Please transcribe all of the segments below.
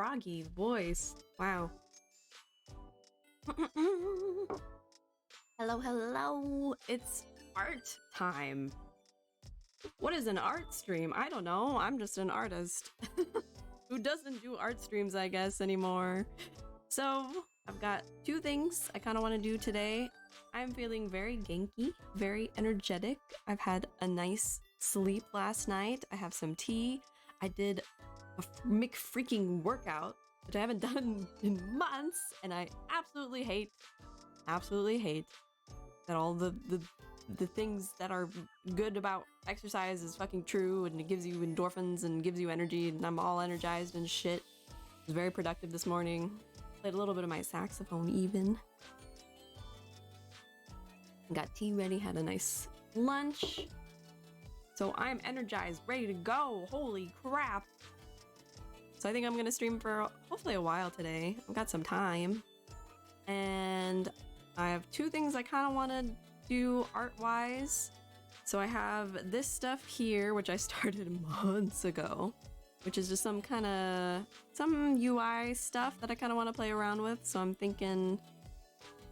froggy voice. Wow. Hello, hello. It's art time. What is an art stream? I don't know. I'm just an artist who doesn't do art streams, I guess, anymore. So I've got two things I kind of want to do today. I'm feeling very Genki, very energetic. I've had a nice sleep last night. I have some tea. I did a McFreaking workout, which I haven't done in months, and I absolutely hate that all the things that are good about exercise is fucking true, and it gives you endorphins and gives you energy, and I'm all energized and shit. I was very productive this morning. Played a little bit of my saxophone even. Got tea ready, had a nice lunch. So I'm energized, ready to go. Holy crap. So I think I'm gonna stream for hopefully a while today. I've got some time. And I have two things I kind of want to do art-wise. So I have this stuff here, which I started months ago, which is just some UI stuff that I kind of want to play around with. So I'm thinking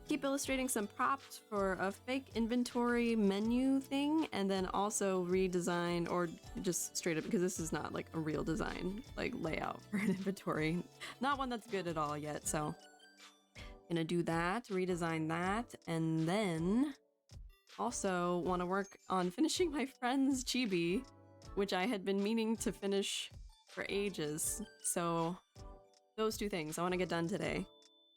keep illustrating some props for a fake inventory menu thing, and then also redesign, or just straight up, because this is not like a real design like layout for an inventory, not one that's good at all yet. So gonna do that, redesign that, and then also want to work on finishing my friend's chibi, which I had been meaning to finish for ages. So those two things I want to get done today.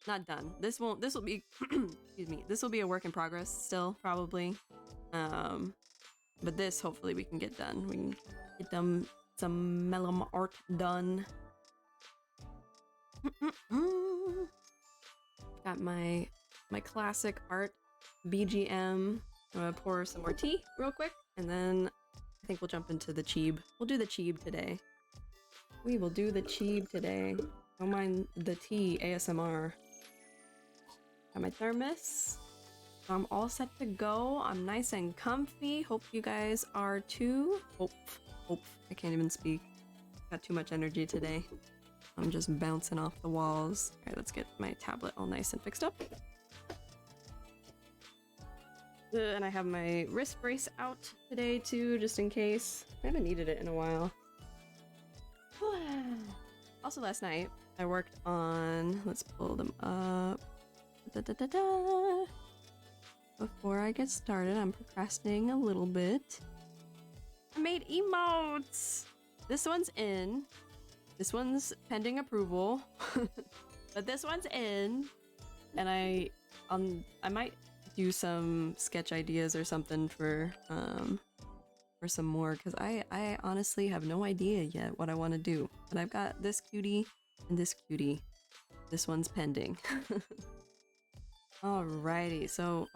Not done. This will be excuse me, this will be a work in progress still, probably. But this hopefully we can get done. We can get some mellow art done. Got my classic art BGM. I'm gonna pour some more tea real quick, and then I think we'll jump into the cheeb. We'll do the cheeb today. We will do the cheeb today. Don't mind the tea ASMR. Got my thermos. I'm all set to go. I'm nice and comfy. Hope you guys are too. Hope. I can't even speak. Got too much energy today. I'm just bouncing off the walls. Alright, let's get my tablet all nice and fixed up. And I have my wrist brace out today too, just in case. I haven't needed it in a while. Also last night, I worked on... Let's pull them up. Before I get started, I'm procrastinating a little bit. I made emotes! This one's in. This one's pending approval. But this one's in. And I might do some sketch ideas or something for some more, because I honestly have no idea yet what I want to do. But I've got this cutie and this cutie. This one's pending. Alrighty, so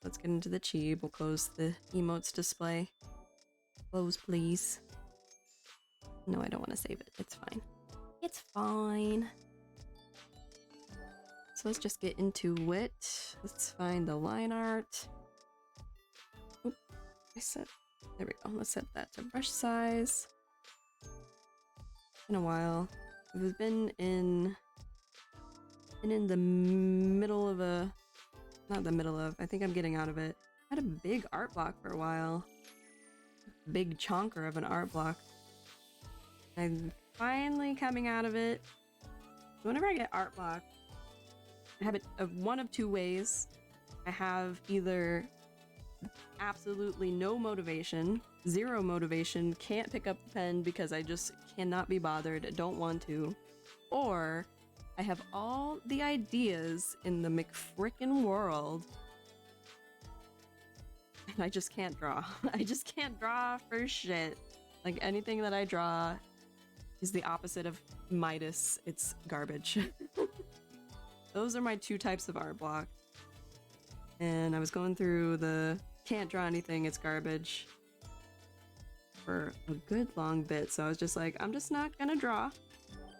let's get into the cheeb. We'll close the emotes display. Close, please. No, I don't want to save it. It's fine. It's fine. So let's just get into it. Let's find the line art. Oop, there we go. Let's set that to brush size. In a while. We've been in the middle of a... Not the middle of, I think I'm getting out of it. I had a big art block for a while. Big chonker of an art block. I'm finally coming out of it. Whenever I get art block, I have it one of two ways. I have either absolutely no motivation, zero motivation, can't pick up the pen because I just cannot be bothered, don't want to, or I have all the ideas in the McFrickin' world and I just can't draw. I just can't draw for shit. Like, anything that I draw is the opposite of Midas. It's garbage. Those are my two types of art block. And I was going through the can't draw anything, it's garbage for a good long bit. So I was just like, I'm just not gonna draw.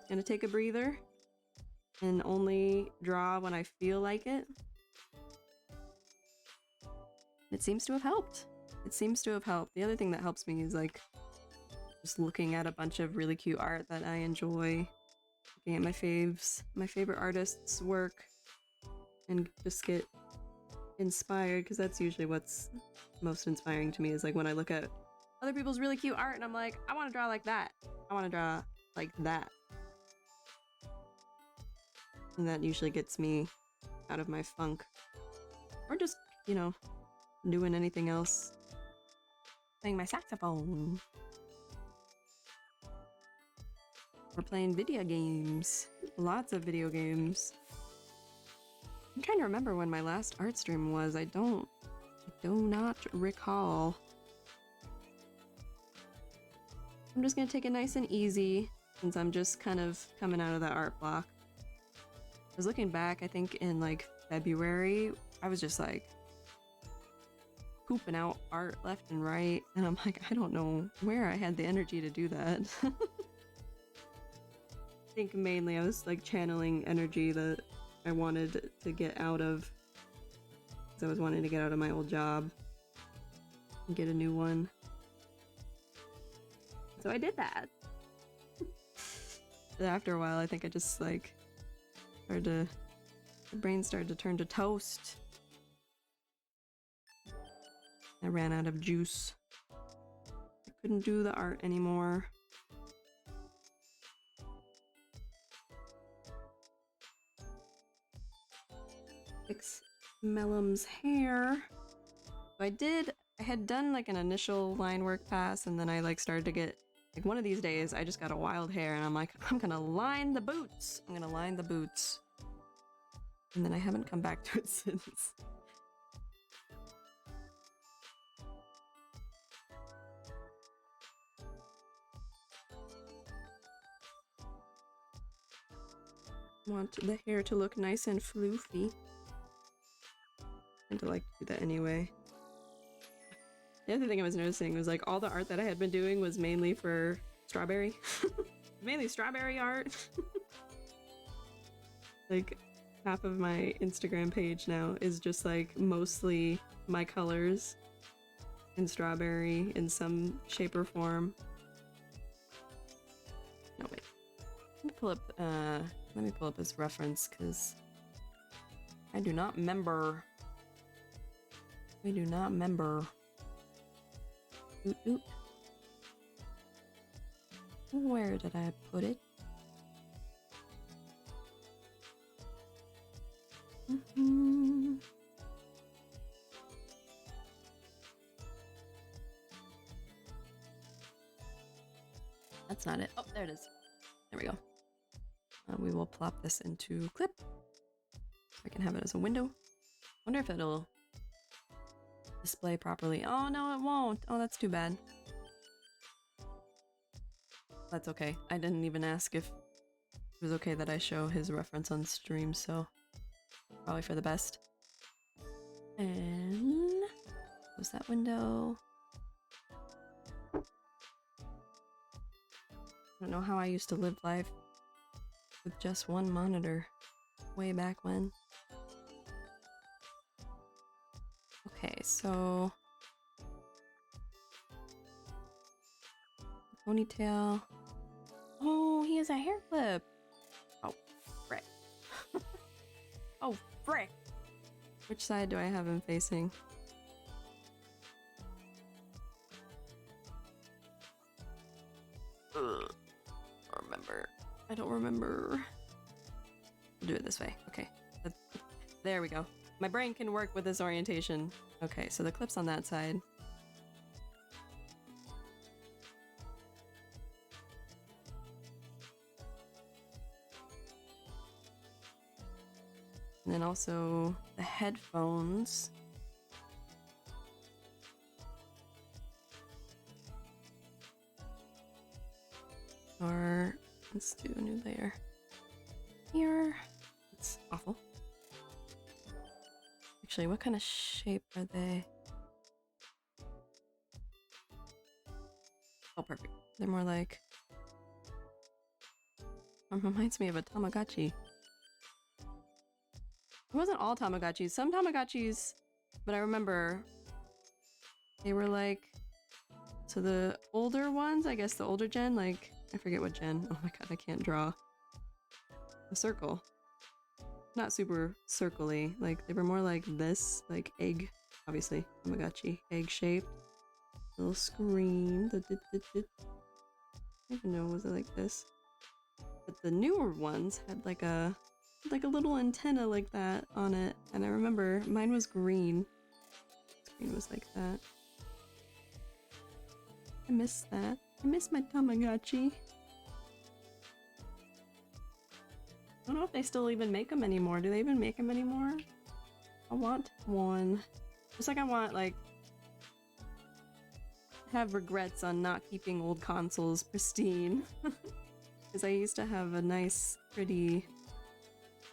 Gonna take a breather and only draw when I feel like it. It seems to have helped. It seems to have helped. The other thing that helps me is like just looking at a bunch of really cute art that I enjoy. looking at my faves, my favorite artists' work, and just get inspired, because that's usually what's most inspiring to me, is like when I look at other people's really cute art and I'm like, I want to draw like that. I want to draw like that. And that usually gets me out of my funk. Or just, you know, doing anything else. Playing my saxophone. We're playing video games. Lots of video games. I'm trying to remember when my last art stream was. I do not recall. I'm just gonna take it nice and easy since I'm just kind of coming out of that art block. I was looking back, I think in like February, I was just like pooping out art left and right, and I'm like, I don't know where I had the energy to do that. I think mainly I was like channeling energy that I wanted to get out of, because I was wanting to get out of my old job and get a new one. So I did that. But after a while, I think I just like the brain started to turn to toast. I ran out of juice. I couldn't do the art anymore. Fix Mellum's hair. So I had done like an initial line work pass, and then I like started to get, like one of these days I just got a wild hair and I'm like, I'm gonna line the boots. I'm gonna line the boots. And then I haven't come back to it since. Want the hair to look nice and floofy. And to like do that anyway. The other thing I was noticing was like all the art that I had been doing was mainly for Strawberry. Mainly Strawberry art. Like half of my Instagram page now is just like mostly my colors in Strawberry in some shape or form. No, wait. Let me pull up his reference, because I do not remember. I do not remember. Oot, oot. Where did I put it? That's not it. Oh, there it is. There we go. We will plop this into clip. I can have it as a window. Wonder if it'll display properly. Oh no, it won't. Oh, that's too bad. That's okay. I didn't even ask if it was okay that I show his reference on stream, so probably for the best. And close that window. I don't know how I used to live life with just one monitor way back when. Okay, so ponytail. Oh, he has a hair clip. Oh, frick. Oh, frick. Which side do I have him facing? Ugh. I don't remember. I'll do it this way. Okay. There we go. My brain can work with this orientation. Okay, so the clip's on that side. And then also the headphones. Or let's do a new layer here. It's awful. Actually, what kind of shape are they? Oh, perfect. They're more like... It reminds me of a Tamagotchi. It wasn't all Tamagotchis. Some Tamagotchis, but I remember they were like... So the older ones, I guess the older gen, like... I forget what gen. Oh my god, I can't draw. a circle. Not super circle-y, like they were more like this, like egg, obviously, Tamagotchi, egg-shaped. Little screen. I don't even know, was it like this? But the newer ones had like a little antenna like that on it, and I remember mine was green. Screen was like that. I miss that. I miss my Tamagotchi. I don't know if they still even make them anymore. Do they even make them anymore? I want one. Just like I want, like, have regrets on not keeping old consoles pristine. Because I used to have a nice, pretty...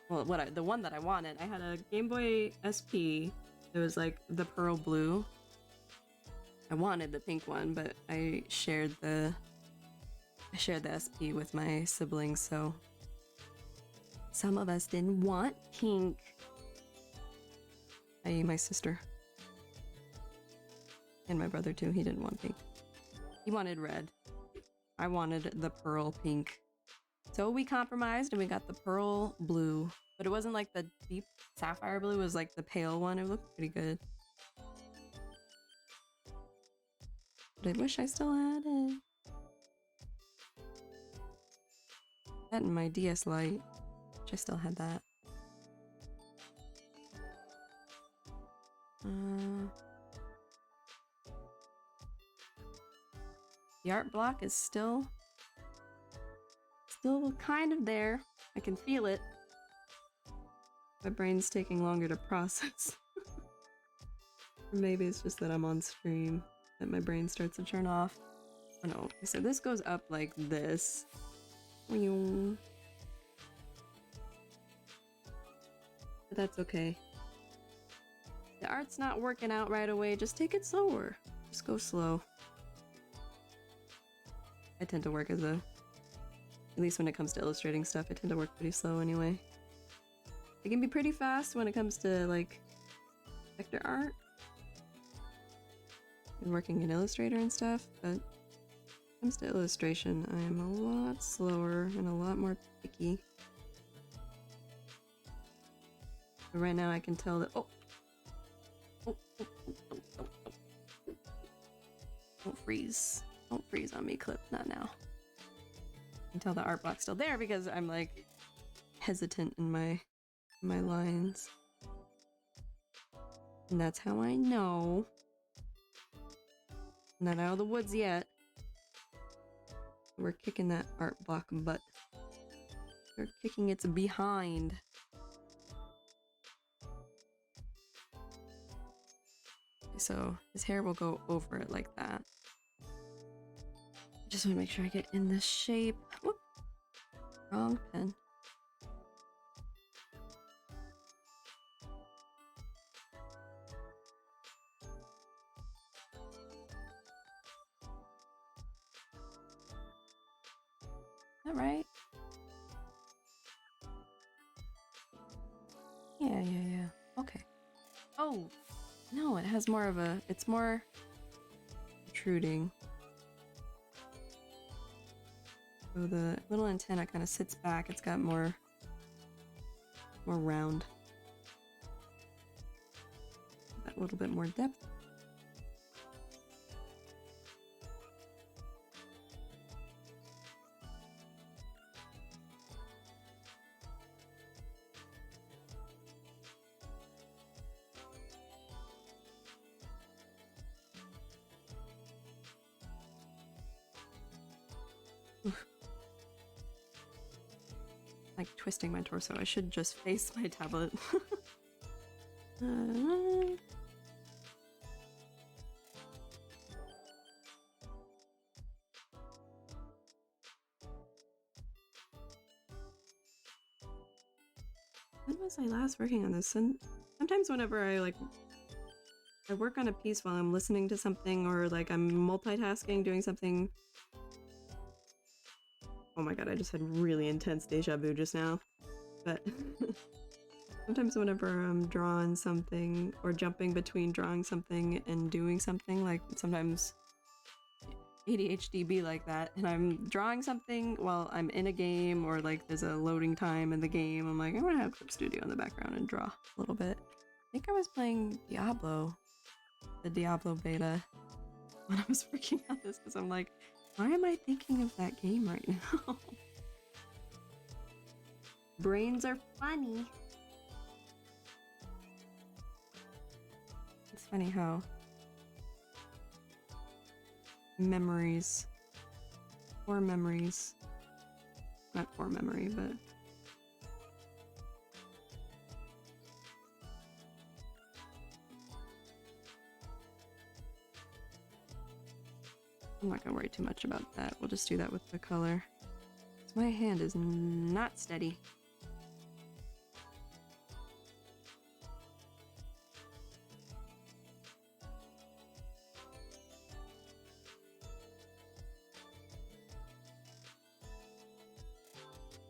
Well, the one that I wanted, I had a Game Boy SP. It was like the pearl blue. I wanted the pink one, but I shared the SP with my siblings, so some of us didn't want pink. I.e. my sister. And my brother too, he didn't want pink. He wanted red. I wanted the pearl pink. So we compromised and we got the pearl blue. But it wasn't like the deep sapphire blue, it was like the pale one. It looked pretty good. But I wish I still had it. That and my DS Lite. Wish I still had that. The art block is still kind of there. I can feel it. My brain's taking longer to process. Or maybe it's just that I'm on stream, that my brain starts to turn off. Oh no, so this goes up like this. But that's okay. The art's not working out right away, just take it slower. Just go slow. I tend to work at least when it comes to illustrating stuff, I tend to work pretty slow anyway. It can be pretty fast when it comes to, like, vector art. And working in Illustrator and stuff, but when it comes to illustration, I am a lot slower and a lot more picky. But right now I can tell that- oh! Don't freeze. Don't freeze on me, Clip. Not now. I can tell the art block's still there because I'm, like, hesitant in my lines. And that's how I know. Not out of the woods yet. We're kicking that art block butt. We're kicking its behind. So his hair will go over it like that. Just want to make sure I get in this shape. Whoop. Wrong pen. Is that right? Yeah. Okay. Oh! No, it has more of a... It's more... protruding. So the little antenna kind of sits back. It's got more round. That little bit more depth. Like twisting my torso. I should just face my tablet. When was I last working on this? And sometimes whenever I work on a piece while I'm listening to something or like I'm multitasking, doing something. Oh my god, I just had really intense deja vu just now. But sometimes whenever I'm drawing something or jumping between drawing something and doing something, like sometimes ADHD be like that, and I'm drawing something while I'm in a game or like there's a loading time in the game. I'm like, I'm gonna have Clip Studio in the background and draw a little bit. I think I was playing Diablo, the Diablo beta, when I was working on this because I'm like, why am I thinking of that game right now? Brains are funny. It's funny how memories, core memories, not core memory, but I'm not gonna worry too much about that. We'll just do that with the color. My hand is not steady.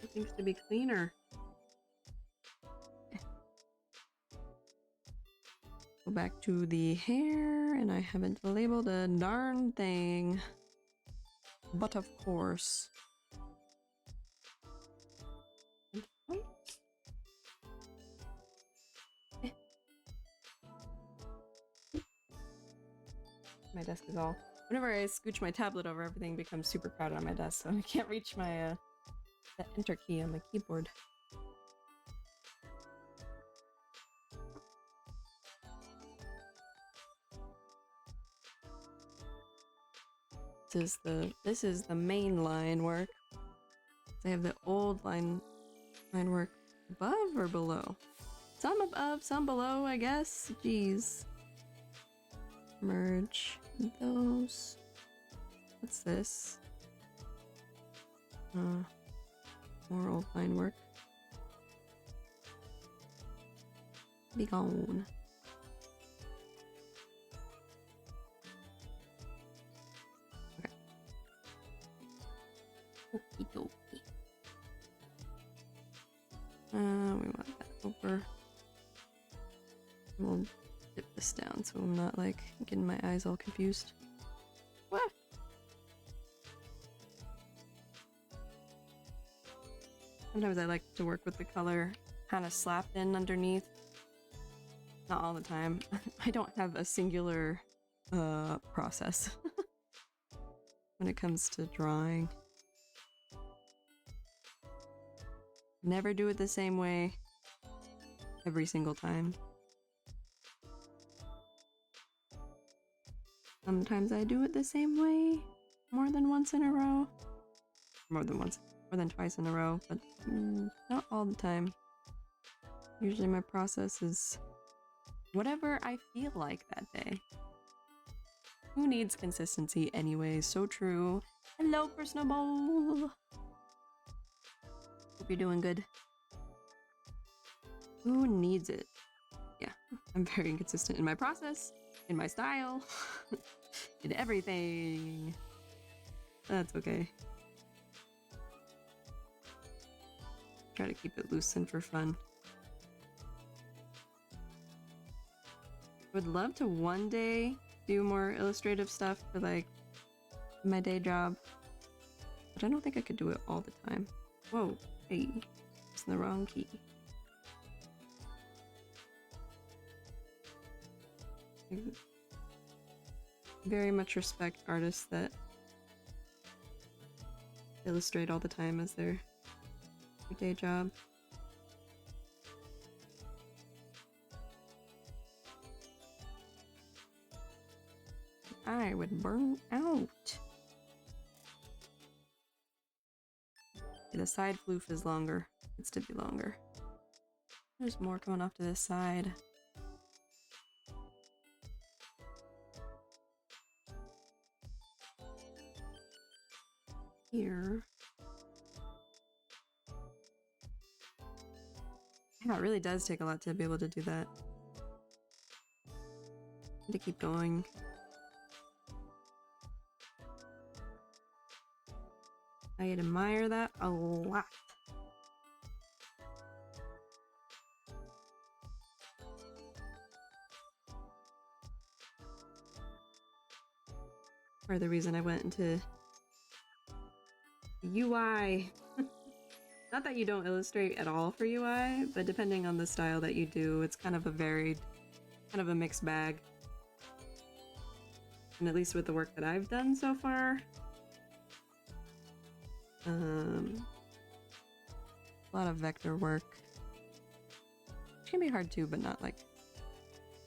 It seems to be cleaner. Go back to the hair, and I haven't labeled a darn thing. But of course. My desk is all... Whenever I scooch my tablet over, everything becomes super crowded on my desk, so I can't reach my the enter key on my keyboard. This is the main line work. I have the old line work above or below? Some above, some below, I guess. Jeez. Merge those. What's this? More old line work. Be gone. Okay. Okie dokie. We want that over. We'll dip this down so I'm not like getting my eyes all confused. What? Sometimes I like to work with the color kind of slapped in underneath. Not all the time. I don't have a singular process when it comes to drawing. Never do it the same way every single time. Sometimes I do it the same way more than once in a row. More than twice in a row, but not all the time. Usually my process is whatever I feel like that day. Who needs consistency anyway? So true. Hello, Personable! Hope you're doing good. Who needs it? Yeah, I'm very inconsistent in my process, in my style, in everything. That's okay. Try to keep it loose and for fun. Would love to one day do more illustrative stuff for like my day job, but I don't think I could do it all the time. Whoa, hey, it's in the wrong key. I very much respect artists that illustrate all the time as their day job. I would burn out. The side floof is longer. It's to be longer. There's more coming off to this side. Here. Yeah, it really does take a lot to be able to do that. And to keep going. I admire that a lot. part of the reason I went into UI. Not that you don't illustrate at all for UI, but depending on the style that you do, it's kind of a varied, kind of a mixed bag. And at least with the work that I've done so far, a lot of vector work. Which can be hard too, but not like,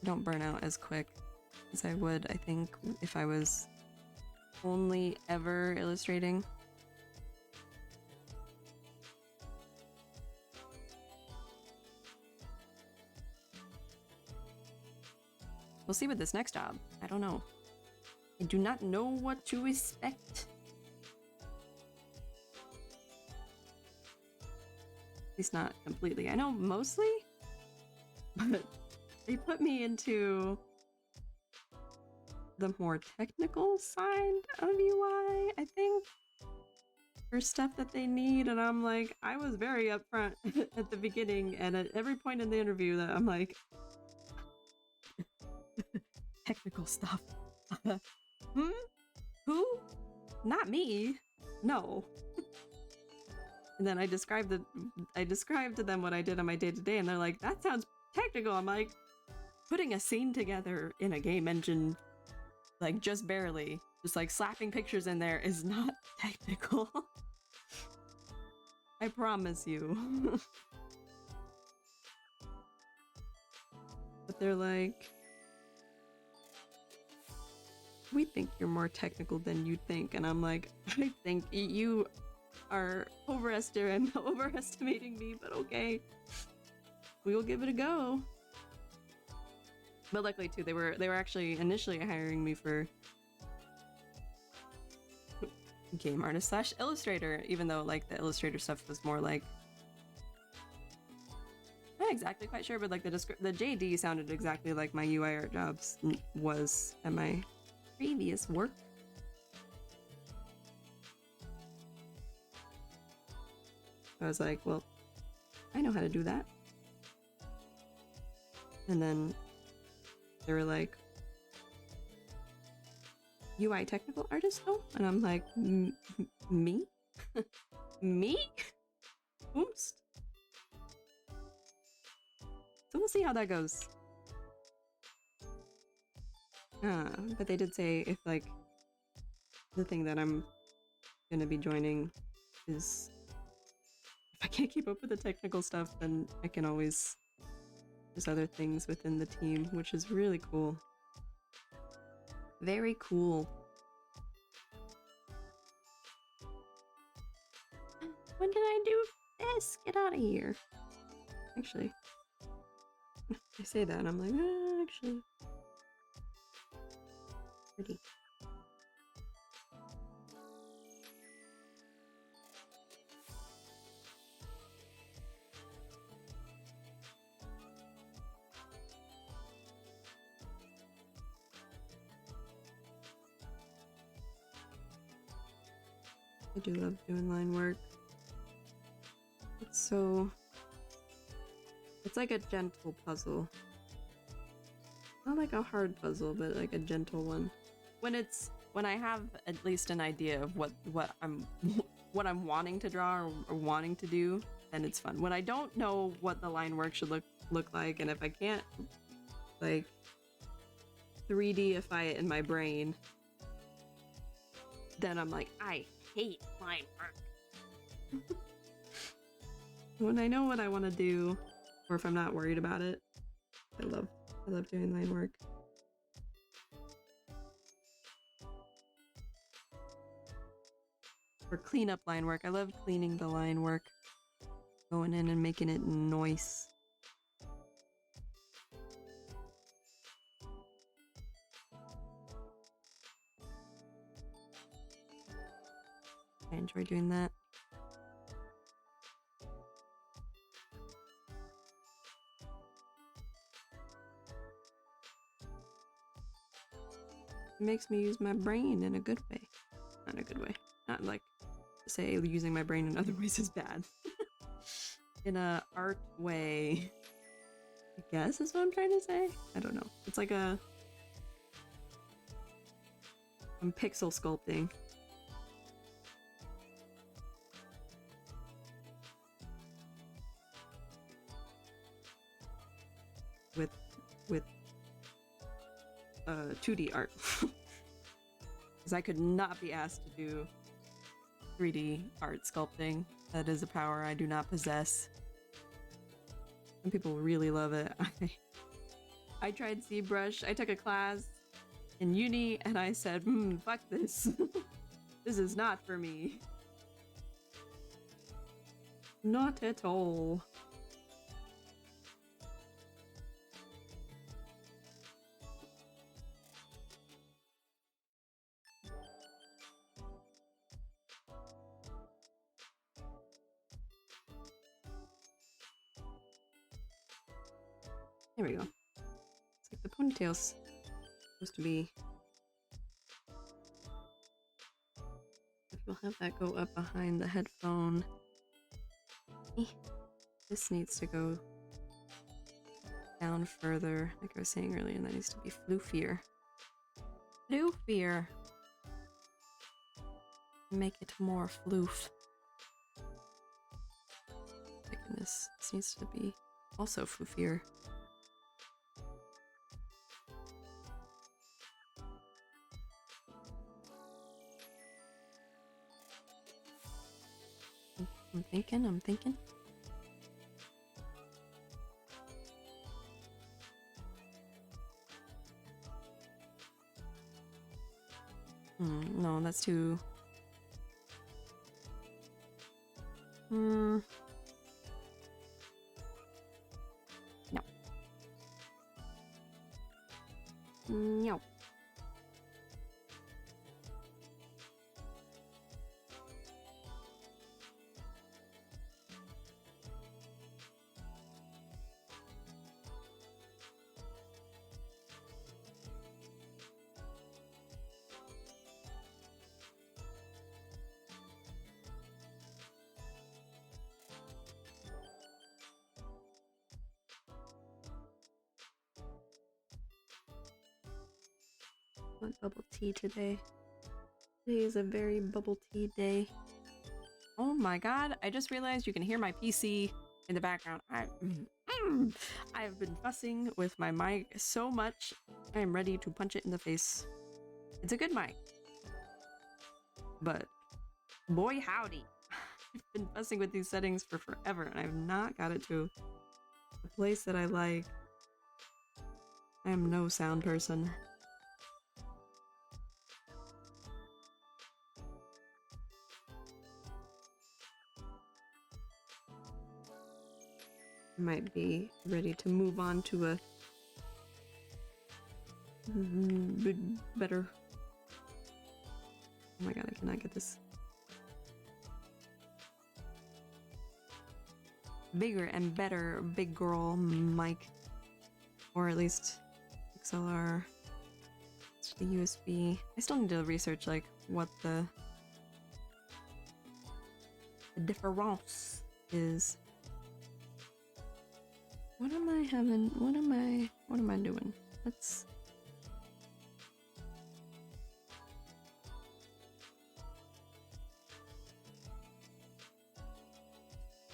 don't burn out as quick as I would, I think, if I was only ever illustrating. We'll see with this next job. I don't know. I do not know what to expect. At least not completely. I know mostly, but they put me into the more technical side of UI, I think, for stuff that they need, and I'm like, I was very upfront at the beginning, and at every point in the interview that I'm like, technical stuff. Who? Not me. No. And then I described to them what I did on my day-to-day, and they're like, that sounds technical. I'm like, putting a scene together in a game engine, like, just barely, just like slapping pictures in there is not technical. I promise you. But they're like, we think you're more technical than you think, and I'm like, I think you are overestimating me, but okay. We will give it a go. But luckily too, they were actually initially hiring me for game artist / illustrator, even though like the illustrator stuff was more like, not exactly quite sure, but like the JD sounded exactly like my UI art jobs was at my previous work. I was like, well, I know how to do that. And then they were like, UI technical artist though? And I'm like, me? Me? Oops. So we'll see how that goes. But they did say if like the thing that I'm gonna be joining is, if I can't keep up with the technical stuff, then I can always, there's other things within the team, which is really cool. Very cool. When did I do this? Get out of here. Actually, I say that and I'm like, actually. Pretty. I do love doing line work. It's like a gentle puzzle. Not like a hard puzzle, but like a gentle one. When I have at least an idea of what I'm wanting to draw or wanting to do, then it's fun. When I don't know what the line work should look like, and if I can't like 3Dify it in my brain, then I'm like, I hate line work. When I know what I want to do, or if I'm not worried about it, I love doing line work. Or clean up line work. I love cleaning the line work. Going in and making it nice. I enjoy doing that. It makes me use my brain in a good way. Not in a good way. Not like, say, using my brain in other ways is bad. In a art way, I guess is what I'm trying to say. I don't know. It's like a I'm pixel sculpting. With 2D art. Because I could not be asked to do 3D art sculpting. That is a power I do not possess. Some people really love it. I tried ZBrush. I took a class in uni and I said, fuck this. This is not for me. Not at all. There we go. It's like the ponytail's supposed to be. If we'll have that go up behind the headphone. This needs to go down further, like I was saying earlier, and that needs to be floofier. Floofier! Make it more floof. My goodness, this needs to be also floofier. I'm thinking. No, that's too... No. No. Want bubble tea today. Today is a very bubble tea day. Oh my god, I just realized you can hear my PC in the background. I've been fussing with my mic so much, I am ready to punch it in the face. It's a good mic. But boy howdy, I've been fussing with these settings for forever and I've not got it to a place that I like. I am no sound person. Might be ready to move on to a better. Oh my god, I cannot get this. Bigger and better big girl mic. Or at least XLR. The USB. I still need to research like what the difference is. What am I having? What am I doing? Let's...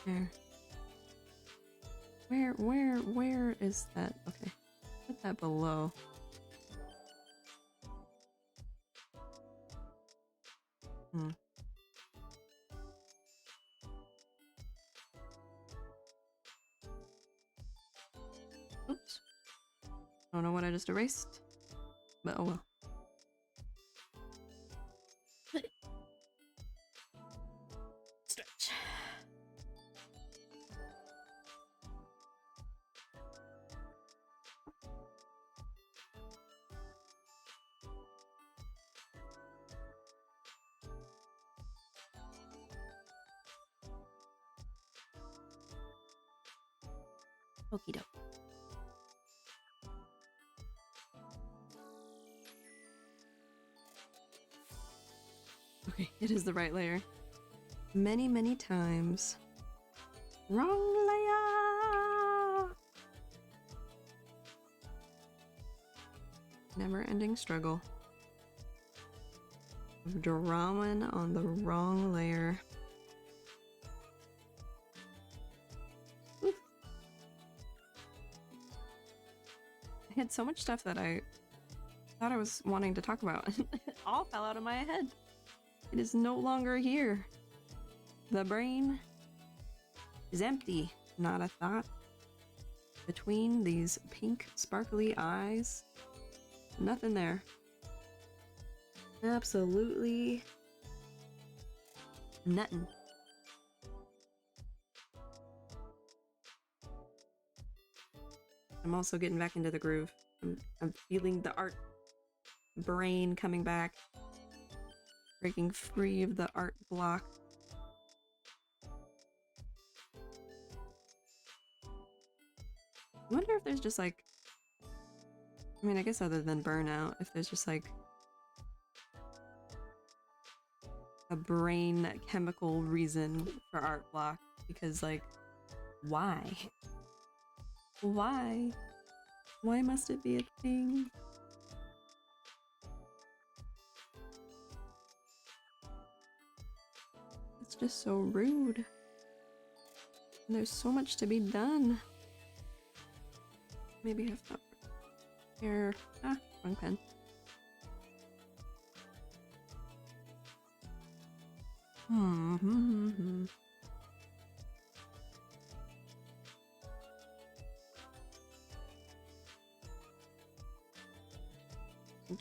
There. Where is that? Okay. Put that below. Oops. I don't know what I just erased, but oh well. Stretch. Okie doke. Okay, it is the right layer. Many, many times. Wrong layer! Never-ending struggle. drawing on the wrong layer. Oof. I had so much stuff that I thought I was wanting to talk about. It all fell out of my head. It is no longer here. The brain is empty, not a thought. Between these pink, sparkly eyes, nothing there. Absolutely nothing. I'm also getting back into the groove. I'm feeling the art brain coming back, breaking free of the art block. I wonder if there's just like, I mean, I guess other than burnout, if there's just like a brain chemical reason for art block, because like, why? Why? Why must it be a thing? It's just so rude. And there's so much to be done. Maybe have that here. Ah, wrong pen.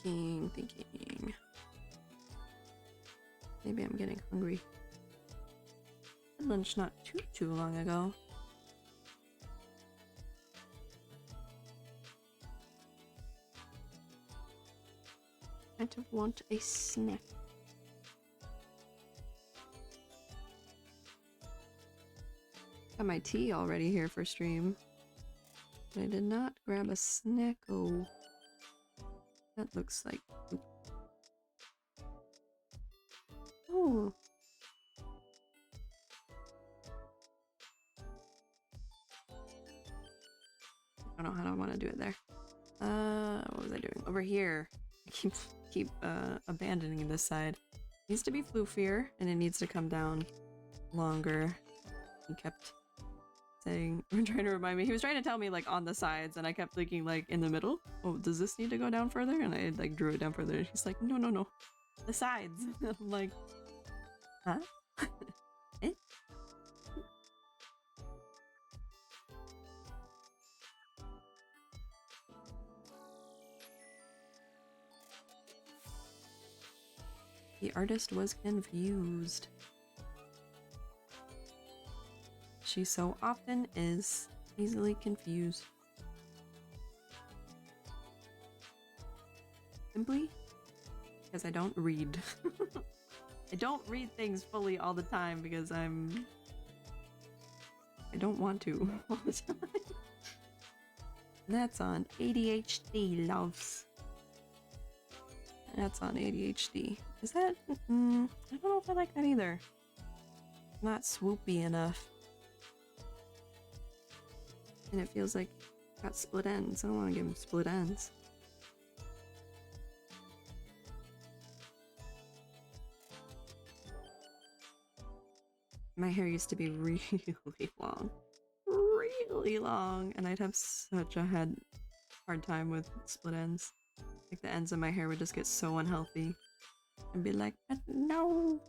Thinking. Maybe I'm getting hungry. Had lunch not too long ago. I kind of want a snack. Got my tea already here for stream. But I did not grab a snack. Oh, that looks like poop. Oh. I don't know how I want to do it there. What was I doing? Over here. I keep abandoning this side. It needs to be floofier, and it needs to come down longer. He kept saying, trying to remind me. He was trying to tell me like on the sides, and I kept thinking like in the middle. Oh, does this need to go down further? And I like drew it down further. He's like, no, the sides. I'm like, huh? Eh? The artist was confused. She so often is easily confused. Simply because I don't read. I don't read things fully all the time because I don't want to all the time. That's on ADHD, loves. That's on ADHD. Is that? I don't know if I like that either. Not swoopy enough. And it feels like it's got split ends. I don't want to give him split ends. My hair used to be really long. Really long. And I'd have such a hard time with split ends. Like the ends of my hair would just get so unhealthy. I'd be like, but no!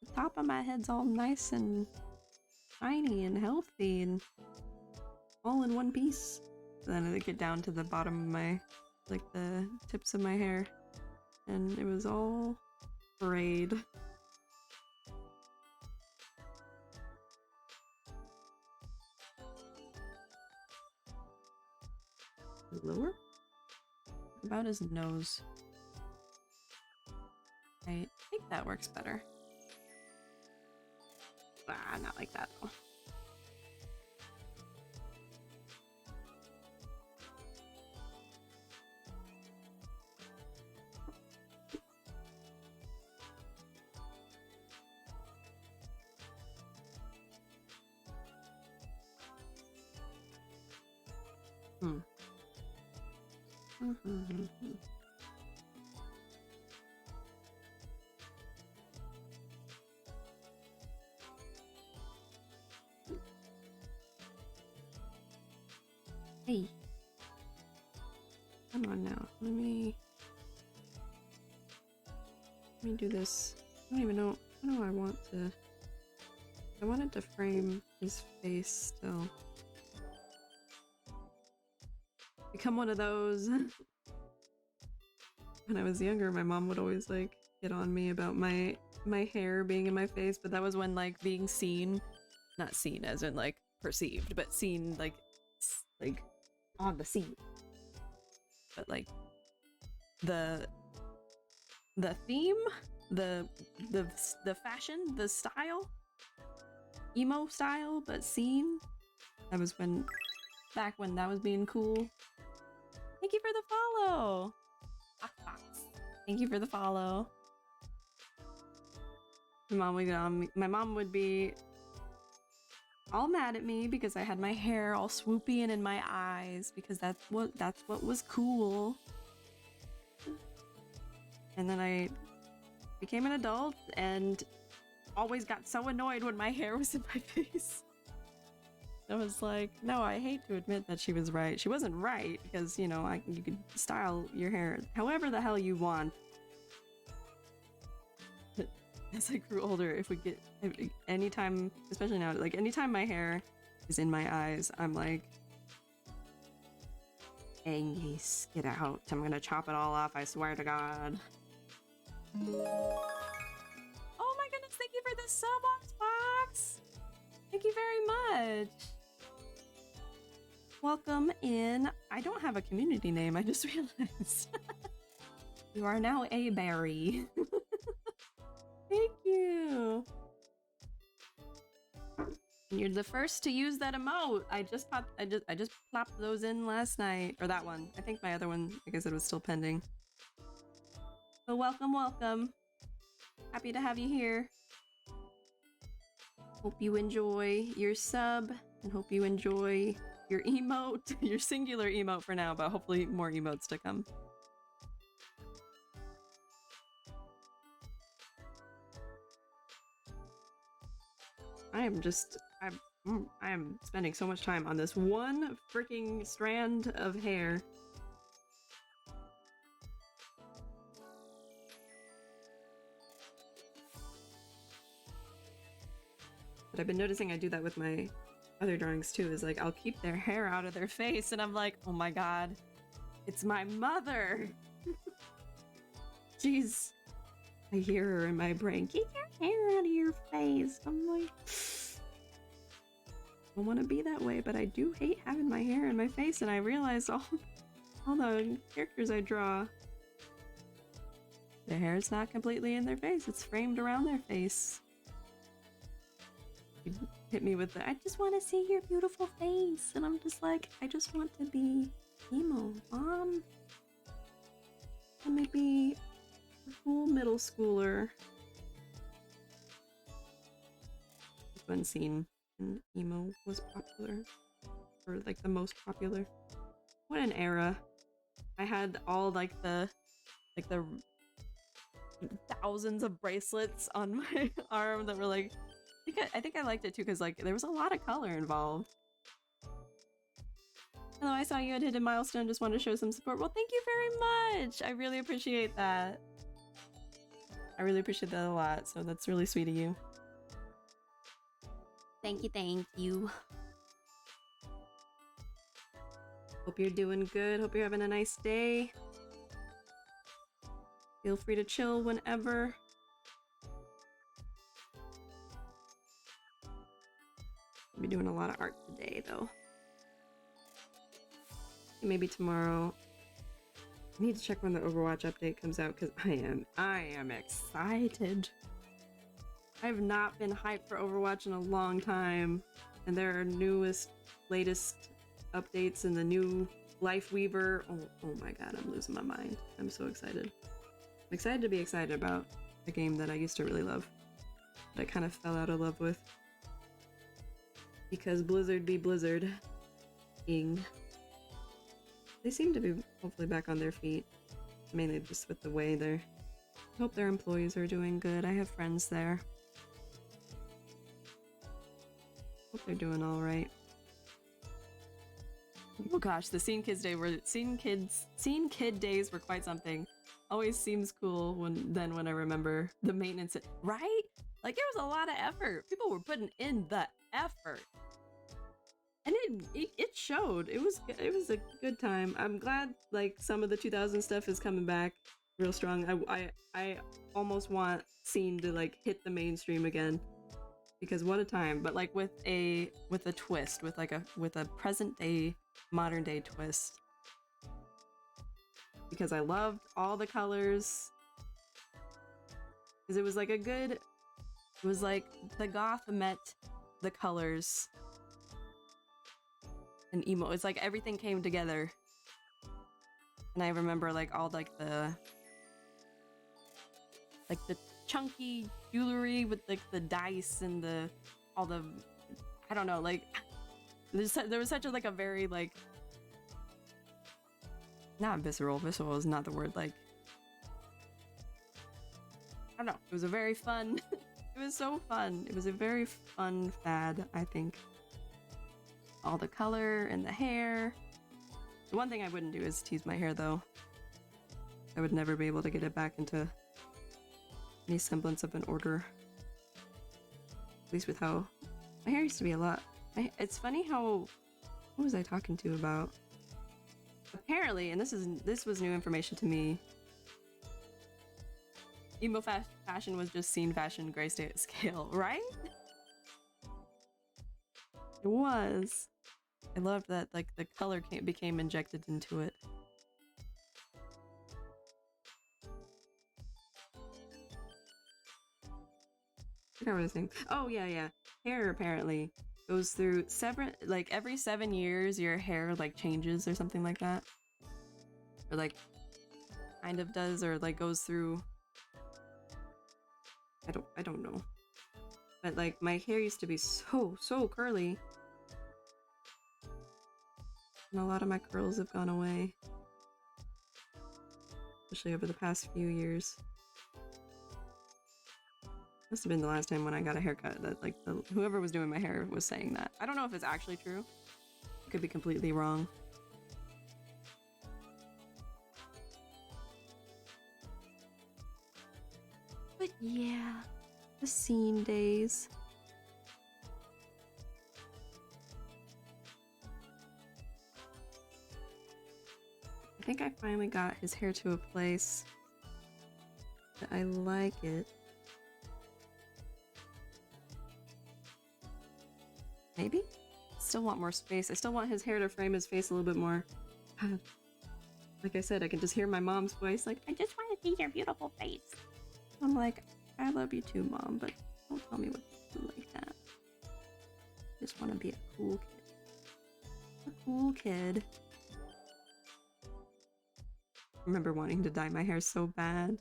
The top of my head's all nice and shiny and healthy and all in one piece. So then I'd get down to the bottom of my, like the tips of my hair, and it was all frayed. Lower? About his nose. I think that works better. Ah, not like that though. Hey. Come on now. Let me do this. I don't even know. What do I want to... I wanted to frame his face still. Become one of those. When I was younger, my mom would always like get on me about my hair being in my face, but that was when like being seen, not seen as in like perceived, but seen like on the scene. But like the theme, the fashion, the style, emo style, but seen. That was back when that was being cool. Thank you for the follow. Thank you for the follow. My mom would be all mad at me because I had my hair all swoopy and in my eyes because that's what was cool. And then I became an adult and always got so annoyed when my hair was in my face. I was like, no, I hate to admit that she was right. She wasn't right because, you know, you could style your hair however the hell you want. But as I grew older, anytime, especially now, like anytime my hair is in my eyes, I'm like, Angus, get out. I'm gonna chop it all off, I swear to God. Oh my goodness, thank you for the sub box. Thank you very much. Welcome in. I don't have a community name, I just realized. You are now a berry. Thank you. And you're the first to use that emote. I just plopped those in last night, or that one. I think my other one, like I said, was still pending. But welcome, welcome. Happy to have you here. Hope you enjoy your sub, and hope you enjoy your emote, your singular emote for now, but hopefully more emotes to come. I am spending so much time on this one freaking strand of hair. But I've been noticing I do that with my other drawings too, is like I'll keep their hair out of their face and I'm like, oh my god, it's my mother. Jeez. I hear her in my brain, keep your hair out of your face. I'm like, I don't want to be that way, but I do hate having my hair in my face, and I realized all the characters I draw, their hair is not completely in their face, it's framed around their face. You hit me with the, I just want to see your beautiful face, and I'm just like, I just want to be emo, Mom. Let me be a cool middle schooler. When scene in emo was popular, or like the most popular. What an era. I had all like the thousands of bracelets on my arm that were like, I think I liked it too because like there was a lot of color involved. Hello, I saw you had hit a milestone, just wanted to show some support. Well, thank you very much. I really appreciate that. I really appreciate that a lot, so that's really sweet of you. Thank you, thank you. Hope you're doing good. Hope you're having a nice day. Feel free to chill whenever. I'll be doing a lot of art today, though. Maybe tomorrow. I need to check when the Overwatch update comes out because I am excited. I've not been hyped for Overwatch in a long time, and there are latest updates in the new Life Weaver. Oh my god, I'm losing my mind. I'm so excited. I'm excited to be excited about a game that I used to really love, that I kind of fell out of love with. Because Blizzard be Blizzard. Ing. They seem to be hopefully back on their feet, mainly just with the way I hope their employees are doing good. I have friends there. Hope they're doing all right. Oh gosh, the Scene Kid days were quite something. Always seems cool when I remember the maintenance, right? Like it was a lot of effort. People were putting in the effort. And it showed. It was a good time. I'm glad like some of the 2000 stuff is coming back real strong. I almost want Scene to like hit the mainstream again, because what a time. But like with a twist, with a present day, modern day twist. Because I loved all the colors. Because it was like it was like the goth met the colors and emo. It's like everything came together. And I remember like all like the chunky jewelry with like the dice and all the I don't know, like there was such a like a very like not visceral is not the word, like I don't know, it was a very fun it was so fun. It was a very fun fad, I think. All the color and the hair. The one thing I wouldn't do is tease my hair though. I would never be able to get it back into any semblance of an order. At least with how my hair used to be a lot. It's funny how, what was I talking to about? Apparently, and this was new information to me, emo fashion was just Scene fashion grayscale, right? It was. I loved that like the color became injected into it. I forgot what I was saying. Oh yeah. Hair apparently goes through every 7 years your hair like changes or something like that. Or like kind of does, or like goes through, I don't know. But like my hair used to be so curly. And a lot of my curls have gone away. Especially over the past few years. Must have been the last time when I got a haircut that like whoever was doing my hair was saying that. I don't know if it's actually true. I could be completely wrong. But yeah, the Scene days. I think I finally got his hair to a place that I like it. Maybe? Still want more space. I still want his hair to frame his face a little bit more. Like I said, I can just hear my mom's voice like, I just want to see your beautiful face. I'm like, I love you too, Mom, but don't tell me what to do like that. I just want to be a cool kid. A cool kid. I remember wanting to dye my hair so bad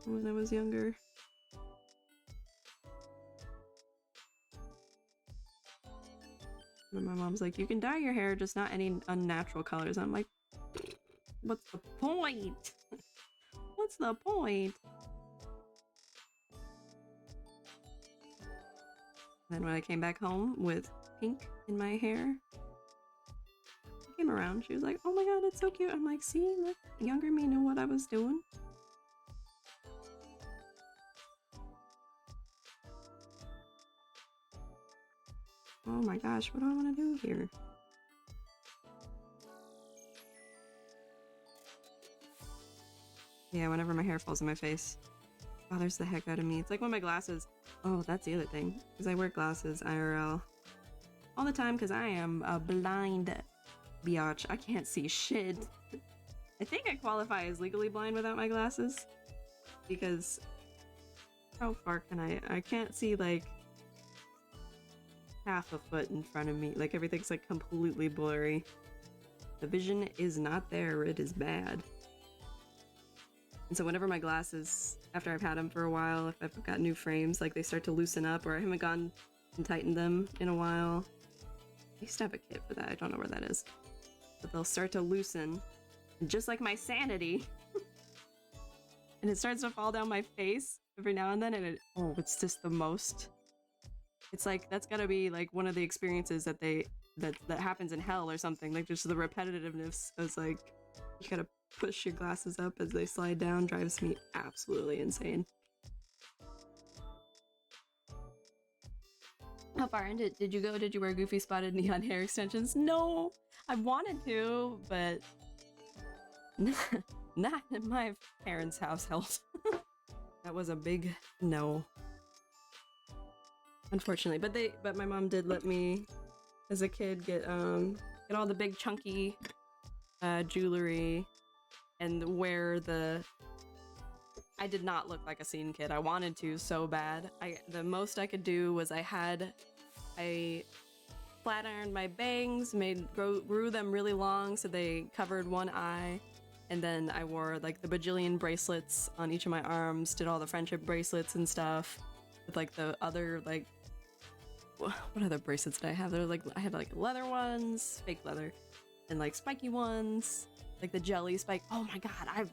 when I was younger. And my mom's like, you can dye your hair, just not any unnatural colors. I'm like, what's the point? What's the point? Then when I came back home with pink in my hair, she came around. She was like, oh my god, it's so cute. I'm like, see, look, younger me knew what I was doing. Oh my gosh, what do I want to do here? Yeah, whenever my hair falls in my face, bothers the heck out of me. It's like when my glasses... Oh, that's the other thing. Because I wear glasses IRL all the time because I am a blind biatch. I can't see shit. I think I qualify as legally blind without my glasses. Because... How far can I can't see like... half a foot in front of me. Like everything's like completely blurry. The vision is not there. It is bad. And so whenever my glasses, after I've had them for a while, if I've got new frames, like they start to loosen up or I haven't gone and tightened them in a while. I used to have a kit for that. I don't know where that is. But they'll start to loosen, just like my sanity. And it starts to fall down my face every now and then, and it's just the most... It's like, that's gotta be like one of the experiences that that happens in hell or something. Like just the repetitiveness is like you gotta push your glasses up as they slide down drives me absolutely insane. How far into did you go? Did you wear Goofy spotted neon hair extensions? No, I wanted to, but not in my parents' household. That was a big no. Unfortunately, but my mom did let me, as a kid, get all the big chunky jewelry and wear the. I did not look like a scene kid. I wanted to so bad. The most I could do was I flat ironed my bangs, grew them really long so they covered one eye, and then I wore like the bajillion bracelets on each of my arms, did all the friendship bracelets and stuff with like the other like what other bracelets did I have? I had like leather ones, fake leather, and like spiky ones, like the jelly spike. Oh my god,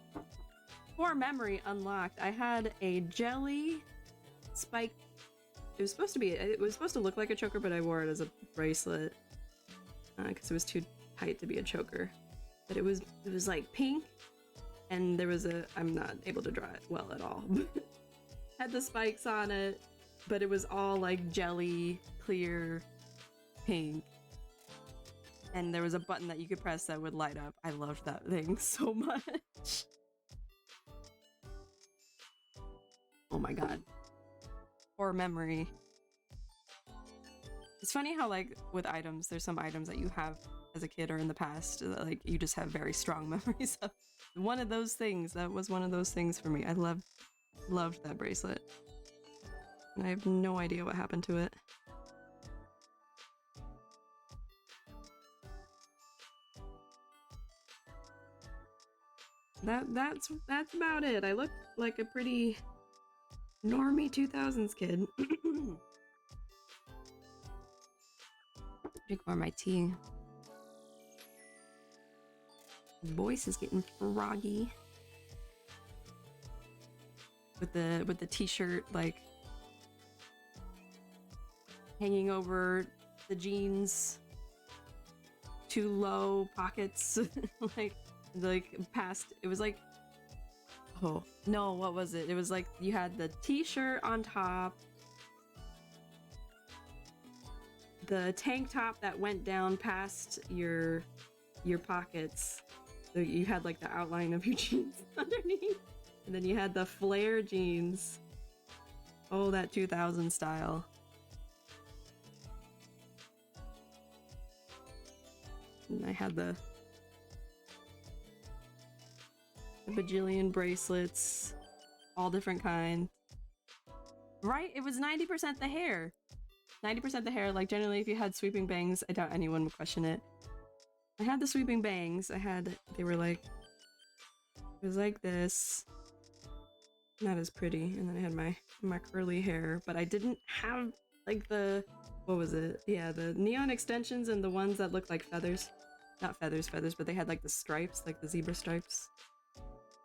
core memory unlocked. I had a jelly spike. It was supposed to look like a choker, but I wore it as a bracelet because it was too tight to be a choker. But it was like pink, and there was I'm not able to draw it well at all. Had the spikes on it, but it was all like jelly clear pink. And there was a button that you could press that would light up. I loved that thing so much. Oh my god. Or memory. It's funny how like with items, there's some items that you have as a kid or in the past that like you just have very strong memories of. One of those things, that was one of those things for me. I loved that bracelet. And I have no idea what happened to it. That's about it. I look like a pretty normie 2000s kid. Drink more of my tea. Voice is getting froggy. With the t-shirt like hanging over the jeans, too low pockets, like past. It was like, oh no, what was it? It was like you had the t-shirt on top, the tank top that went down past your pockets, so you had like the outline of your jeans underneath, and then you had the flare jeans. Oh, that 2000 style. And I had the bajillion bracelets, all different kinds. Right? It was 90% the hair. 90% the hair. Like generally if you had sweeping bangs, I doubt anyone would question it. I had the sweeping bangs. They were like, it was like this. Not as pretty. And then I had my curly hair, but I didn't have like what was it? Yeah, the neon extensions and the ones that looked like feathers. Not feathers, but they had like the stripes, like the zebra stripes.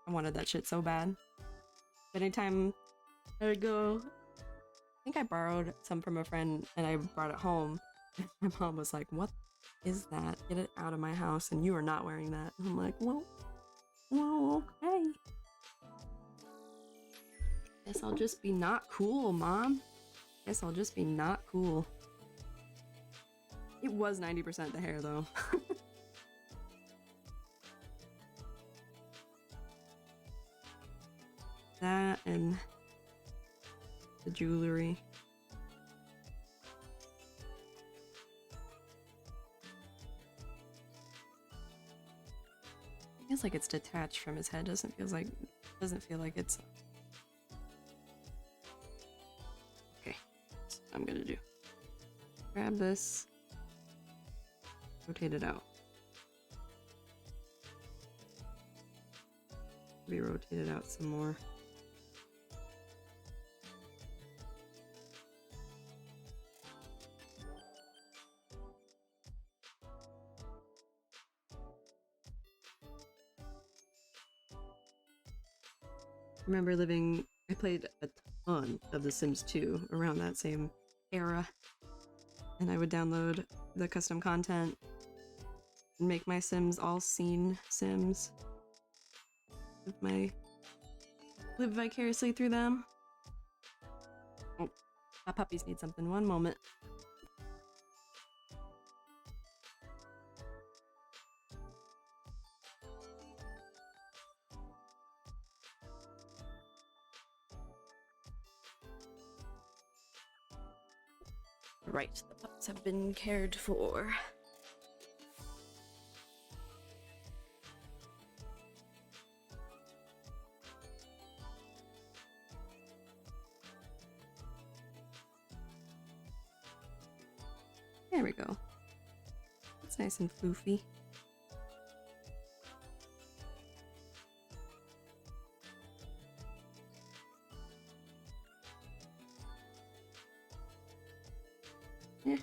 I wanted that shit so bad. Anytime I would go, I think I borrowed some from a friend and I brought it home. My mom was like, "What is that? Get it out of my house, and you are not wearing that." And I'm like, well, okay. Guess I'll just be not cool, Mom. Guess I'll just be not cool. It was 90% the hair, though. That and the jewelry. Feels like it's detached from his head. Doesn't feel like it's. Okay, that's what I'm gonna do. Grab this, rotate it out. Maybe rotate it out some more. Remember I played a ton of The Sims 2 around that same era, and I would download the custom content and make my Sims all scene Sims. Live vicariously through them. Oh, my puppies need something. One moment. Right, the pups have been cared for. There we go. It's nice and floofy. Yeah.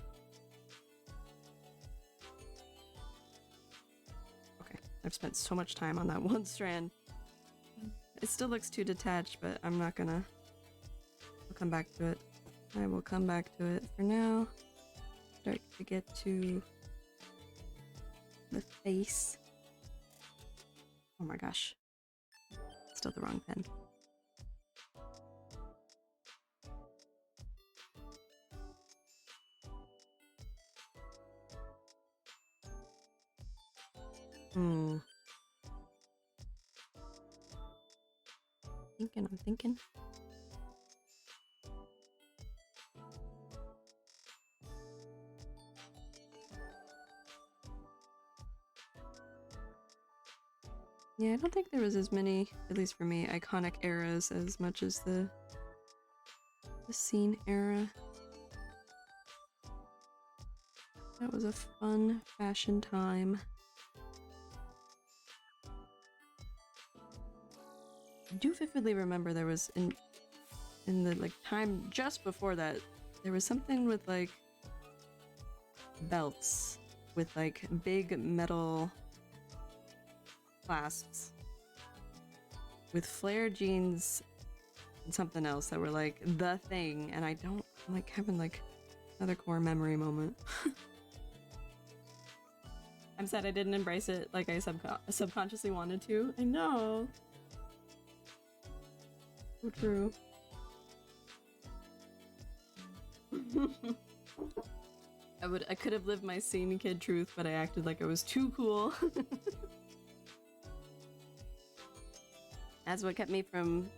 Okay, I've spent so much time on that one strand. It still looks too detached, but I'm not gonna... I'll come back to it. I will come back to it. For now, start to get to the face. Oh my gosh. Still the wrong pen. I'm thinking. Yeah, I don't think there was as many, at least for me, iconic eras as much as the scene era. That was a fun fashion time. I do vividly remember there was in the like time just before that, there was something with like belts with like big metal clasps with flare jeans and something else that were like the thing, and I'm like having like another core memory moment. I'm sad I didn't embrace it like I subconsciously wanted to. I know. So true. I could have lived my scene kid truth, but I acted like I was too cool. That's what kept me from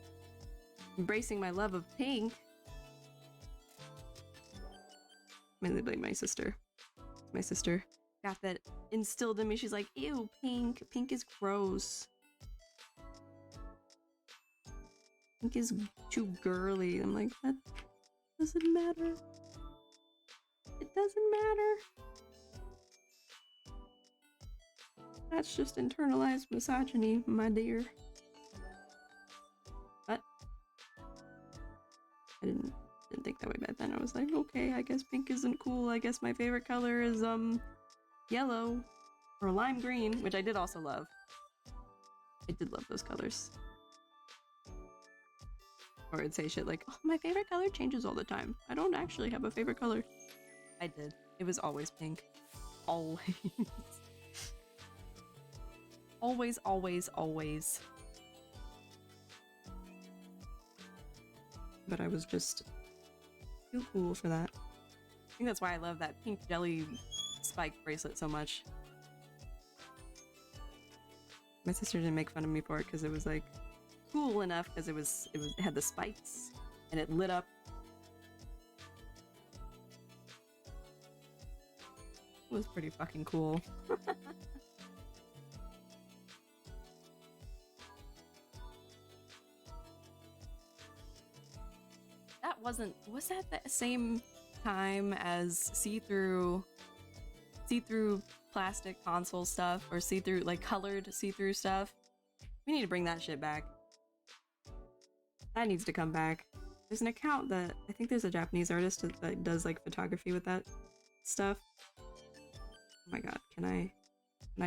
embracing my love of pink. Mainly blame my sister. My sister got that instilled in me. She's like, ew, pink. Pink is gross. Pink is too girly. I'm like, that doesn't matter. It doesn't matter. That's just internalized misogyny, my dear. But I didn't think that way back then. I was like, okay, I guess pink isn't cool. I guess my favorite color is yellow or lime green, which I did also love. I did love those colors. Or I'd say shit like, oh, my favorite color changes all the time. I don't actually have a favorite color. I did. It was always pink. Always. Always, always, always. But I was just too cool for that. I think that's why I love that pink jelly spike bracelet so much. My sister didn't make fun of me for it because it was like cool enough because it had the spikes and it lit up. It was pretty fucking cool. Was that the same time as see-through plastic console stuff, or see-through, like colored see-through stuff? We need to bring that shit back. That needs to come back. There's an account that I think there's a Japanese artist that does like photography with that stuff. Oh my god, can I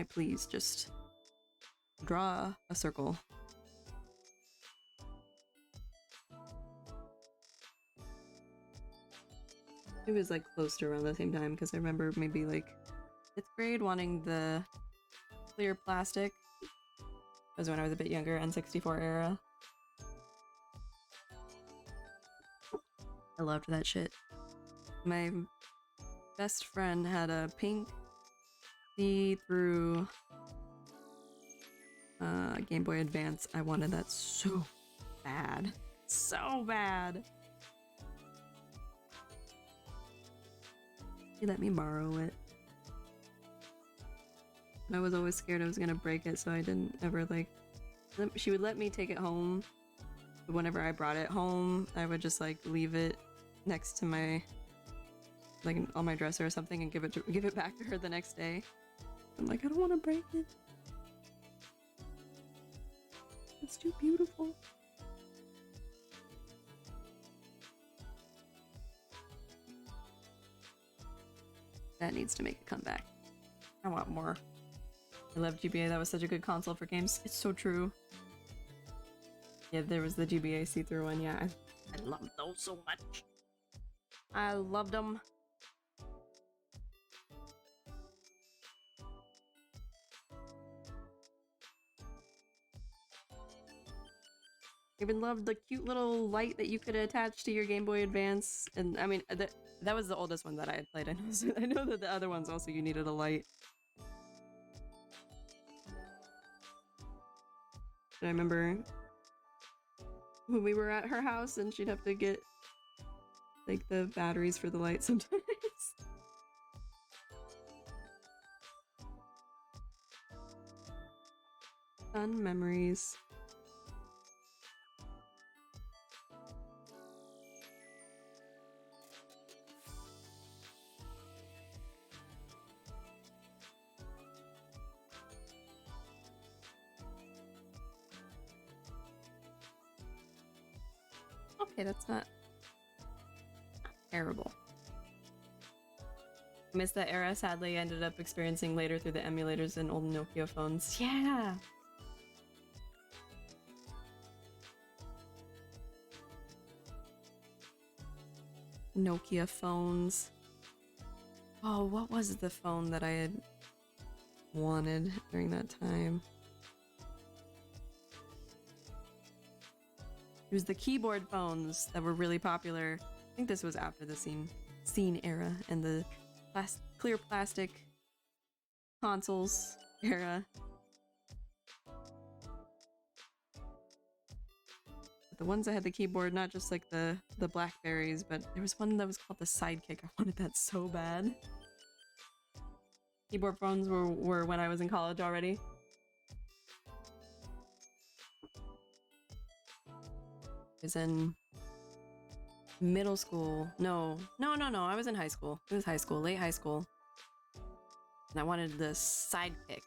please just draw a circle? It was like close to around the same time because I remember maybe like 5th grade wanting the clear plastic. That was when I was a bit younger, N64 era. I loved that shit. My best friend had a pink see-through Game Boy Advance. I wanted that so bad. So bad. She let me borrow it. I was always scared I was gonna break it, so I didn't ever like... She would let me take it home, but whenever I brought it home, I would just like leave it next to my... like on my dresser or something and give it back to her the next day. I'm like, I don't want to break it. It's too beautiful. That needs to make a comeback. I want more. I love GBA. That was such a good console for games. It's so true. Yeah, there was the GBA see-through one. Yeah, I loved those so much. I loved them. Even loved the cute little light that you could attach to your Game Boy Advance. And I mean, that was the oldest one that I had played. I know that the other ones also you needed a light. And I remember when we were at her house and she'd have to get like the batteries for the light sometimes. Fun memories. Okay, that's not terrible. I miss that era. Sadly, I ended up experiencing later through the emulators and old Nokia phones. Yeah! Nokia phones. Oh, what was the phone that I had wanted during that time? It was the keyboard phones that were really popular. I think this was after the scene era and the clear plastic consoles era. But the ones that had the keyboard, not just like the Blackberries, but there was one that was called the Sidekick. I wanted that so bad. Keyboard phones were when I was in college already. I was in middle school. No. I was in high school. It was high school, late high school. And I wanted the Sidekick.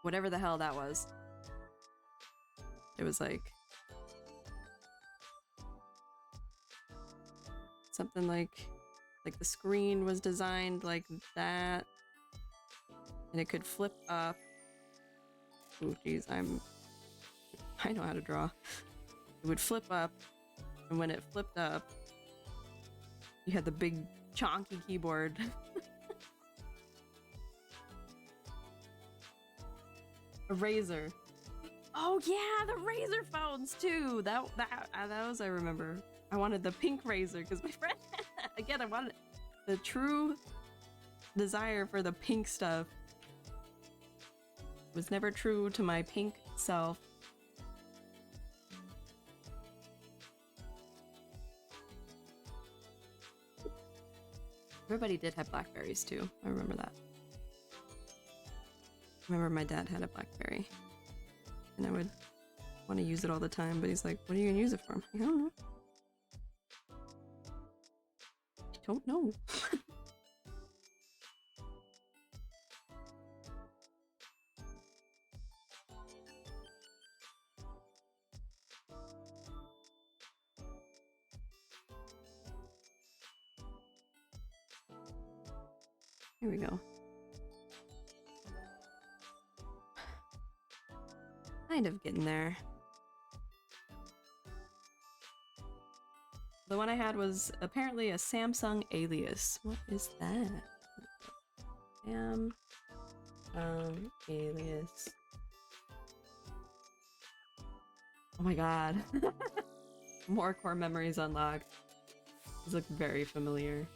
Whatever the hell that was. It was like... something like the screen was designed like that. And it could flip up. Ooh, geez, I know how to draw. It would flip up, and when it flipped up, you had the big chonky keyboard. A Razer. Oh yeah, the Razer phones too. Those I remember. I wanted the pink Razer because my friend again I wanted the true desire for the pink stuff. Was never true to my pink self. Everybody did have Blackberries too. I remember that. I remember my dad had a Blackberry. And I would want to use it all the time, but he's like, what are you gonna use it for? I'm like, I don't know. I don't know. Here we go. Kind of getting there. The one I had was apparently a Samsung Alias. What is that? Samsung Alias. Oh my god. More core memories unlocked. These look very familiar.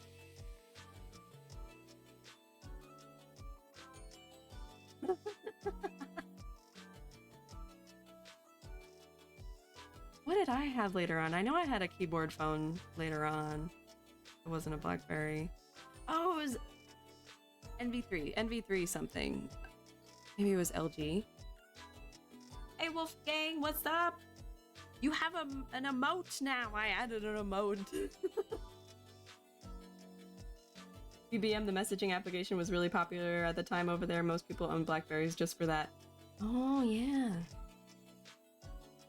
What did I have later on? I know I had a keyboard phone later on. It wasn't a BlackBerry. Oh, it was NV3 something. Maybe it was LG. Hey Wolfgang, what's up? You have an emote now. I added an emote. BBM, the messaging application, was really popular at the time over there. Most people own Blackberries just for that. Oh yeah.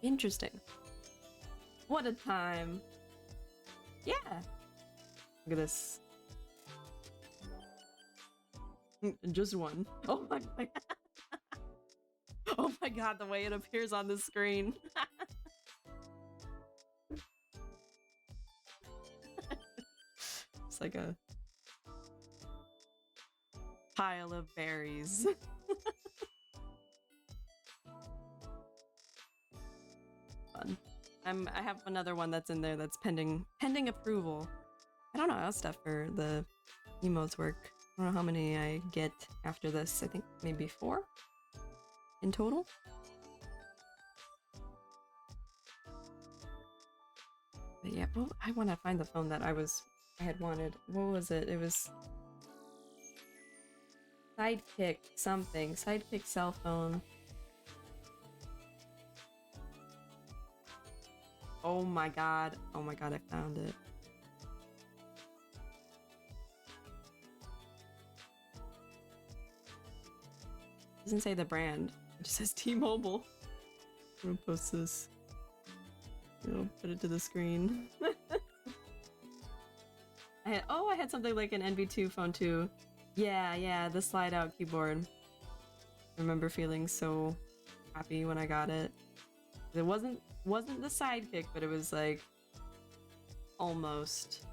Interesting. What a time. Yeah. Look at this. Just one. Oh my god. Oh my god, the way it appears on the screen. It's like a pile of berries. Fun. I have another one that's in there that's pending approval. I don't know how stuff for the emotes work. I don't know how many I get after this. I think maybe 4 in total. But yeah, well, I want to find the phone that I had wanted. What was it? It was Sidekick something. Sidekick cell phone. Oh my god. Oh my god, I found it. It doesn't say the brand. It just says T-Mobile. I'm gonna post this. Put it to the screen. I had something like an NV2 phone too. Yeah, the slide out keyboard. I remember feeling so happy when I got it. It wasn't the Sidekick, but it was like almost.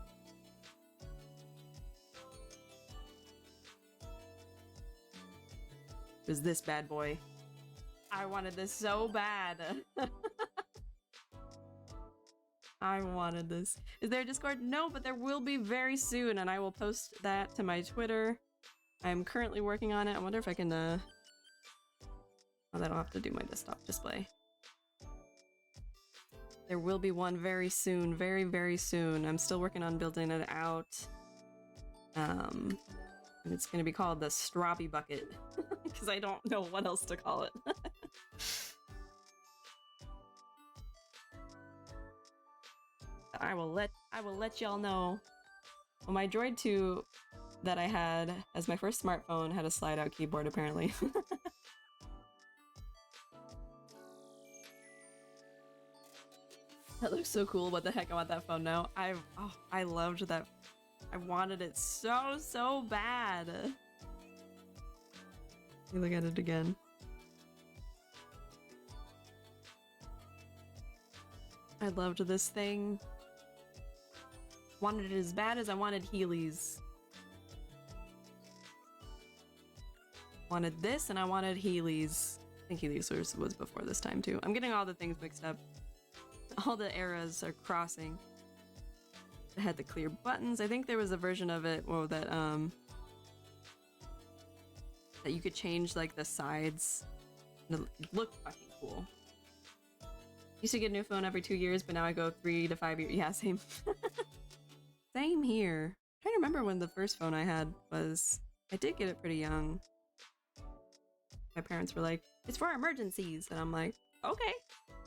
It was this bad boy. I wanted this so bad. I wanted this. Is there a Discord? No, but there will be very soon, and I will post that to my Twitter. I'm currently working on it. I wonder if I can, oh, that'll have to do my desktop display. There will be one very soon, very, very soon. I'm still working on building it out. And it's gonna be called the Strawby Bucket, because I don't know what else to call it. I will let y'all know. Well, my Droid 2 that I had as my first smartphone had a slide-out keyboard, apparently. That looks so cool. What the heck? I want that phone now. I loved that. I wanted it so bad. Let me look at it again. I loved this thing. Wanted it as bad as I wanted Heelys. Wanted this and I wanted Heelys. I think Heelys was before this time too. I'm getting all the things mixed up. All the eras are crossing. It had the clear buttons. I think there was a version of it, that you could change like the sides. It looked fucking cool. Used to get a new phone every 2 years, but now I go 3 to 5 years. Yeah, same. Same here. I'm trying to remember when the first phone I had was. I did get it pretty young. My parents were like, "It's for emergencies," and I'm like, "Okay,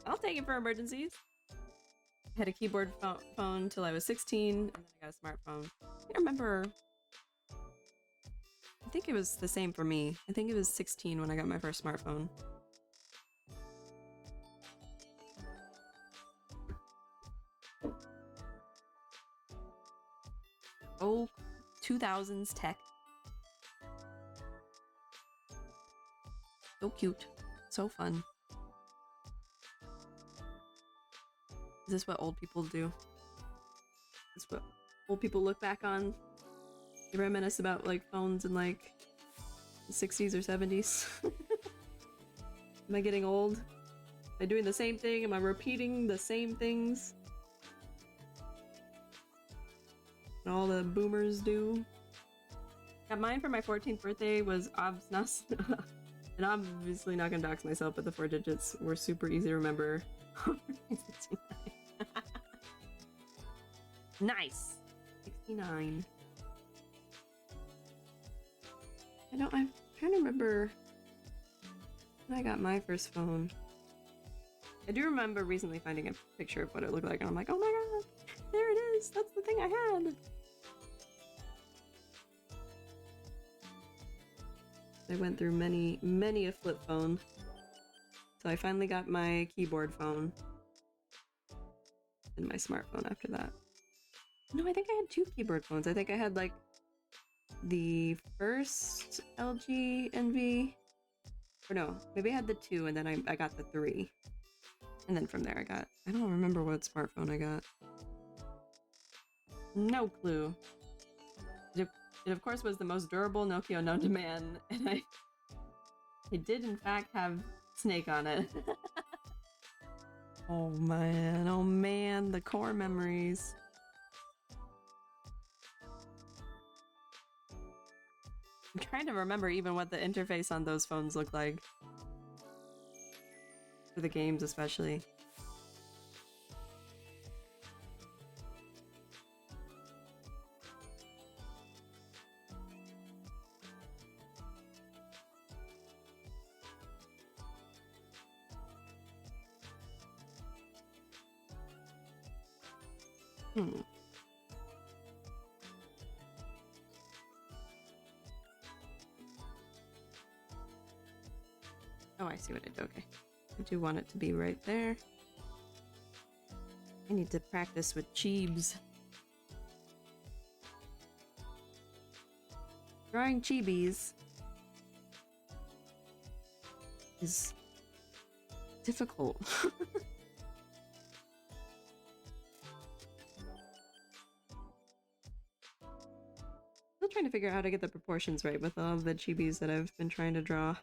I'll take it for emergencies." I had a keyboard phone till I was 16, and then I got a smartphone. I can't remember. I think it was the same for me. I think it was 16 when I got my first smartphone. Oh, 2000s tech. So cute. So fun. Is this what old people do? old people look back on. They reminisce about like phones in like the 60s or 70s. Am I getting old? Am I doing the same thing? Am I repeating the same things that all the boomers do? Got mine for my 14th birthday was obviously, and I'm obviously not gonna dox myself, but the 4 digits were super easy to remember. Nice! 69. I'm trying to remember when I got my first phone. I do remember recently finding a picture of what it looked like, and I'm like, oh my god, there it is! That's the thing I had! I went through many a flip phone. So I finally got my keyboard phone. And my smartphone after that. No, I think I had 2 keyboard phones. I think I had like the first LG Envy. Or no, maybe I had the 2 and then I got the 3. And then from there I don't remember what smartphone I got. No clue. It of course was the most durable Nokia known to man, and it did in fact have Snake on it. Oh man, the core memories. I'm trying to remember even what the interface on those phones looked like. For the games especially. Oh, I see what I did. Okay. I do want it to be right there. I need to practice with chibis. Drawing chibis is difficult. Still trying to figure out how to get the proportions right with all of the chibis that I've been trying to draw.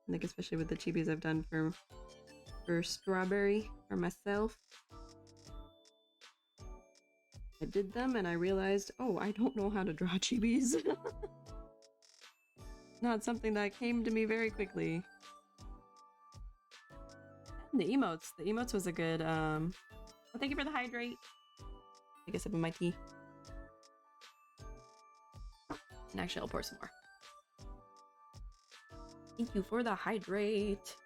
I think especially with the chibis I've done for strawberry for myself. I did them and I realized, oh, I don't know how to draw chibis. Not something that came to me very quickly. And the emotes was a good, well, thank you for the hydrate. Take a sip of my tea. And actually, I'll pour some more. Thank you for the hydrate.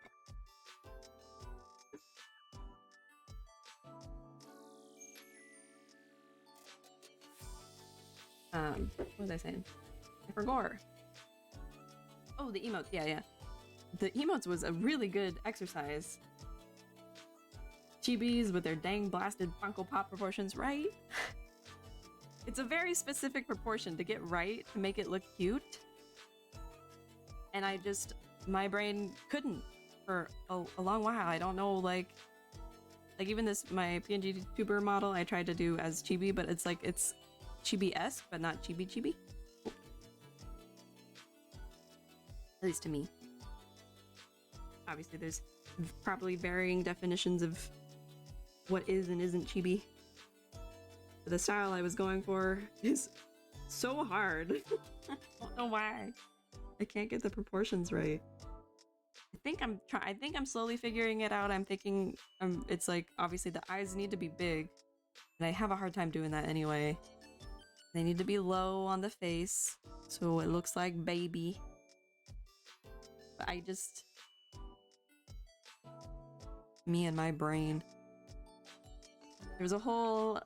What was I saying? I forgot. Oh, the emotes. Yeah. The emotes was a really good exercise. Chibis with their dang blasted Funko Pop proportions, right? It's a very specific proportion to get right to make it look cute. And my brain couldn't for a long while. I don't know, like even this, my PNG tuber model I tried to do as chibi, but it's like, it's chibi-esque, but not chibi. Oh. At least to me. Obviously there's probably varying definitions of what is and isn't chibi. But the style I was going for is so hard. I don't know why. I can't get the proportions right. I think I'm slowly figuring it out. I'm thinking it's like obviously the eyes need to be big, and I have a hard time doing that anyway. They need to be low on the face so it looks like baby. But me and my brain. There was a whole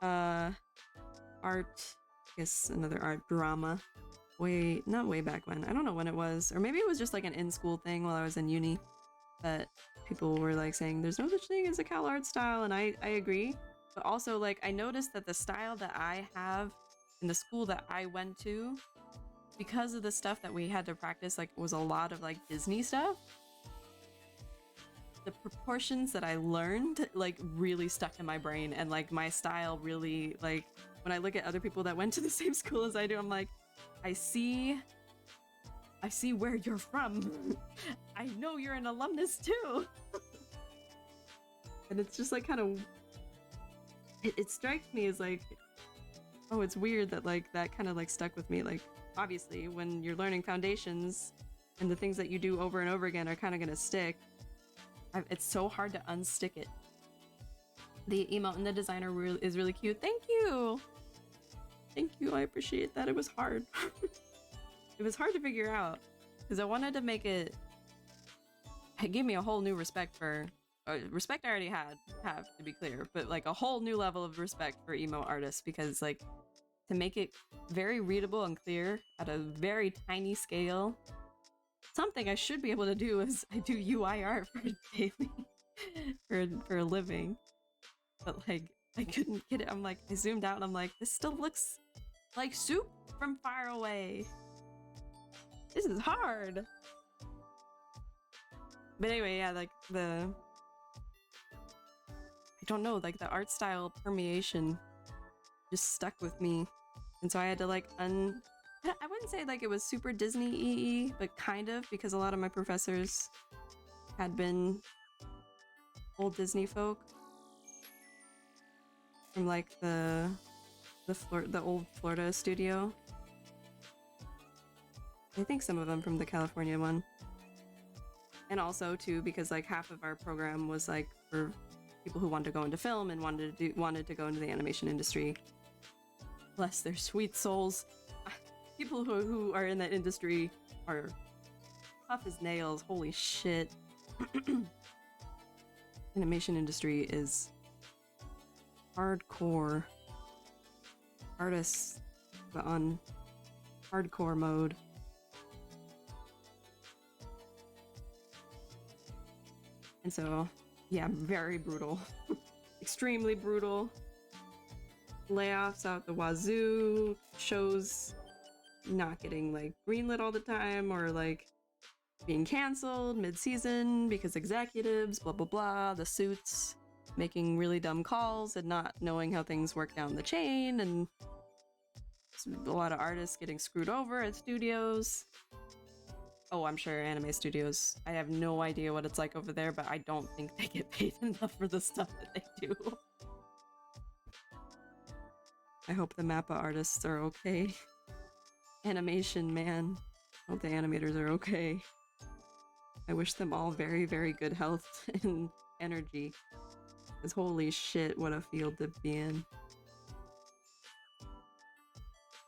art, I guess another art drama. Not way back when. I don't know when it was. Or maybe it was just like an in-school thing while I was in uni. But people were like saying there's no such thing as a Cal art style, and I agree. But also like I noticed that the style that I have in the school that I went to, because of the stuff that we had to practice, like was a lot of like Disney stuff. the proportions that I learned like really stuck in my brain, and like my style really, like when I look at other people that went to the same school as I do, I'm like, I see where you're from. I know you're an alumnus too. And it's just like kind of, it strikes me as like, oh, it's weird that like that kind of like stuck with me. Like obviously when you're learning foundations and the things that you do over and over again are kind of gonna stick, it's so hard to unstick it. The emote and the designer is really cute. Thank you. Thank you. I appreciate that. It was hard. It was hard to figure out because I wanted to make it give me a whole new respect for respect I already have to be clear, but like a whole new level of respect for emo artists, because like to make it very readable and clear at a very tiny scale, something I should be able to do is I do UI art for daily for a living, but like I couldn't get it. I'm like, I zoomed out and I'm like, this still looks like soup from far away. This is hard. But anyway, yeah, like I don't know, like the art style permeation just stuck with me. And so I had to like I wouldn't say like it was super Disney EE, but kind of, because a lot of my professors had been old Disney folk from like the old Florida studio. I think some of them from the California one. And also too, because like half of our program was like for people who wanted to go into film and wanted to go into the animation industry. Bless their sweet souls. People who are in that industry are tough as nails. Holy shit. Animation industry is hardcore. Artists on hardcore mode. And so, yeah, very brutal. Extremely brutal. Layoffs out the wazoo, shows not getting like greenlit all the time, or like being canceled mid-season because executives, blah blah blah, the suits making really dumb calls and not knowing how things work down the chain, and a lot of artists getting screwed over at studios. Oh, I'm sure anime studios, I have no idea what it's like over there, but I don't think they get paid enough for the stuff that they do. I hope the Mappa artists are okay. Animation, man. I hope the animators are okay. I wish them all very, very good health and energy. Because holy shit, what a field to be in.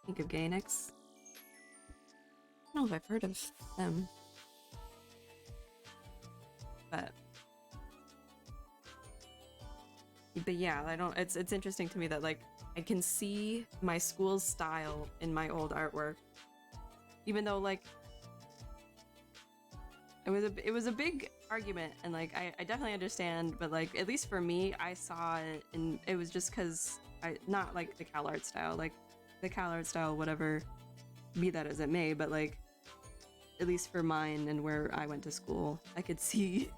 Think of Gainax. I don't know if I've heard of them. But yeah, I don't, it's interesting to me that like I can see my school's style in my old artwork. Even though like it was a big argument, and like I definitely understand, but like at least for me, I saw it, and it was just because I not like the Cal Art style, like the Cal Art style, whatever, be that as it may, but like at least for mine and where I went to school, I could see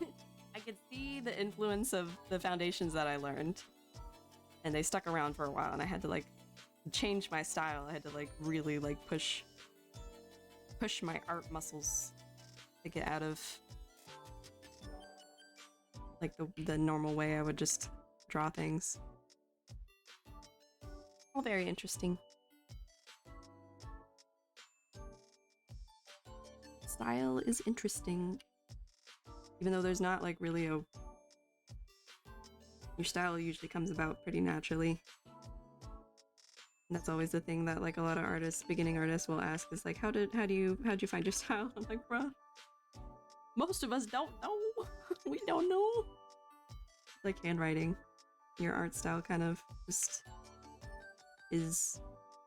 I could see the influence of the foundations that I learned, and they stuck around for a while, and I had to like change my style. I had to like really like push my art muscles to get out of like the normal way I would just draw things. All very interesting. Style is interesting, even though there's not like really your style usually comes about pretty naturally. And that's always the thing that like a lot of artists, beginning artists, will ask is like, how'd you find your style? I'm like, bruh, most of us don't know. We don't know. Like handwriting, your art style kind of just is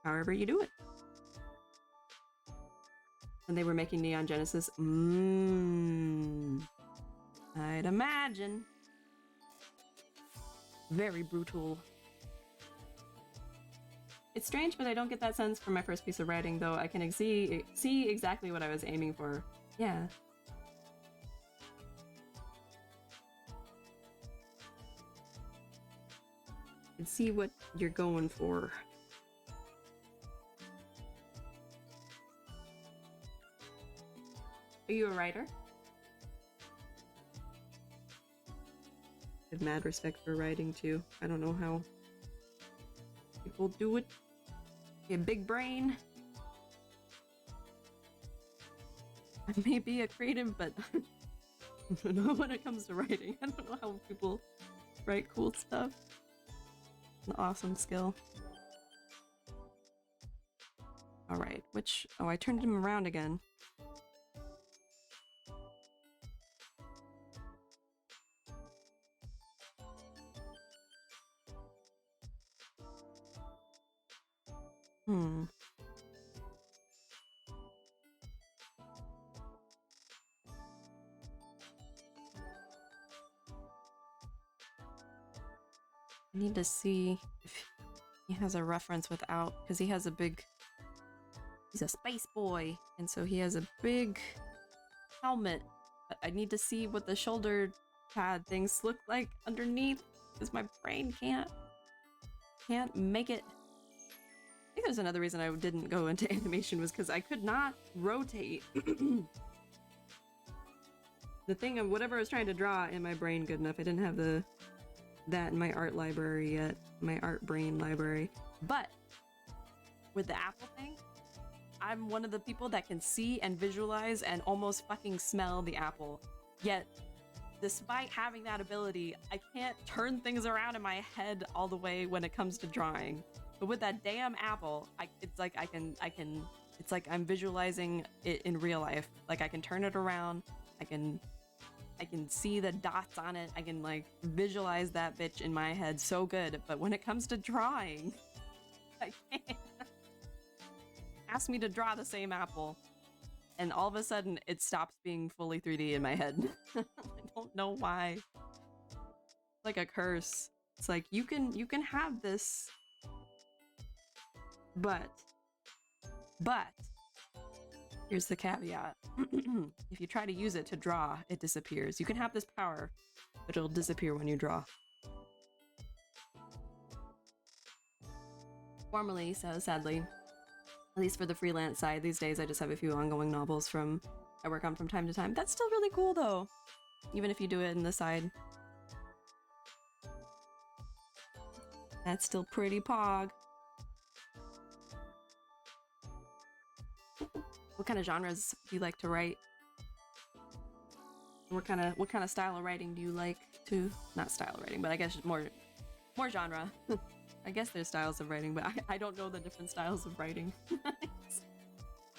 however you do it. When they were making Neon Genesis, I'd imagine. Very brutal. It's strange, but I don't get that sense from my first piece of writing, though I can see exactly what I was aiming for. Yeah. can see what you're going for. Are you a writer? I have mad respect for writing too. I don't know how people do it. A big brain. I may be a creative, but I don't know when it comes to writing. I don't know how people write cool stuff. An awesome skill. Alright, which... Oh, I turned him around again. I need to see if he has a reference without, because he has a big... He's a space boy, and so he has a big helmet. But I need to see what the shoulder pad things look like underneath, because my brain can't make it. I think there's another reason I didn't go into animation was because I could not rotate the thing of whatever I was trying to draw in my brain good enough. I didn't have that in my art library yet, my art brain library. But with the apple thing, I'm one of the people that can see and visualize and almost fucking smell the apple. Yet, despite having that ability, I can't turn things around in my head all the way when it comes to drawing. But with that damn apple, it's like it's like I'm visualizing it in real life. Like I can turn it around, I can see the dots on it, I can like visualize that bitch in my head so good. But when it comes to drawing, I can't. Ask me to draw the same apple, and all of a sudden it stops being fully 3D in my head. I don't know why. It's like a curse. It's like you can have this, but here's the caveat. If you try to use it to draw, it disappears. You can have this power, but it'll disappear when you draw. Formerly, so sadly, at least for the freelance side, these days I just have a few ongoing novels I work on from time to time. That's still really cool though, even if you do it in the side. That's still pretty pog. What kind of genres do you like to write? What kind of style of writing do you like to? Not style of writing, but I guess more genre. I guess there's styles of writing, but I don't know the different styles of writing.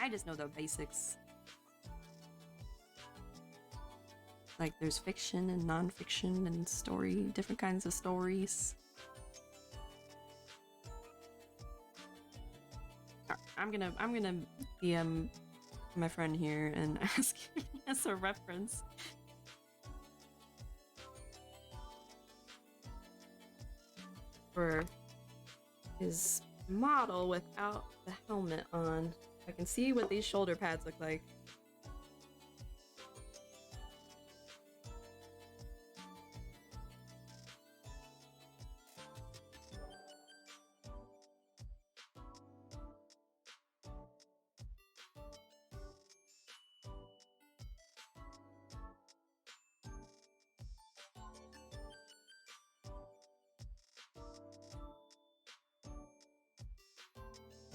I just know the basics. Like there's fiction and non-fiction and story, different kinds of stories. I'm gonna DM my friend here and ask if he has a reference. For his model without the helmet on. I can see what these shoulder pads look like.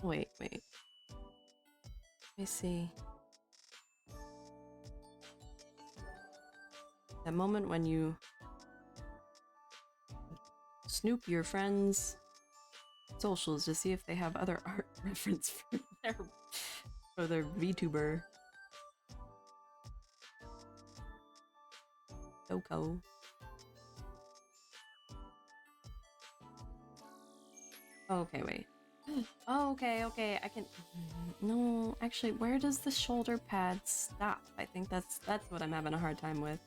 Wait. Let me see. That moment when you snoop your friends' socials to see if they have other art reference for their VTuber. Doko. Okay, wait. Oh, okay, I can... No, actually, where does the shoulder pad stop? I think that's what I'm having a hard time with.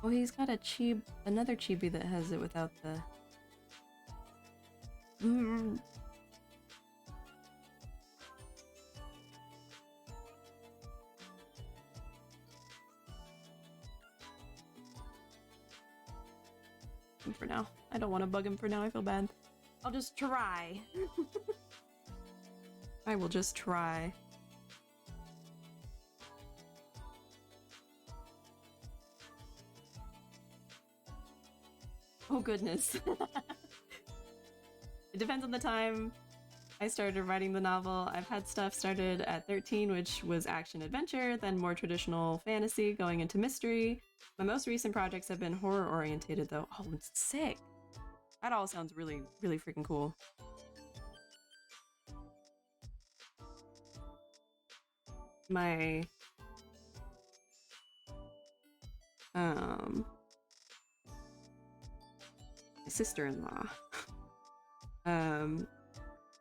Oh, he's got another chibi that has it without the... For now. I don't want to bug him for now. I feel bad. I'll just try. I will just try. Oh goodness. It depends on the time I started writing the novel. I've had stuff started at 13, which was action adventure, then more traditional fantasy, going into mystery. My most recent projects have been horror orientated though. Oh, it's sick. That all sounds really, really freaking cool. My sister-in-law,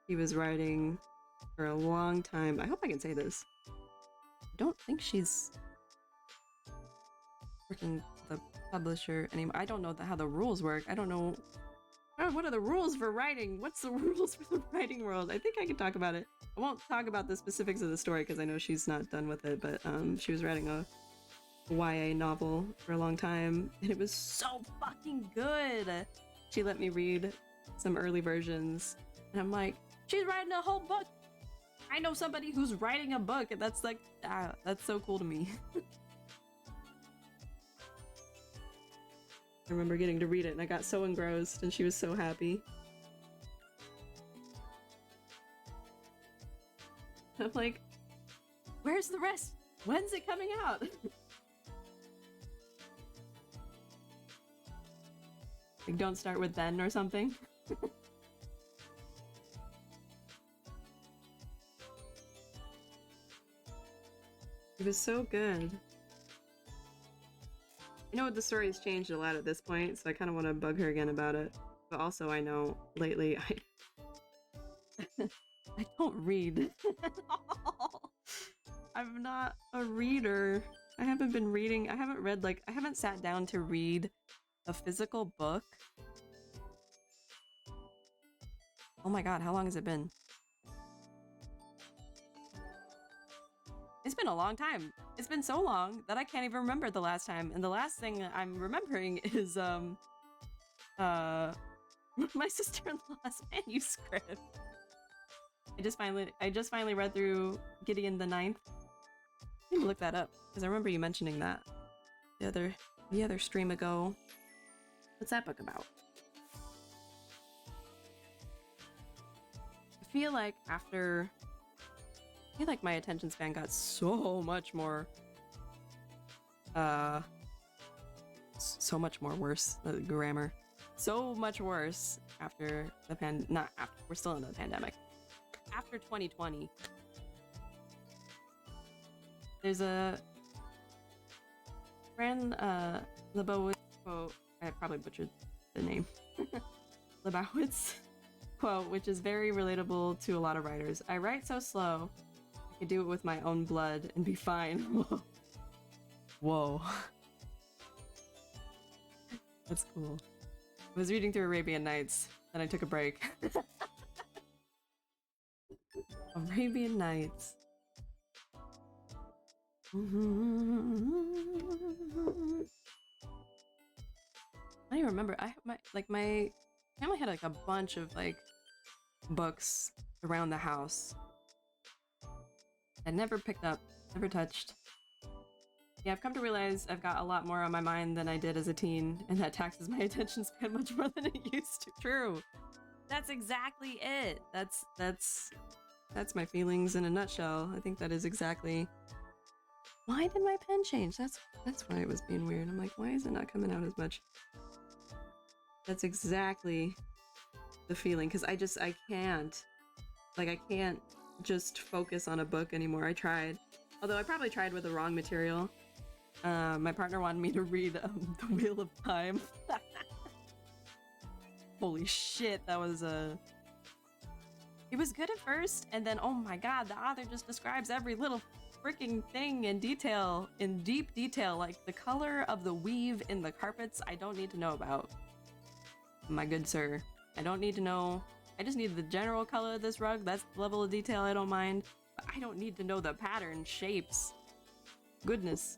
he was writing for a long time. I hope I can say this. I don't think she's working the publisher anymore. I don't know how the rules work. I don't know. Oh, what are the rules for writing? What's the rules for the writing world? I think I can talk about it. I won't talk about the specifics of the story because I know she's not done with it, but she was writing a YA novel for a long time, and it was so fucking good. She let me read some early versions, and I'm like, she's writing a whole book. I know somebody who's writing a book, and that's like, that's so cool to me. I remember getting to read it, and I got so engrossed, and she was so happy. I'm like, where's the rest? When's it coming out? Like, don't start with Ben or something. It was so good. I know the story has changed a lot at this point, so I kind of want to bug her again about it. But also, I know lately I don't read at all. I'm not a reader. I haven't been reading. I haven't read, like, I haven't sat down to read a physical book. Oh my god, how long has it been? It's been a long time. It's been so long that I can't even remember the last time. And the last thing I'm remembering is my sister-in-law's manuscript. I just finally read through Gideon the Ninth. I need to look that up because I remember you mentioning that the other stream ago. What's that book about? I feel like my attention span got so much more so much more worse. The grammar. So much worse after the not after, we're still in the pandemic. After 2020. There's a Fran Lebowitz quote, I probably butchered the name. Lebowitz quote, which is very relatable to a lot of writers. I write so slow, I could do it with my own blood and be fine. Whoa. Whoa. That's cool. I was reading through Arabian Nights, then I took a break. Arabian Nights. I don't even remember. My family had like a bunch of like books around the house. I never picked up, never touched. Yeah, I've come to realize I've got a lot more on my mind than I did as a teen, and that taxes my attention span much more than it used to. True. That's exactly it. That's my feelings in a nutshell. I think that is exactly. Why did my pen change? That's why it was being weird. I'm like, why is it not coming out as much? That's exactly the feeling, because I can't. Like, I can't just focus on a book anymore. I tried. Although I probably tried with the wrong material. My partner wanted me to read The Wheel of Time. Holy shit, that was It was good at first, and then, oh my god, the author just describes every little freaking thing in detail, in deep detail, like the color of the weave in the carpets I don't need to know about. My good sir. I don't need to know. I just need the general color of this rug. That's the level of detail I don't mind. But I don't need to know the pattern, shapes. Goodness.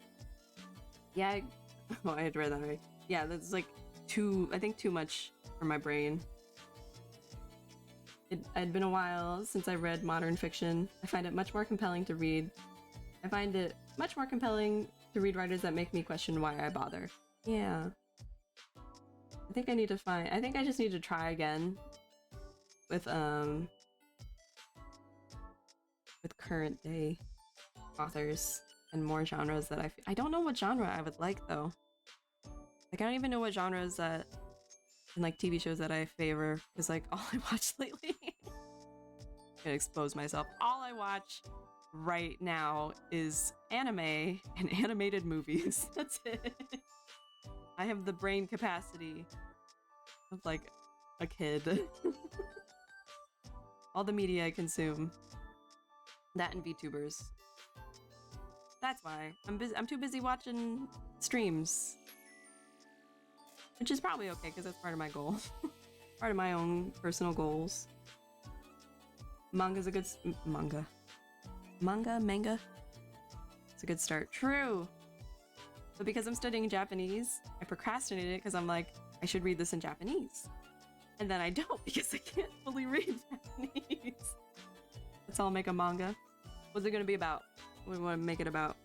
Yeah, I had read that right. Yeah, that's like I think too much for my brain. It had been a while since I read modern fiction. I find it much more compelling to read. I find it much more compelling to read writers that make me question why I bother. Yeah. I think I just need to try again with current day authors and more genres that I don't know what genre I would like though. Like I don't even know what genres that in like TV shows that I favor because like all I watch lately I'm gonna expose myself. All I watch right now is anime and animated movies. That's it. I have the brain capacity of like a kid. All the media I consume. That and VTubers. That's why. I'm too busy watching streams. Which is probably okay, because that's part of my goal. Part of my own personal goals. Manga's a good... Manga. It's a good start. True! But because I'm studying Japanese, I procrastinated it because I'm like, I should read this in Japanese. And then I don't because I can't fully read Japanese. Let's all make a manga. What's it gonna be about? What do we want to make it about?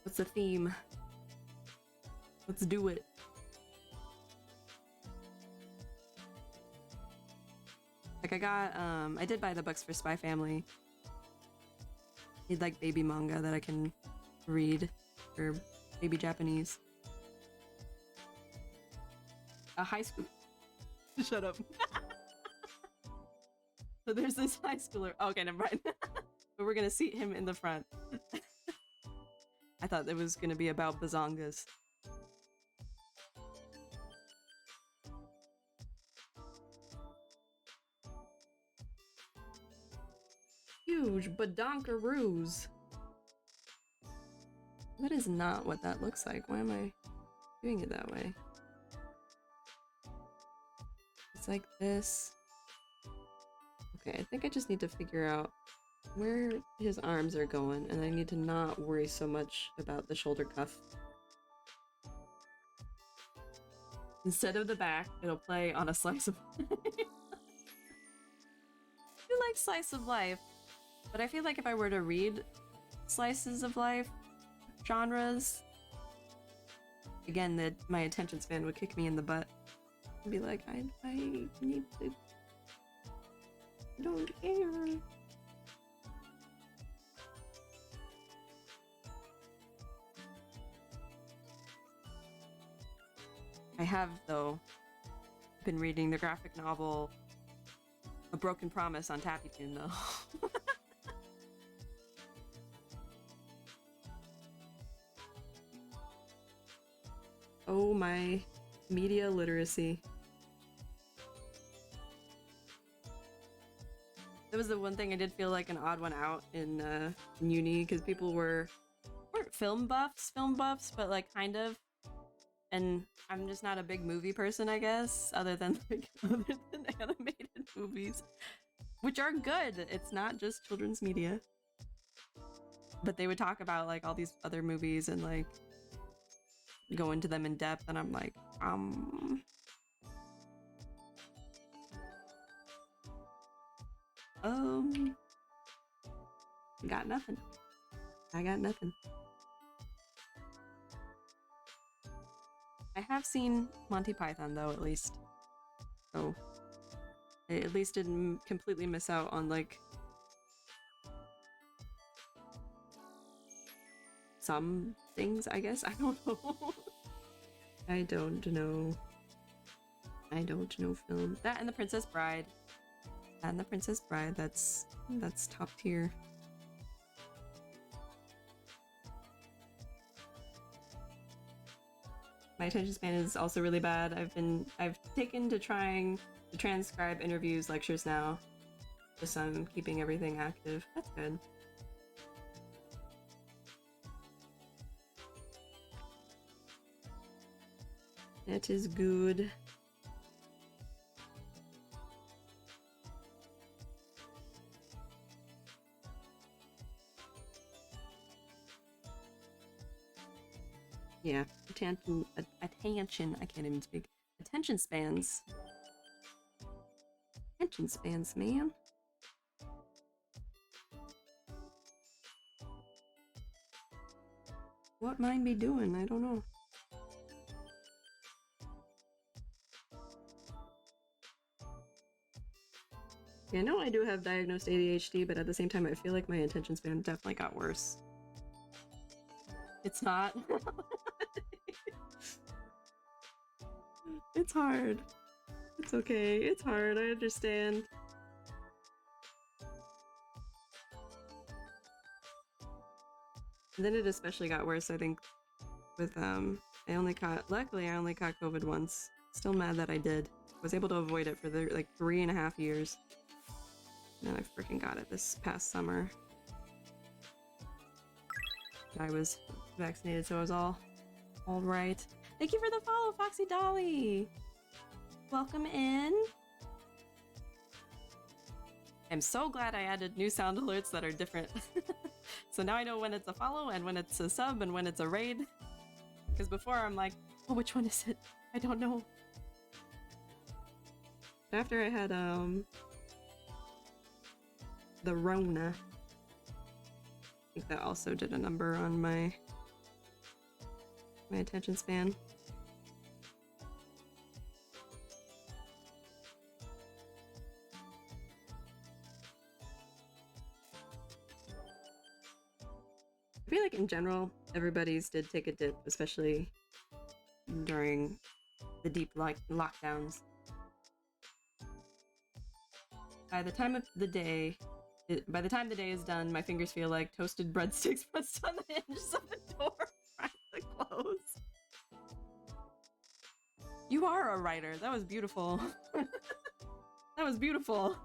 What's the theme? Let's do it. Like I did buy the books for Spy Family. Need like baby manga that I can read for baby Japanese. A high school. Shut up. So there's this high schooler. Oh, okay, never mind. But we're gonna seat him in the front. I thought it was gonna be about bazongas. Huge badonkaroos. That is not what that looks like. Why am I doing it that way? It's like this. Okay, I think I just need to figure out where his arms are going, and I need to not worry so much about the shoulder cuff. Instead of the back, it'll play on a slice of life. I like slice of life, but I feel like if I were to read slices of life genres, again, my attention span would kick me in the butt. I'd be like, I need to... I don't care. I have, though, been reading the graphic novel A Broken Promise on Tappytoon, though. Oh my media literacy. That was the one thing I did feel like an odd one out in uni, because people weren't film buffs, but like kind of. And I'm just not a big movie person, I guess, other than animated movies, which are good. It's not just children's media. But they would talk about like all these other movies and like go into them in depth, and I'm like, got nothing. I got nothing. I have seen Monty Python though, at least. So I at least didn't completely miss out on like some things, I guess. I don't know. I don't know. I don't know film. That and The Princess Bride. And The Princess Bride, that's top tier. My attention span is also really bad. I've taken to trying to transcribe interviews, lectures now. Just so I'm keeping everything active. That's good. That is good. Yeah, attention, I can't even speak. attention spans. Attention spans, man. What mine be doing? I don't know. Yeah, I know I do have diagnosed ADHD, but at the same time, I feel like my attention span definitely got worse. It's not. It's hard. It's okay. It's hard. I understand. And then it especially got worse, I think, with, luckily I only caught COVID once. Still mad that I did. Was able to avoid it for like 3.5 years. And then I freaking got it this past summer. I was vaccinated, so it was all right. Thank you for the follow, Foxy Dolly! Welcome in! I'm so glad I added new sound alerts that are different. So now I know when it's a follow and when it's a sub and when it's a raid. Because before I'm like, oh, which one is it? I don't know. After I had, the Rona. I think that also did a number on my attention span. I feel like in general, everybody's did take a dip, especially during the deep lockdowns. By the time the day is done, my fingers feel like toasted breadsticks pressed on the hinges of the door trying to close. You are a writer. That was beautiful. That was beautiful.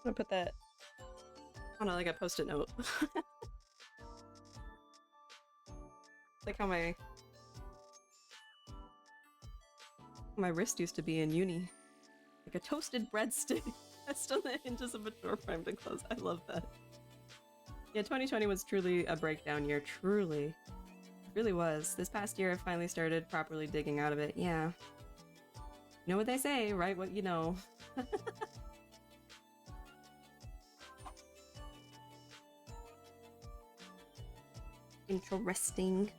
I'm gonna put that on like a post-it note. Like how my wrist used to be in uni. Like a toasted breadstick pressed on the hinges of a door frame to close. I love that. Yeah, 2020 was truly a breakdown year. Truly. It really was. This past year I finally started properly digging out of it. Yeah. You know what they say, right? What you know. Interesting.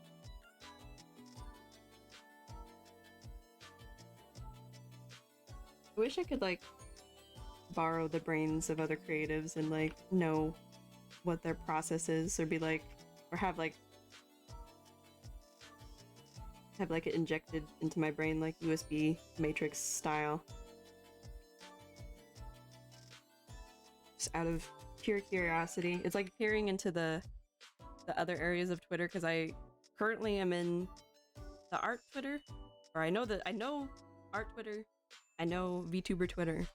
I wish I could, like, borrow the brains of other creatives and, like, know what their process is, or be like, or have it injected into my brain, like USB Matrix style. Just out of pure curiosity. It's like peering into the other areas of Twitter, because I currently am in the art Twitter, or I know art Twitter, I know VTuber Twitter.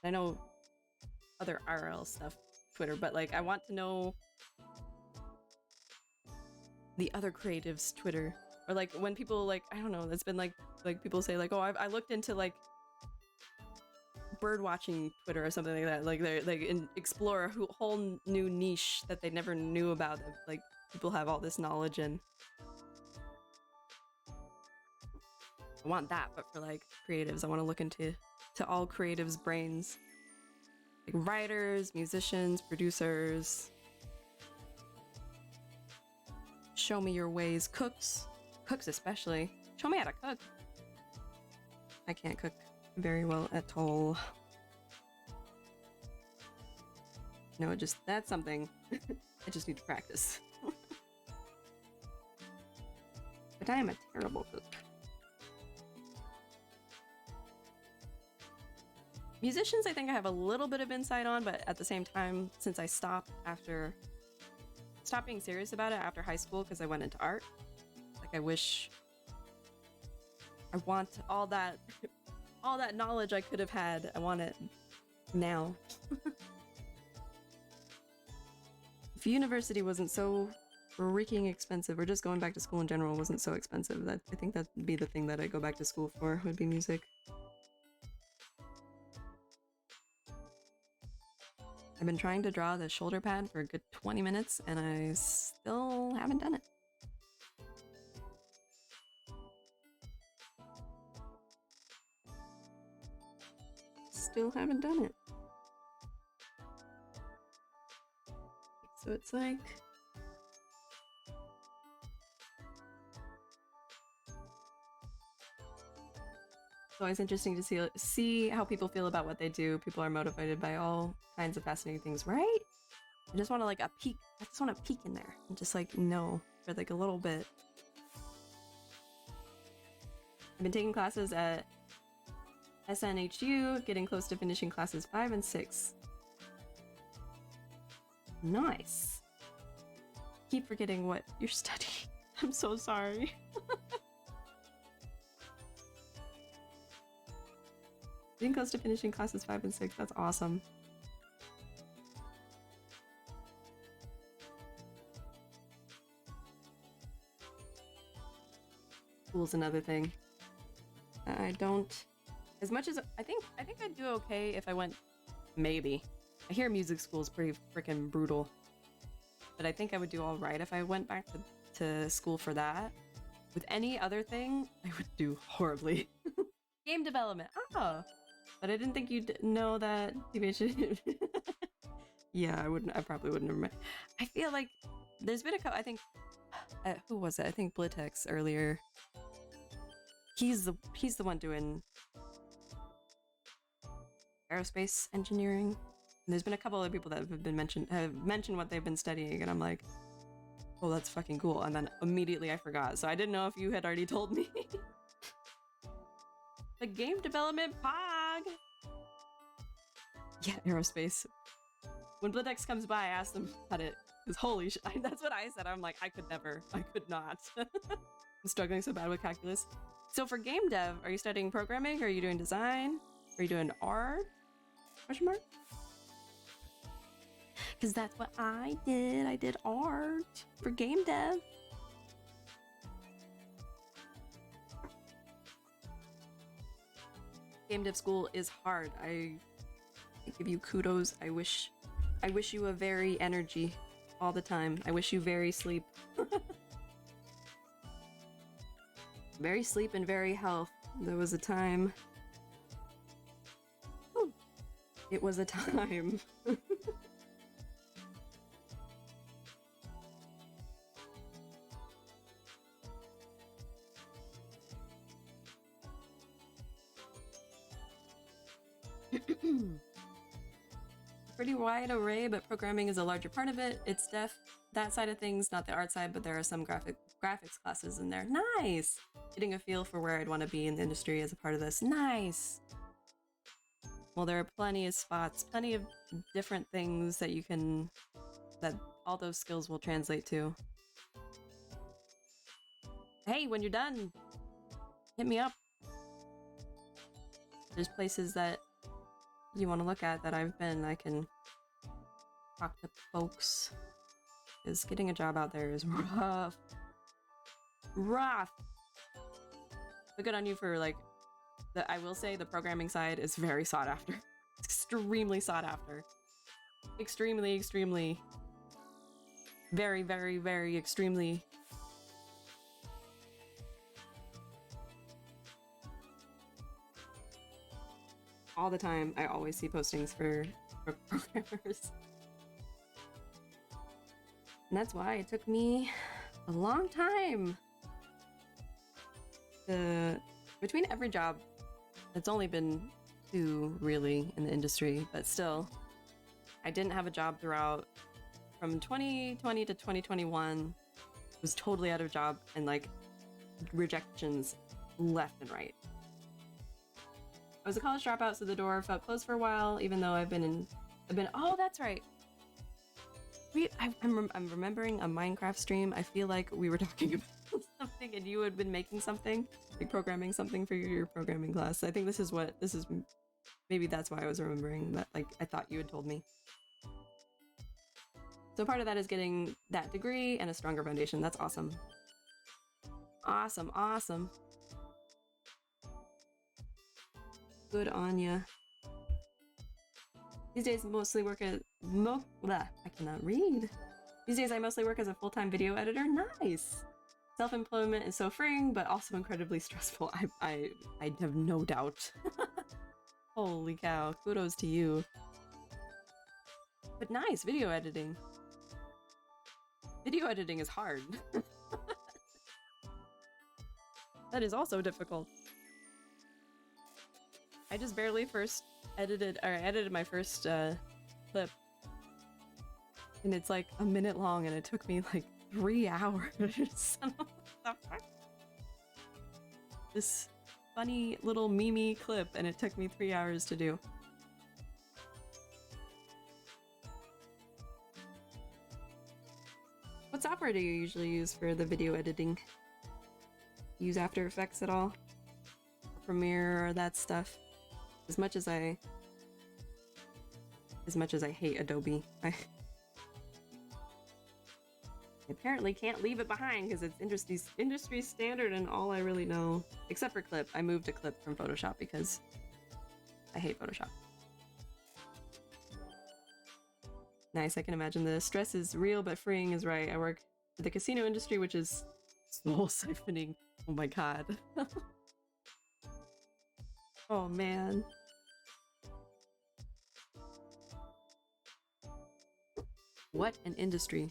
I know other IRL stuff Twitter, but like I want to know the other creatives Twitter, or like when people like, I don't know, it's been like people say like, oh, I looked into like bird watching Twitter or something like that, like they're like explore a whole new niche that they never knew about, that like people have all this knowledge in. I want that, but for like creatives. I want to look into all creatives' brains, like writers, musicians, producers. Show me your ways. Cooks especially. Show me how to cook. I can't cook very well at all. No, that's something I just need to practice. But I am a terrible cook. Musicians, I think I have a little bit of insight on, but at the same time, since I stopped being serious about it after high school because I went into art, like I want all that knowledge I could have had. I want it now. If university wasn't so freaking expensive, or just going back to school in general wasn't so expensive, I think that'd be the thing that I'd go back to school for, would be music. I've been trying to draw the shoulder pad for a good 20 minutes and I still haven't done it. Still haven't done it. So it's like... It's always interesting to see how people feel about what they do. People are motivated by all kinds of fascinating things, right? I just want to like a peek. I just want to peek in there and just like know for like a little bit. I've been taking classes at SNHU, getting close to finishing classes 5 and 6. Nice. Keep forgetting what you're studying. I'm so sorry. Getting close to finishing classes 5 and 6. That's awesome. School's another thing. I don't... As much as... I think I'd do okay if I went... Maybe. I hear music school is pretty freaking brutal. But I think I would do alright if I went back to school for that. With any other thing, I would do horribly. Game development. Oh! But I didn't think you'd know that TBH. Yeah, I probably wouldn't remember. I feel like there's been a couple, I think, who was it? I think Blitex earlier. He's the one doing aerospace engineering. And there's been a couple other people that have mentioned what they've been studying, and I'm like, oh, that's fucking cool. And then immediately I forgot, so I didn't know if you had already told me. The game development pog. Yeah, aerospace. When Blitex comes by, I ask them about it. Because holy shit, that's what I said. I'm like, I could not. I'm struggling so bad with calculus. So for game dev, are you studying programming? Are you doing design? Are you doing art? Question mark? Because that's what I did. I did art for game dev. Game dev school is hard. I give you kudos. I wish you a very energy all the time. I wish you very sleep. Very sleep and very health. There was a time. Ooh. It was a time. Pretty wide array, but programming is a larger part of it. It's that side of things, not the art side, but there are some graphics classes in there. Nice! Getting a feel for where I'd want to be in the industry as a part of this. Nice! Well, there are plenty of spots, plenty of different things that that all those skills will translate to. Hey, when you're done, hit me up. There's places that you want to look at that I've been. I can talk to folks. Because getting a job out there is rough. Rough! But good on you for, like, I will say the programming side is very sought after. It's extremely sought after. Extremely, extremely. Very, very, very extremely. All the time, I always see postings for programmers. And that's why it took me a long time. Between every job, it's only been 2 really in the industry, but still, I didn't have a job throughout. From 2020 to 2021, was totally out of job and like rejections left and right. I was a college dropout, so the door felt closed for a while, even though I've been, oh, that's right. I'm remembering a Minecraft stream. I feel like we were talking about something and you had been making something, like programming something for your programming class. I think maybe that's why I was remembering that, like, I thought you had told me. So part of that is getting that degree and a stronger foundation. That's awesome. Awesome, awesome. Good on ya. These days, mostly work as I cannot read. These days, I mostly work as a full-time video editor. Nice. Self-employment is so freeing, but also incredibly stressful. I have no doubt. Holy cow! Kudos to you. But nice video editing. Video editing is hard. That is also difficult. I just barely edited my first clip. And it's like a minute long and it took me like 3 hours. This funny little meme clip and it took me 3 hours to do. What software do you usually use for the video editing? Use After Effects at all? Premiere or that stuff? As much as I hate Adobe, I apparently can't leave it behind because it's industry standard and all I really know. Except for Clip. I moved to Clip from Photoshop because I hate Photoshop. Nice, I can imagine the stress is real but freeing is right. I work for the casino industry, which is soul siphoning. Oh my god. Oh man. What an industry.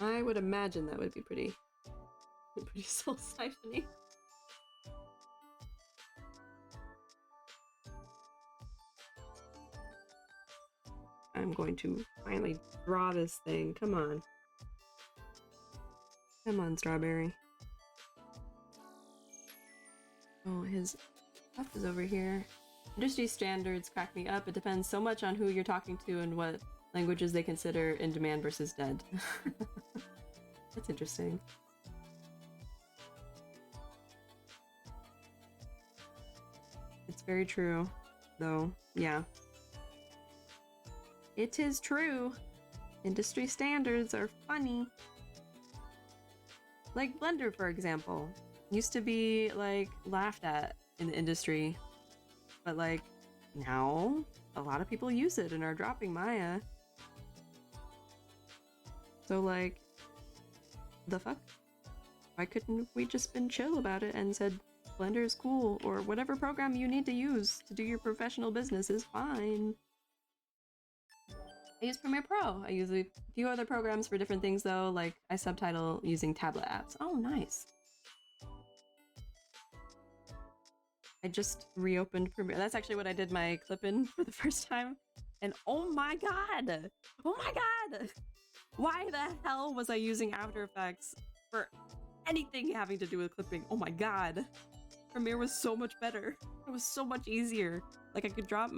I would imagine that would be pretty soul siphoning. I'm going to finally draw this thing. Come on. Come on, Strawberry. Oh, his stuff is over here. Industry standards crack me up. It depends so much on who you're talking to and what languages they consider in demand versus dead. That's interesting. It's very true, though. Yeah. It is true. Industry standards are funny. Like Blender, for example. Used to be, like, laughed at in the industry. But, like, now a lot of people use it and are dropping Maya. So, like, the fuck? Why couldn't we just been chill about it and said Blender is cool, or whatever program you need to use to do your professional business is fine? I use Premiere Pro. I use a few other programs for different things though, like I subtitle using tablet apps. Oh, nice. I just reopened Premiere. That's actually what I did my clip in for the first time. And oh my god! Oh my god! Why the hell was I using After Effects for anything having to do with clipping? Oh my god. Premiere was so much better. It was so much easier. Like I could drop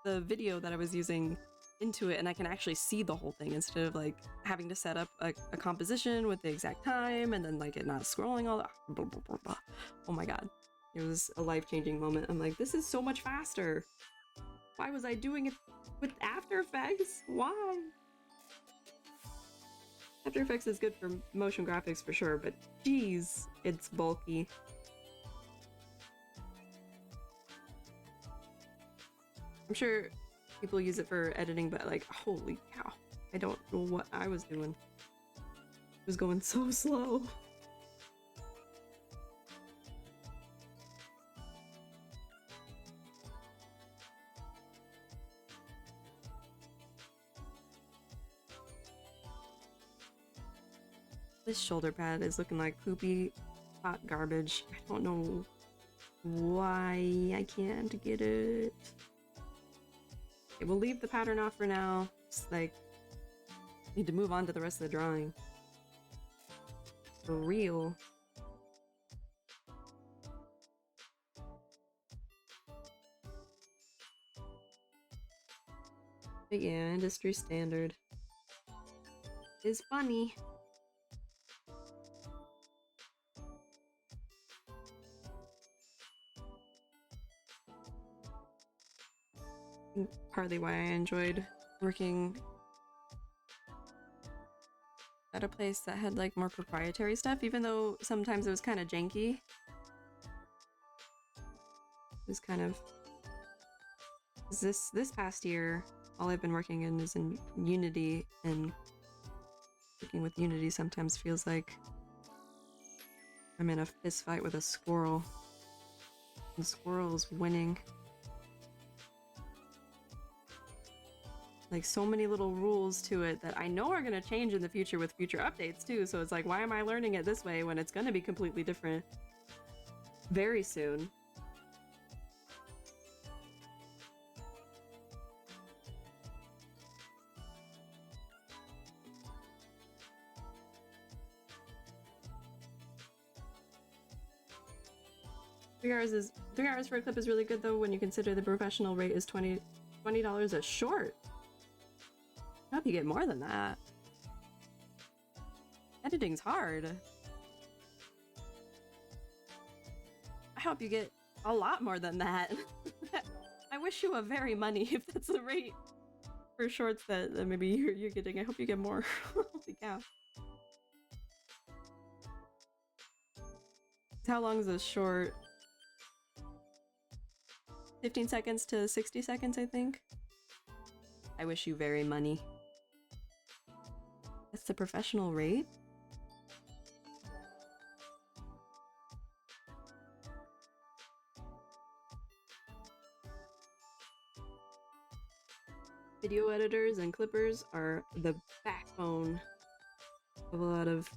the video that I was using into it and I can actually see the whole thing instead of like having to set up a composition with the exact time and then like it not scrolling all that. Blah, blah, blah, blah. Oh my god. It was a life-changing moment. I'm like, this is so much faster. Why was I doing it with After Effects? Why? After Effects is good for motion graphics for sure, but geez, it's bulky. I'm sure people use it for editing, but like, holy cow. I don't know what I was doing. It was going so slow. This shoulder pad is looking like poopy hot garbage. I don't know why I can't get it. Okay, we'll leave the pattern off for now. Just like, need to move on to the rest of the drawing. For real. But yeah, industry standard is funny. Partly why I enjoyed working at a place that had like more proprietary stuff, even though sometimes it was kind of janky. It was kind of this past year, all I've been working in is in Unity, and working with Unity sometimes feels like I'm in a fist fight with a squirrel. And the squirrel's winning. Like, so many little rules to it that I know are gonna change in the future with future updates too, so it's like, why am I learning it this way when it's gonna be completely different very soon? $3 for a clip is really good though when you consider the professional rate is $20 a short. I hope you get more than that. Editing's hard. I hope you get a lot more than that. I wish you a very money if that's the rate for shorts that maybe you're getting. I hope you get more. Holy cow. How long is this short? 15 seconds to 60 seconds, I think. I wish you very money. That's the professional rate? Video editors and clippers are the backbone of a lot of,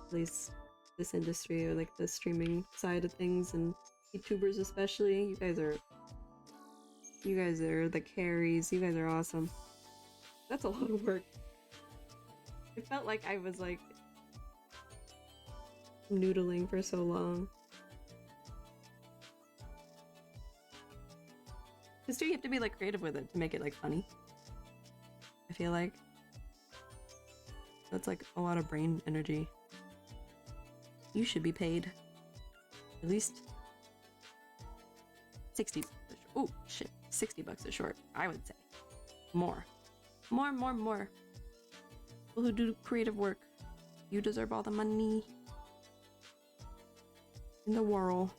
at least this industry, or like the streaming side of things, and YouTubers especially. You guys are the carries. You guys are awesome. That's a lot of work. It felt like I was like noodling for so long. Because too, you have to be like creative with it to make it like funny. I feel like that's like a lot of brain energy. You should be paid at least 60. Oh shit, 60 bucks a short. I would say more. People who do creative work, you deserve all the money in the world.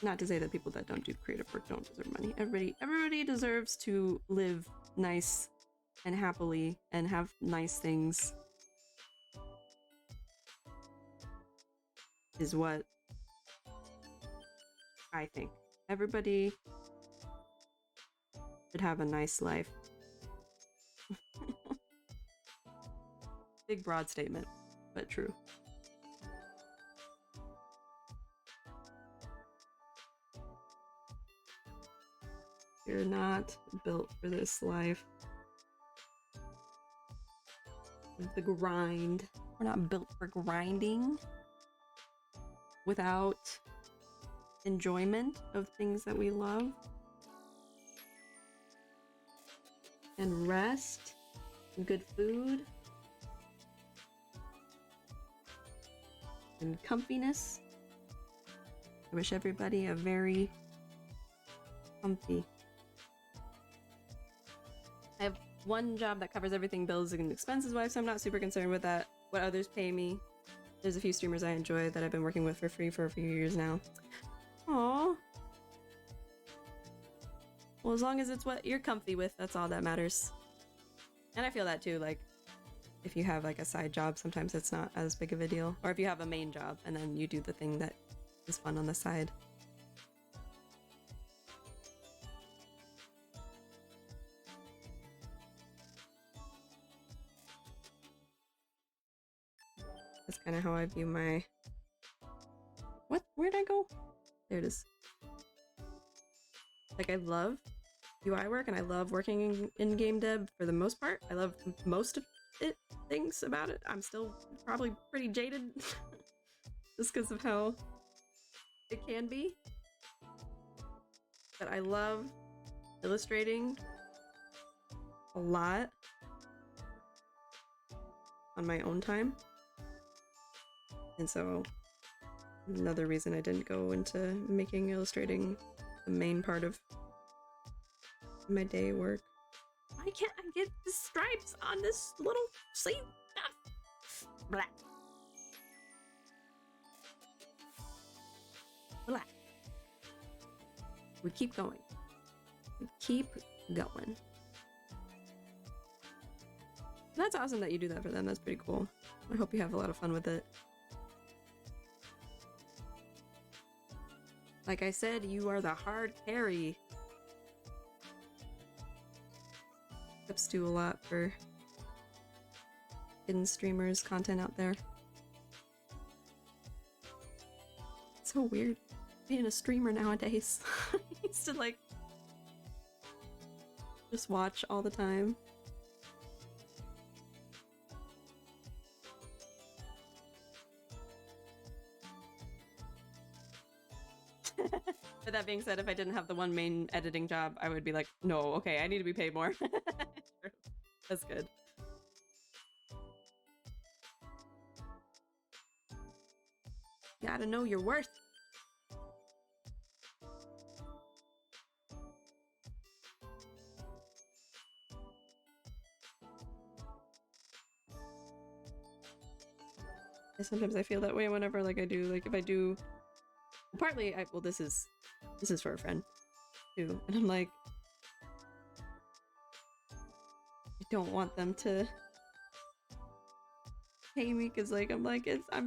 Not to say that people that don't do creative work don't deserve money. Everybody deserves to live nice and happily and have nice things. Is what I think. Everybody should have a nice life. Big broad statement, but true. You're not built for this life. The grind. We're not built for grinding without enjoyment of things that we love. And rest. And good food. And comfiness. I wish everybody a very comfy. I have one job that covers everything bills and expenses wise, so I'm not super concerned with that. What others pay me. There's a few streamers I enjoy that I've been working with for free for a few years now. Aww. Well, as long as it's what you're comfy with, that's all that matters. And I feel that too, like, if you have like a side job, sometimes it's not as big of a deal. Or if you have a main job and then you do the thing that is fun on the side. That's kind of how I view my... What? Where'd I go? There it is. Like, I love UI work and I love working in game dev for the most part. I love most of things about it. I'm still probably pretty jaded just because of how it can be. But I love illustrating a lot on my own time. And so another reason I didn't go into making illustrating the main part of my day work. Why can't I get the stripes on this little sleeve stuff? Blah. Blah. We keep going. We keep going. That's awesome that you do that for them. That's pretty cool. I hope you have a lot of fun with it. Like I said, you are the hard carry. Tips do a lot for hidden streamers content out there. It's so weird being a streamer nowadays. I used to like just watch all the time. But that being said, if I didn't have the one main editing job, I would be like, no, okay, I need to be paid more. That's good. Gotta know your worth. Sometimes I feel that way whenever like I do, like if I do partly well this is for a friend too, and I'm like, I don't want them to pay me because like I'm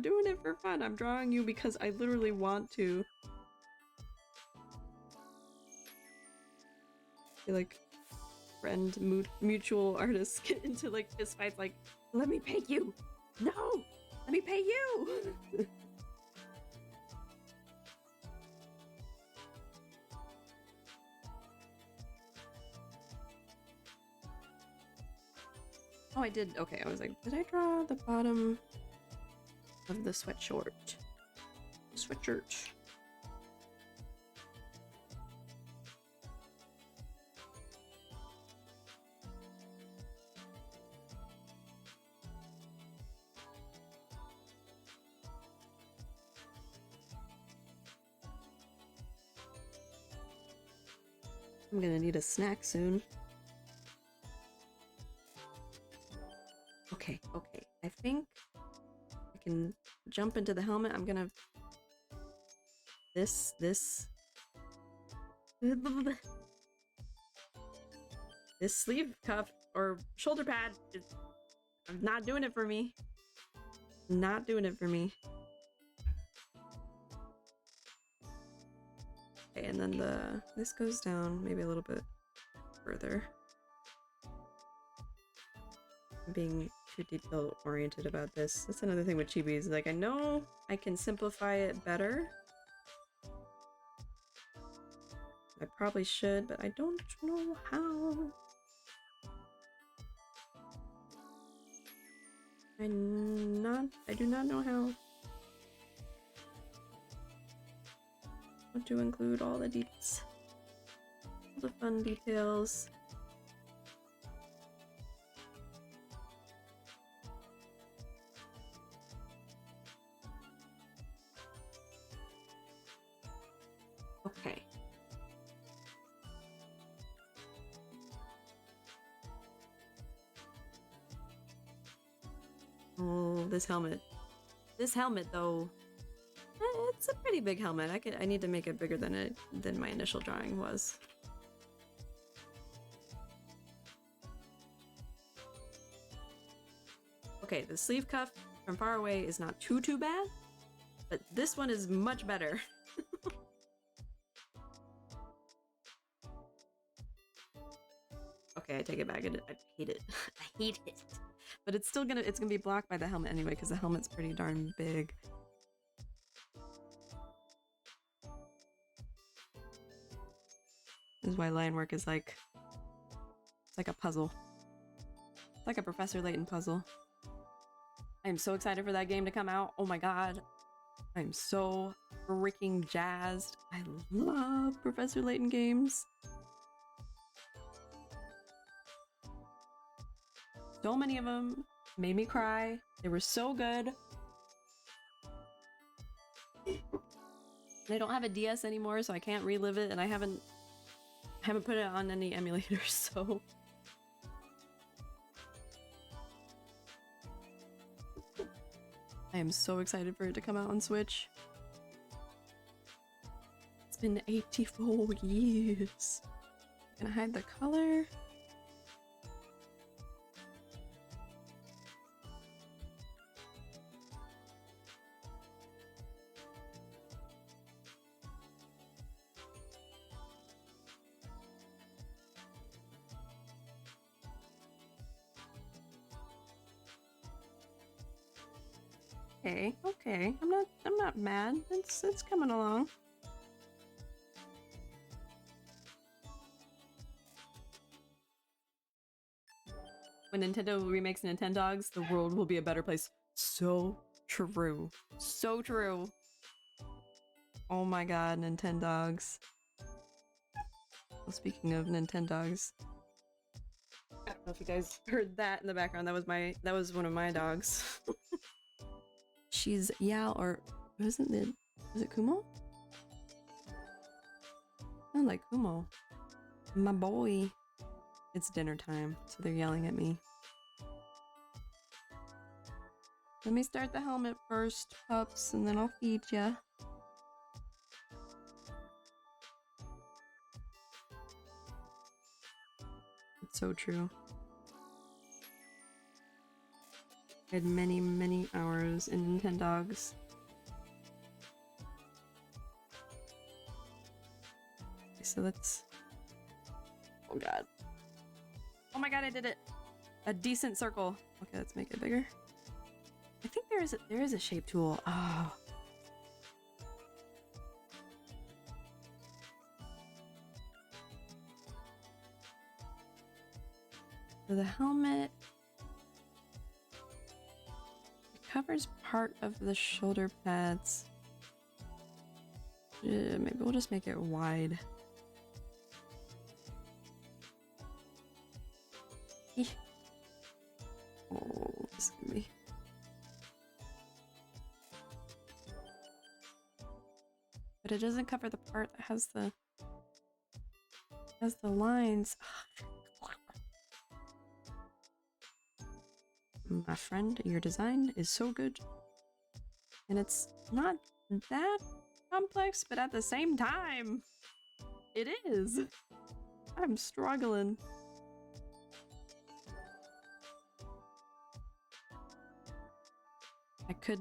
doing it for fun. I'm drawing you because I literally want to. I feel like mutual artists get into like fist fights like, let me pay you. No, let me pay you. Oh, I did. Okay, I was like, did I draw the bottom of the sweatshirt? Sweatshirt. I'm gonna need a snack soon. Okay, okay. I think I can jump into the helmet. I'm gonna... This... This sleeve cuff or shoulder pad is not doing it for me. Not doing it for me. Okay, and then this goes down maybe a little bit further. I'm being too detail oriented about this. That's another thing with chibis. Like, I know I can simplify it better. I probably should, but I don't know how. I do not know how. Want to include all the deets. All the fun details. Okay. Oh, this helmet. This helmet, though, it's a pretty big helmet. I need to make it bigger than my initial drawing was. Okay, the sleeve cuff from far away is not too bad, but this one is much better. Okay, I take it back. I hate it. I hate it. But it's still gonna be blocked by the helmet anyway, because the helmet's pretty darn big. This is why line work is like, it's like a puzzle. It's like a Professor Layton puzzle. I am so excited for that game to come out. Oh my god. I'm so freaking jazzed. I love Professor Layton games. So many of them made me cry. They were so good. And I don't have a DS anymore, so I can't relive it, and I haven't I haven't put it on any emulators, so. I am so excited for it to come out on Switch. It's been 84 years. Can I hide the color? Okay, okay. I'm not mad. It's coming along. When Nintendo remakes Nintendogs, the world will be a better place. So true. So true. Oh my god, Nintendogs. Well, speaking of Nintendogs, I don't know if you guys heard that in the background. That was one of my dogs. She's Yao, or was it Kumo? Sound like Kumo. My boy. It's dinner time, so they're yelling at me. Let me start the helmet first, pups, and then I'll feed ya. It's so true. I had many, many hours in Nintendogs. Okay, so let's... Oh god. Oh my god, I did it! A decent circle. Okay, let's make it bigger. I think there is a shape tool. Oh. So the helmet covers part of the shoulder pads. Maybe we'll just make it wide. Oh, this is gonna be... But it doesn't cover the part that has the lines. My friend, your design is so good. And it's not that complex, but at the same time, it is. I'm struggling. I could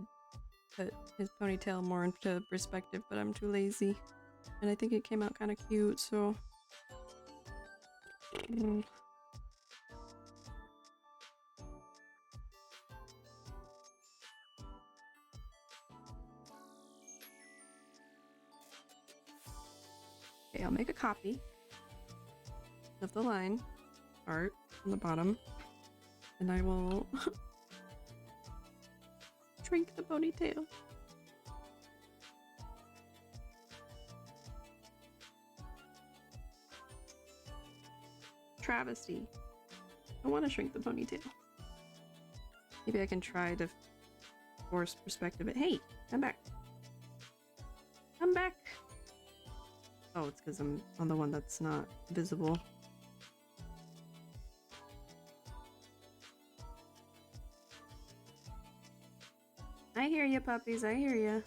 put his ponytail more into perspective, but I'm too lazy. And I think it came out kind of cute, so... Okay, I'll make a copy of the line art on the bottom, and I will shrink the ponytail. Travesty. I want to shrink the ponytail. Maybe I can try to force perspective. Hey, come back. Come back. Oh, it's because I'm on the one that's not visible. I hear you, puppies. I hear you.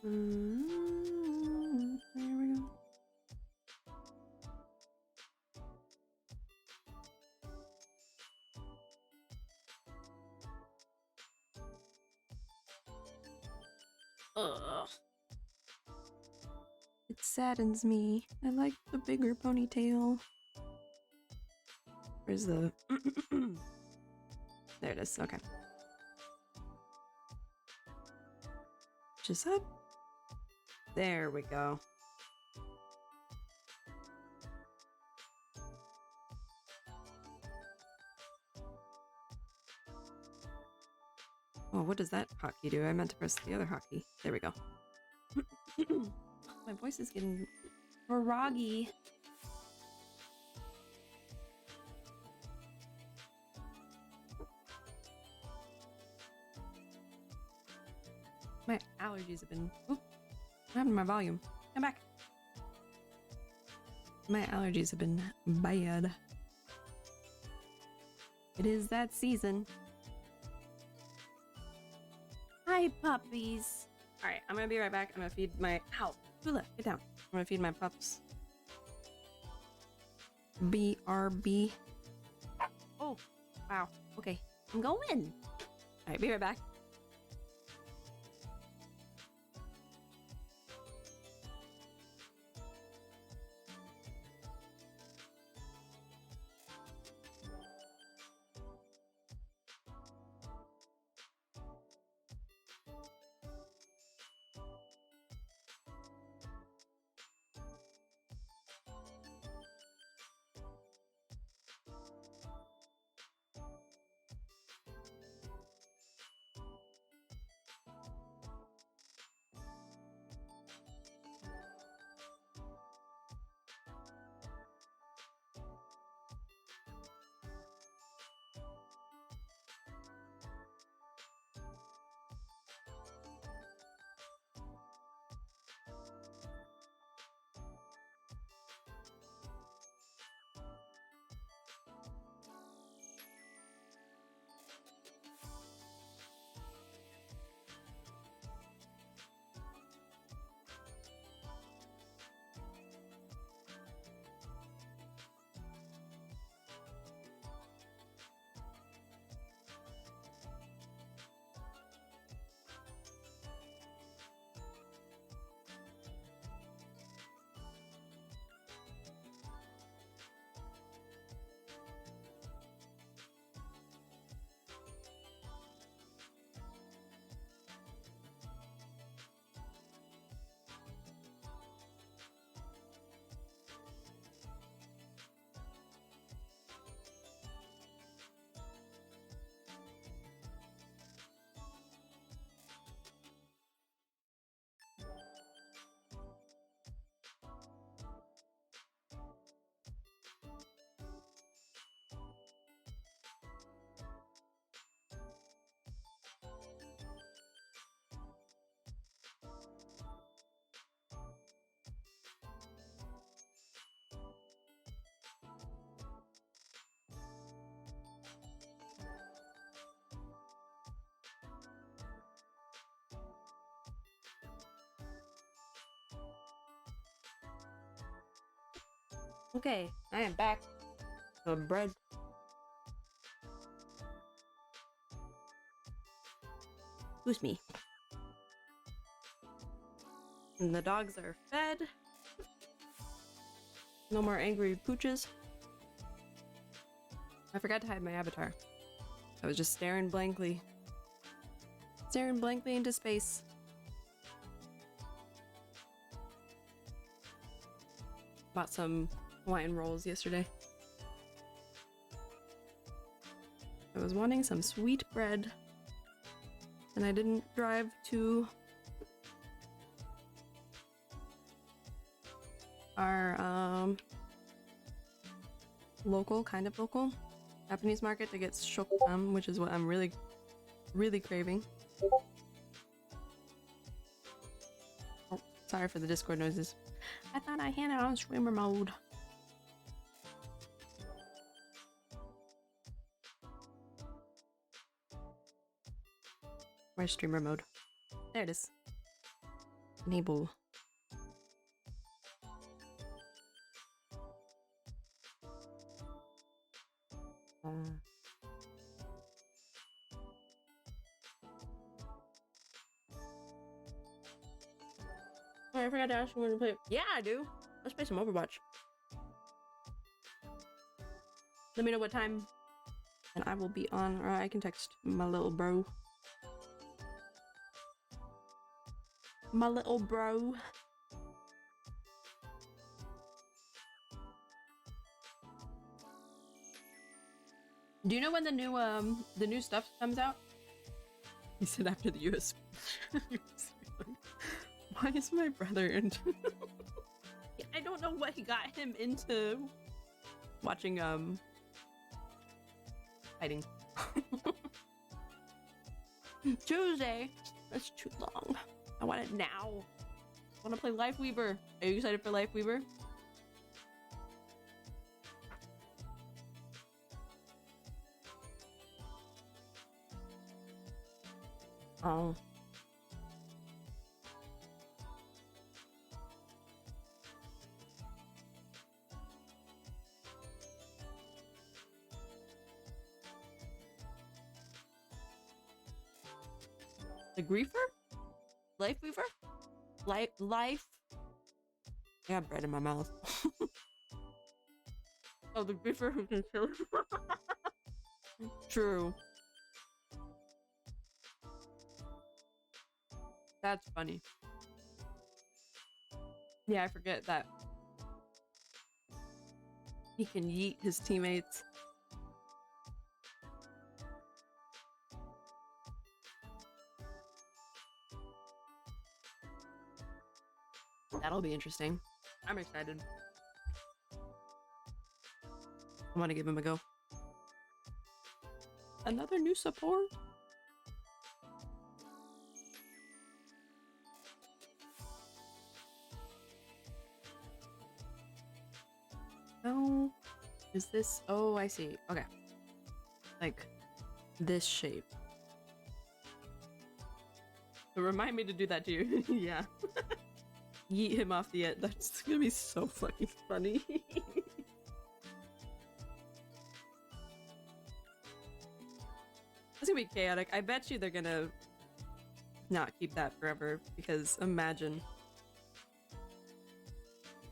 There we go. Ugh. It saddens me. I like the bigger ponytail. Where's the... There it is. Okay. Just up. There we go. Oh, what does that hotkey do? I meant to press the other hotkey. There we go. My voice is getting froggy. My allergies have been... Oop, happened to my volume? Come back. My allergies have been bad. It is that season. Hi, puppies. All right, I'm gonna be right back. I'm gonna feed my. Ow, Hula, get down. I'm gonna feed my pups. BRB. Oh, wow. Okay, I'm going. All right, be right back. Okay, I am back. The bread. Who's me? And the dogs are fed. No more angry pooches. I forgot to hide my avatar. I was just staring blankly. Staring blankly into space. Bought some Hawaiian rolls yesterday. I was wanting some sweet bread, and I didn't drive to our local, kind of local Japanese market to get shokutan, which is what I'm really craving. Oh, sorry for the Discord noises. I thought I had it on streamer mode. Where's streamer mode? There it is. Enable. Oh, I forgot to ask you when to play. Yeah, I do. Let's play some Overwatch. Let me know what time, and I will be on, or I can text my little bro. My little bro. Do you know when the new stuff comes out? He said after the US. Why is my brother into? I don't know what got him into watching fighting. Tuesday. That's too long. I want it now. want to play Life Weaver. Are you excited for Life Weaver? Oh. The Griefer? Life Weaver? Life? I got bread in my mouth. Oh, the Griefer who can kill. True. That's funny. Yeah, I forget that. He can yeet his teammates. That'll be interesting. I'm excited. I want to give him a go. Another new support? No. Is this? Oh, I see. Okay. Like this shape. So remind me to do that to you. Yeah. Yeet him off the edge. That's gonna be so fucking funny. That's gonna be chaotic. I bet you they're gonna not keep that forever because imagine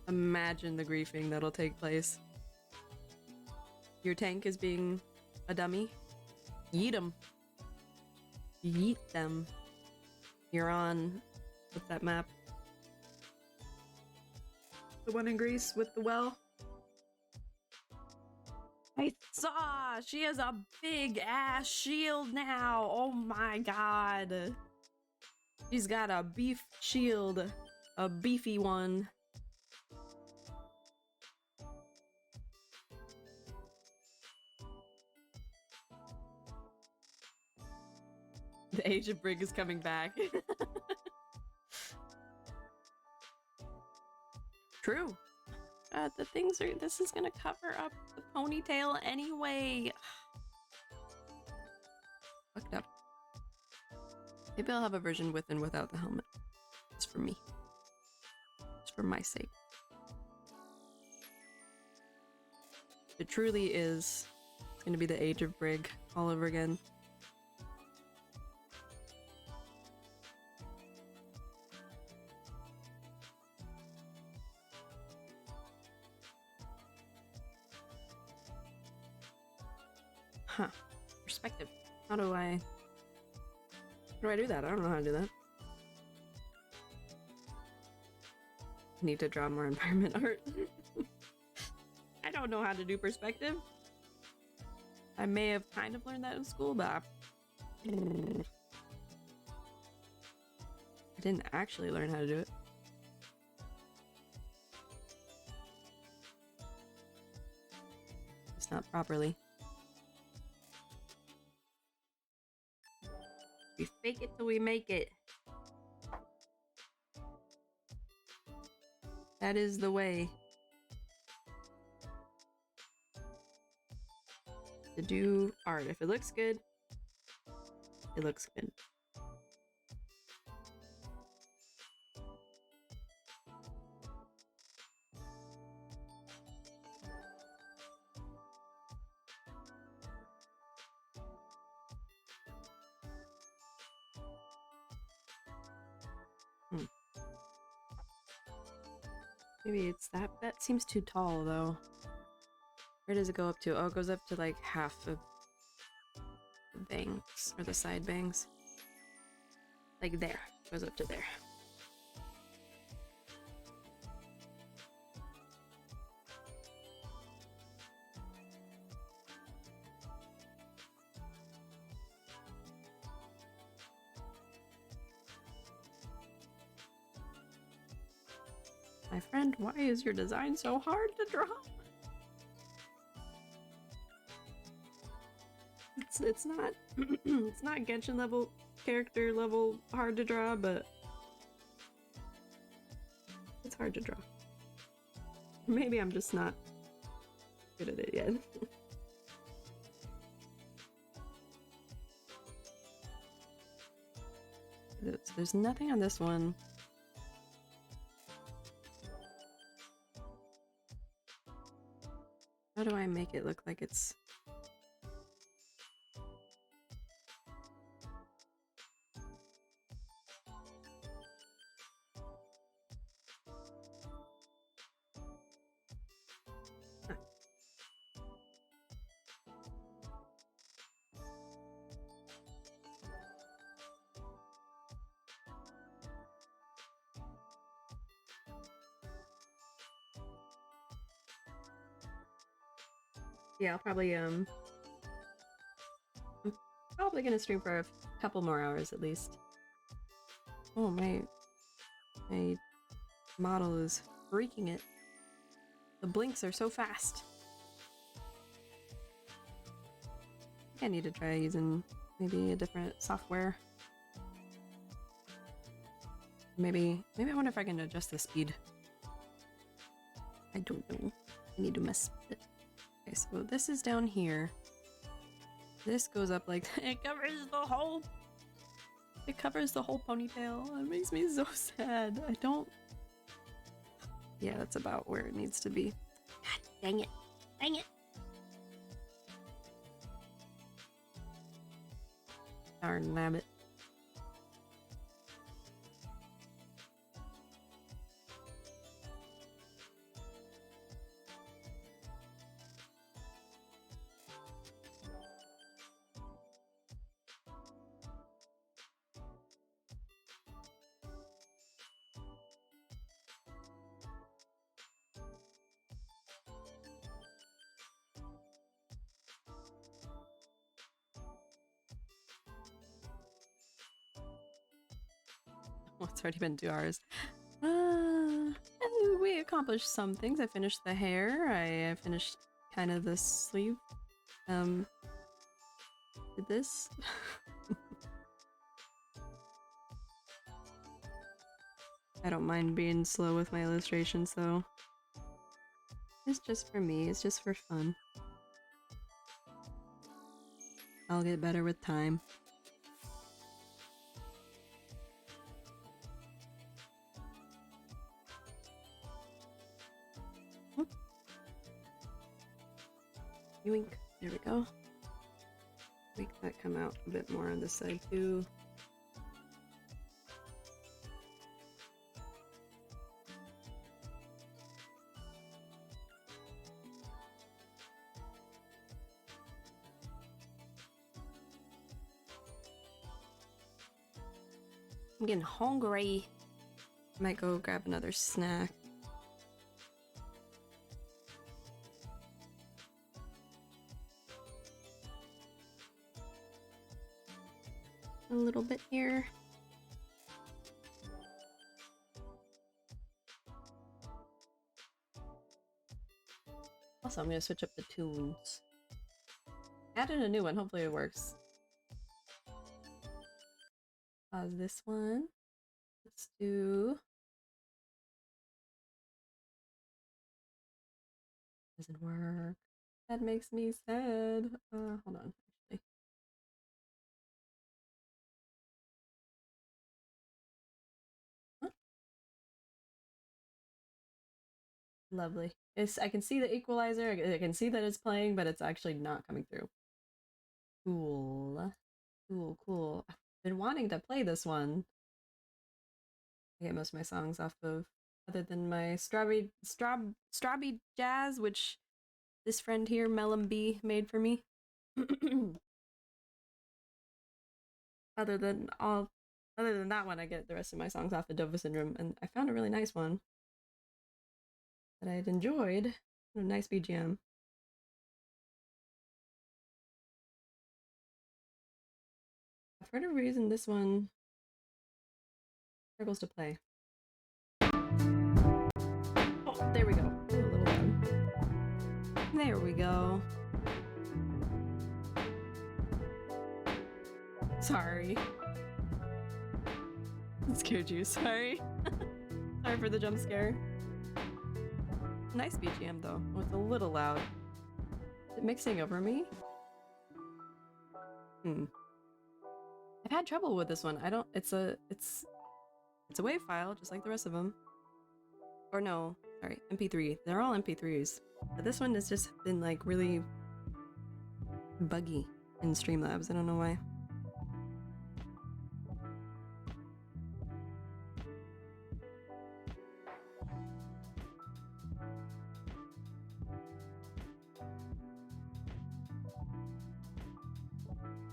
the griefing that'll take place. Your tank is being a dummy. Yeet them. Yeet them. You're on. What's that map? The one in Greece with the well? I saw! She has a big ass shield now! Oh my god! She's got a beef shield. A beefy one. The Age of Brig is coming back. True. The things are. This is gonna cover up the ponytail anyway. Fucked up. Maybe I'll have a version with and without the helmet. It's for me. It's for my sake. It truly is. It's gonna be the Age of Brig all over again. Huh. Perspective. How do I do that? I don't know how to do that. I need to draw more environment art. I don't know how to do perspective. I may have kind of learned that in school, but I didn't actually learn how to do it. It's not properly. We fake it till we make it. That is the way to do art. If it looks good, it looks good. Maybe it's that. That seems too tall, though. Where does it go up to? Oh, it goes up to like half of the bangs, or the side bangs. Like there. It goes up to there. My friend, why is your design so hard to draw? It's not it's not Genshin level character level hard to draw, but it's hard to draw. Maybe I'm just not good at it yet. So there's nothing on this one. How do I make it look like it's... Yeah, I'm probably gonna stream for a couple more hours at least. Oh, my model is freaking it. The blinks are so fast. I think I need to try using maybe a different software. Maybe I wonder if I can adjust the speed. I don't know. I need to mess with it. Okay, so this is down here. This goes up like it covers the whole ponytail. It makes me so sad. I don't... Yeah, that's about where it needs to be. God dang it. Dang it. Darn nabbit. Well, it's already been 2 hours. We accomplished some things. I finished the hair. I finished kind of the sleeve. Did this. I don't mind being slow with my illustrations, though. It's just for me. It's just for fun. I'll get better with time. Yoink. There we go. Make that come out a bit more on this side too. I'm getting hungry. Might go grab another snack. A little bit here. Also, I'm gonna switch up the tunes. Added a new one, hopefully it works. Pause this one. Let's do... Doesn't work. That makes me sad. Hold on, actually. Huh? Lovely. I can see the equalizer. I can see that it's playing, but it's actually not coming through. Cool. Cool, cool. I've been wanting to play this one. I get most of my songs off of, other than my Strawberry Jazz, which this friend here, Mellum B, made for me. Other than that one, I get the rest of my songs off of Dover Syndrome, and I found a really nice one that I'd enjoyed. A nice BGM. For whatever reason, this one struggles to play. Oh, there we go. A little loud. There we go. Sorry. It scared you, sorry. Sorry for the jump scare. Nice BGM though. Oh, it's a little loud. Is it mixing over me? I've had trouble with this one. I don't. It's a WAV file, just like the rest of them. Or no, sorry, MP3. They're all MP3s. But this one has just been like really buggy in Streamlabs. I don't know why.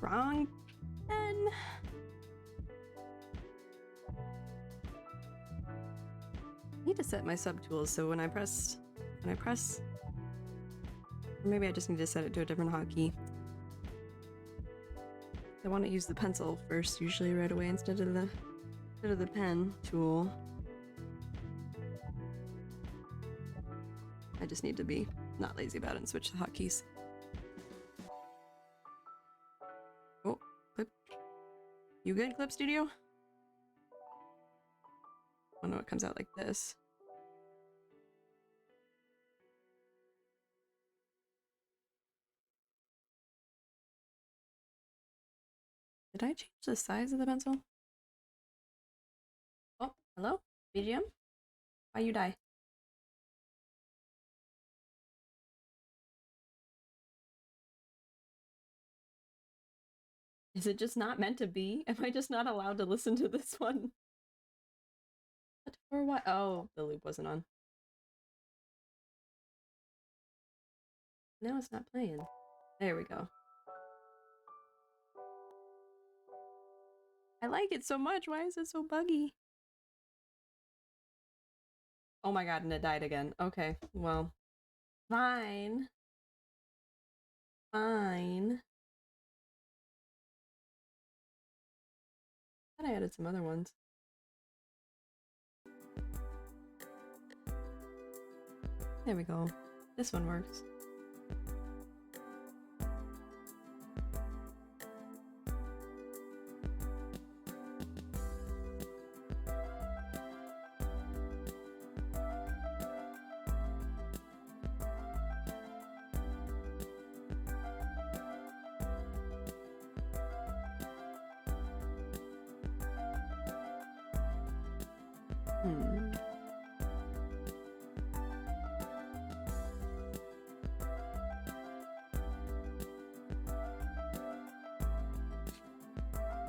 Wrong pen. I need to set my subtools so when I press, or maybe I just need to set it to a different hotkey. I want to use the pencil first, usually right away instead of the pen tool. I just need to be not lazy about it and switch the hotkeys. Oh, Clip. You good, Clip Studio? Oh no, it comes out like this. Did I change the size of the pencil? Oh, hello? BGM? Why you die? Is it just not meant to be? Am I just not allowed to listen to this one? What or what? Oh, the loop wasn't on. Now it's not playing. There we go. I like it so much. Why is it so buggy? Oh my god, and it died again. Okay, well. Fine. Fine. I thought I added some other ones. There we go. This one works.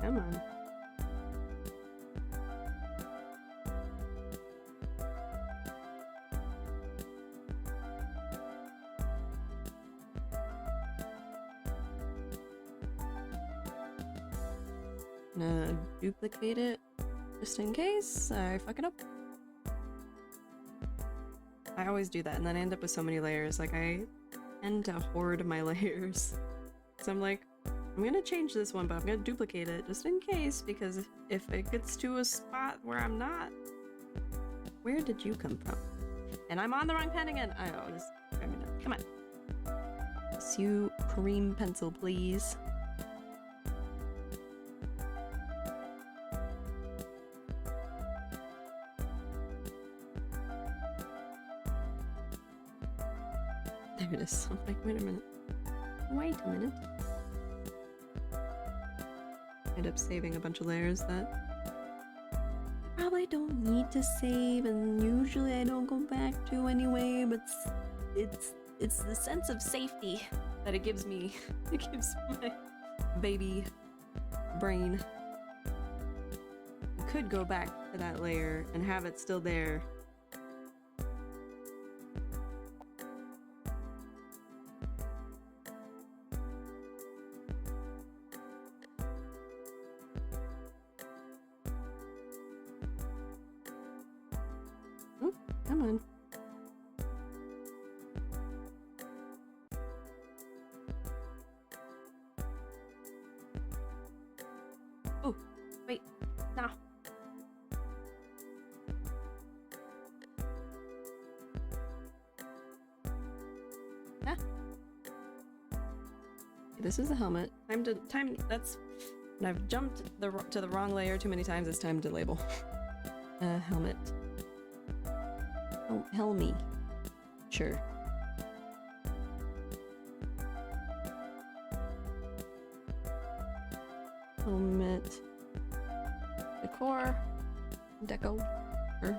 Come on. Gonna duplicate it just in case I fuck it up. I always do that and then I end up with so many layers. Like I tend to hoard my layers. So I'm like, I'm gonna change this one, but I'm gonna duplicate it just in case, because if it gets to a spot where I'm not, where did you come from? And I'm on the wrong pen again. Oh, just grab me down. Come on. You cream pencil, please. There it is. I'm like, wait a minute. Wait a minute. End up saving a bunch of layers that I probably don't need to save, and usually I don't go back to anyway, but it's the sense of safety that it gives me. It gives my baby brain. I could go back to that layer and have it still there. Come on. Oh, wait, now. Huh? This is the helmet. That's, when I've jumped to the wrong layer too many times, it's time to label. Helmet. Oh, Helmy. Sure. Helmet. Decor. Deco. Or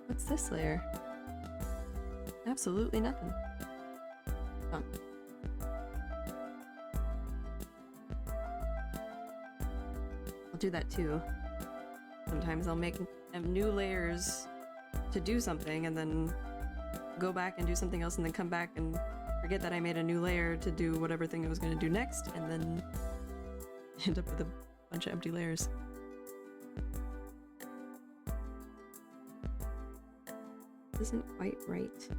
what's this layer? Absolutely nothing. Huh. I'll do that too. Sometimes I'll make new layers to do something and then go back and do something else and then come back and forget that I made a new layer to do whatever thing I was going to do next and then end up with a bunch of empty layers. Isn't quite right.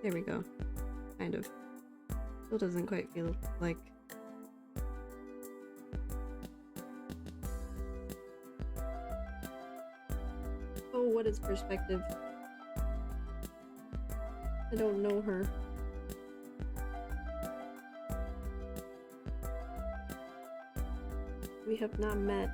There we go. Kind of. Still doesn't quite feel like... Oh, what is perspective? I don't know her. We have not met.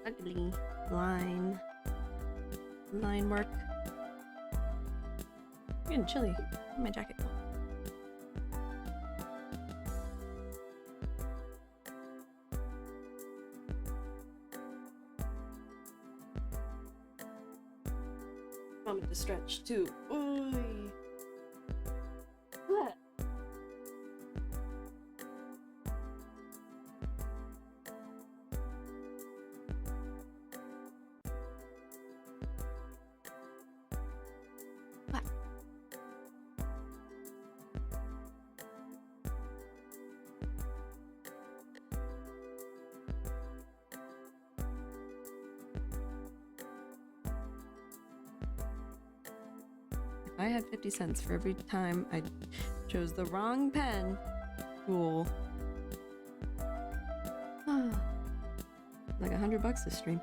Ugly line work. I'm getting chilly. Where'd my jacket go? I want it to stretch too. Oy. What? What? If I had 50 cents for every time I chose the wrong pen, cool. Like $100 this stream.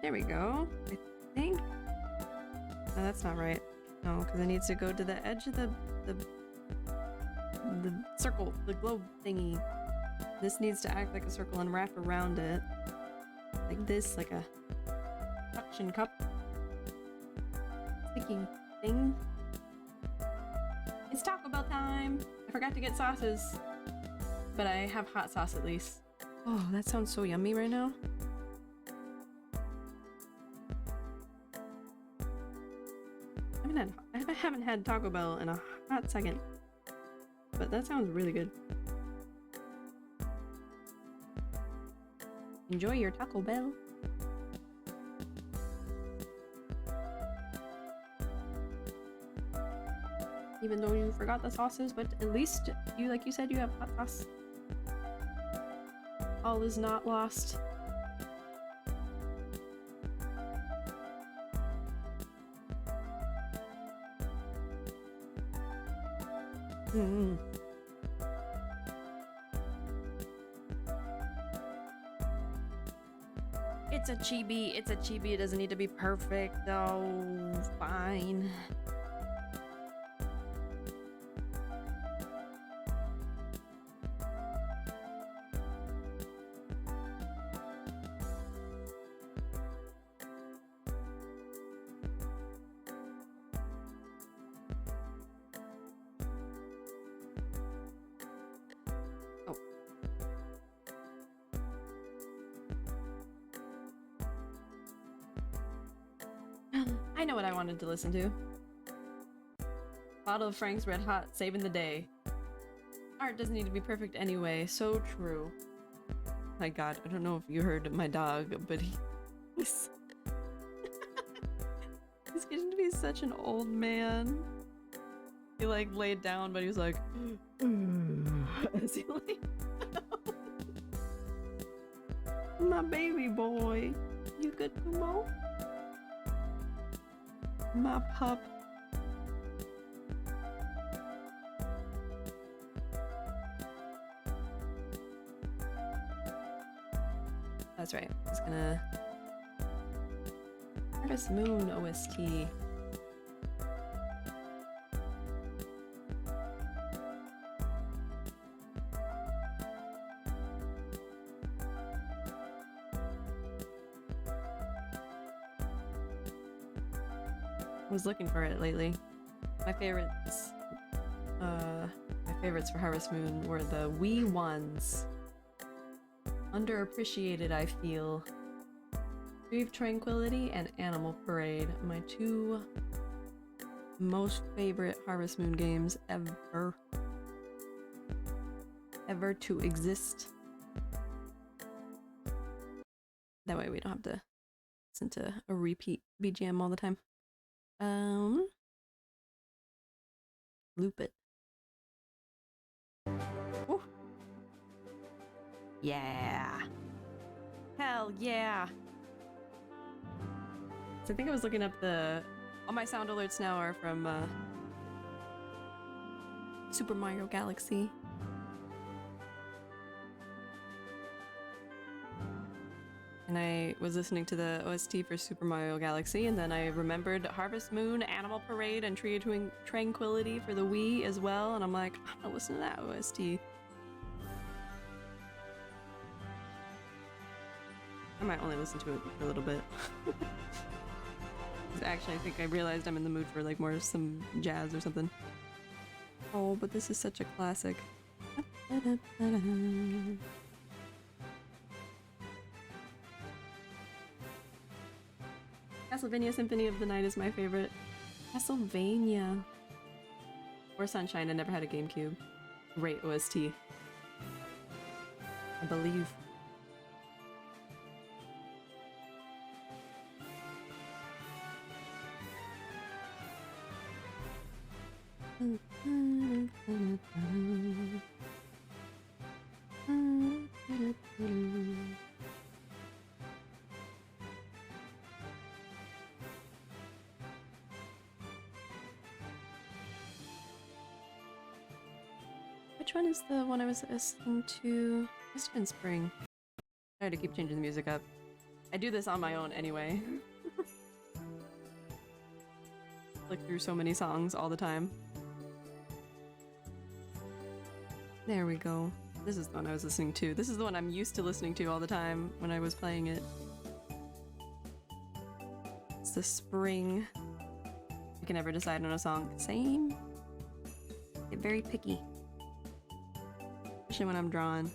There we go. I think. No, that's not right. No, because it needs to go to the edge of the circle, the globe thingy. This needs to act like a circle and wrap around it. Like this, like a suction cup. Sticky thing. It's Taco Bell time! I forgot to get sauces. But I have hot sauce at least. Oh, that sounds so yummy right now. I haven't had Taco Bell in a hot second. But that sounds really good. Enjoy your Taco Bell. Even though you forgot the sauces, but at least you, like you said, you have hot sauce. All is not lost. Mm-hmm. It's a chibi. It's a chibi. It doesn't need to be perfect. Oh, fine. I know what I wanted to listen to. Bottle of Frank's Red Hot, saving the day. Art doesn't need to be perfect anyway. So true. My god, I don't know if you heard my dog, but he's he's getting to be such an old man. He like laid down, but he was like as he laid down. My baby boy. You good, Kumo? My pup. That's right. It's gonna Harvest Moon OST. I was looking for it lately. My favorites for Harvest Moon were the Wii ones. Underappreciated, I feel. Tree of Tranquility and Animal Parade, my two most favorite Harvest Moon games ever to exist. That way we don't have to listen to a repeat BGM all the time. Loop it. Ooh. Yeah. Hell yeah. So I think I was looking up all my sound alerts now are from Super Mario Galaxy. And I was listening to the OST for Super Mario Galaxy, and then I remembered Harvest Moon, Animal Parade, and Tree of Tranquility for the Wii as well, and I'm like, I'm gonna listen to that OST. I might only listen to it for a little bit. Actually, I think I realized I'm in the mood for like more some jazz or something. Oh, but this is such a classic. Castlevania Symphony of the Night is my favorite. Castlevania. Or Sunshine, I never had a GameCube. Great OST. I believe. Which one is the one I was listening to? Must have been Spring. Sorry to keep changing the music up. I do this on my own anyway. Flick through so many songs all the time. There we go. This is the one I was listening to. This is the one I'm used to listening to all the time when I was playing it. It's the Spring. I can never decide on a song. Same. Get very picky. Especially when I'm drawing.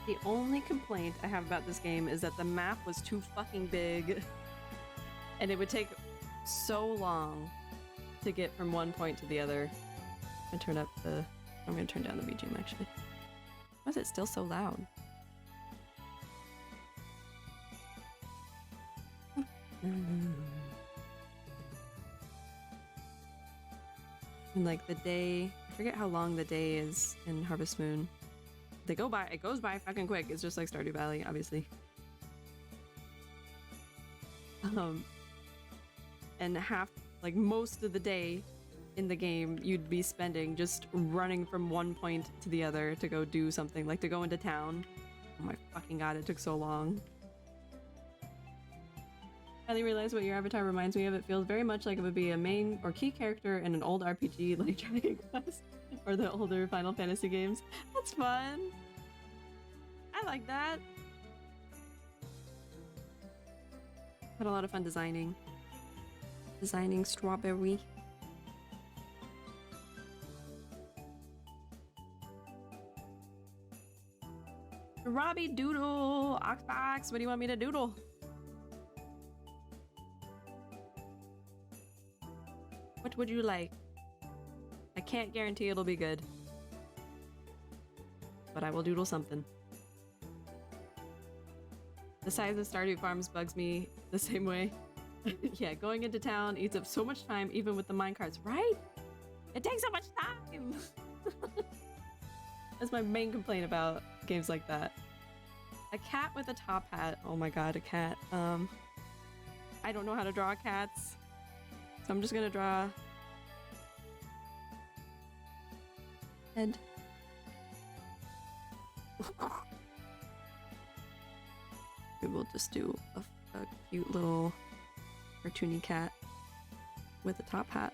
The only complaint I have about this game is that the map was too fucking big and it would take so long to get from one point to the other. I'm gonna turn down the BGM actually. Why is it still so loud? And like the day, I forget how long the day is in Harvest Moon. It goes by fucking quick. It's just like Stardew Valley, obviously. And most of the day in the game, you'd be spending just running from one point to the other to go do something, like to go into town. Oh my fucking god, it took so long. I finally realized what your avatar reminds me of. It feels very much like it would be a main or key character in an old RPG like Dragon Quest or the older Final Fantasy games. That's fun. I like that. Had a lot of fun designing Strawberry. Robbie Doodle, Oxbox, what do you want me to doodle? What would you like? I can't guarantee it'll be good. but I will doodle something. The size of Stardew Farms bugs me the same way. Yeah, going into town eats up so much time, even with the minecarts, right? It takes so much time! That's my main complaint about games like that. A cat with a top hat. Oh my god, a cat. I don't know how to draw cats, so I'm just gonna draw head. Maybe we'll just do a cute little cartoony cat with a top hat.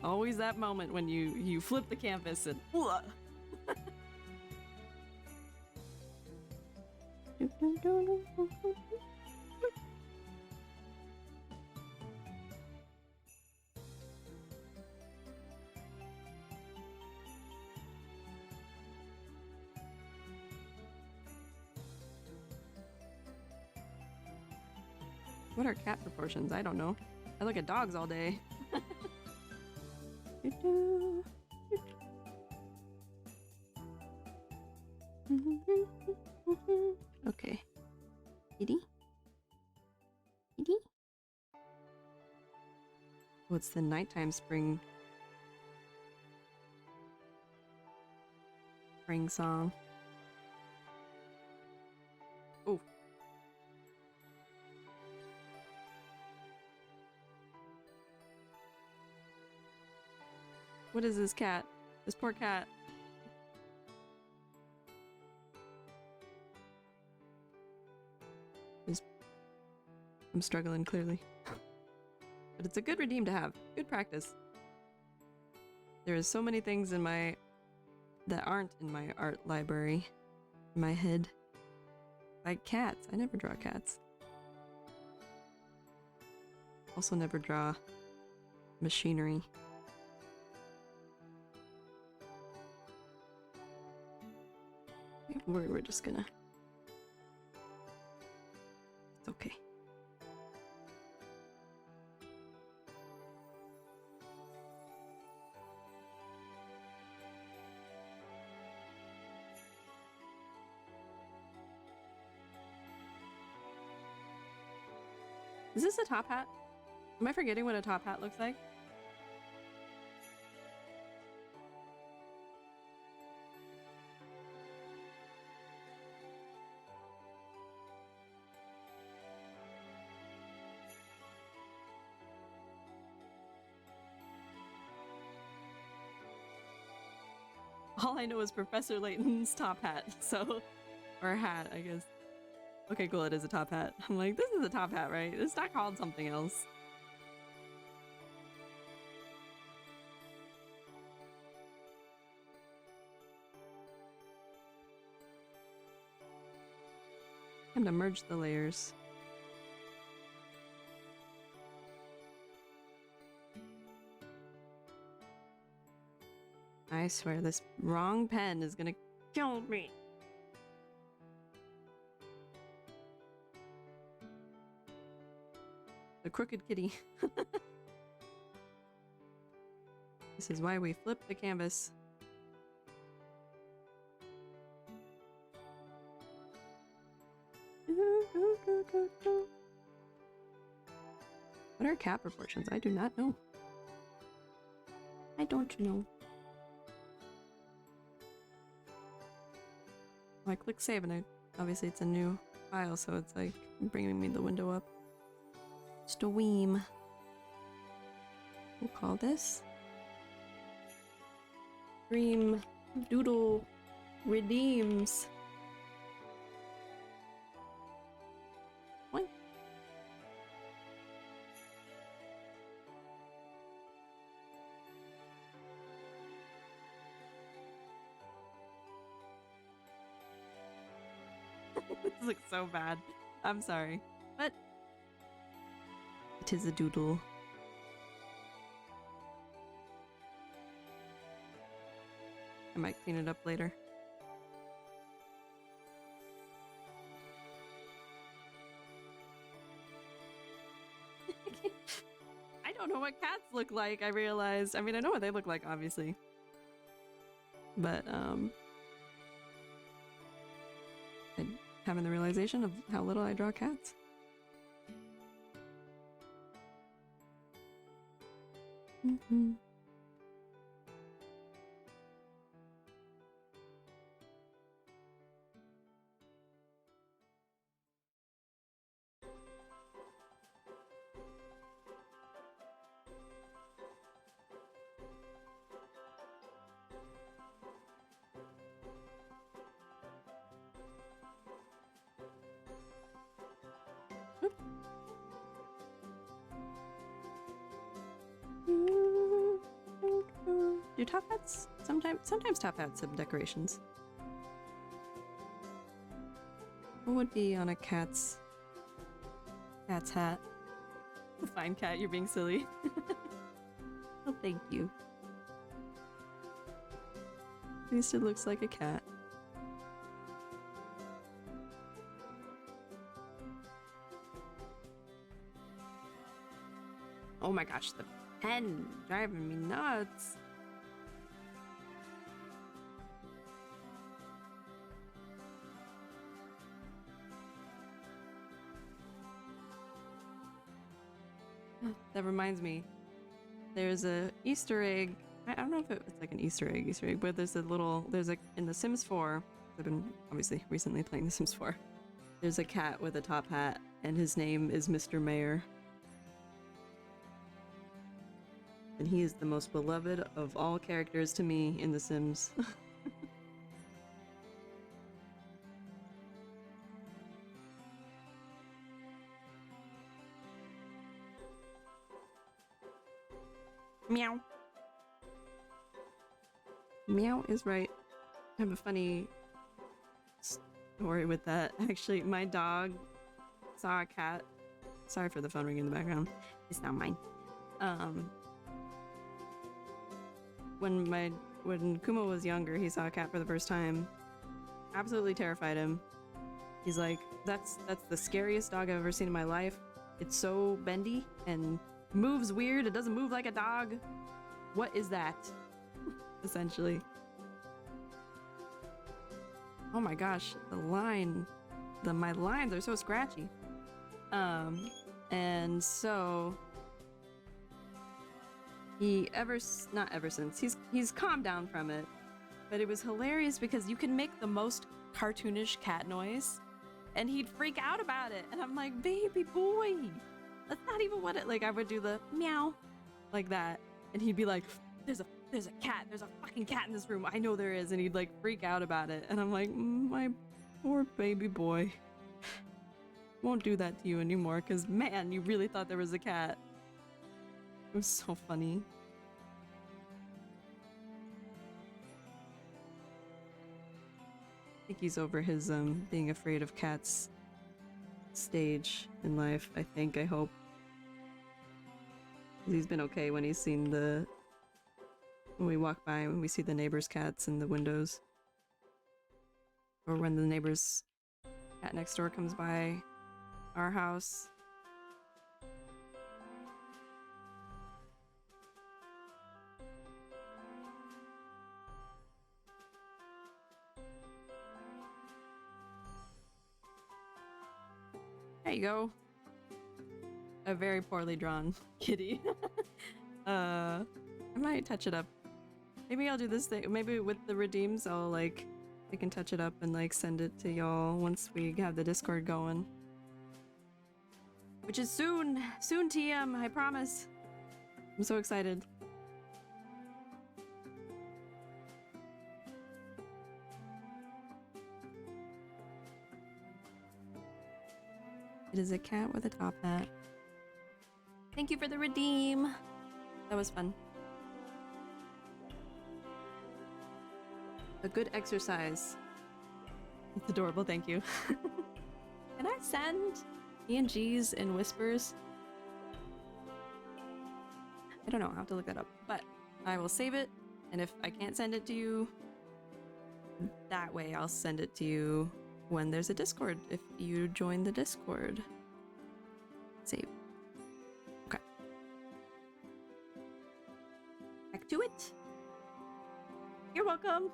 Always that moment when you flip the canvas and what are cat proportions? I don't know. I look at dogs all day. Okay. Kitty? Kitty? Oh, it's the nighttime spring song. Oh. What is this cat? This poor cat. I'm struggling, clearly. But it's a good redeem to have. Good practice. There is so many things in my... that aren't in my art library. In my head. Like cats. I never draw cats. Also never draw machinery. We're just gonna... It's okay. Is this a top hat? Am I forgetting what a top hat looks like? All I know is Professor Layton's top hat, so... or hat, I guess. Okay, cool, it is a top hat. I'm like, this is a top hat, right? It's not called something else. Time to merge the layers. I swear this wrong pen is gonna kill me. The crooked kitty. This is why we flip the canvas. What are cat proportions? I do not know. I don't know. I click save and obviously it's a new file, so it's like bringing me the window up. Just a weem. We'll call this Dream Doodle Redeems. What? This looks so bad. I'm sorry. But it is a doodle. might clean it up later. I don't know what cats look like, I realized. I mean, I know what they look like, obviously. But, I'm having the realization of how little I draw cats. Mm-hmm. Do top hats? Sometimes top hats have decorations. What would be on a cat's hat? Fine cat, you're being silly. Oh, thank you. At least it looks like a cat. Oh my gosh, the pen driving me nuts. That reminds me, there's a Easter egg. I don't know if it's like an Easter egg, but there's in The Sims 4, I've been obviously recently playing The Sims 4, there's a cat with a top hat, and his name is Mr. Mayor. And he is the most beloved of all characters to me in The Sims. Meow. Meow is right. I have a funny story with that. Actually, my dog saw a cat. Sorry for the phone ringing in the background. It's not mine. When Kumo was younger, he saw a cat for the first time. Absolutely terrified him. He's like, that's the scariest dog I've ever seen in my life. It's so bendy and moves weird. It doesn't move like a dog. What is that? Essentially. Oh my gosh, my lines are so scratchy. And so not ever since, he's calmed down from it, but it was hilarious because you can make the most cartoonish cat noise and he'd freak out about it, and I'm like, baby boy, that's not even what it, like, I would do the meow like that, and he'd be like, there's a fucking cat in this room, I know there is, and he'd like freak out about it, and I'm like, my poor baby boy. Won't do that to you anymore, because man, you really thought there was a cat. It was so funny. I think he's over his being afraid of cats stage in life, I hope. He's been okay when he's seen when we walk by, when we see the neighbor's cats in the windows. Or when the neighbor's cat next door comes by our house. There you go. A very poorly drawn kitty. I might touch it up. Maybe I'll do this thing. Maybe with the redeems, I can touch it up and like send it to y'all once we have the Discord going. Which is soon! Soon, TM, I promise. I'm so excited. It is a cat with a top hat. Thank you for the redeem. That was fun. A good exercise. It's adorable, thank you. Can I send ENGs and whispers? I don't know, I'll have to look that up. But I will save it, and if I can't send it to you, That way I'll send it to you when there's a Discord, if you join the Discord. Save. Okay. Back to it. You're welcome.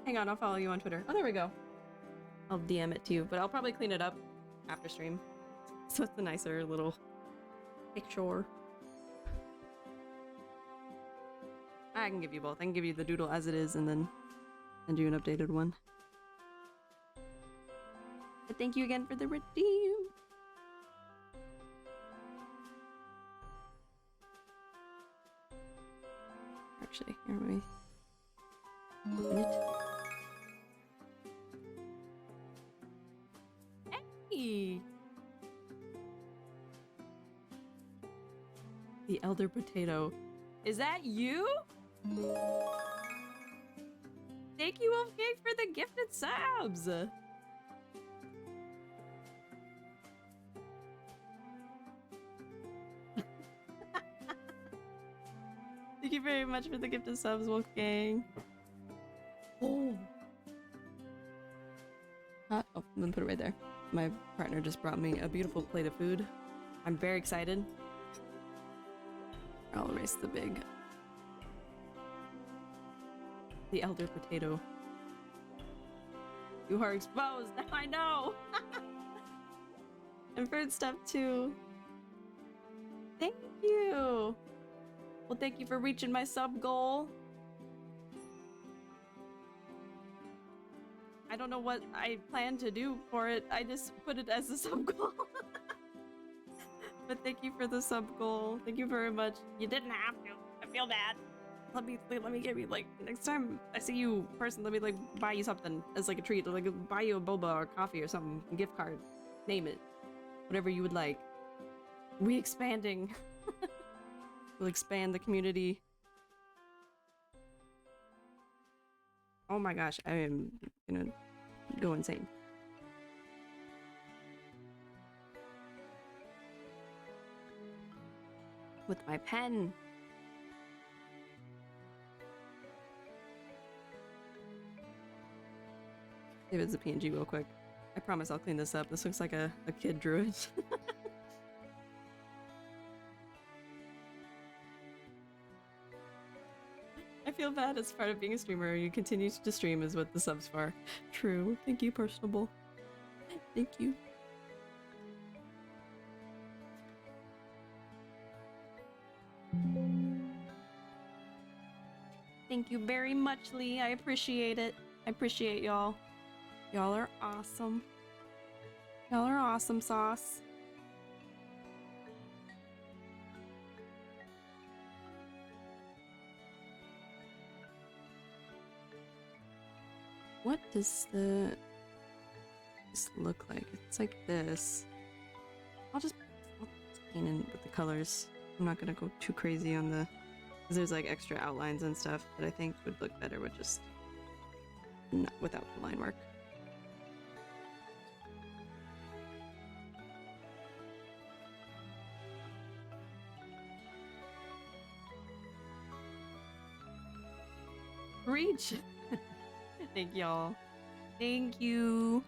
Hang on, I'll follow you on Twitter. Oh, there we go. I'll DM it to you, but I'll probably clean it up after stream. So it's a nicer little picture. I can give you both. I can give you the doodle as it is and then send you an updated one. But thank you again for the redeem. Actually, here we open it. Hey! The Elder Potato. Is that you? Thank you, Wolfgang, for the gifted subs! Thank you very much for the gifted subs, Wolfgang. Oh. Oh, I'm gonna put it right there. My partner just brought me a beautiful plate of food. I'm very excited. I'll erase the Elder Potato. You are exposed, now I know! And bird stuff too. Thank you! Well, thank you for reaching my sub goal. I don't know what I plan to do for it. I just put it as a sub goal. But thank you for the sub goal. Thank you very much. You didn't have to. I feel bad. Let me give you, like, next time I see you in person, let me, like, buy you something as, like, a treat. Like, buy you a boba or coffee or something. A gift card. Name it. Whatever you would like. We expanding. We'll expand the community. Oh my gosh, I am gonna go insane. With my pen. Save it as a PNG real quick. I promise I'll clean this up. This looks like a kid drew it. I feel bad as part of being a streamer. You continue to stream is what the subs for. True. Thank you, Personable. Thank you. Thank you very much, Lee. I appreciate it. I appreciate y'all. Y'all are awesome. Y'all are awesome sauce. What does this look like? It's like this. I'll just paint in with the colors. I'm not gonna go too crazy on the... because there's like extra outlines and stuff that I think would look better with just... not without the line work. Reach! Thank y'all. Thank you.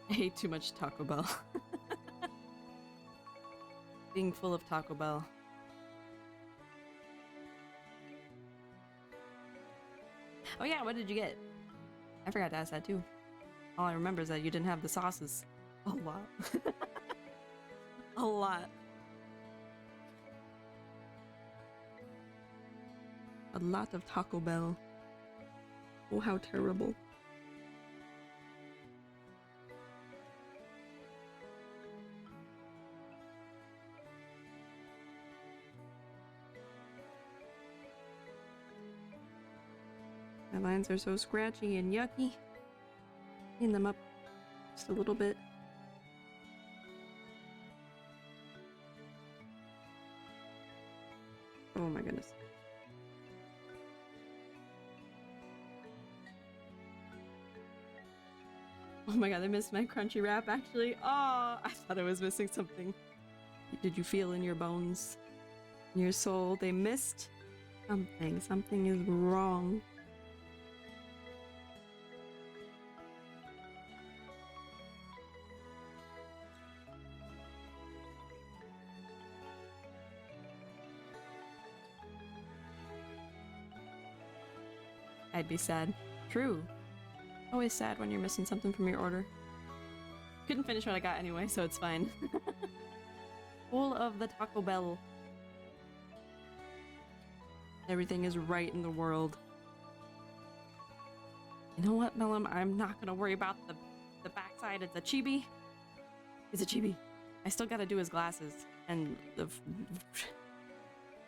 I ate too much Taco Bell. Being full of Taco Bell. Oh yeah, what did you get? I forgot to ask that too. All I remember is that you didn't have the sauces. A lot. A lot. A lot of Taco Bell. Oh, how terrible. My lines are so scratchy and yucky. Clean them up just a little bit. Oh my goodness. Oh my god, I missed my crunchy wrap actually. Oh, I thought I was missing something. Did you feel in your bones, in your soul, they missed Something is wrong. I'd be sad. True. Always sad when you're missing something from your order. Couldn't finish what I got anyway, so it's fine. Full of the Taco Bell. Everything is right in the world. You know what, Mellum? I'm not gonna worry about the backside. It's a chibi. It's a chibi. I still gotta do his glasses. And the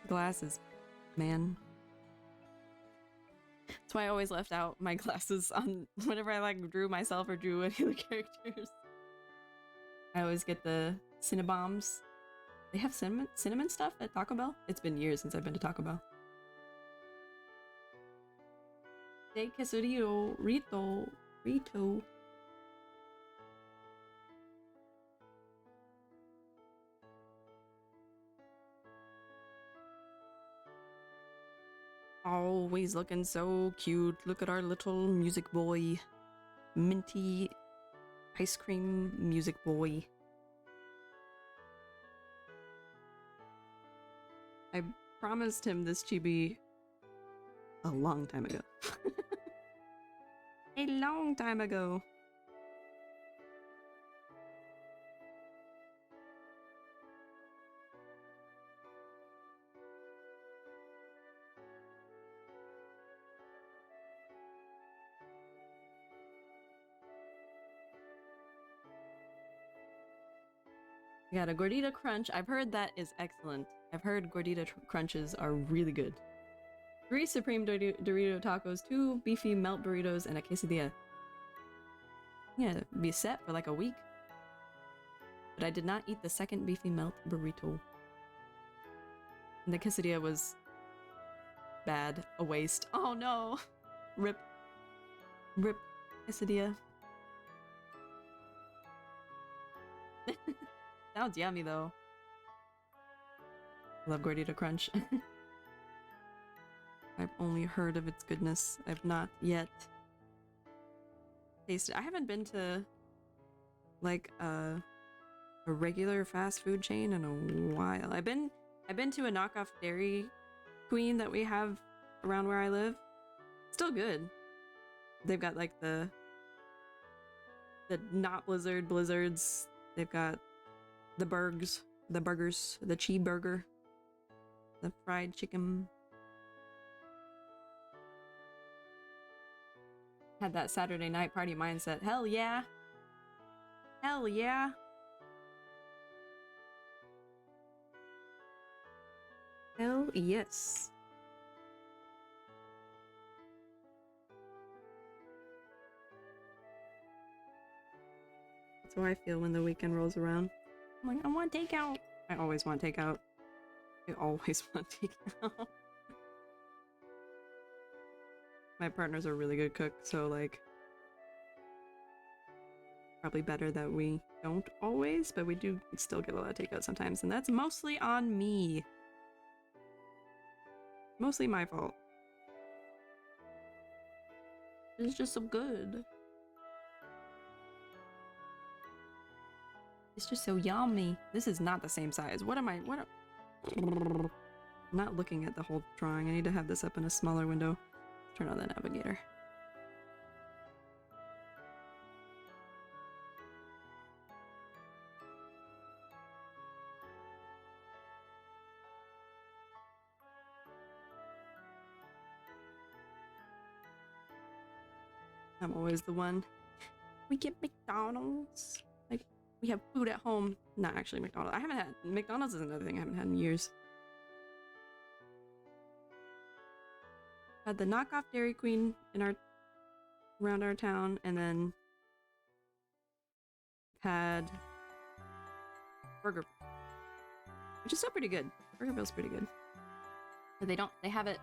glasses, man. That's why I always left out my glasses on whenever I like drew myself or drew any of the characters. I always get the Cinnabombs. They have cinnamon stuff at Taco Bell? It's been years since I've been to Taco Bell. De quesadillo, Rito. Always looking so cute. Look at our little music boy. Minty ice cream music boy. I promised him this chibi a long time ago. A long time ago. We got a Gordita Crunch. I've heard that is excellent. I've heard Gordita Crunches are really good. 3 Supreme Dorito Tacos, 2 Beefy Melt Burritos, and a quesadilla. Yeah, be set for like a week. But I did not eat the second Beefy Melt Burrito. And the quesadilla was bad. A waste. Oh no! Rip. Rip quesadilla. Sounds yummy though. Love Gordita Crunch. I've only heard of its goodness. I've not yet tasted. I haven't been to like a regular fast food chain in a while. I've been to a knockoff Dairy Queen that we have around where I live. Still good. They've got like the not blizzards. They've got the burgers, the cheeseburger, the fried chicken. Had that Saturday night party mindset. Hell yeah. Hell yeah. Hell yes. That's how I feel when the weekend rolls around. I'm like, I want takeout. I always want takeout. I always want takeout. My partner's a really good cook, so like probably better that we don't always, but we do still get a lot of takeout sometimes, and that's mostly on me. Mostly my fault. It's just so good. It's just so yummy. This is not the same size. I'm not looking at the whole drawing. I need to have this up in a smaller window. Turn on the navigator. I'm always the one. We get McDonald's. Like, we have food at home. Not actually McDonald's. I haven't had McDonald's is another thing I haven't had in years. Had the knockoff Dairy Queen in around our town, and then had Burger, which is still pretty good. Burger Bill's pretty good. But they don't have it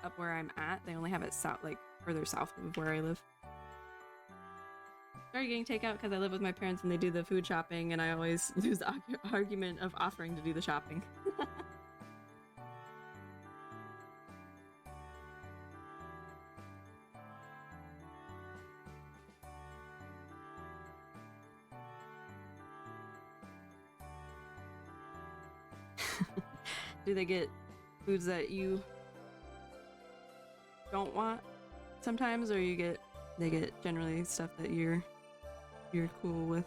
up where I'm at. They only have it south, like further south of where I live. Started getting takeout because I live with my parents and they do the food shopping, and I always lose the argument of offering to do the shopping. Do they get foods that you don't want sometimes, or they get generally stuff that you're cool with?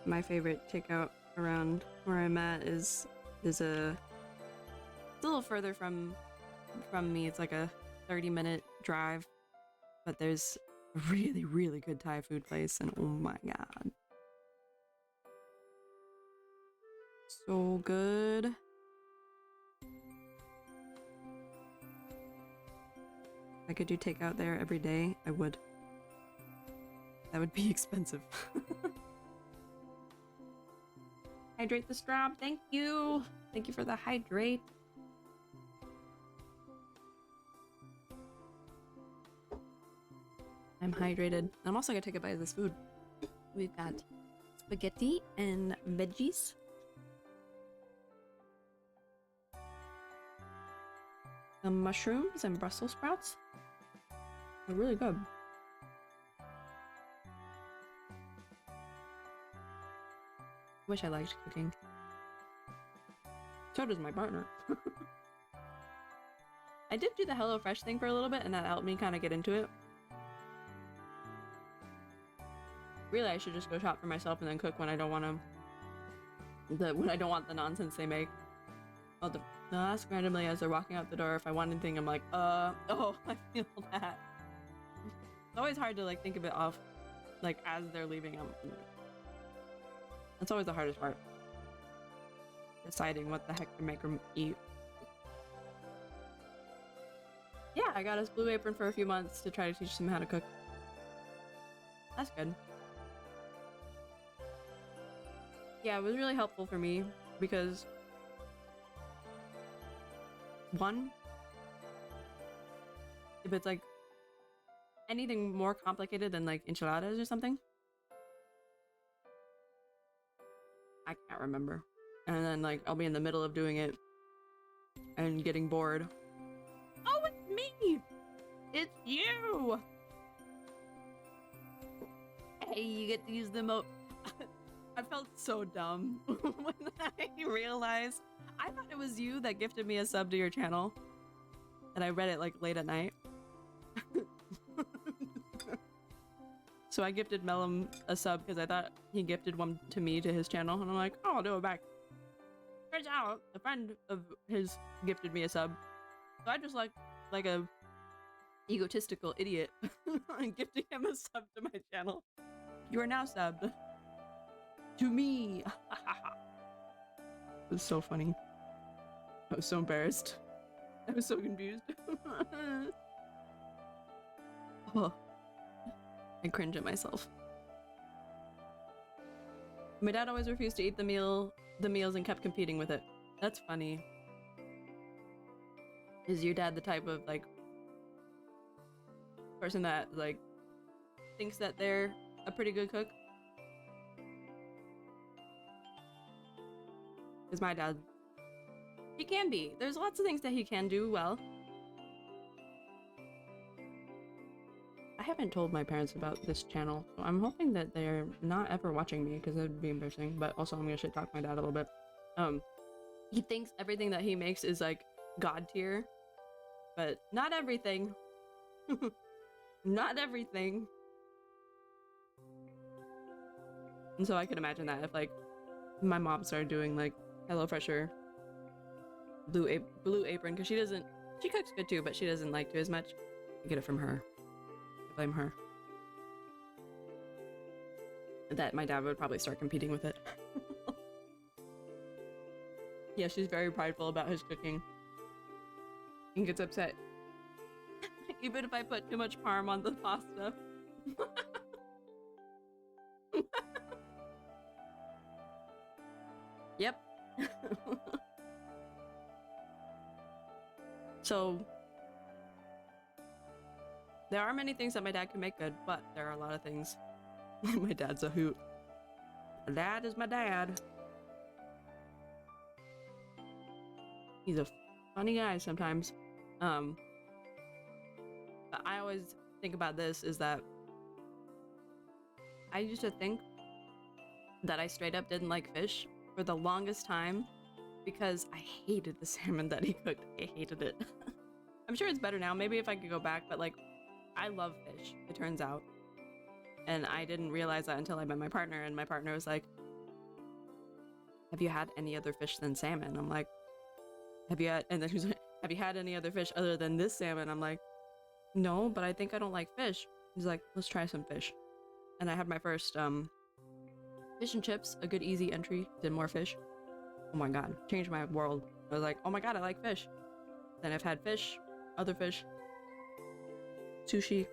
My favorite takeout around where I'm at is it's a little further from me. It's like a 30-minute drive, but there's a really, really good Thai food place, and oh my god, so good. If I could do takeout there every day, I would. That would be expensive. Hydrate the straw. Thank you. Thank you for the hydrate. I'm hydrated. I'm also gonna take a bite of this food. We've got spaghetti and veggies. Some mushrooms and Brussels sprouts. They're really good. Wish I liked cooking. So does my partner. I did do the HelloFresh thing for a little bit, and that helped me kind of get into it. Really, I should just go shop for myself and then cook when I don't want when I don't want the nonsense they make. They'll ask randomly as they're walking out the door if I want anything. I'm like, oh, I feel that. It's always hard to like think of it off, like as they're leaving. That's always the hardest part. Deciding what the heck to make them eat. Yeah, I got us Blue Apron for a few months to try to teach them how to cook. That's good. Yeah, it was really helpful for me because one, if it's like anything more complicated than like enchiladas or something, I can't remember. And then like I'll be in the middle of doing it and getting bored. Oh, it's me! It's you! Hey, you get to use the emote. I felt so dumb when I realized. I thought it was you that gifted me a sub to your channel. And I read it like late at night. So I gifted Mellum a sub because I thought he gifted one to me to his channel. And I'm like, oh, I'll do it back. Turns out a friend of his gifted me a sub. So I just like a egotistical idiot gifting him a sub to my channel. You are now subbed to me. It was so funny. I was so embarrassed. I was so confused. Oh, I cringe at myself. My dad always refused to eat the meals and kept competing with it. That's funny. Is your dad the type of like person that like thinks that they're a pretty good cook? Because my dad, he can be. There's lots of things that he can do well. I haven't told my parents about this channel, so I'm hoping that they're not ever watching me because that would be embarrassing. But also, I'm gonna shit talk my dad a little bit. He thinks everything that he makes is like god tier, but not everything. Not everything. And so I could imagine that if like my mom started doing like HelloFresh or Blue Apron, because she cooks good too, but she doesn't like to as much. I get it from her. I blame her. That my dad would probably start competing with it. Yeah, she's very prideful about his cooking and gets upset even if I put too much parm on the pasta. Yep. So there are many things that my dad can make good, but there are a lot of things. My dad's a hoot. My dad is my dad. He's a funny guy sometimes. But I always think about this is that I used to think that I straight up didn't like fish for the longest time because I hated the salmon that he cooked. I hated it. I'm sure it's better now. Maybe if I could go back, but like, I love fish, it turns out. And I didn't realize that until I met my partner, and my partner was like, have you had any other fish than salmon? I'm like, and then he's like, have you had any other fish other than this salmon? I'm like, no, but I think I don't like fish. He's like, let's try some fish. And I had my first fish and chips, a good easy entry, did more fish. Oh my god, changed my world. I was like, oh my god, I like fish. Then I've had fish, other fish, sushi,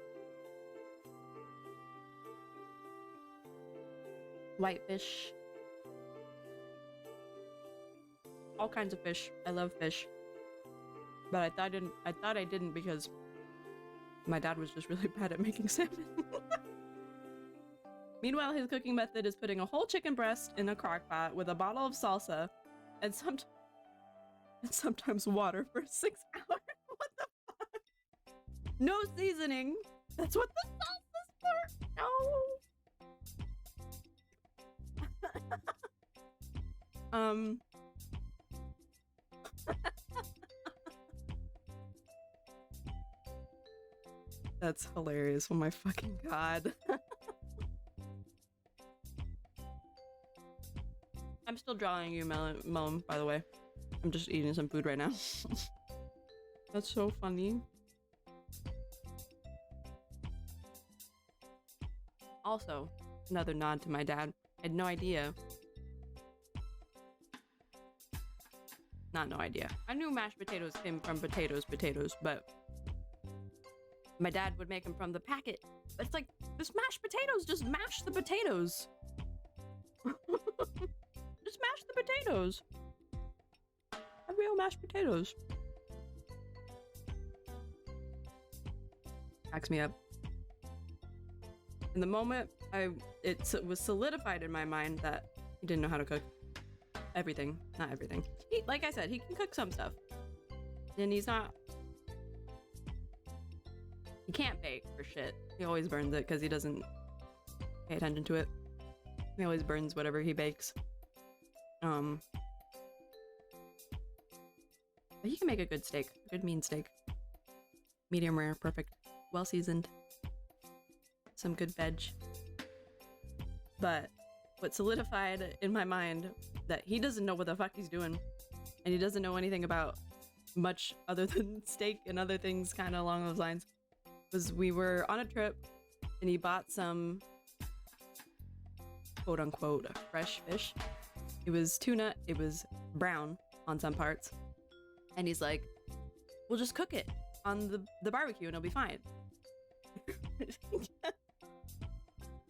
whitefish, all kinds of fish. I love fish, but I thought I didn't because my dad was just really bad at making salmon. Meanwhile, his cooking method is putting a whole chicken breast in a crock pot with a bottle of salsa and sometimes water for 6 hours. What the fuck? No seasoning. That's what the salsa's for. No. That's hilarious. Oh my fucking god. I'm still drawing you, Melon, by the way. I'm just eating some food right now. That's so funny. Also, another nod to my dad. I had no idea. Not no idea. I knew mashed potatoes came from potatoes, but my dad would make them from the packet. But it's like, this mashed potatoes, just mash the potatoes. Just mash the potatoes. Have real mashed potatoes. Cracks me up. In the moment, it was solidified in my mind that he didn't know how to cook everything. Not everything. Like I said, he can cook some stuff. And he can't bake for shit. He always burns it because he doesn't pay attention to it. He always burns whatever he bakes. But he can make a good steak. A good mean steak. Medium rare, perfect. Well seasoned. Some good veg. But what solidified in my mind that he doesn't know what the fuck he's doing, and he doesn't know anything about much other than steak and other things kind of along those lines, was we were on a trip and he bought some quote unquote fresh fish. It was tuna, it was brown on some parts, and he's like, we'll just cook it on the barbecue and it'll be fine.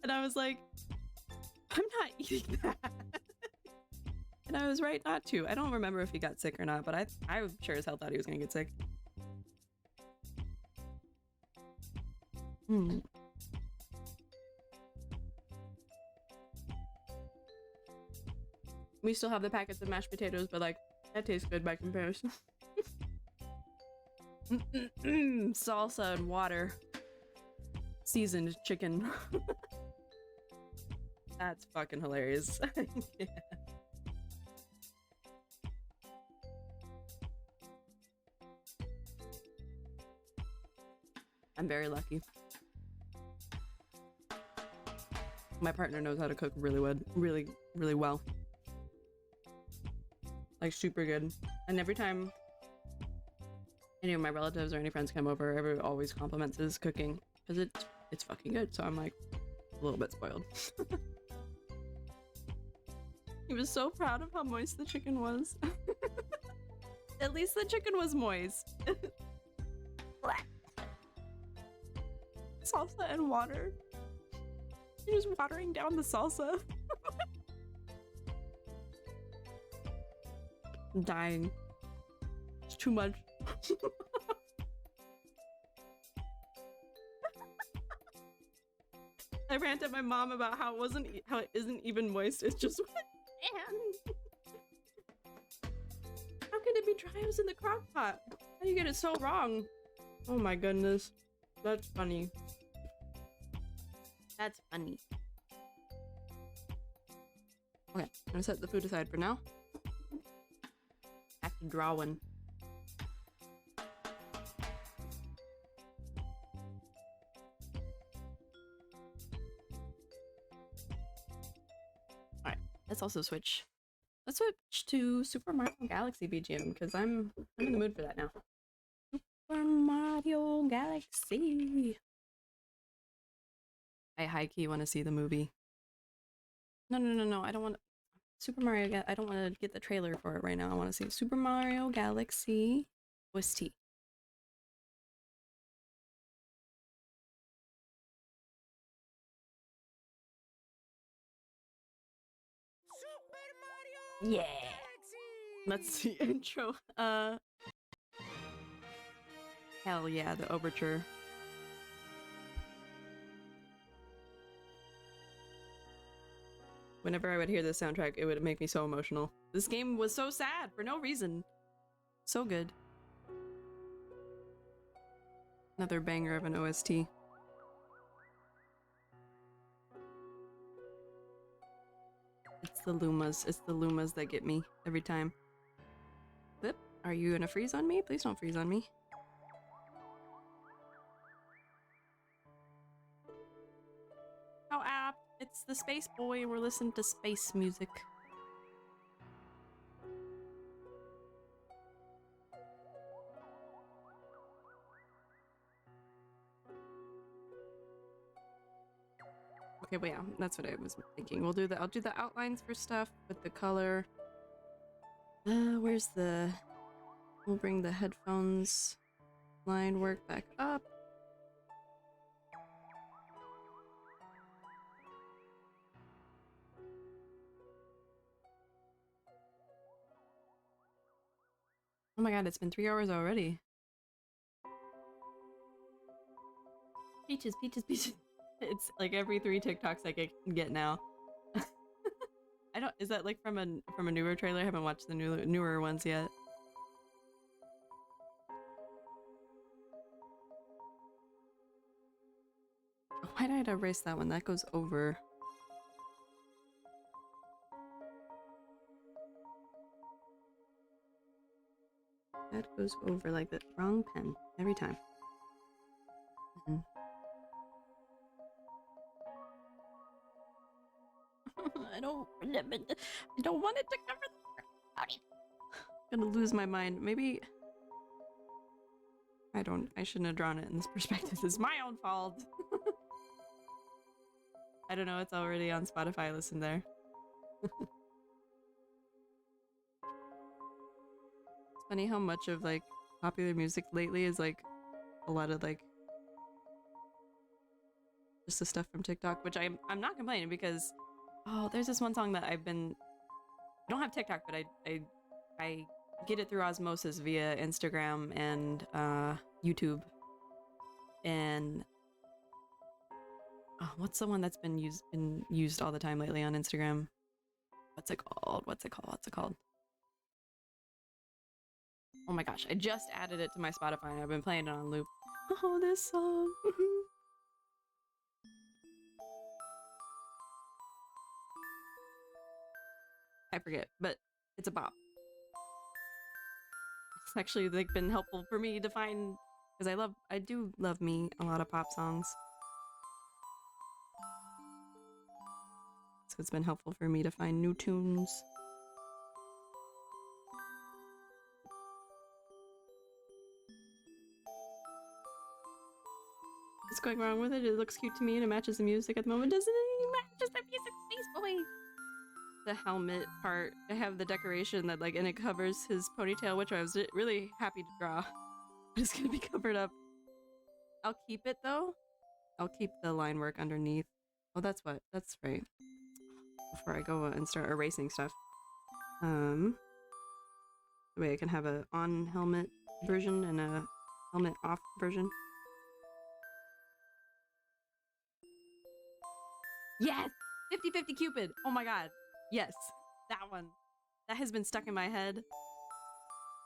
And I was like, I'm not eating that. And I was right not to. I don't remember if he got sick or not, but I sure as hell thought he was gonna get sick. We still have the packets of mashed potatoes, but like, that tastes good by comparison. Salsa and water. Seasoned chicken. That's fucking hilarious. Yeah. I'm very lucky. My partner knows how to cook really well. Like super good. And every time any of my relatives or any friends come over, everyone always compliments his cooking because it's fucking good. So I'm like a little bit spoiled. He was so proud of how moist the chicken was. At least the chicken was moist. Salsa and water. He was watering down the salsa. I'm dying. It's too much. I ranted at my mom about how it isn't even moist. It's just wet. How could it be dry? It was in the crock pot. How do you get it so wrong? Oh my goodness. That's funny. That's funny. Okay, I'm gonna set the food aside for now. Back to drawing. Alright, let's also switch. Let's switch to Super Mario Galaxy BGM because I'm in the mood for that now. Super Mario Galaxy. I high key want to see the movie. No. I don't want Super Mario. I don't want to get the trailer for it right now. I want to see Super Mario Galaxy OST. Super Mario. Yeah. That's the intro. Hell yeah, the overture. Whenever I would hear this soundtrack, it would make me so emotional. This game was so sad for no reason. So good. Another banger of an OST. It's the Lumas. It's the Lumas that get me every time. Flip, are you gonna freeze on me? Please don't freeze on me. How apt. It's the Space Boy. We're listening to space music. Okay, but yeah, that's what I was thinking. I'll do the outlines for stuff with the color. Where's the... We'll bring the headphones line work back up. Oh my god, it's been 3 hours already. Peaches. It's like every 3 TikToks I can get now. I don't. Is that like from a newer trailer? I haven't watched the newer ones yet. Why did I erase that one? That goes over. That goes over like the wrong pen every time. I don't want it to cover the... I'm gonna lose my mind. Maybe... I shouldn't have drawn it in this perspective. It's my own fault. I don't know, it's already on Spotify. Listen there. It's funny how much of like popular music lately is like a lot of like just the stuff from TikTok, which I'm not complaining because there's this one song that I don't have TikTok, but I get it through osmosis via Instagram and YouTube. And what's the one that's been used all the time lately on Instagram? What's it called? Oh my gosh, I just added it to my Spotify and I've been playing it on loop. Oh, this song. I forget, but it's a bop. It's actually like been helpful for me to find, because I do love me a lot of pop songs. So it's been helpful for me to find new tunes. What's going wrong with it? It looks cute to me and it matches the music at the moment. Doesn't it match the music, Space Boy? The helmet part, I have the decoration that like, and it covers his ponytail, which I was really happy to draw. It's gonna be covered up. I'll keep it though. I'll keep the line work underneath. Oh, that's right. Before I go and start erasing stuff. The way I can have a on helmet version and a helmet off version. Yes! 50-50 Cupid! Oh my god. Yes. That one. That has been stuck in my head.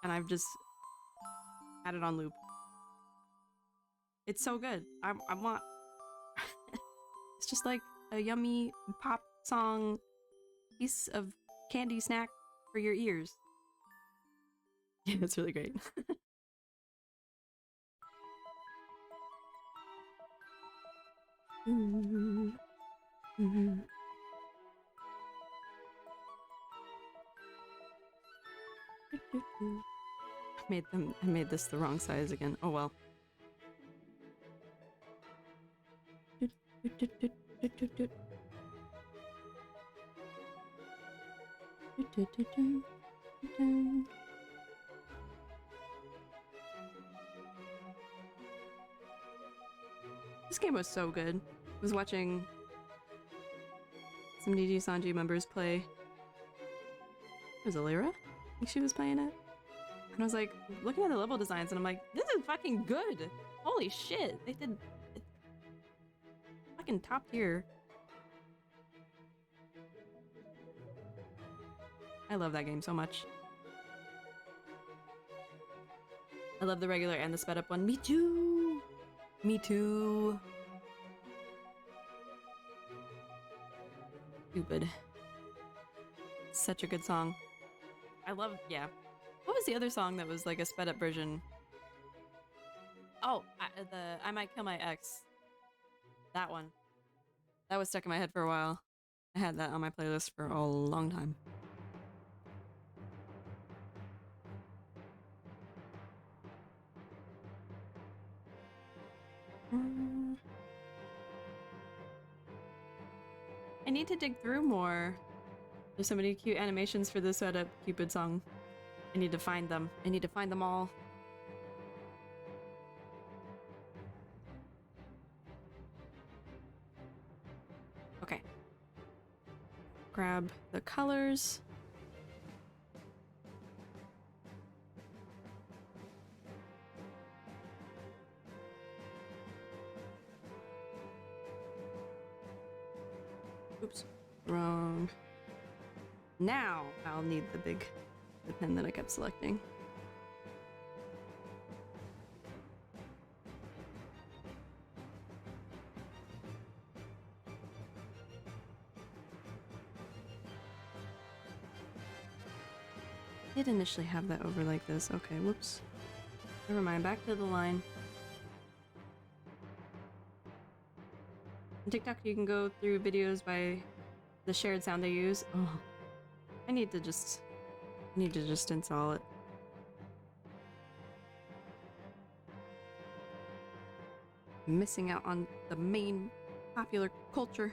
And I've just had it on loop. It's so good. I want. It's just like a yummy pop song piece of candy snack for your ears. Yeah, it's really great. I made this the wrong size again. Oh well. This game was so good. I was watching some DG Sanji members play. It was Alira? I think she was playing it. And I was like, looking at the level designs, and I'm like, this is fucking good! Holy shit! They did fucking top tier. I love that game so much. I love the regular and the sped up one. Me too! Me too! Stupid. Such a good song. I love, yeah. What was the other song that was like a sped up version? Oh, I Might Kill My Ex. That one. That was stuck in my head for a while. I had that on my playlist for a long time. I need to dig through more. There's so many cute animations for the setup Cupid song. I need to find them. I need to find them all. Okay. Grab the colors. Oops. Wrong. Now I'll need the pen that I kept selecting. I did initially have that over like this. Okay, whoops. Never mind, back to the line. On TikTok, you can go through videos by the shared sound they use. Oh, I need to just install it. I'm missing out on the main popular culture.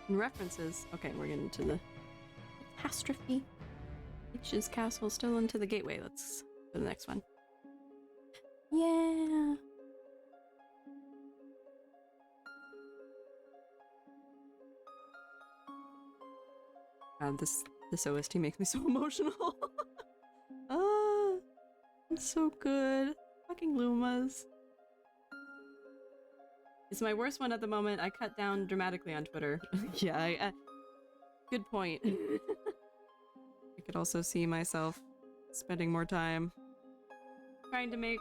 References. Okay, we're getting to the catastrophe. Peach's castle still into the gateway. Let's go to the next one. Yeah. God, this OST makes me so emotional. Ah, it's so good. Fucking Lumas. It's my worst one at the moment. I cut down dramatically on Twitter. Yeah, good point. I could also see myself spending more time trying to make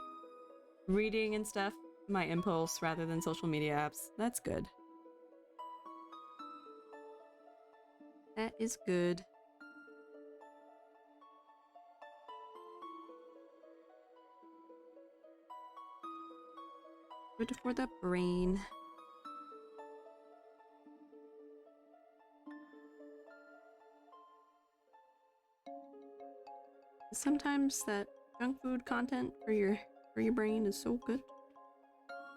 reading and stuff my impulse rather than social media apps. That's good. That is good. Good for the brain. Sometimes that junk food content for your brain is so good.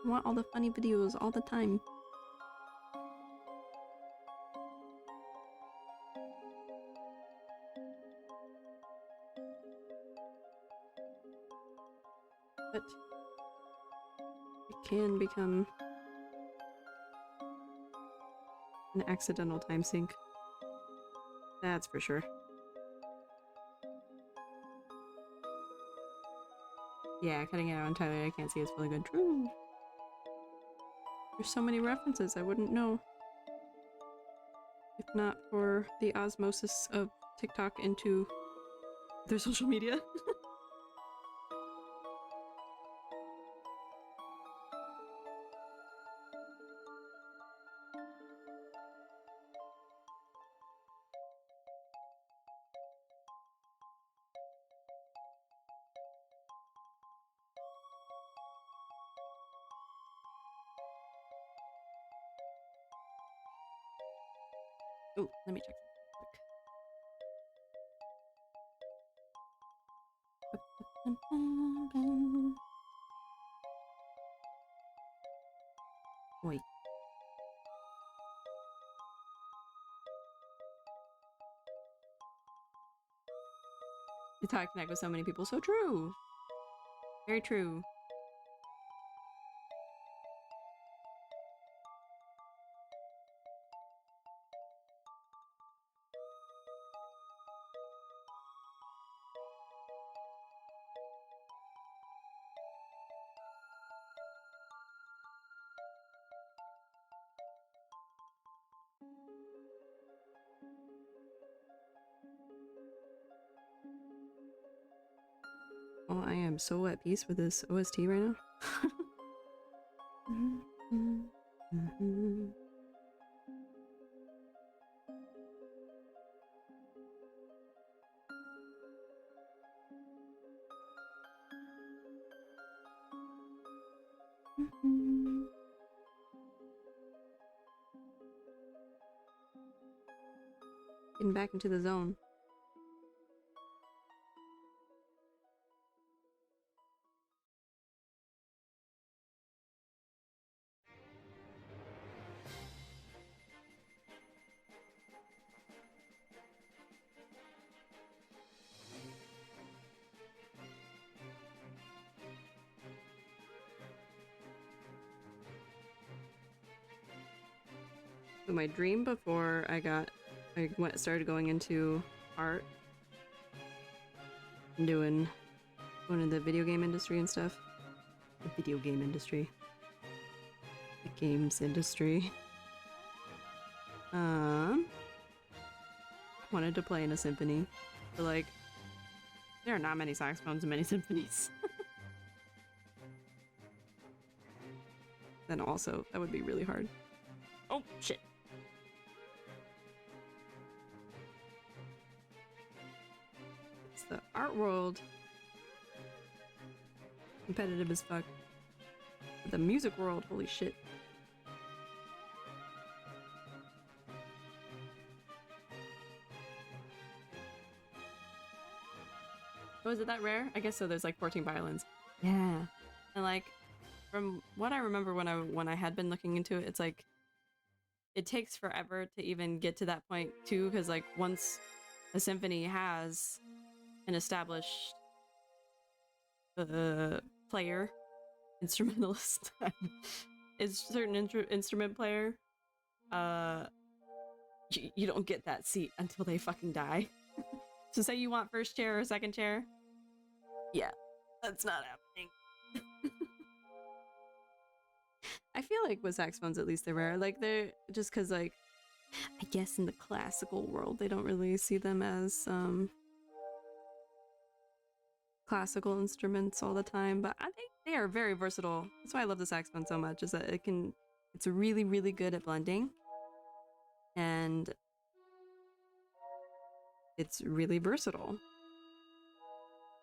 I want all the funny videos all the time. But it can become an accidental time sink. That's for sure. Yeah, cutting it out entirely, I can't see it's really good. True. There's so many references, I wouldn't know. If not for the osmosis of TikTok into their social media. Oh, let me check something quick. Wait. It's how I connect with so many people. So true. Very true. Oh, I am so at peace with this OST right now. Getting back into the zone. So my dream before I started going into art and going into the video game industry and stuff. The video game industry. The games industry. Wanted to play in a symphony. But like, there are not many saxophones in many symphonies. Then also, that would be really hard. Oh, shit. It's the art world. Competitive as fuck. But the music world, holy shit. Oh, is it that rare? I guess so. There's like 14 violins. Yeah. And like, from what I remember when I had been looking into it, it's like it takes forever to even get to that point too, because like once a symphony has an established player, instrumentalist, is certain instrument player, you don't get that seat until they fucking die. So say you want first chair or second chair, yeah, that's not happening. I feel like with saxophones, at least they're rare. Like they're just because, like, I guess in the classical world, they don't really see them as classical instruments all the time. But I think they are very versatile. That's why I love the saxophone so much. Is that it's really, really good at blending, and it's really versatile.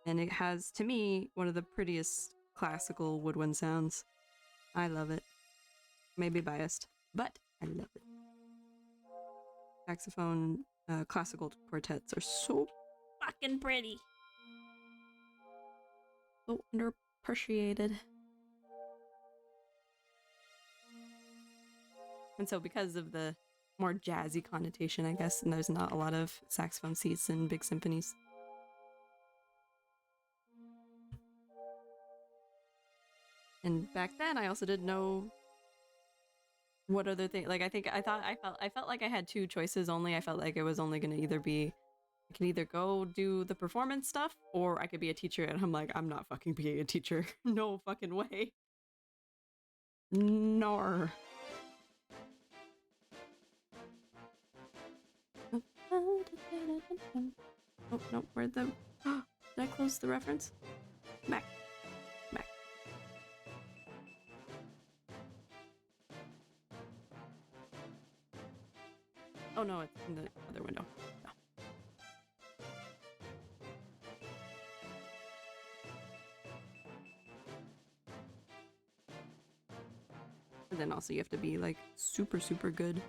And it has, to me, one of the prettiest classical woodwind sounds. I love it. Maybe biased, but I love it. Saxophone classical quartets are so fucking pretty. So underappreciated. And so because of the more jazzy connotation, I guess, and there's not a lot of saxophone seats in big symphonies. And back then I also didn't know what other thing, like I felt like I had two choices only. I felt like it was only going to either be I can either go do the performance stuff or I could be a teacher, and I'm like, I'm not fucking being a teacher. No fucking way. Nor. Oh, no, where'd the... Did I close the reference? Back. Back. Oh no, it's in the other window. No. And then also you have to be like super, super good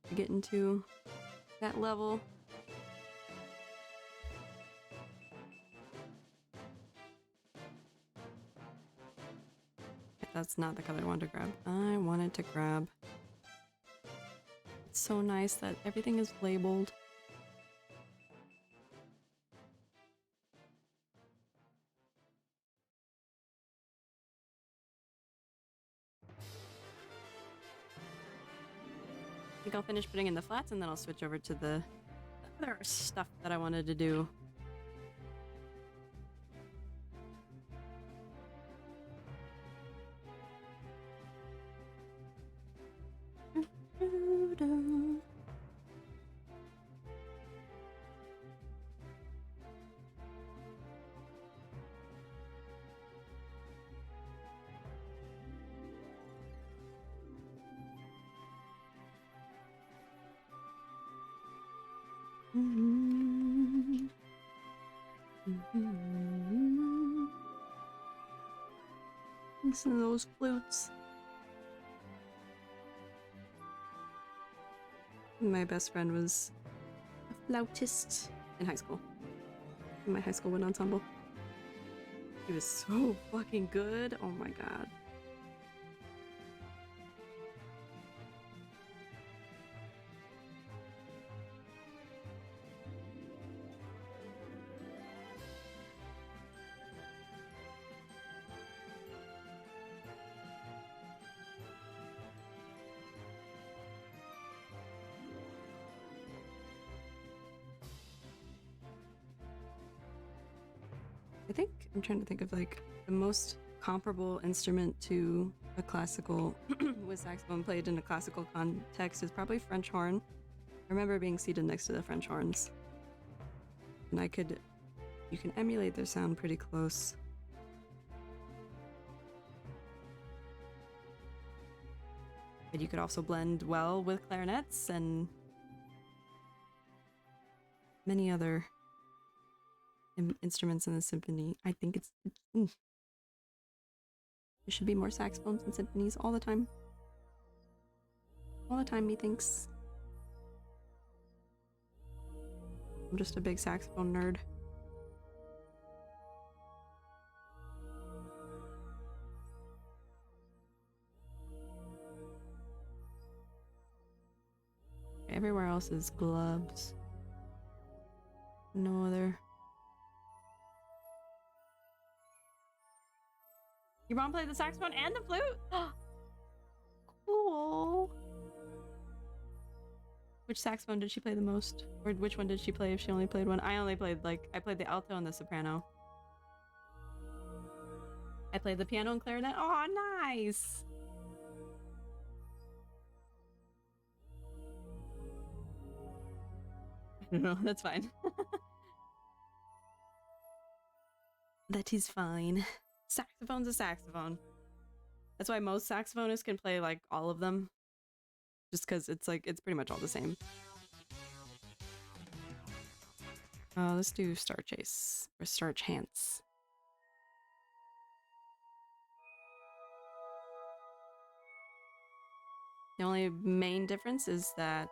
to get into that level. That's not the color I wanted to grab. I wanted to grab... It's so nice that everything is labeled. I think I'll finish putting in the flats and then I'll switch over to the other stuff that I wanted to do. Listen to those flutes. My best friend was a flautist in high school. In my high school wind ensemble. He was so fucking good. Oh my god. I think I'm trying to think of like the most comparable instrument to a classical with saxophone played in a classical context is probably French horn. I remember being seated next to the French horns. And you can emulate their sound pretty close. But you could also blend well with clarinets and many other instruments in the symphony. I think there should be more saxophones in symphonies all the time. All the time, methinks. I'm just a big saxophone nerd. Everywhere else is gloves. No other. Your mom played the saxophone and the flute? Cool. Which saxophone did she play the most? Or which one did she play if she only played one? I played the alto and the soprano. I played the piano and clarinet. Oh, nice! No, that's fine. That is fine. Saxophone's a saxophone. That's why most saxophonists can play like all of them. Just because it's pretty much all the same. Let's do Star Chase or Star Chance. The only main difference is that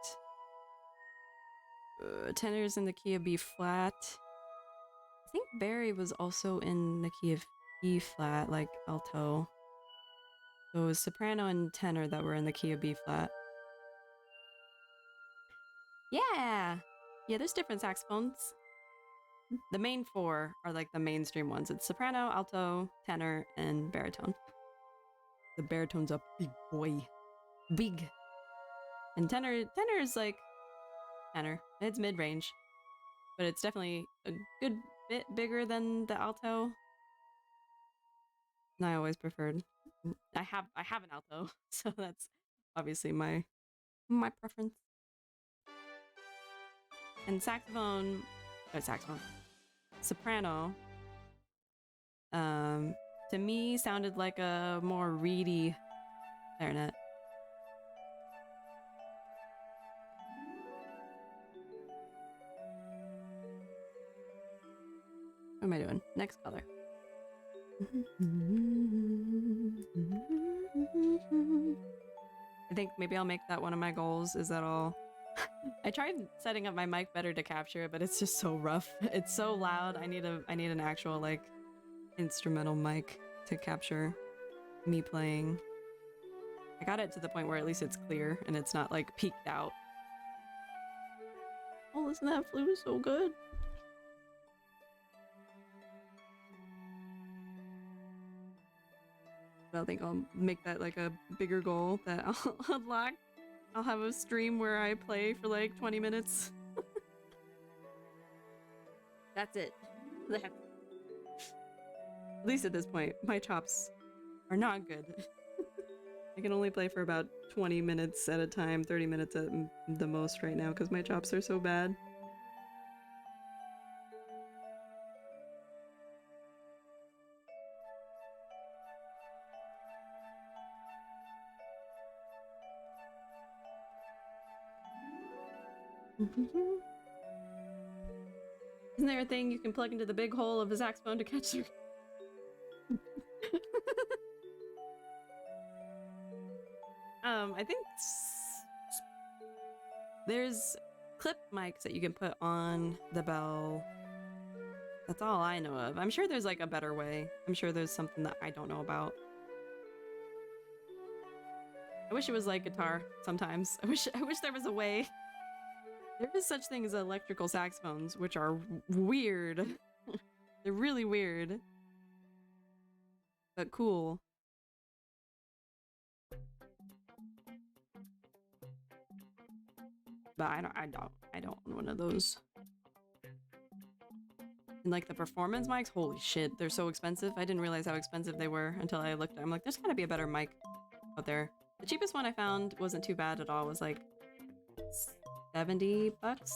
tenor's in the key of B flat. I think Barry was also in the key of E flat, like alto. So it was soprano and tenor that were in the key of B flat. Yeah! Yeah, there's different saxophones. The main four are like the mainstream ones. It's soprano, alto, tenor, and baritone. The baritone's a big boy. Big. And tenor is like tenor. It's mid-range. but it's definitely a good bit bigger than the alto. And I always preferred. I have an alto, so that's obviously my preference. And saxophone, soprano, to me sounded like a more reedy clarinet. What am I doing? Next color. I think maybe I'll make that one of my goals. Is that all? I tried setting up my mic better to capture it, but it's just so rough. It's so loud. I need an actual like instrumental mic to capture me playing. I got it to the point where at least it's clear and it's not like peaked out. Oh, listen, that flute is so good. I think I'll make that like a bigger goal that I'll unlock. I'll have a stream where I play for like 20 minutes. That's it. At least at this point, my chops are not good. I can only play for about 20 minutes at a time, 30 minutes at the most right now because my chops are so bad. Isn't there a thing you can plug into the big hole of a saxophone to catch the... I think there's clip mics that you can put on the bell. That's all I know of. I'm sure there's like a better way. I'm sure there's something that I don't know about. I wish it was like guitar sometimes. I wish there was a way. There is such thing as electrical saxophones, which are weird. They're really weird. But cool. But I don't want one of those. And like the performance mics, holy shit, they're so expensive. I didn't realize how expensive they were until I looked. I'm like, there's gotta be a better mic out there. The cheapest one I found wasn't too bad at all. It was like $70. But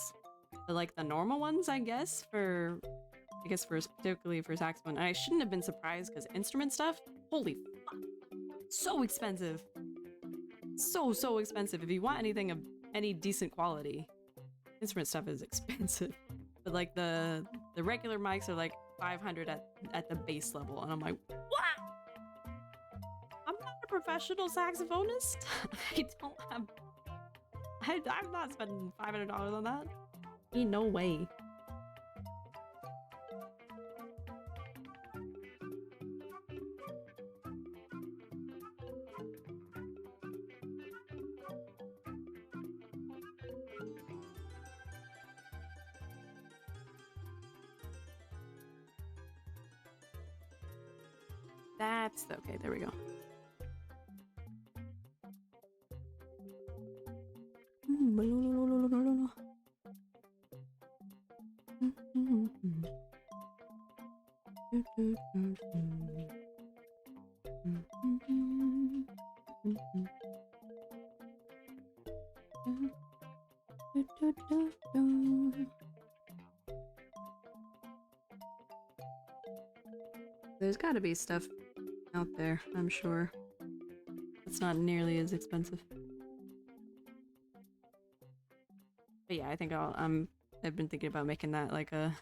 like the normal ones, I guess particularly for saxophone. And I shouldn't have been surprised because instrument stuff, holy fuck, so expensive. So expensive. If you want anything of any decent quality, instrument stuff is expensive. But like the regular mics are like $500 at the base level, and I'm like, what? I'm not a professional saxophonist. I'm not spending $500 on that. Ain't no way. That's okay. There we go. There's gotta be stuff out there, I'm sure. It's not nearly as expensive. But yeah, I think I've been thinking about making that like a...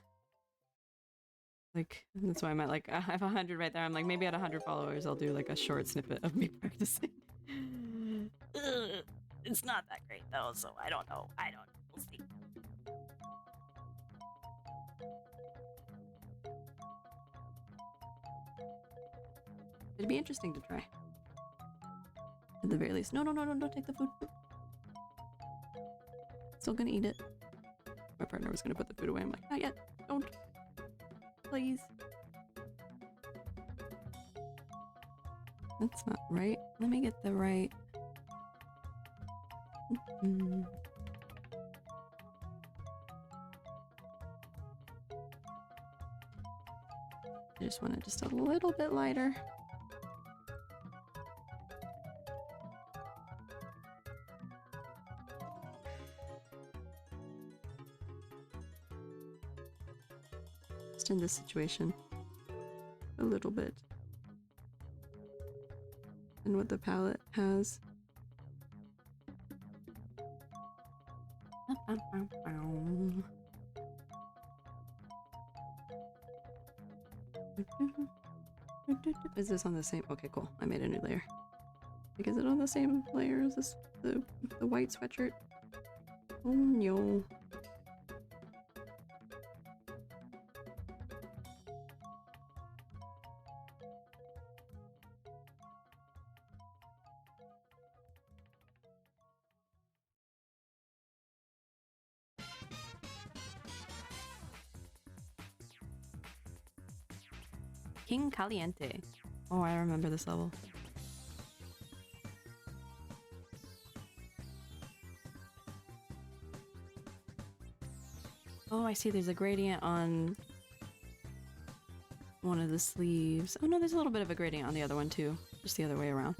Like, that's why I'm at like, I have 100 right there. I'm like, maybe at 100 followers, I'll do like a short snippet of me practicing. It's not that great though, so I don't know. We'll see. It'd be interesting to try. At the very least. No, don't take the food. Still gonna eat it. My partner was gonna put the food away. I'm like, not yet. Don't. Please. That's not right. Let me get the right. I just want it just a little bit lighter. Just in this situation. A little bit. And what the palette has. Is this on the same? Okay, cool. I made a new layer. Like, is it on the same layer as this, the white sweatshirt? Oh no. King Caliente. Oh, I remember this level. Oh, I see there's a gradient on one of the sleeves. Oh no, there's a little bit of a gradient on the other one too. Just the other way around.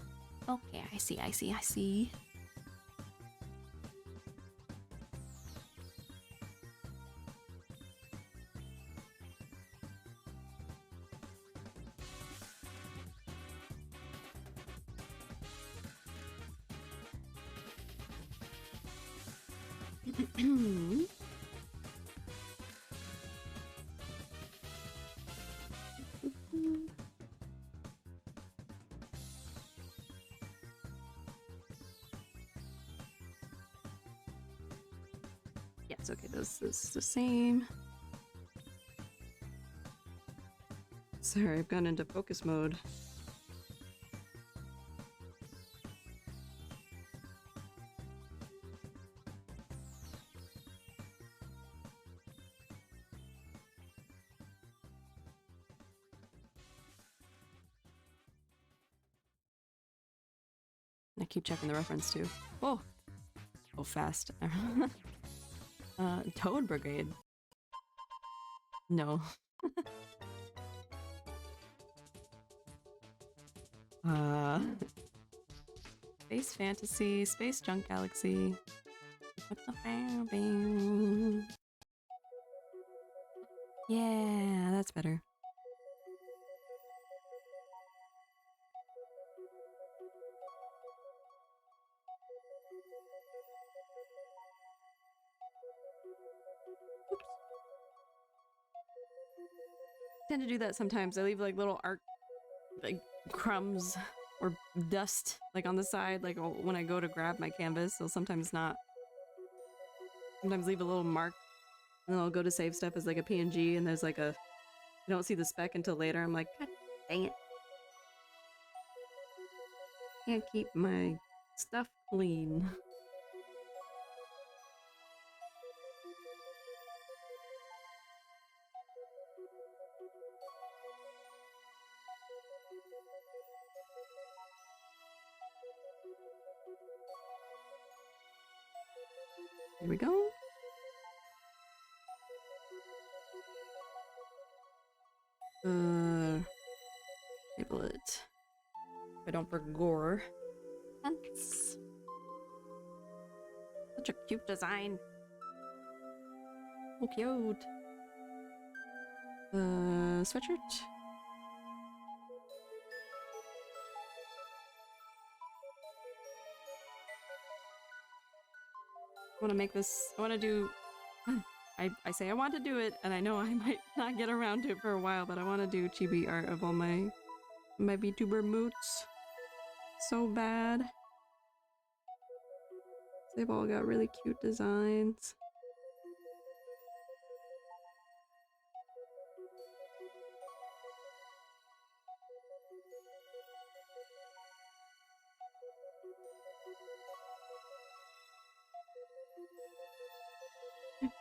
Okay, I see, I see, I see. Yes, okay, this is the same. Sorry, I've gone into focus mode. I keep checking the reference too. Oh! Oh, fast. Toad Brigade. No. Space Fantasy, Space Junk Galaxy. What the bam. Yeah, that's better. Oops. I tend to do that sometimes. I leave like little art like crumbs or dust like on the side, like when I go to grab my canvas. So sometimes not. Sometimes leave a little mark, and then I'll go to save stuff as like a PNG, and there's like a, I don't see the speck until later. I'm like, God dang it. Can't keep my stuff clean. Here we go. Label it. I don't for gore. That's such a cute design. So cute. Sweatshirt. I want to make this. I want to do. I say I want to do it, and I know I might not get around to it for a while, but I want to do chibi art of all my VTuber moots. So bad. They've all got really cute designs.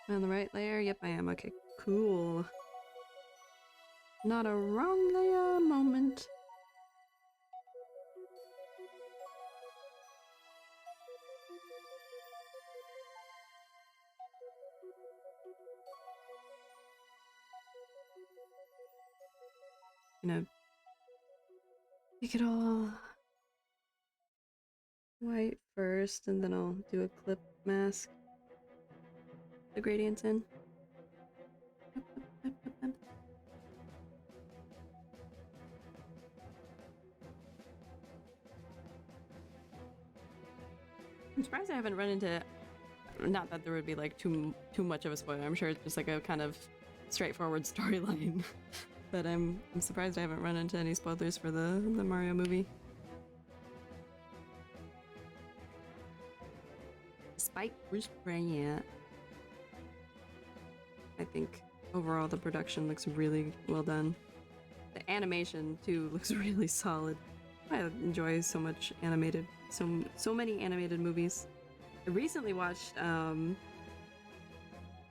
On the right layer? Yep, I am. Okay, cool. Not a wrong layer moment. gonna make it all white first, and then I'll do a clip mask. The gradients in. I'm surprised I haven't run into. Not that there would be like too much of a spoiler. I'm sure it's just like a kind of straightforward storyline. But I'm surprised I haven't run into any spoilers for the Mario movie. Despite Bruce Bryant, I think overall the production looks really well done. The animation too looks really solid. I enjoy so much animated, so many animated movies. I recently watched what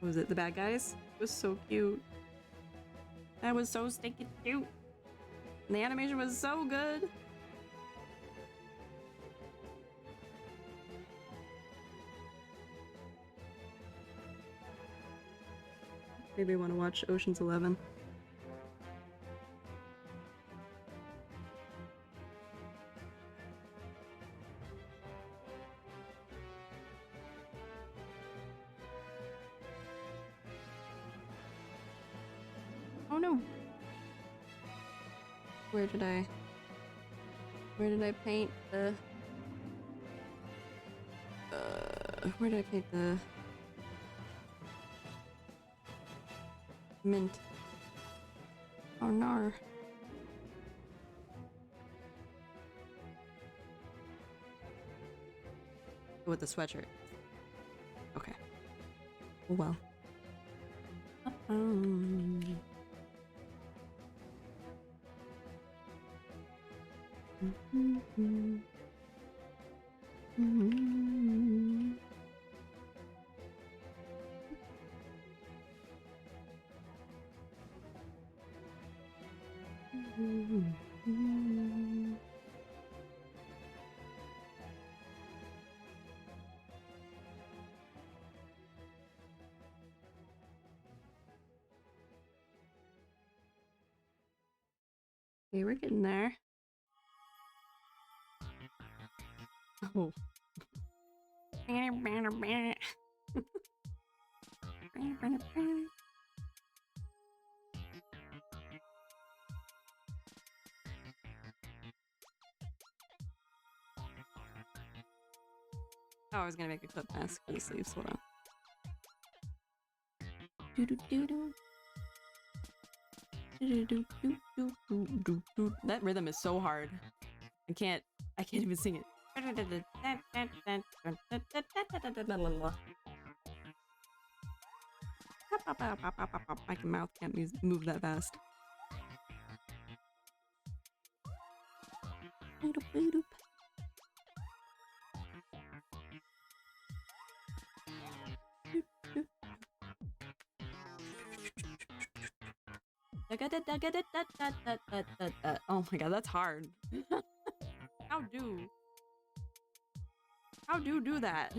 was it, The Bad Guys? It was so cute. That was so stinking cute. And the animation was so good. Maybe I want to watch Ocean's 11. Oh no. Where did I paint the where did I paint the mint? Oh no. With the sweatshirt. Okay. Oh well. Okay, we're getting there. Oh. Oh, I was gonna make a clip mask for the sleeves. Hold on. That rhythm is so hard. I can't even sing it. My mouth can't move that fast. Oh my god, that's hard. How do that?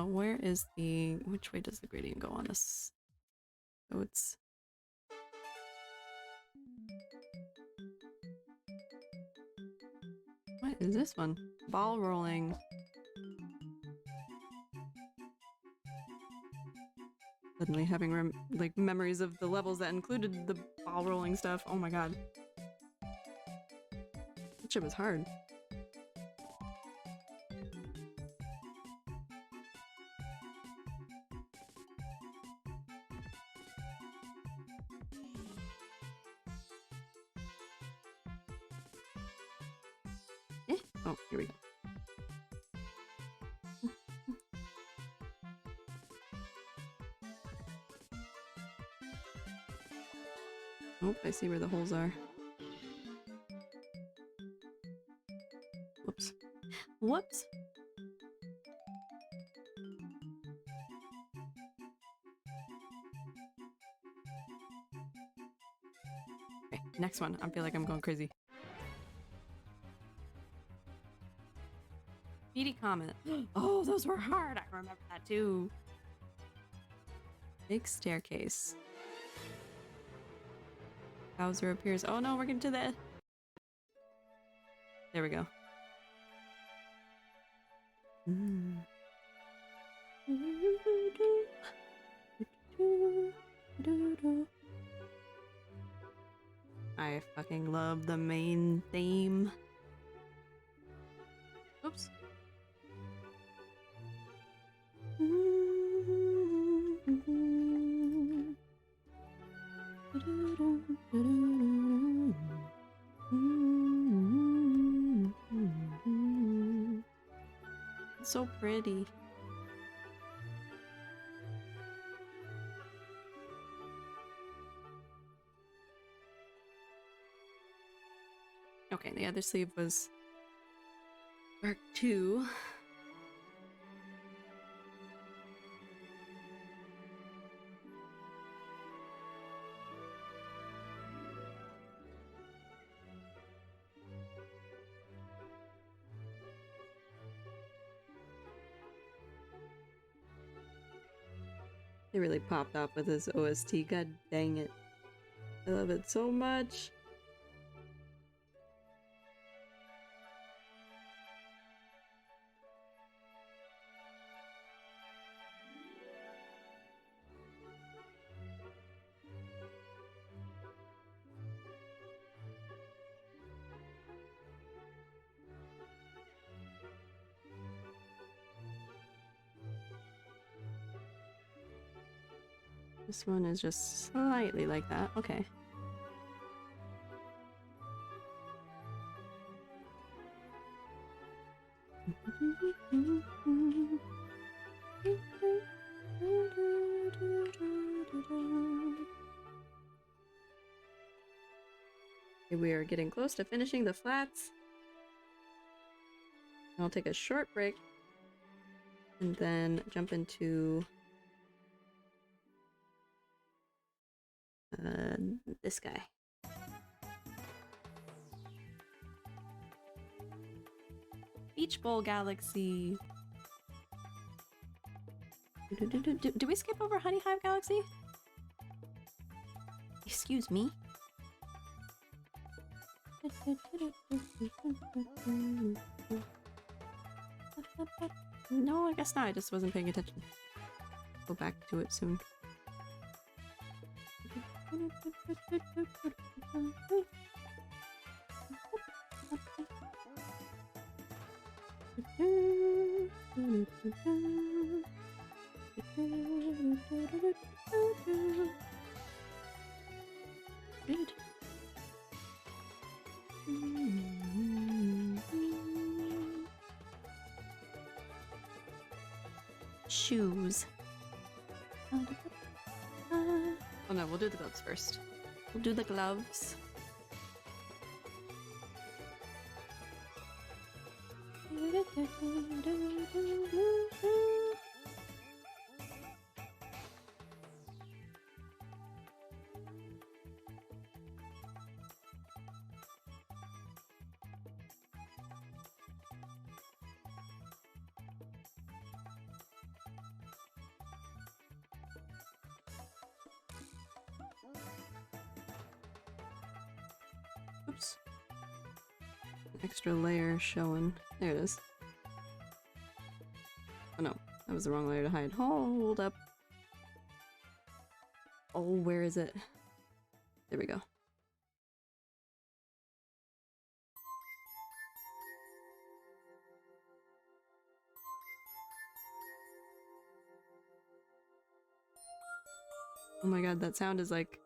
Where is the... Which way does the gradient go on this? So it's... What is this one? Ball rolling. Suddenly having like memories of the levels that included the ball rolling stuff. Oh my god. That shit was hard. Oh, here we go. Oh, I see where the holes are. Whoops. Whoops! Next one. I feel like I'm going crazy. Speedy Comet. Oh, those were hard. I remember that too. Big staircase. Bowser appears. Oh no, we're getting to the... There we go. I fucking love the main theme. Oops. It's so pretty. Okay, the other sleeve was Mark 2. They really popped off with this OST. God dang it. I love it so much. This one is just slightly like that. Okay. We are getting close to finishing the flats. I'll take a short break and then jump into this guy. Beach Bowl Galaxy. Do we skip over Honey Hive Galaxy? Excuse me. No, I guess not. I just wasn't paying attention. Go back to it soon. Shoes. Oh no, we'll do the gloves first. We'll do the gloves. Oops. An extra layer showing. There it is. Oh no, that was the wrong layer to hide. Hold up. Oh, where is it? There we go. Oh my god, that sound is like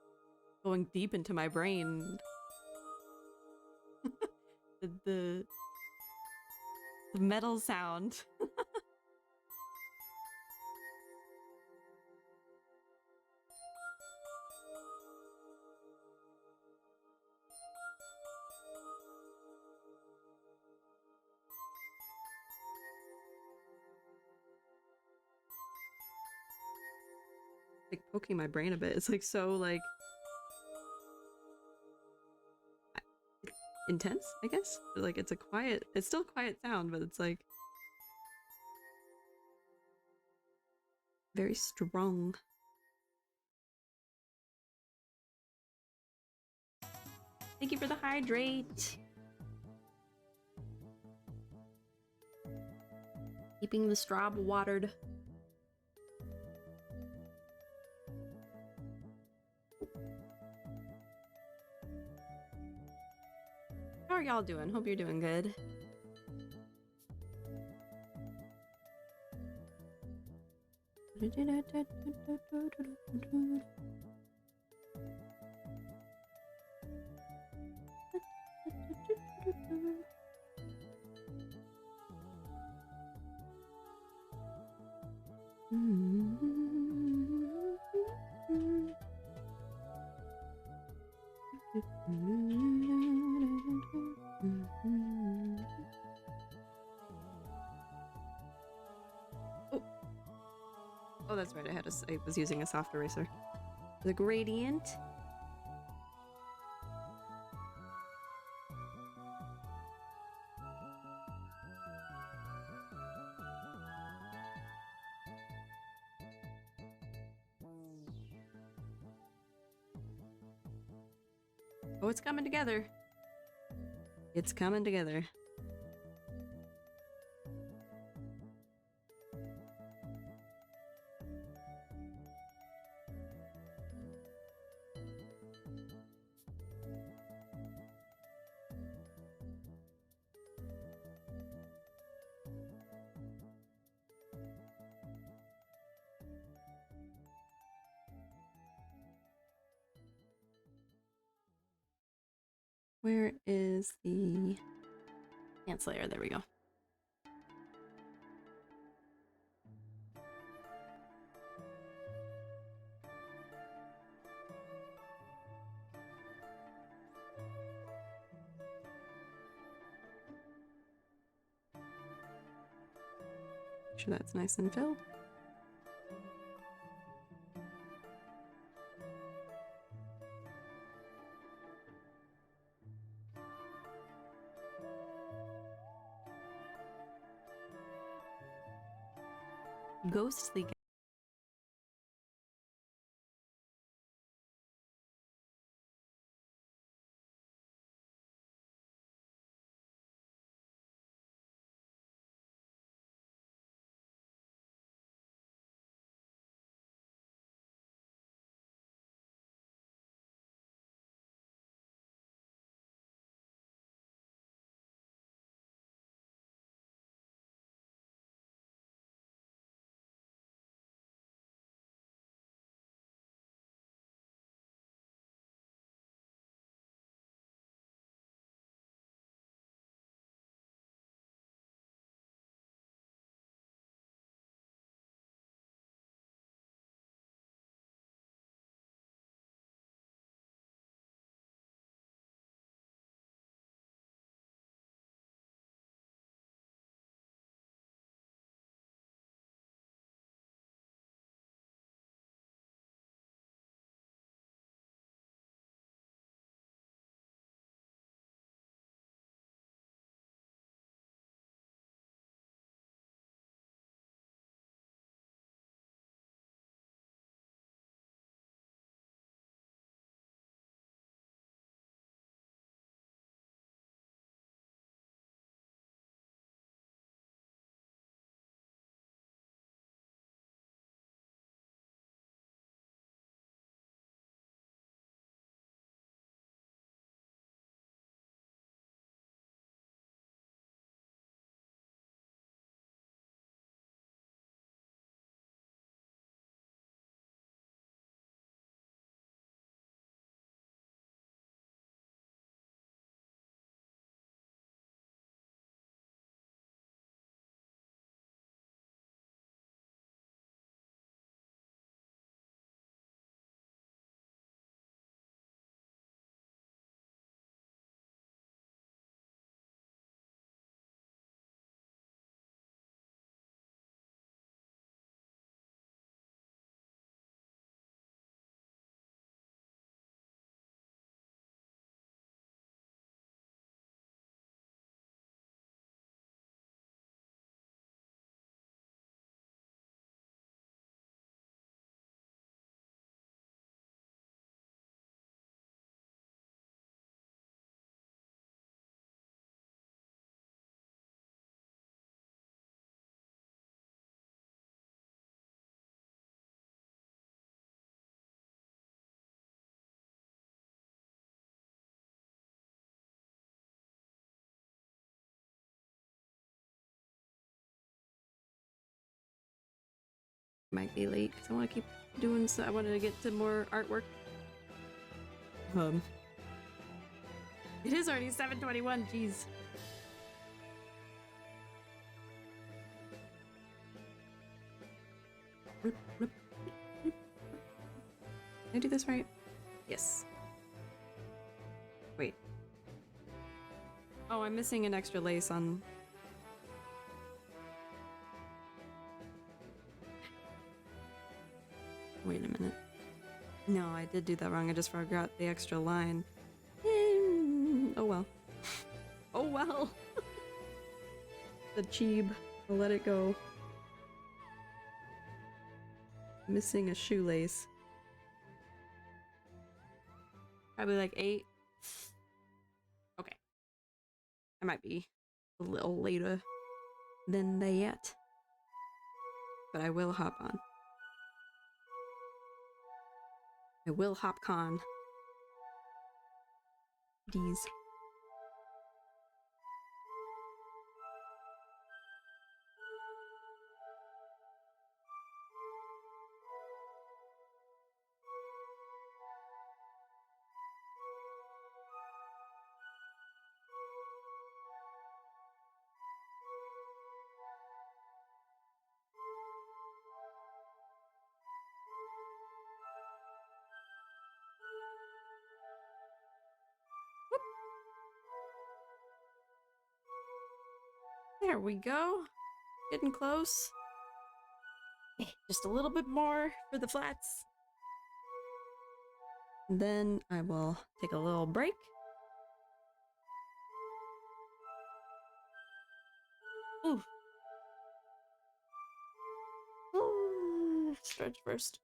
going deep into my brain. the metal sound. Like poking my brain a bit. It's like so like intense, I guess. Like it's a quiet, it's still quiet sound, but it's like very strong. Thank you for the hydrate. Keeping the straw watered. How are y'all doing? Hope you're doing good. Oh, that's right. I was using a soft eraser. The gradient. Oh, it's coming together. It's coming together. Where is the ants layer? There we go. Make sure that's nice and filled. Ghostly Might be late because I want to keep doing so. I wanted to get to more artwork. It is already 7:21. Jeez. Did I do this right? Yes. Wait. Oh, I'm missing an extra lace on. Wait a minute. No, I did do that wrong. I just forgot the extra line. Oh well. Oh well. The cheeb. I'll let it go. Missing a shoelace. Probably like 8. Okay. I might be a little later than that. But I will hop on. I will hop con. These. There we go. Getting close. Just a little bit more for the flats. And then I will take a little break. Ooh. Ooh. Stretch first.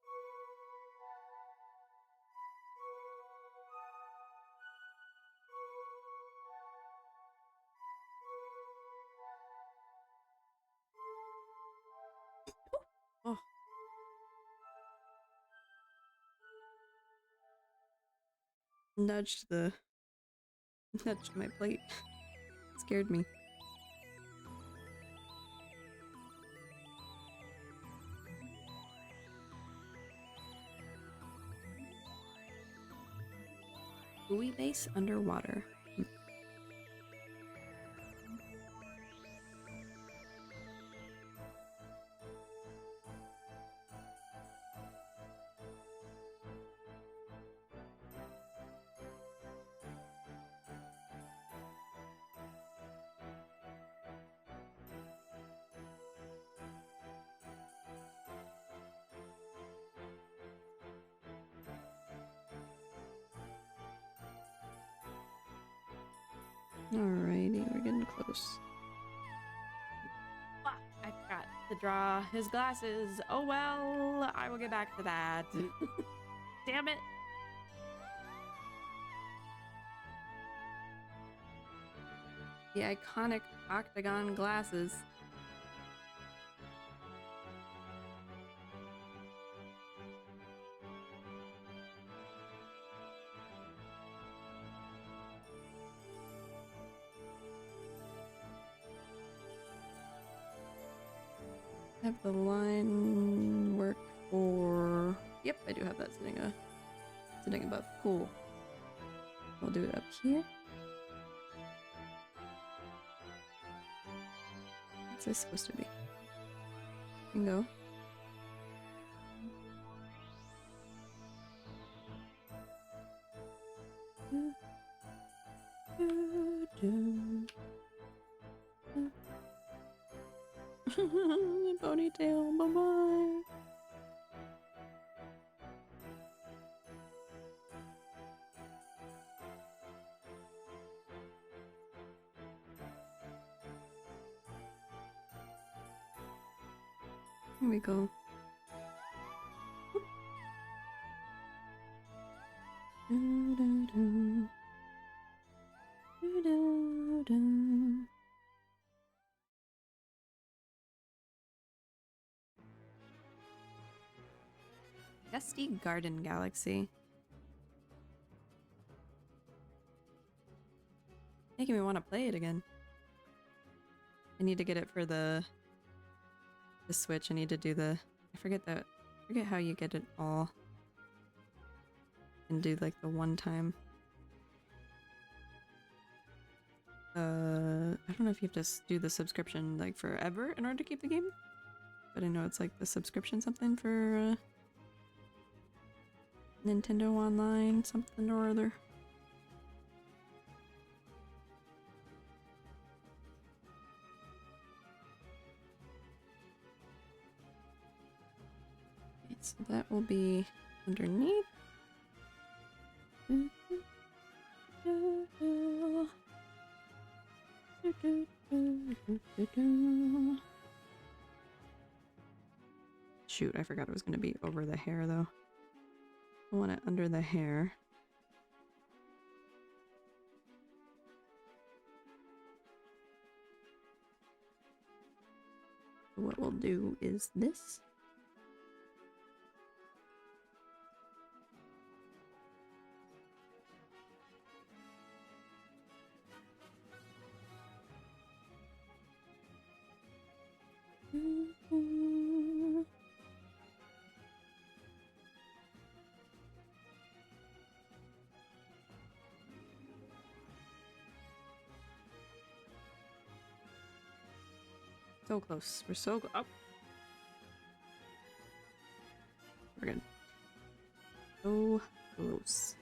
Oh. Nudged my plate. Scared me. Buoy base underwater. Alrighty, we're getting close. Ah, I forgot to draw his glasses. Oh well, I will get back to that. Damn it. The iconic octagon glasses. Have the line work for... Yep, I do have that sitting above. Cool. We'll do it up here. What's this supposed to be? Bingo. Ponytail, bye-bye. Here we go. Dusty Garden Galaxy. Making me want to play it again. I need to get it for the Switch. I need to do the I forget how you get it all. And do like the one time. I don't know if you have to do the subscription like forever in order to keep the game, but I know it's like the subscription something for Nintendo Online something or other. Okay, so that will be underneath. Shoot, I forgot it was going to be over the hair though. I want it under the hair. What we'll do is this. So close. We're so oh. We're good. So close.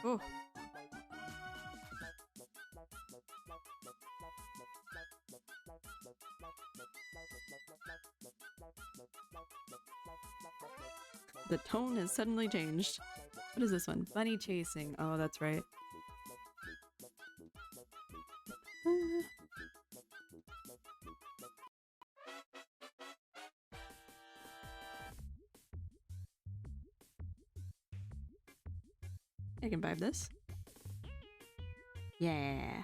Oh. The tone has suddenly changed. What is this one? Bunny chasing. Oh, that's right. I can vibe this. Yeah.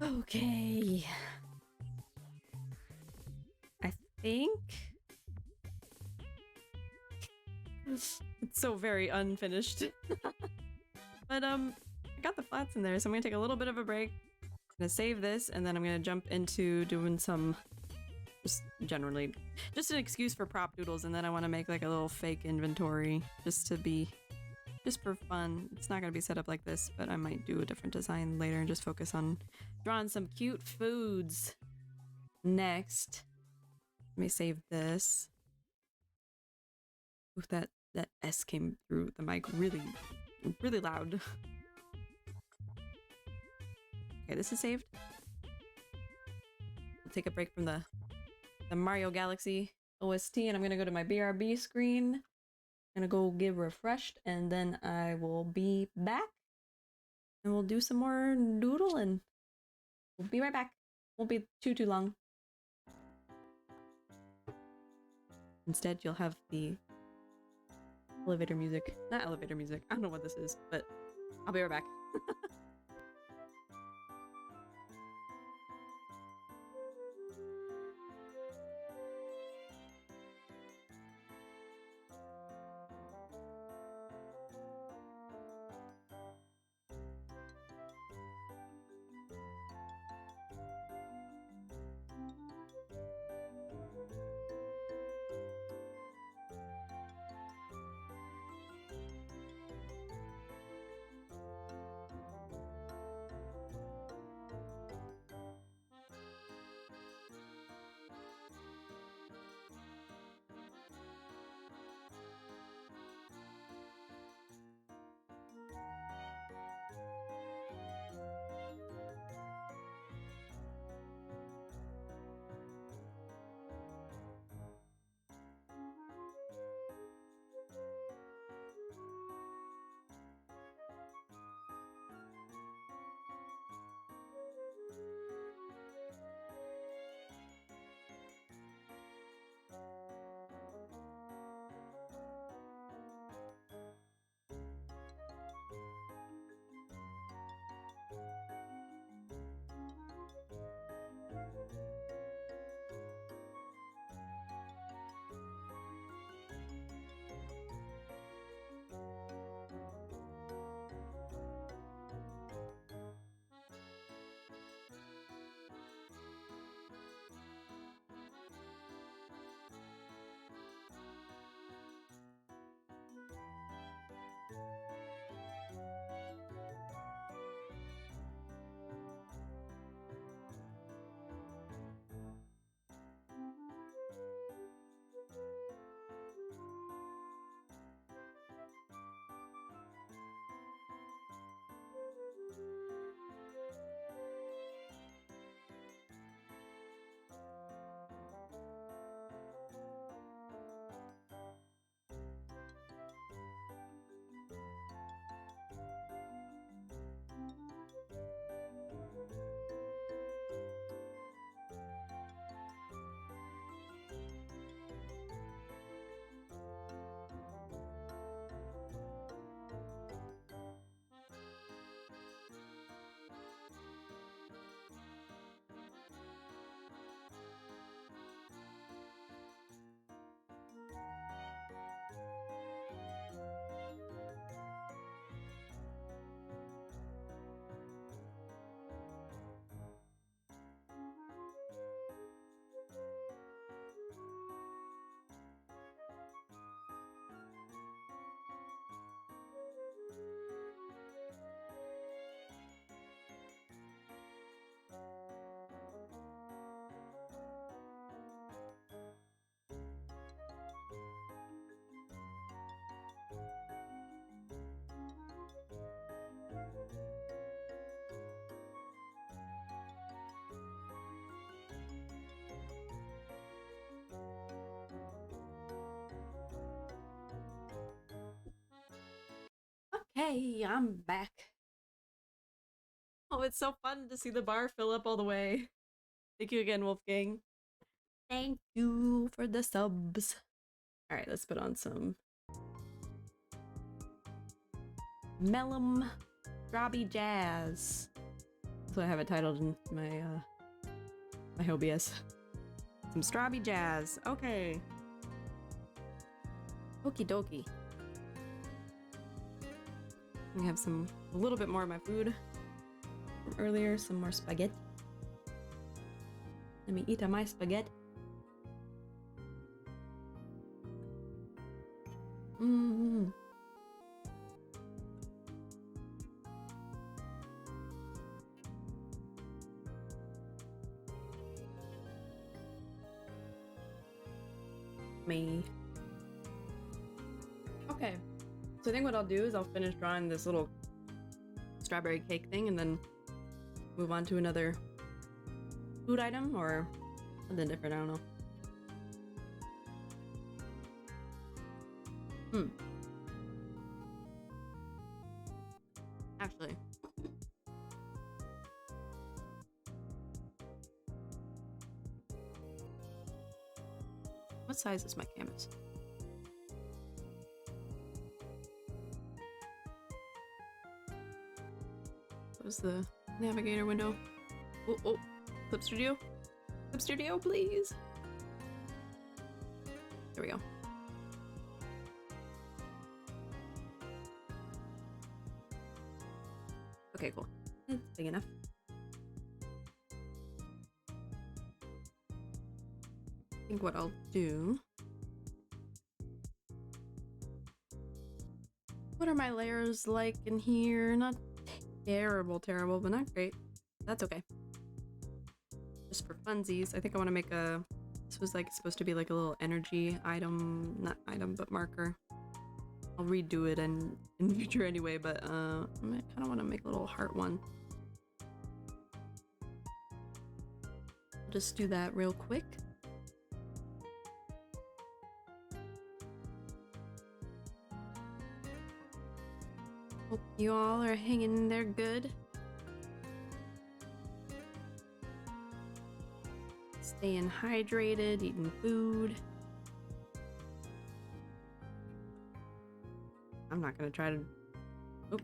Okay. I think it's so very unfinished. But I got the flats in there, so I'm gonna take a little bit of a break. I'm gonna save this, and then I'm gonna jump into doing some just an excuse for prop doodles, and then I want to make like a little fake inventory just for fun. It's not gonna be set up like this, but I might do a different design later and just focus on drawing some cute foods. Next, let me save this. Ooh, that S came through the mic really loud. Okay, this is saved. I'll take a break from the Mario Galaxy OST, and I'm gonna go to my BRB screen. I'm gonna go get refreshed, and then I will be back, and we'll do some more doodling. We'll be right back. Won't be too long. Instead, you'll have the elevator music. Not elevator music. I don't know what this is, but I'll be right back. Hey, I'm back. Oh, it's so fun to see the bar fill up all the way. Thank you again, Wolfgang. Thank you for the subs. Alright, let's put on some Mellum Strawby Jazz. That's what I have it titled in my my OBS. Some Strawby Jazz. Okay. Okie dokie. We have a little bit more of my food from earlier, some more spaghetti. Let me eat my spaghetti. Mmm. Me. Okay. So I think what I'll do is I'll finish drawing this little strawberry cake thing and then move on to another food item or something different, I don't know. Actually. What size is my canvas? What is the navigator window? Oh, Clip Studio? Clip Studio, please! There we go. Okay, cool. It's big enough. I think what I'll do... What are my layers like in here? Not terrible, but not great. That's okay. Just for funsies, I think I want to make a... This was like supposed to be like a little energy item, not item, but marker. I'll redo it in the future anyway, but I kind of want to make a little heart one. I'll just do that real quick. Hope you all are hanging in there good. Staying hydrated, eating food. I'm not gonna try to... Oh.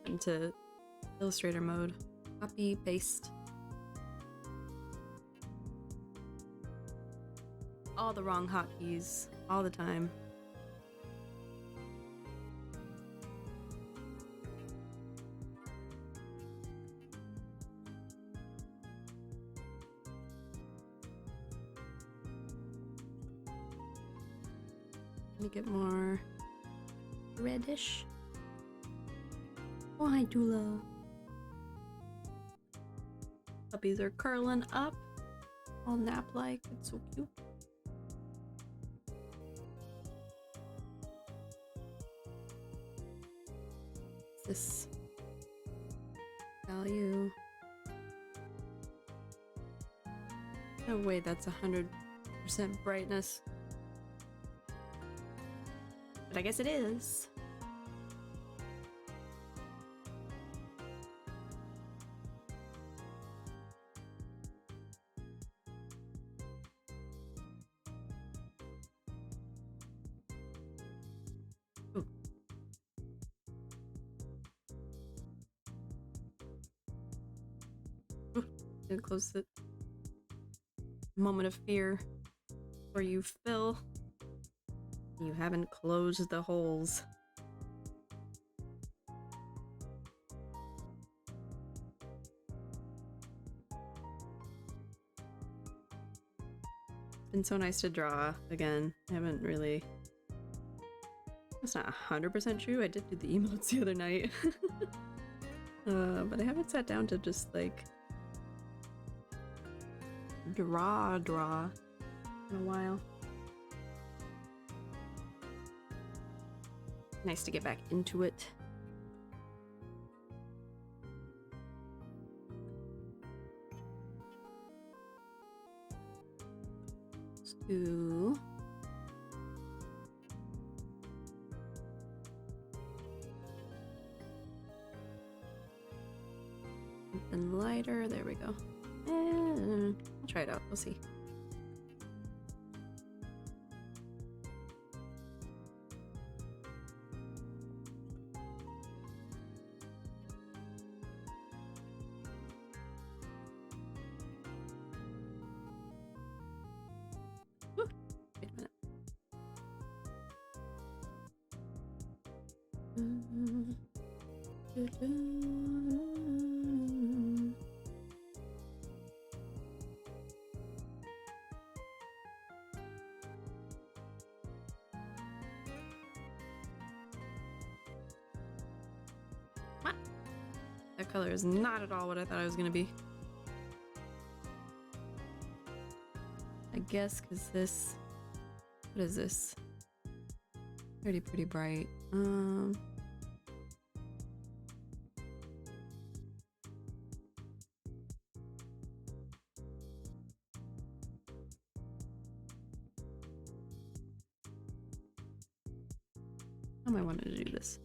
Into Illustrator mode. Copy, paste. All the wrong hotkeys, all the time. Let me get more reddish. Oh, hi, Dula. Puppies are curling up, all nap-like. It's so cute. This value. No way, that's 100% brightness. But I guess it is. Ooh. Ooh. Didn't close it. Moment of fear where you fill. You haven't closed the holes. It's been so nice to draw again. I haven't really... That's not 100% true. I did do the emotes the other night. But I haven't sat down to just like draw in a while. Nice to get back into it. Let's do Something lighter. There we go. And I'll try it out. We'll see. Woo, wait a minute. What? That color is not at all what I thought it was gonna be. I guess because this... What is this? Pretty bright. How am I wanting to do this?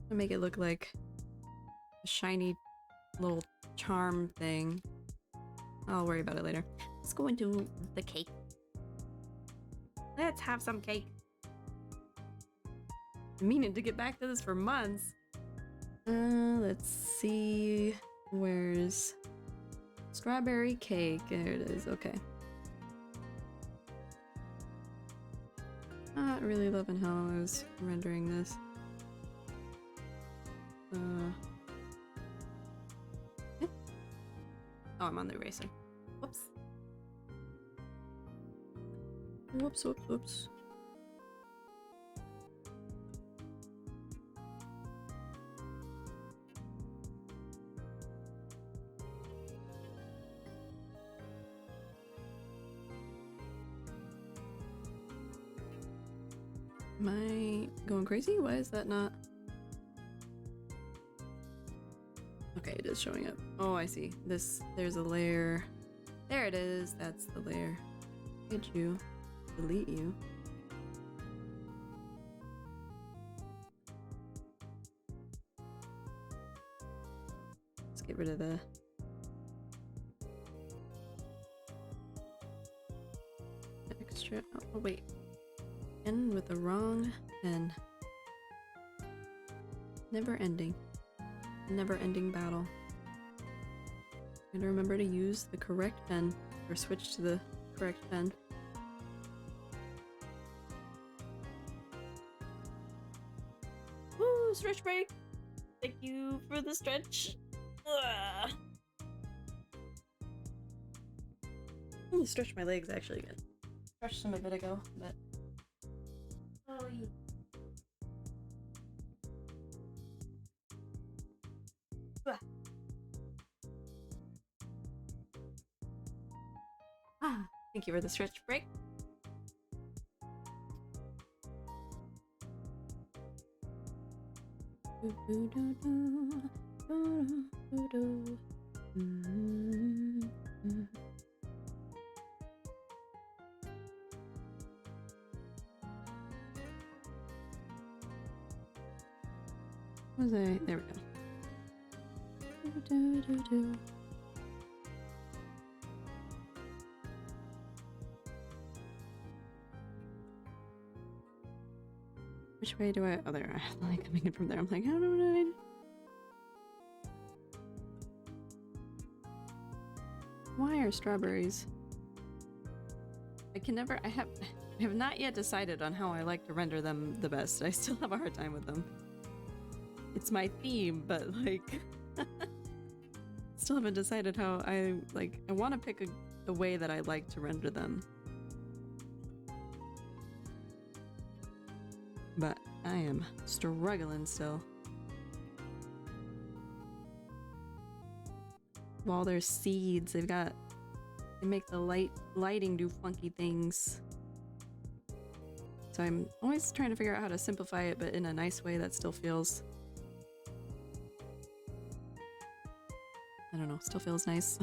To make it look like a shiny little charm thing. I'll worry about it later. Let's go into the cake. Let's have some cake. I'm meaning to get back to this for months. Let's see. Where's strawberry cake? There it is. Okay. Not really loving how I was rendering this. Oh, I'm on the eraser. Whoops. Whoops. Am I going crazy? Why is that not? Okay, it is showing up. Oh, I see. There's a layer. There it is. That's the layer. Did you delete you? Let's get rid of the extra. Oh, wait. End with the wrong pen. Never ending battle. And remember to use the correct pen or switch to the correct pen. Woo, stretch break. Thank you for the stretch. Ugh. I'm gonna stretch my legs actually again. Stretched them a bit ago, but thank you for the stretch break. Was I? There we go. Which way do I? Oh, there. I'm like coming in from there. I'm like, how do I? Why are strawberries? I have not yet decided on how I like to render them the best. I still have a hard time with them. It's my theme, but like, still haven't decided how I want to pick a way that I like to render them. But I am struggling still. While there's seeds, they make the lighting do funky things. So I'm always trying to figure out how to simplify it, but in a nice way that still feels, I don't know, still feels nice.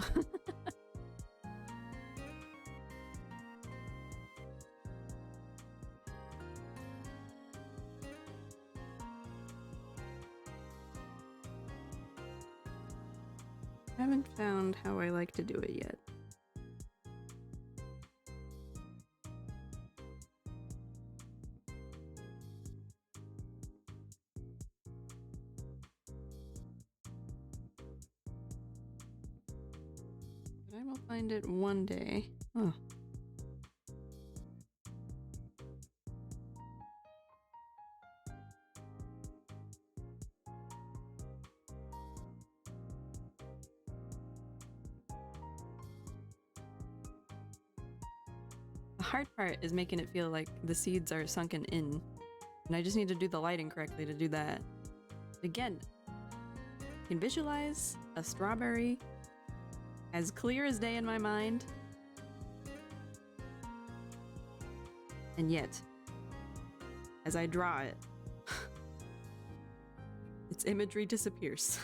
I haven't found how I like to do it yet. But I will find it one day. Oh. The hard part is making it feel like the seeds are sunken in. And I just need to do the lighting correctly to do that. Again, I can visualize a strawberry as clear as day in my mind. And yet, as I draw it, its imagery disappears.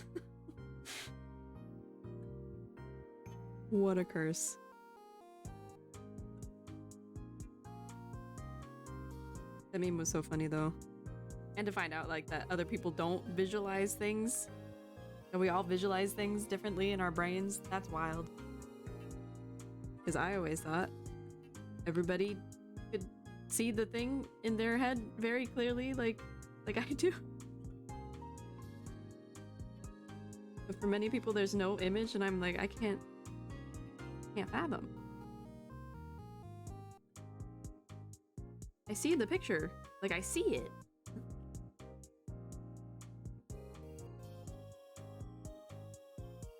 What a curse. That meme was so funny though. And to find out like that other people don't visualize things. And we all visualize things differently in our brains. That's wild. Because I always thought everybody could see the thing in their head very clearly like I do. But for many people there's no image and I'm like, I can't fathom. I see the picture. Like, I see it.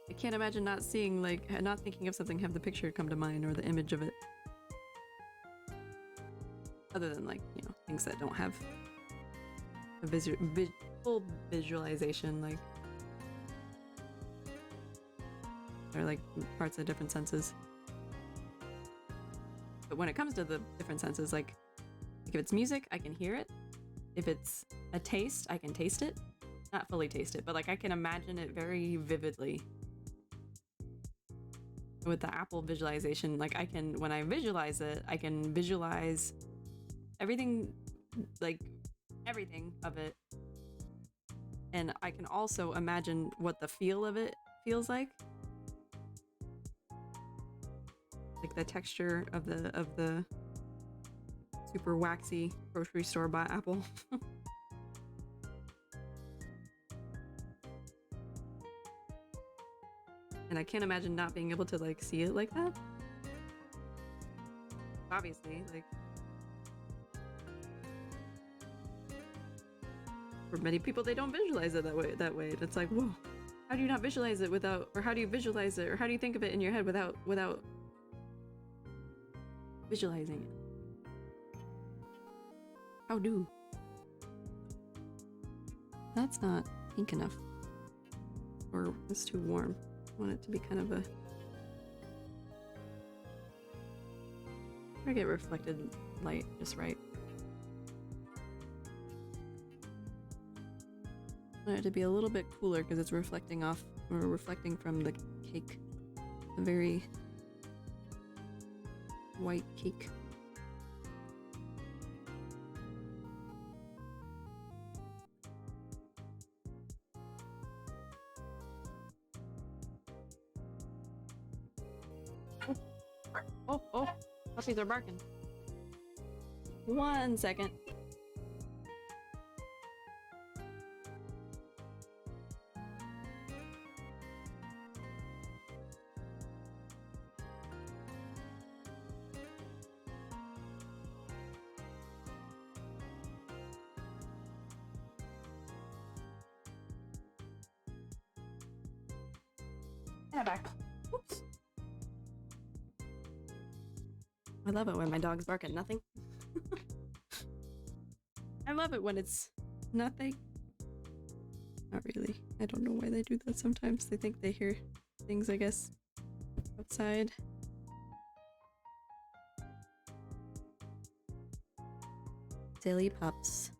I can't imagine not seeing, like, not thinking of something, have the picture come to mind or the image of it. Other than, like, you know, things that don't have a full visualization, like, or like parts of different senses. But when it comes to the different senses, like if it's music, I can hear it. If it's a taste, I can taste it. Not fully taste it, but like I can imagine it very vividly. With the Apple visualization, like I can, when I visualize it, I can visualize everything, like everything of it. And I can also imagine what the feel of it feels like. Like the texture of the super waxy grocery store bought apple. And I can't imagine not being able to like see it like that. Obviously, like for many people they don't visualize it that way. It's like, whoa, how do you not visualize it without, or how do you visualize it, or how do you think of it in your head without visualizing it? How do? That's not pink enough. Or it's too warm. I want it to be kind of a... I get reflected light just right. I want it to be a little bit cooler because it's reflecting off, or reflecting from the cake. A very white cake. Oh, puppies are barking. 1 second. And back. Oops. I love it when my dogs bark at nothing. I love it when it's nothing. Not really. I don't know why they do that sometimes. They think they hear things, I guess, outside. Silly pups.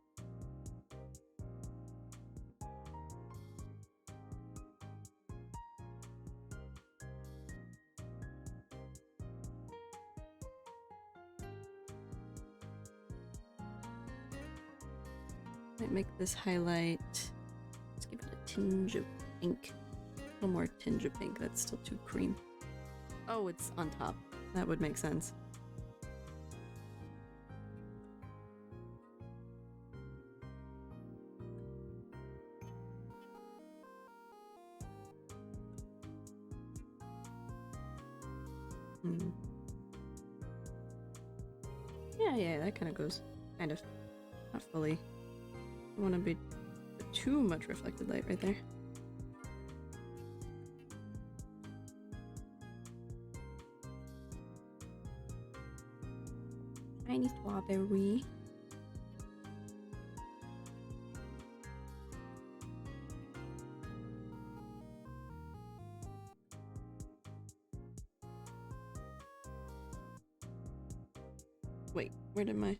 Might make this highlight. Let's give it a tinge of pink. little more tinge of pink. That's still too cream. Oh, it's on top. That would make sense. Yeah, that kind of goes. Kind of. Not fully. I don't want to be too much reflected light right there. Tiny strawberry. Wait, where did my...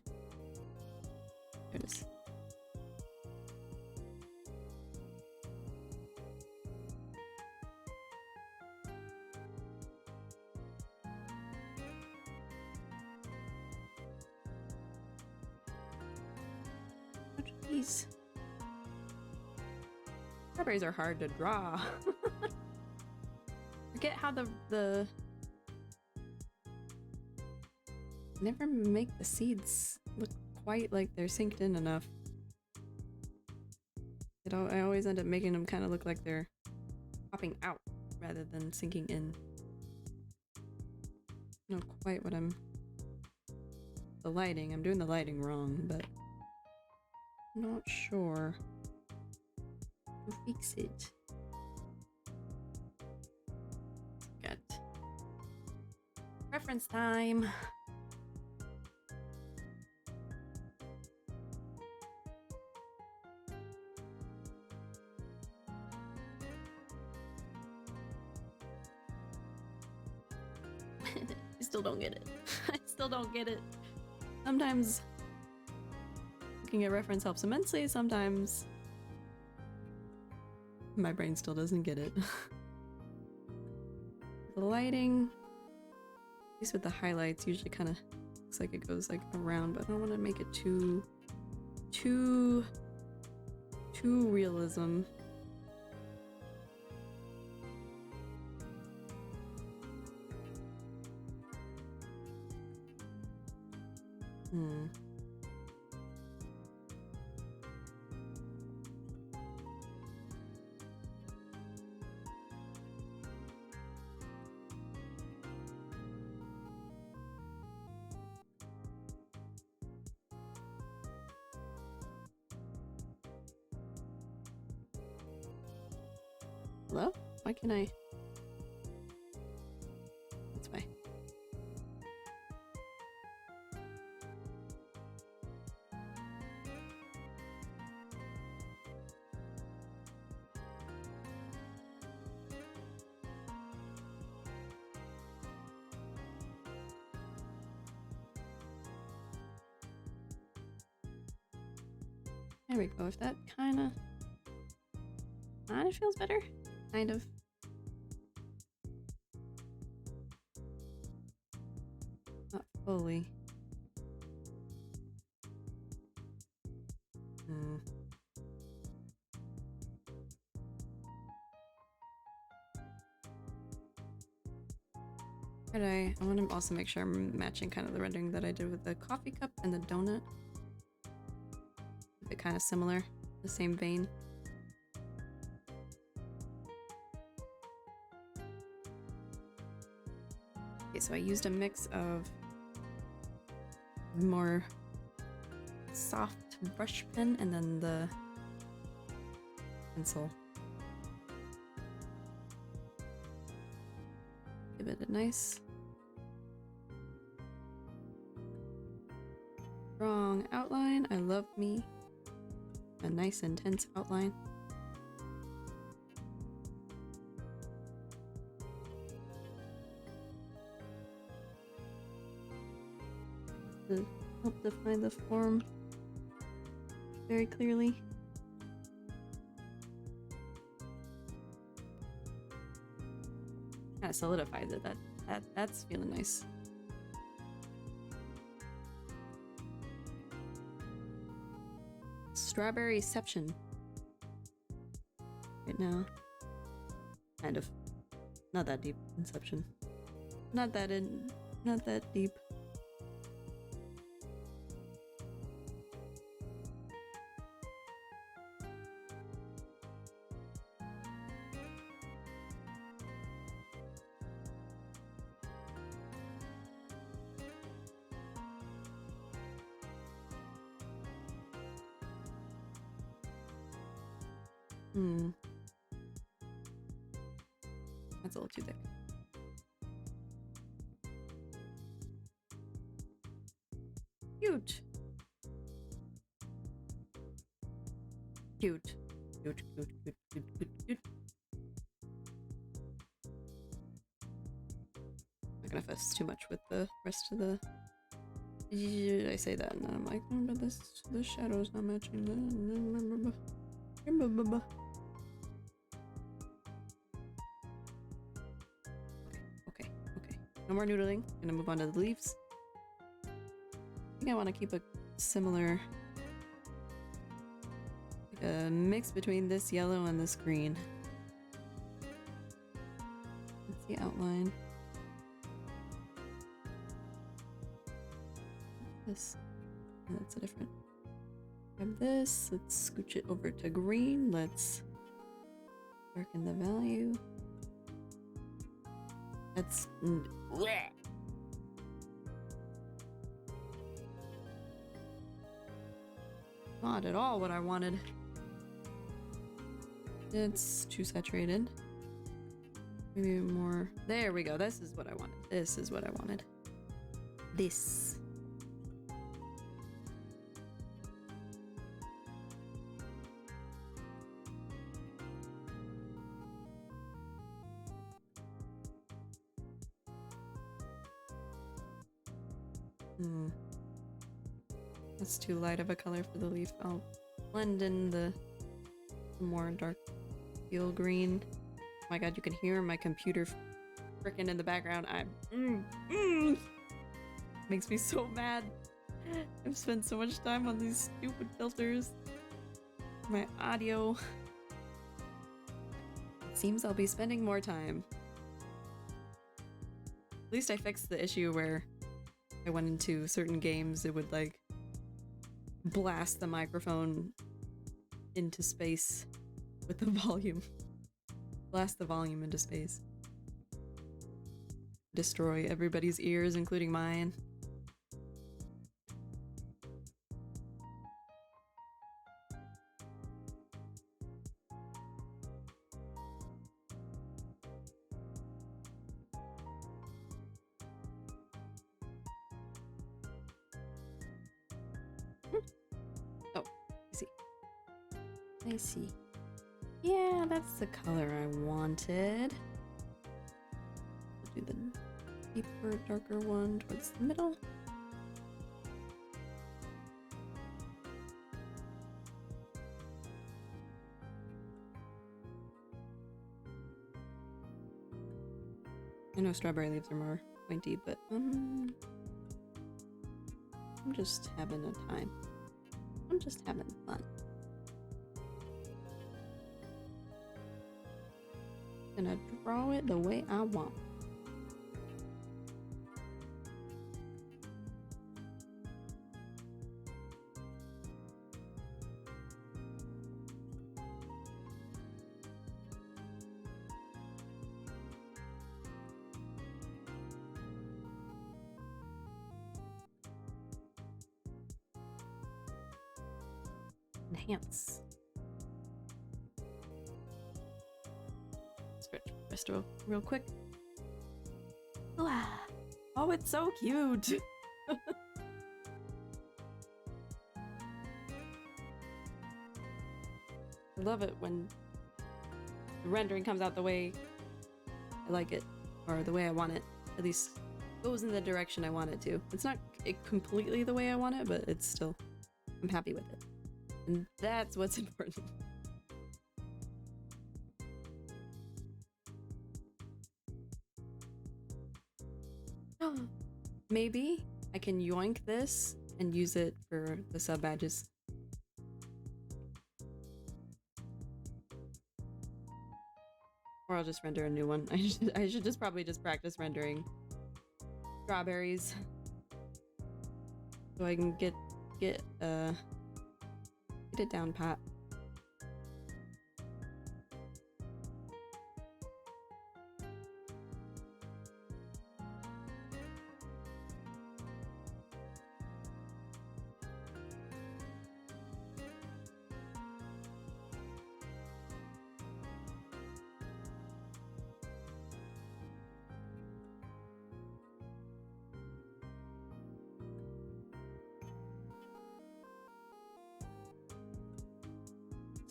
There it is. Oh, jeez. Strawberries are hard to draw. Forget how the never make the seeds look quite like they're synced in enough. I always end up making them kind of look like they're popping out rather than sinking in. Not quite what I'm... The lighting, I'm doing the lighting wrong, but I'm not sure to fix it. Got reference time. I still don't get it. I still don't get it. Sometimes looking at reference helps immensely, sometimes my brain still doesn't get it. The lighting, at least with the highlights, usually kind of looks like it goes like around, but I don't want to make it too realism. Hello? Why can't I? That's why. There we go. If that kind of feels better. Kind of. Not fully. I want to also make sure I'm matching kind of the rendering that I did with the coffee cup and the donut. Keep it kind of similar, the same vein. Okay, so I used a mix of more soft brush pen and then the pencil. Give it a nice strong outline. I love me a nice intense outline. To help define the form very clearly. Kind of solidifies it. That's feeling nice. Strawberryception right now. Kind of. Not that deep. Inception. Not that deep. That's a little too thick. Cute. Cute. Cute, cute, cute, cute, cute, cute. Not gonna fuss too much with the rest of the... I say that and then I'm like, but the shadow's not matching the... Okay. No more noodling. Gonna move on to the leaves. I think I want to keep a similar... like a mix between this yellow and this green. That's the outline. This. Oh, that's a different. Grab this. Let's scooch it over to green. Let's darken the value. That's not at all what I wanted. It's too saturated. Maybe more. There we go. This is what I wanted. This is what I wanted. This. That's too light of a color for the leaf. I'll blend in the more dark teal green. Oh my god, you can hear my computer frickin' in the background. Makes me so mad. I've spent so much time on these stupid filters. My audio. It seems I'll be spending more time. At least I fixed the issue where I went into certain games, it would like blast the microphone into space with the volume. Blast the volume into space. Destroy everybody's ears, including mine. I see. Yeah, that's the color I wanted. We'll do the deeper, darker one towards the middle. I know strawberry leaves are more pointy, but I'm just having a time. I'm just having fun. Gonna draw it the way I want. Enhance. Stretch resto real quick. Oh, it's so cute. I love it when the rendering comes out the way I like it, or the way I want it. At least goes in the direction I want it to. It's not completely the way I want it, but it's still, I'm happy with it. And that's what's important. Maybe I can yoink this and use it for the sub badges. Or I'll just render a new one. I should just probably just practice rendering strawberries. So I can get it down pat.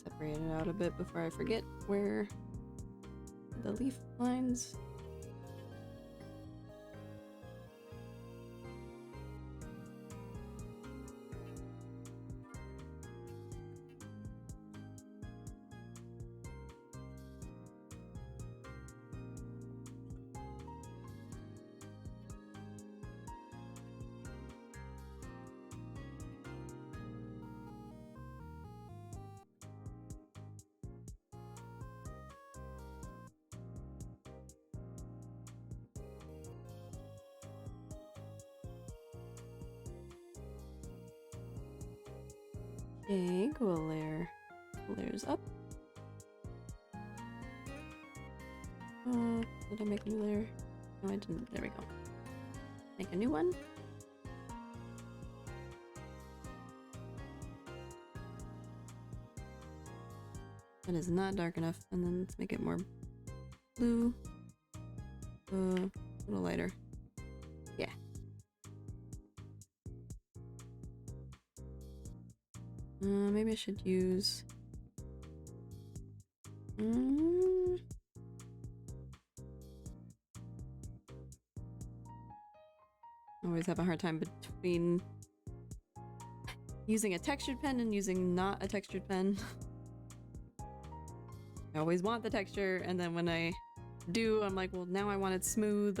Separate it out a bit before I forget where the leaf lines. Okay, cool layer. Layers up. Did I make a new layer? No, I didn't. There we go. Make a new one. That is not dark enough. And then let's make it more blue. A little lighter. Yeah. Maybe I should use... I always have a hard time between using a textured pen and using not a textured pen. I always want the texture, and then when I do, I'm like, well, now I want it smooth.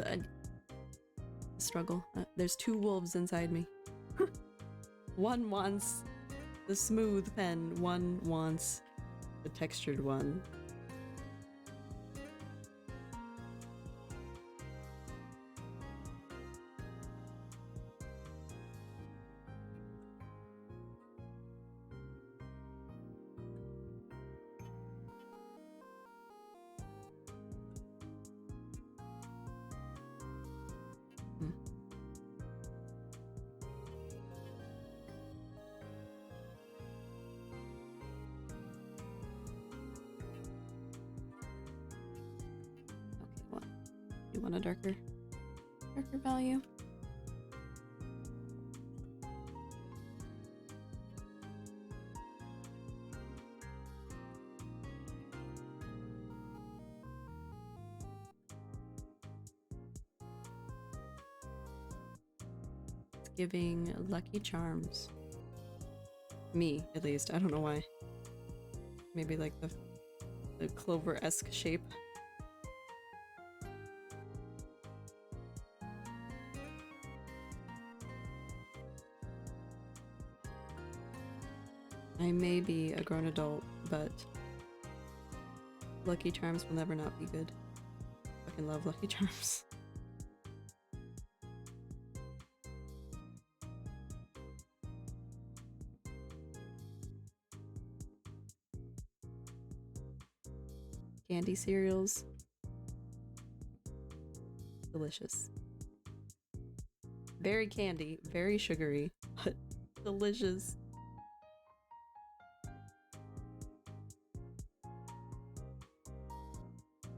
Struggle. There's two wolves inside me. One wants the smooth pen, one wants the textured one. You want a darker value? It's giving Lucky Charms. Me, at least. I don't know why. Maybe like the clover-esque shape. I may be a grown adult, but Lucky Charms will never not be good. Fucking love Lucky Charms. Candy cereals. Delicious. Very candy, very sugary, but delicious.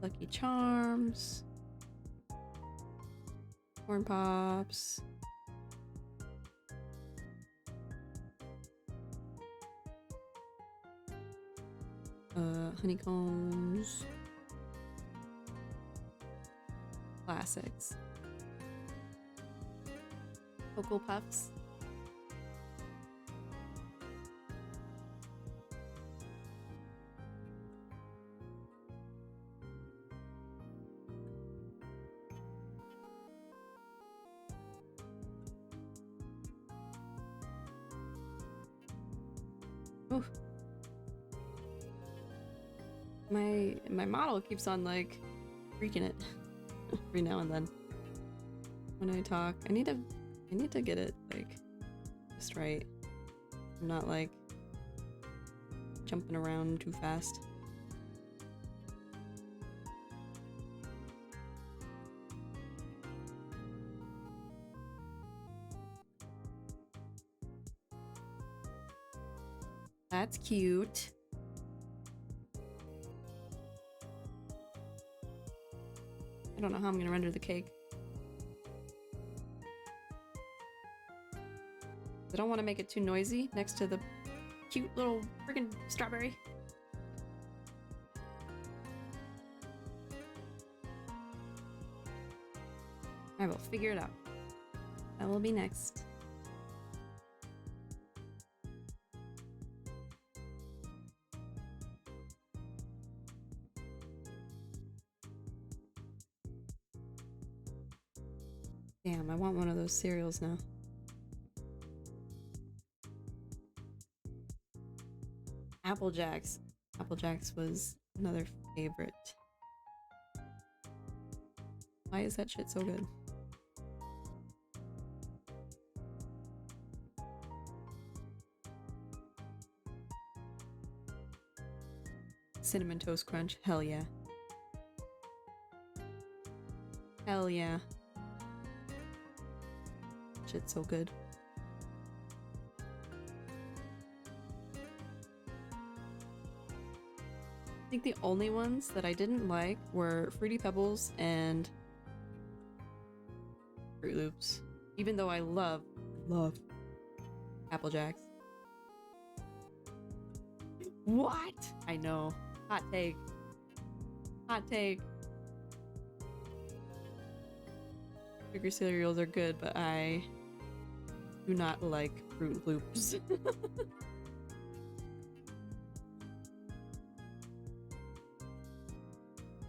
Lucky Charms, Corn Pops, honeycombs, classics, Cocoa Puffs. Oof. My model keeps on like freaking it every now and then when I talk. I need to get it like just right. I'm not like jumping around too fast. That's cute. I don't know how I'm gonna render the cake. I don't want to make it too noisy next to the cute little freaking strawberry. I will figure it out. That will be next. Damn, I want one of those cereals now. Apple Jacks. Apple Jacks was another favorite. Why is that shit so good? Cinnamon Toast Crunch. Hell yeah. Hell yeah. Shit's so good. I think the only ones that I didn't like were Fruity Pebbles and Fruit Loops. Even though I love Apple Jacks. What? I know. Hot take. Hot take. Sugar cereals are good, but I do not like Fruit Loops.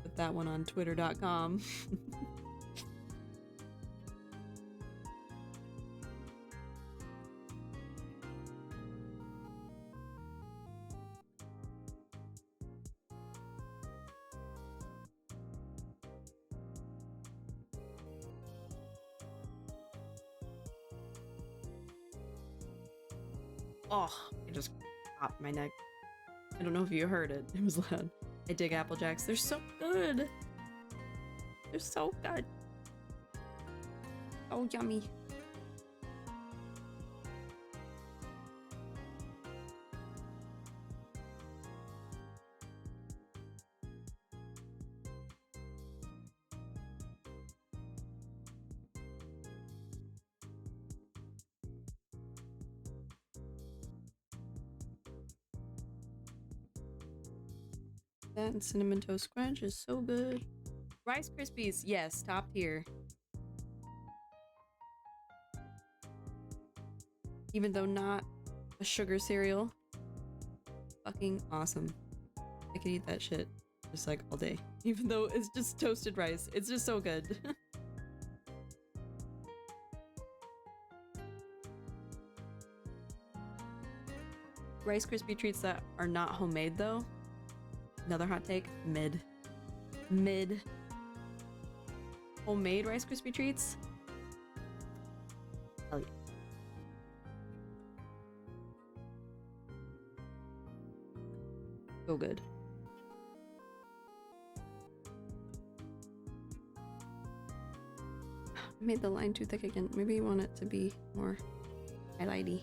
Put that one on twitter.com. Oh, I just popped my neck. I don't know if you heard it. It was loud. I dig Apple Jacks. They're so good. They're so good. Oh, yummy. That and Cinnamon Toast Crunch is so good. Rice Krispies, yes, top tier. Even though not a sugar cereal, fucking awesome. I could eat that shit just like all day. Even though it's just toasted rice, it's just so good. Rice Krispie treats that are not homemade though. Another hot take, mid. Mid. Homemade Rice Krispie treats? Hell yeah. So good. I made the line too thick again. Maybe you want it to be more highlighty.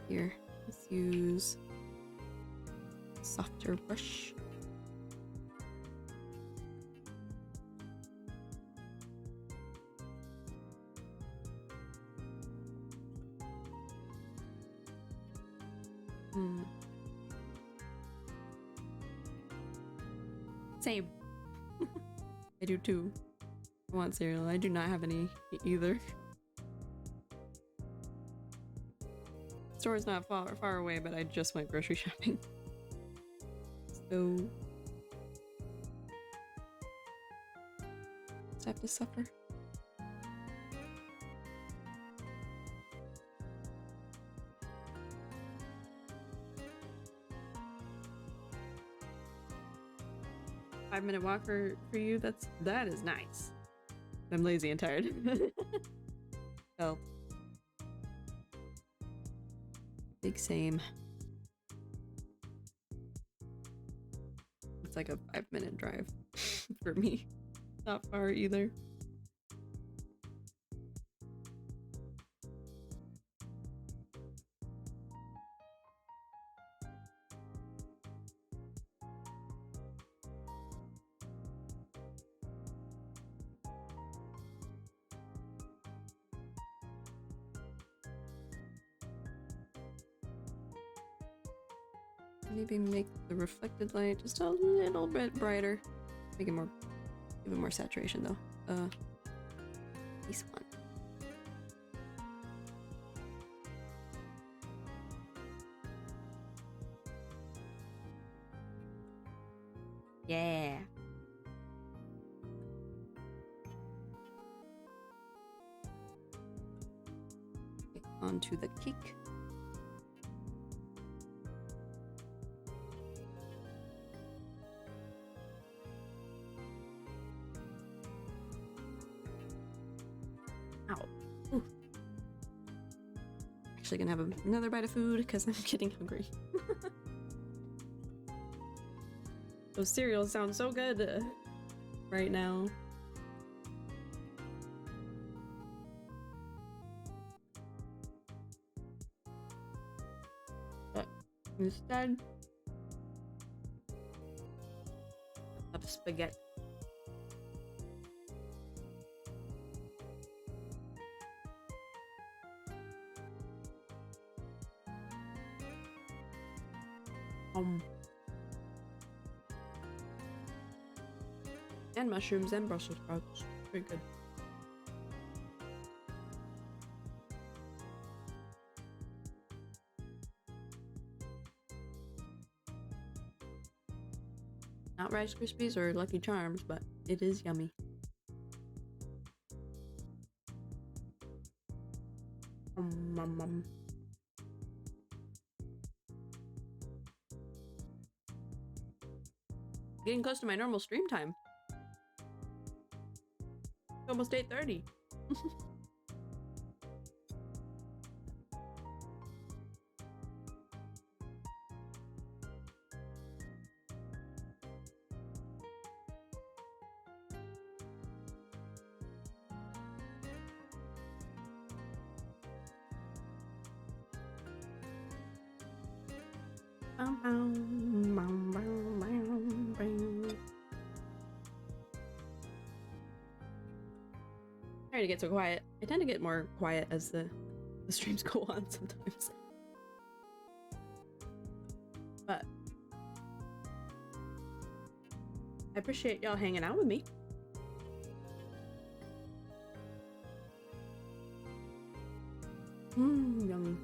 Here, let's use a softer brush. Same. I do too. I want cereal. I do not have any either. Store is not far away, but I just went grocery shopping. So just have to suffer. 5-minute walk for you. That is nice. I'm lazy and tired. Felt. Big same. It's like a 5-minute drive for me. Not far either. Maybe make the reflected light just a little bit brighter. Make it more, give it more saturation though. This one. Yeah. Onto the cake. Ow. Ooh. Actually gonna have another bite of food because I'm getting hungry. Those cereals sound so good right now. But instead of spaghetti. And mushrooms and Brussels sprouts. Very good. Not Rice Krispies or Lucky Charms, but it is yummy. Getting close to my normal stream time. It's almost 8:30. Sorry to get so quiet. I tend to get more quiet as the streams go on sometimes. But I appreciate y'all hanging out with me. Yummy.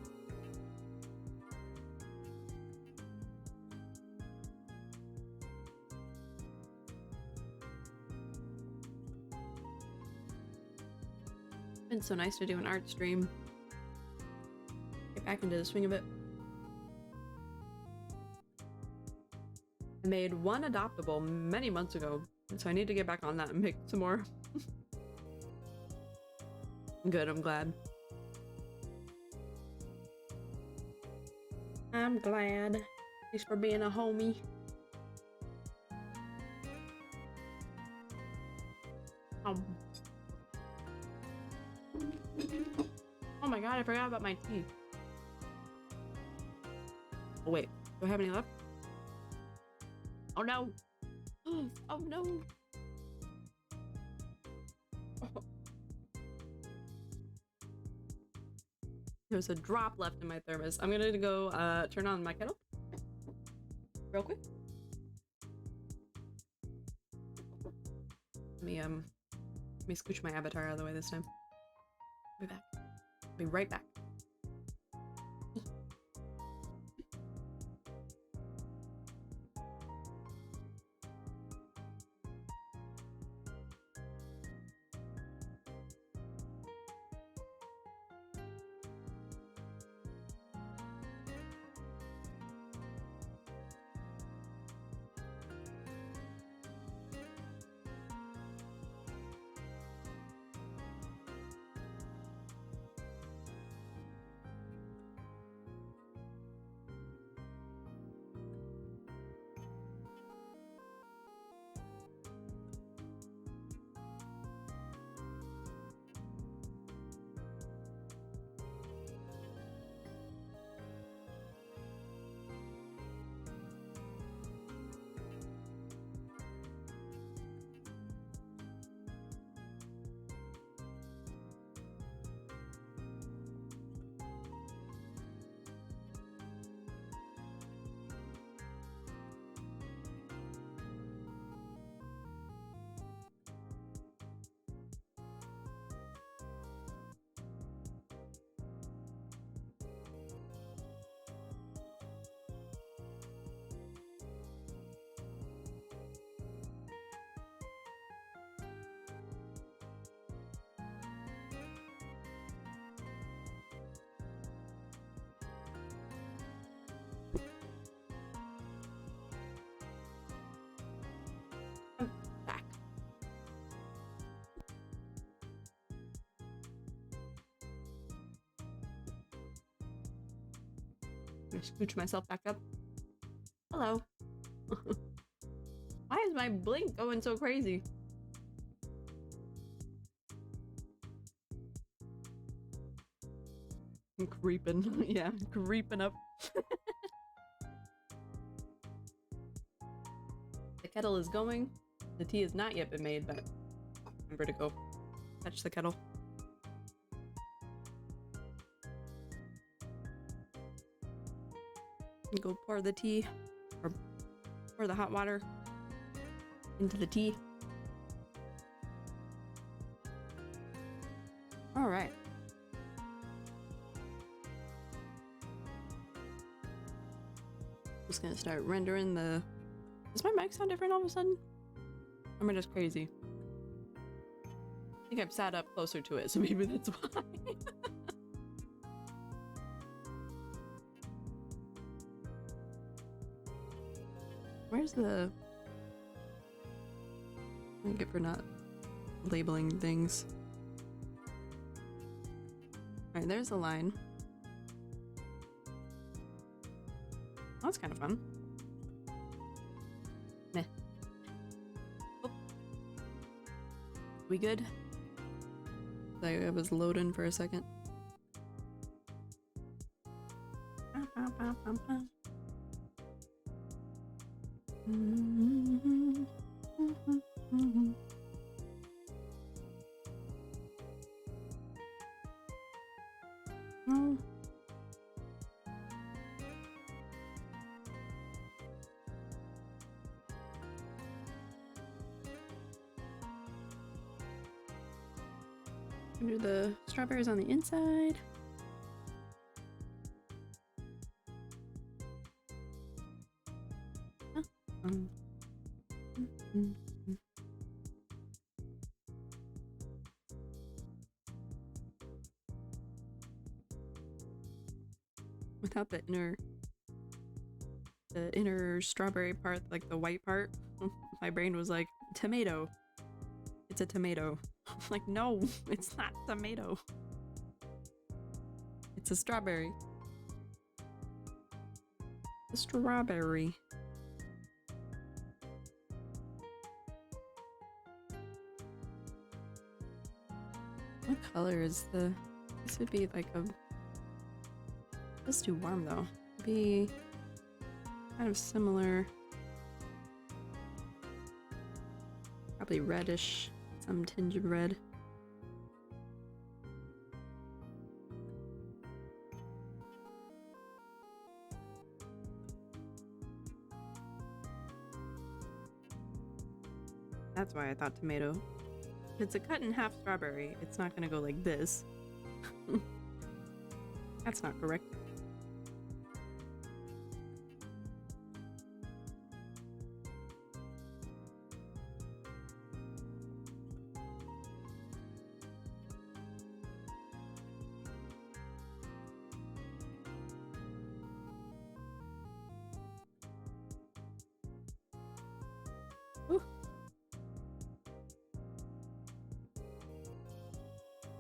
Been so nice to do an art stream. Get back into the swing of it. I made one adoptable many months ago, so I need to get back on that and make some more. Good, I'm glad. I'm glad. Thanks for being a homie. Oh my god, I forgot about my tea. Oh wait, do I have any left? Oh no! Oh no! Oh. There's a drop left in my thermos. I'm gonna go turn on my kettle real quick. Let me scooch my avatar out of the way this time. I'll be back. I'll be right back. I'm gonna scooch myself back up. Hello. Why is my blink going so crazy? I'm creeping. Yeah, I'm creeping up. The kettle is going. The tea has not yet been made, but remember to go fetch the kettle. And go pour the tea, or pour the hot water into the tea. All right. Just gonna start rendering the... Does my mic sound different all of a sudden? Or am I just crazy? I think I've sat up closer to it, so maybe that's why. Where's the... I get for not labeling things. Alright, there's the line. Oh, that's kind of fun. Meh. Oh. We good? I was loading for a second. No. Do the strawberries on the inside. Without the inner strawberry part, like the white part, my brain was like, tomato. It's a tomato. Like, no, it's not tomato. It's a strawberry. A strawberry. What color is the... This would be like a... It's too warm though. It'd be kind of similar. Probably reddish. Some tinge of red. That's why I thought tomato. If it's a cut in half strawberry, it's not gonna go like this. That's not correct.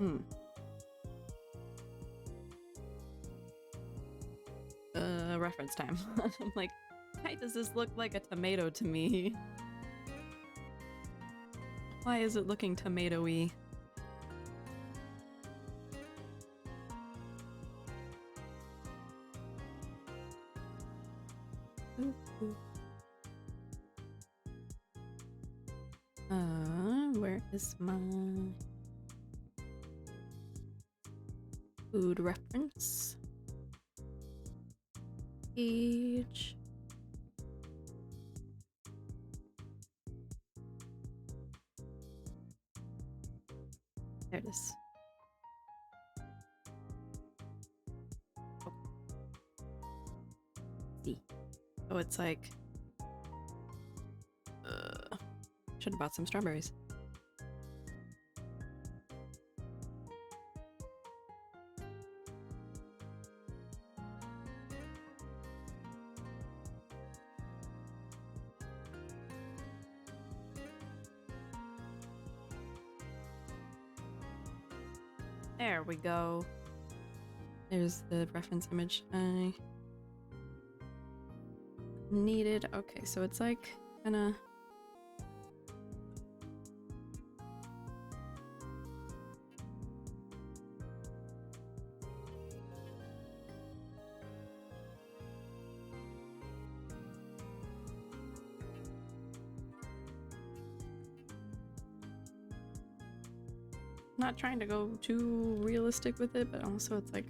Ooh. Reference time. I'm like, why does this look like a tomato to me? Why is it looking tomatoey? Where is my food reference page? There it is. Oh. See. Oh, it's like... should have bought some strawberries. There we go. There's the reference image. I needed. Okay, so it's like kind of. Not trying to go too realistic with it, but also it's like,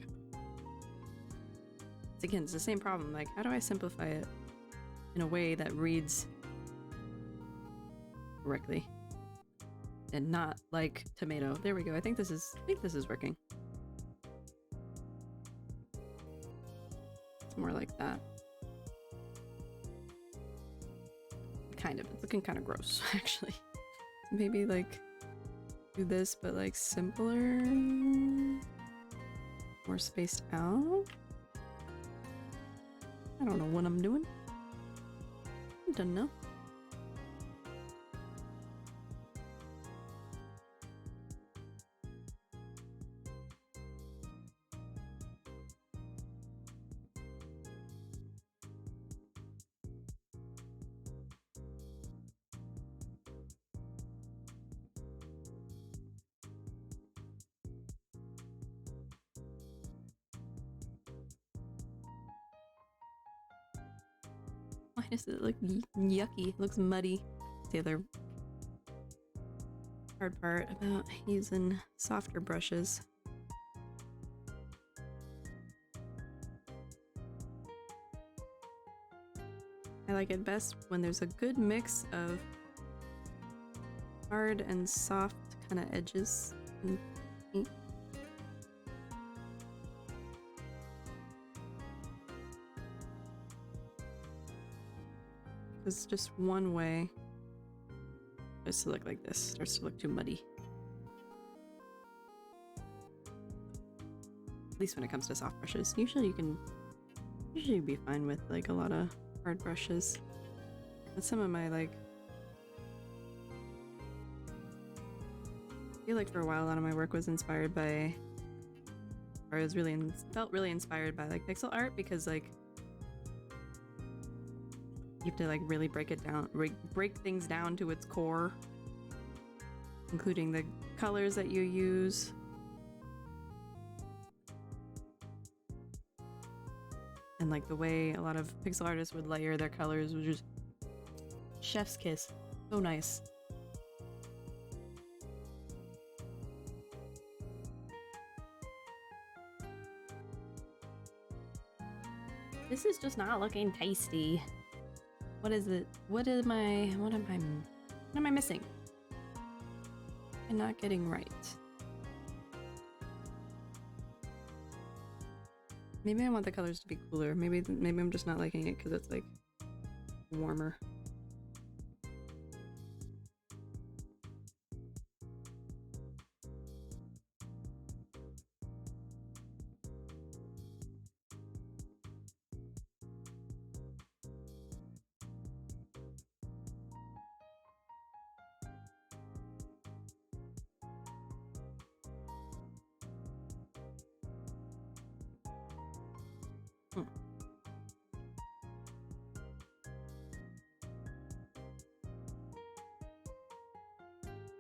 again, it's the same problem. Like, how do I simplify it in a way that reads correctly and not like tomato? There we go. I think this is working. It's more like that. Kind of. It's looking kind of gross, actually. Maybe like do this, but like simpler, more spaced out. I don't know what I'm doing. I don't know. Why does it look yucky? It looks muddy. The other hard part about using softer brushes. I like it best when there's a good mix of hard and soft kind of edges and paint. Because just one way starts to look like this, starts to look too muddy. At least when it comes to soft brushes. Usually you can be fine with like a lot of hard brushes. But some of my like, I feel like for a while a lot of my work was inspired by, or I was really felt really inspired by like pixel art, because like you have to like really break it down, break things down to its core, including the colors that you use. And like the way a lot of pixel artists would layer their colors was just chef's kiss. So nice. This is just not looking tasty. What is it? What am I missing? I'm not getting right. Maybe I want the colors to be cooler. Maybe I'm just not liking it because it's like warmer.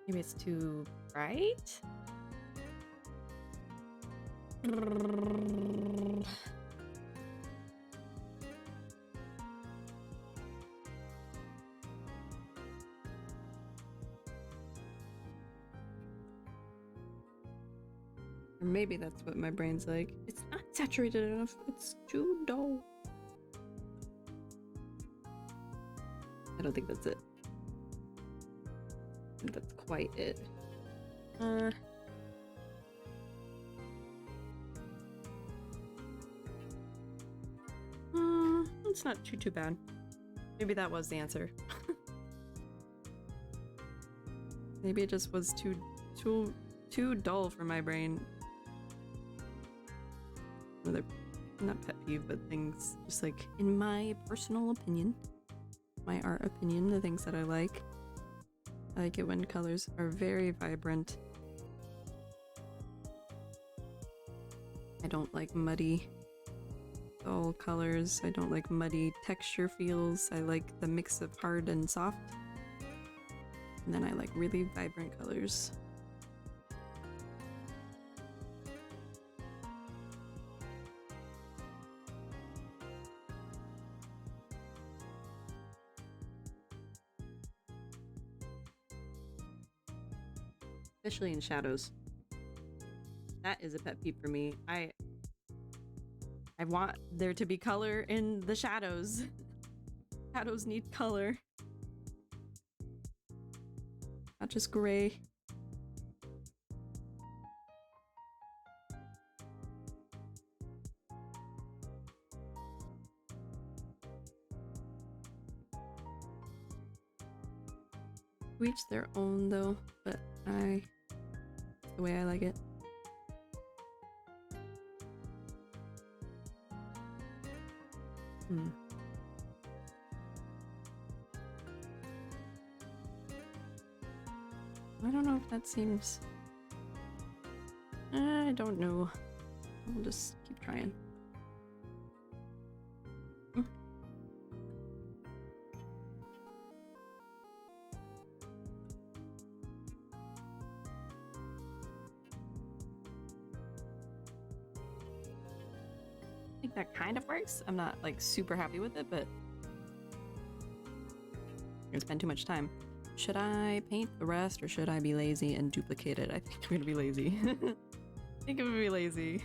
Maybe it's too bright? Or maybe that's what my brain's like. It's not saturated enough. It's too dull. I don't think that's it. I think that's quite it. It's not too bad. Maybe that was the answer. Maybe it just was too dull for my brain. Another, not pet peeve, but things just like, in my personal opinion, my art opinion, the things that I like it when colors are very vibrant. I don't like muddy dull colors. I don't like muddy texture feels. I like the mix of hard and soft. And then I like really vibrant colors. Especially in shadows. That is a pet peeve for me. I want there to be color in the shadows. Shadows need color. Not just gray. To each their own though, but that's the way I like it. I don't know if that seems... I don't know. I'll just keep trying. I think that kind of works. I'm not like super happy with it, but I'm gonna spend too much time. Should I paint the rest or should I be lazy and duplicate it? I think I'm gonna be lazy. I think I'm gonna be lazy.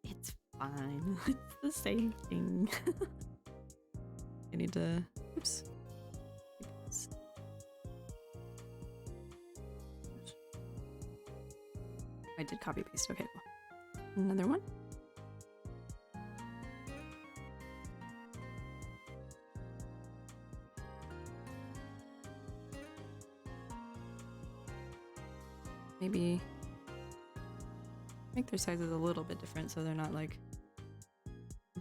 It's fine. It's the same thing. I need to... Oops. I did copy paste. Okay, cool. Another one. Maybe make their sizes a little bit different so they're not like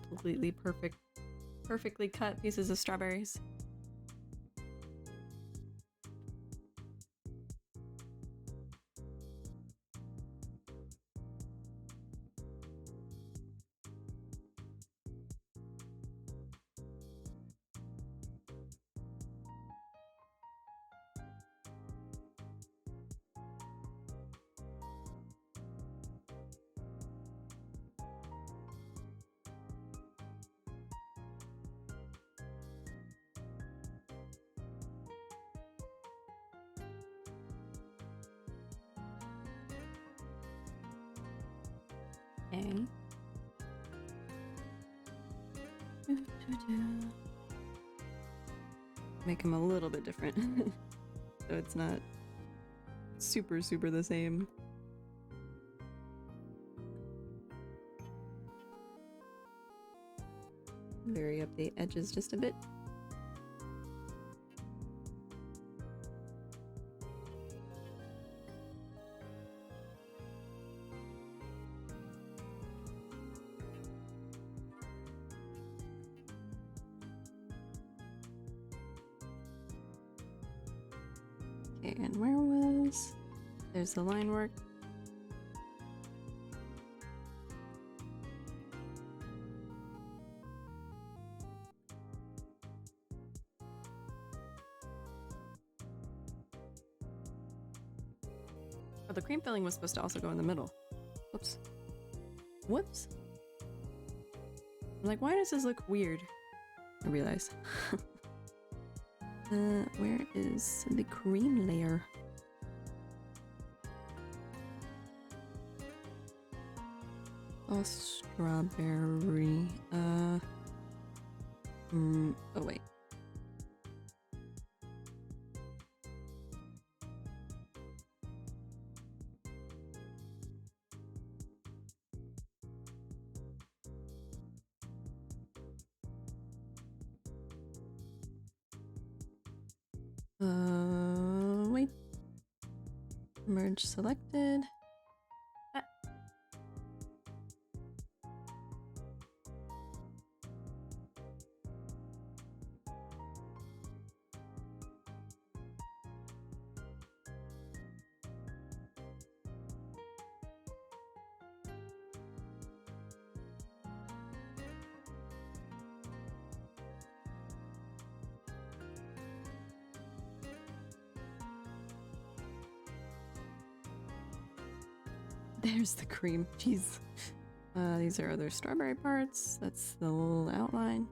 completely perfectly cut pieces of strawberries. Okay. Make them a little bit different. So it's not super the same. Vary up the edges just a bit. Okay, and where was... There's the line work. Oh, the cream filling was supposed to also go in the middle. Whoops. Whoops. I'm like, why does this look weird? I realize. Where is the cream layer? Oh, strawberry. Oh wait. Wait. Merge selected. Ah. There's the cream. Jeez. These are other strawberry parts. That's the little outline.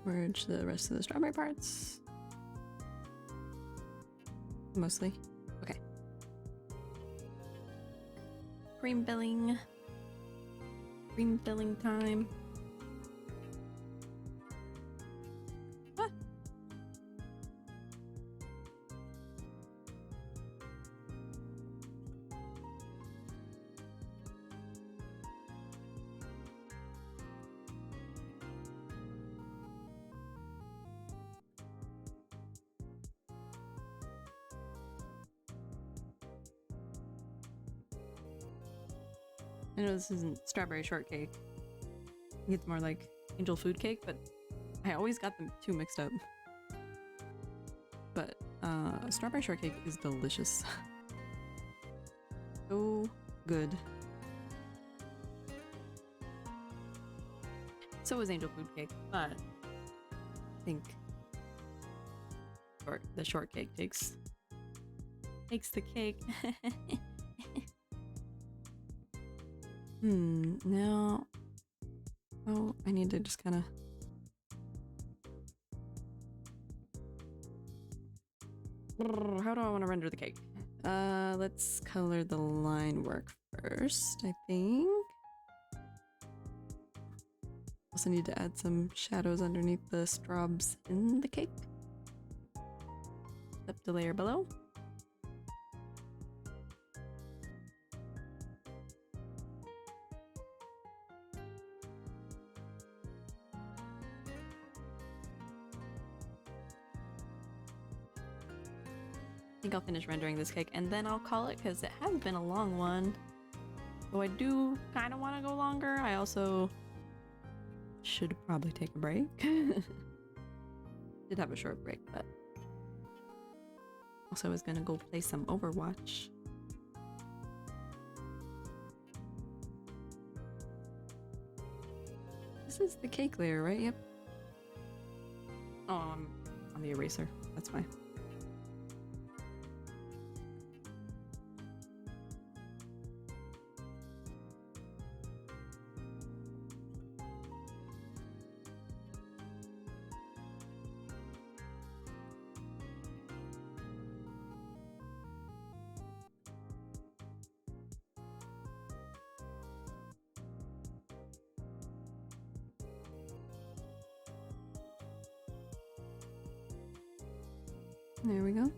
Merge the rest of the strawberry parts. Mostly. Okay. Cream filling. Cream filling time. What? I know this isn't strawberry shortcake. I think it's more like angel food cake, but I always got them too mixed up. But strawberry shortcake is delicious. So good. So is angel food cake, but I think the shortcake takes the cake. Now... Oh, I need to just kind of... How do I want to render the cake? Let's color the line work first, I think. Also need to add some shadows underneath the straws in the cake. Up the layer below. I think I'll finish rendering this cake and then I'll call it because it has been a long one. Though I do kind of want to go longer, I also should probably take a break. Did have a short break, but also I was gonna go play some Overwatch. This is the cake layer, right? Yep. Oh, I'm on the eraser. That's why. There we go.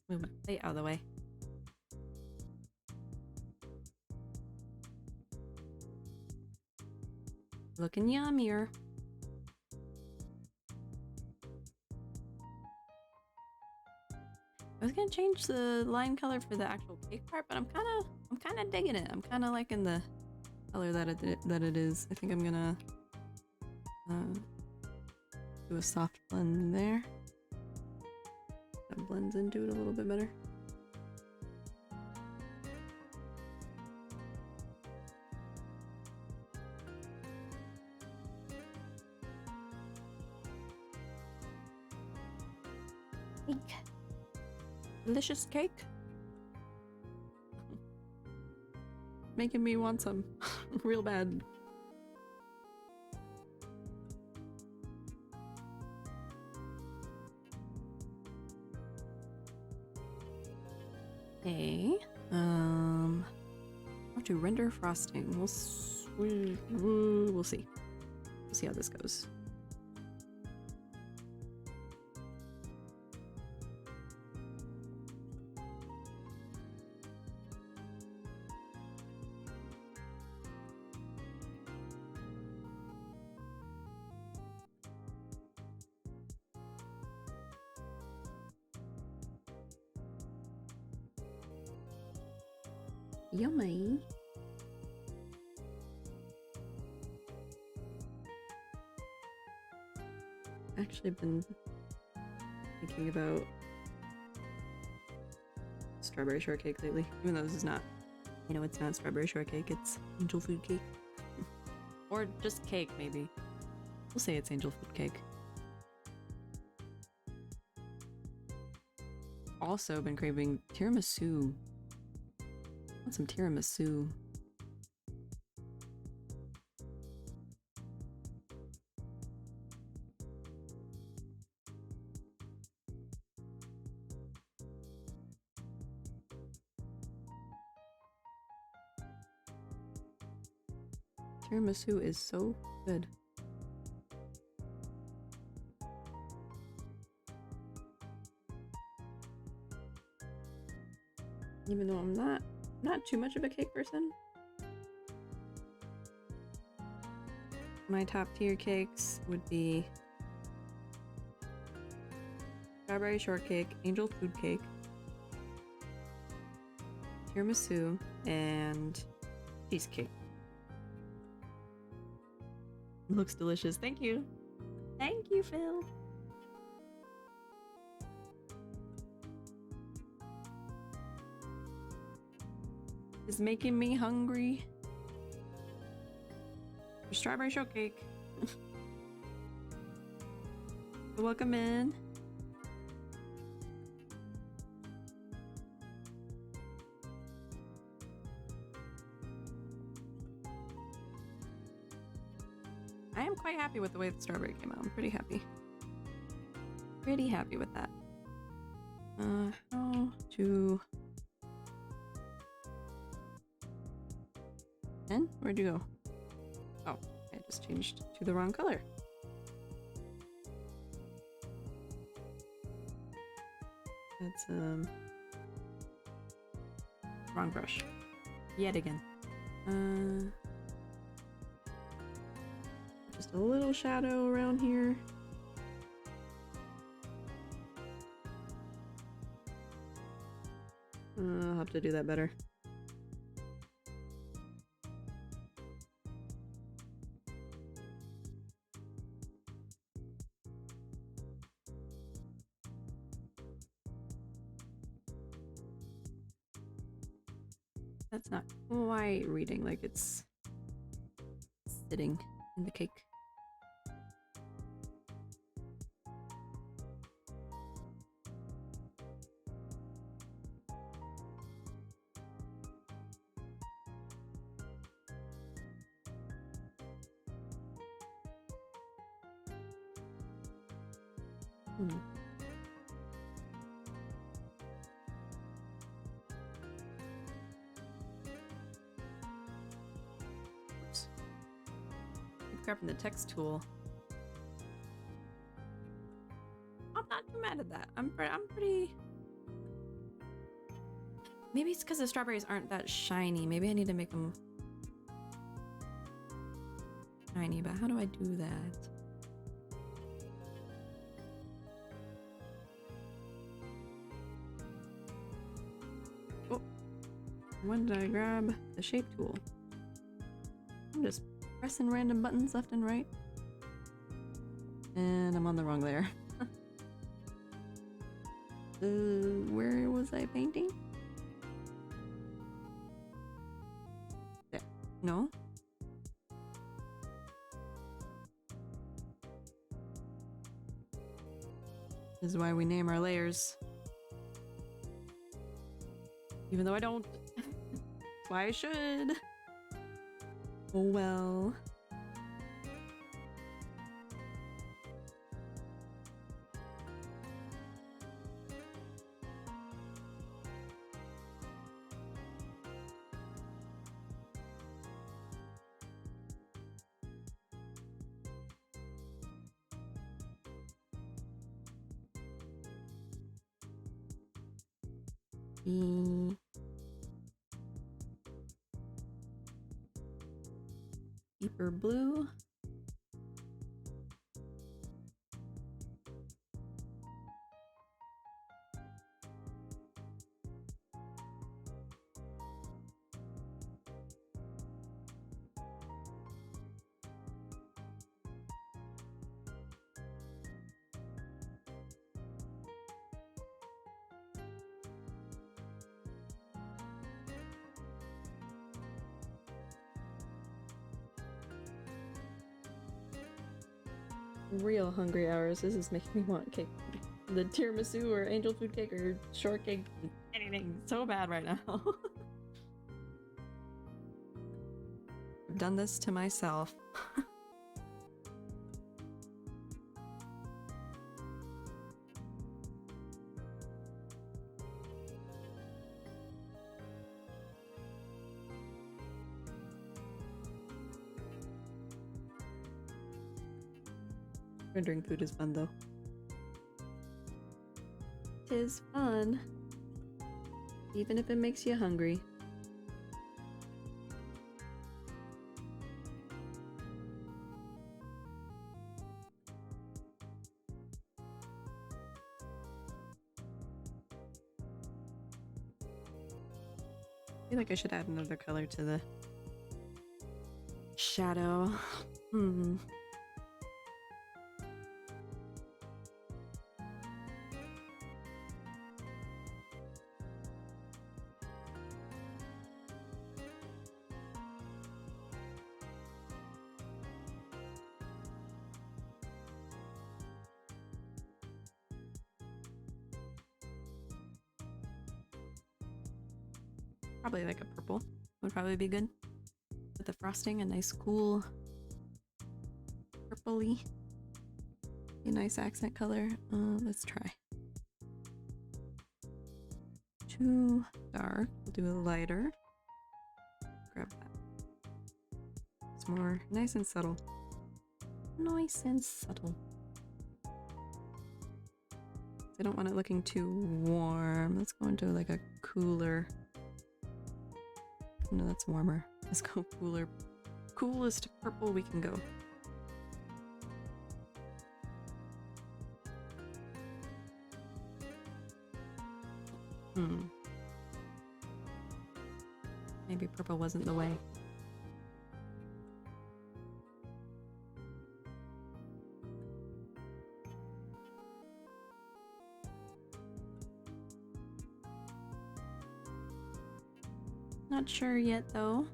Move my plate out of the way. Looking yummier. I was gonna change the line color for the actual cake part, but I'm kind of digging it. I'm kind of liking the color that it is. I think I'm gonna do a soft blend there. That blends into it a little bit better. Cake. Delicious cake. Making me want some real bad. Okay. How to render frosting. We'll see. We'll see how this goes. Yummy. Actually been thinking about strawberry shortcake lately, even though this is not, you know, it's not strawberry shortcake, it's angel food cake. Or just cake, maybe. We'll say it's angel food cake. Also been craving tiramisu. I want some tiramisu. Tiramisu is so good. Even though I'm not too much of a cake person. My top tier cakes would be strawberry shortcake, angel food cake, tiramisu, and cheesecake. Looks delicious. Thank you. Thank you, Phil. It's making me hungry. Strawberry shortcake. Welcome in. I am quite happy with the way the strawberry came out. I'm pretty happy. Pretty happy with that. How to... 10? Where'd you go? Oh, I just changed to the wrong color. That's, wrong brush. Yet again. Just a little shadow around here. I'll have to do that better. That's not quite reading like it's sitting in the cake. Oops. Keep grabbing the text tool. I'm not too mad at that. I'm pretty. Maybe it's because the strawberries aren't that shiny. Maybe I need to make them shiny. But how do I do that? When did I grab the shape tool? I'm just pressing random buttons left and right. And I'm on the wrong layer. Where was I painting? There. No? This is why we name our layers. Even though I don't. Why I should. Oh well. Deeper blue. real hungry hours. This is making me want cake. The tiramisu or angel food cake or shortcake, anything so bad right now. I've done this to myself. Rendering food is fun though. Tis fun. Even if it makes you hungry. I feel like I should add another color to the shadow. Probably like a purple would probably be good. With the frosting, a nice cool purpley. A nice accent color. Let's try. Too dark. We'll do a lighter. Grab that. It's more nice and subtle. Nice and subtle. I don't want it looking too warm. Let's go into like a cooler. No, that's warmer. Let's go cooler. Coolest purple we can go. Maybe purple wasn't the way. Not sure yet, though.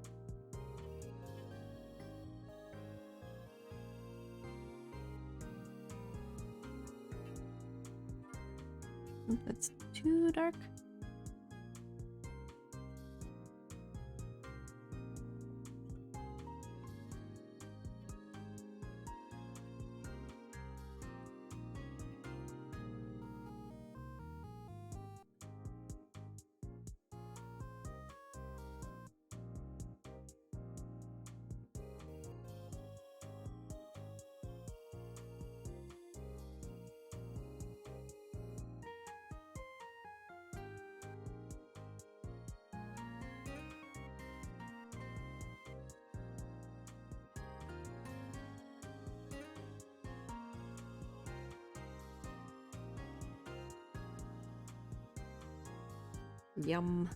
That's too dark. Yum.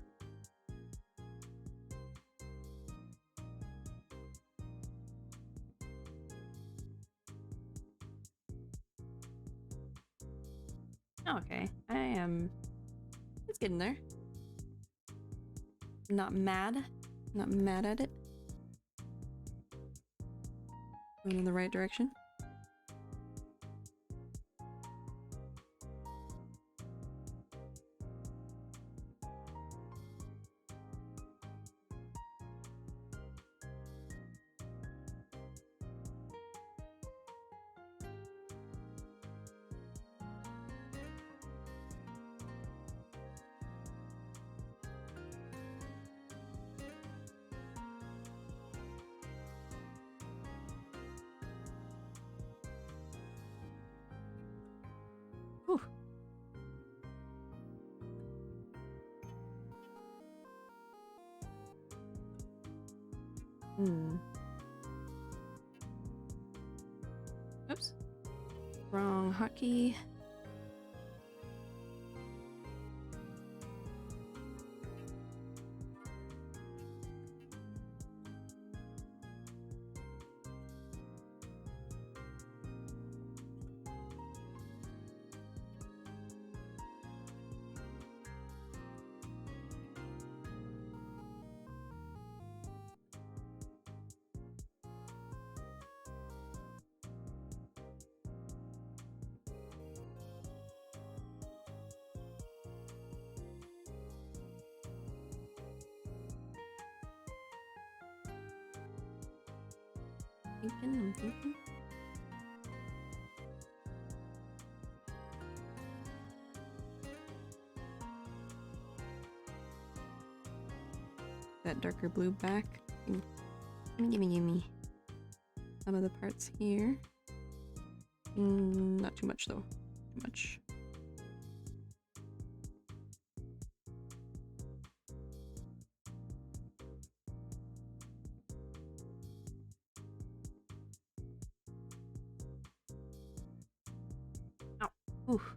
Okay, I am. It's getting there. Not mad. Not mad at it. Going in the right direction. Whew. Oops. Wrong hotkey. I'm thinking. That darker blue back. Gimme. Some of the parts here. Not too much though. Too much. Ow. Oof.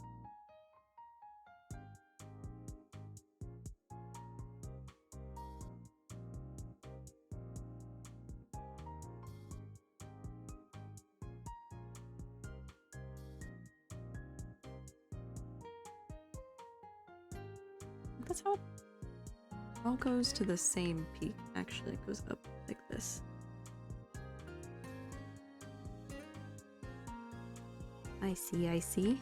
That's how it all goes to the same peak. Actually, it goes up like this. I see.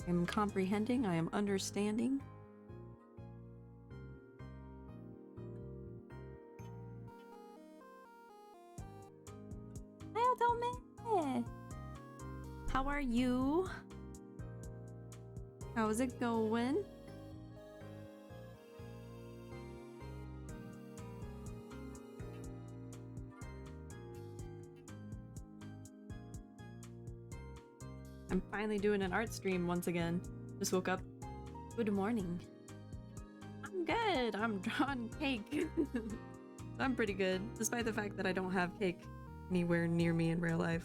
I'm comprehending, I am understanding. Hi, Otome! How are you? How's it going? I'm finally doing an art stream once again. Just woke up. Good morning. I'm good. I'm drawing cake. I'm pretty good, despite the fact that I don't have cake anywhere near me in real life.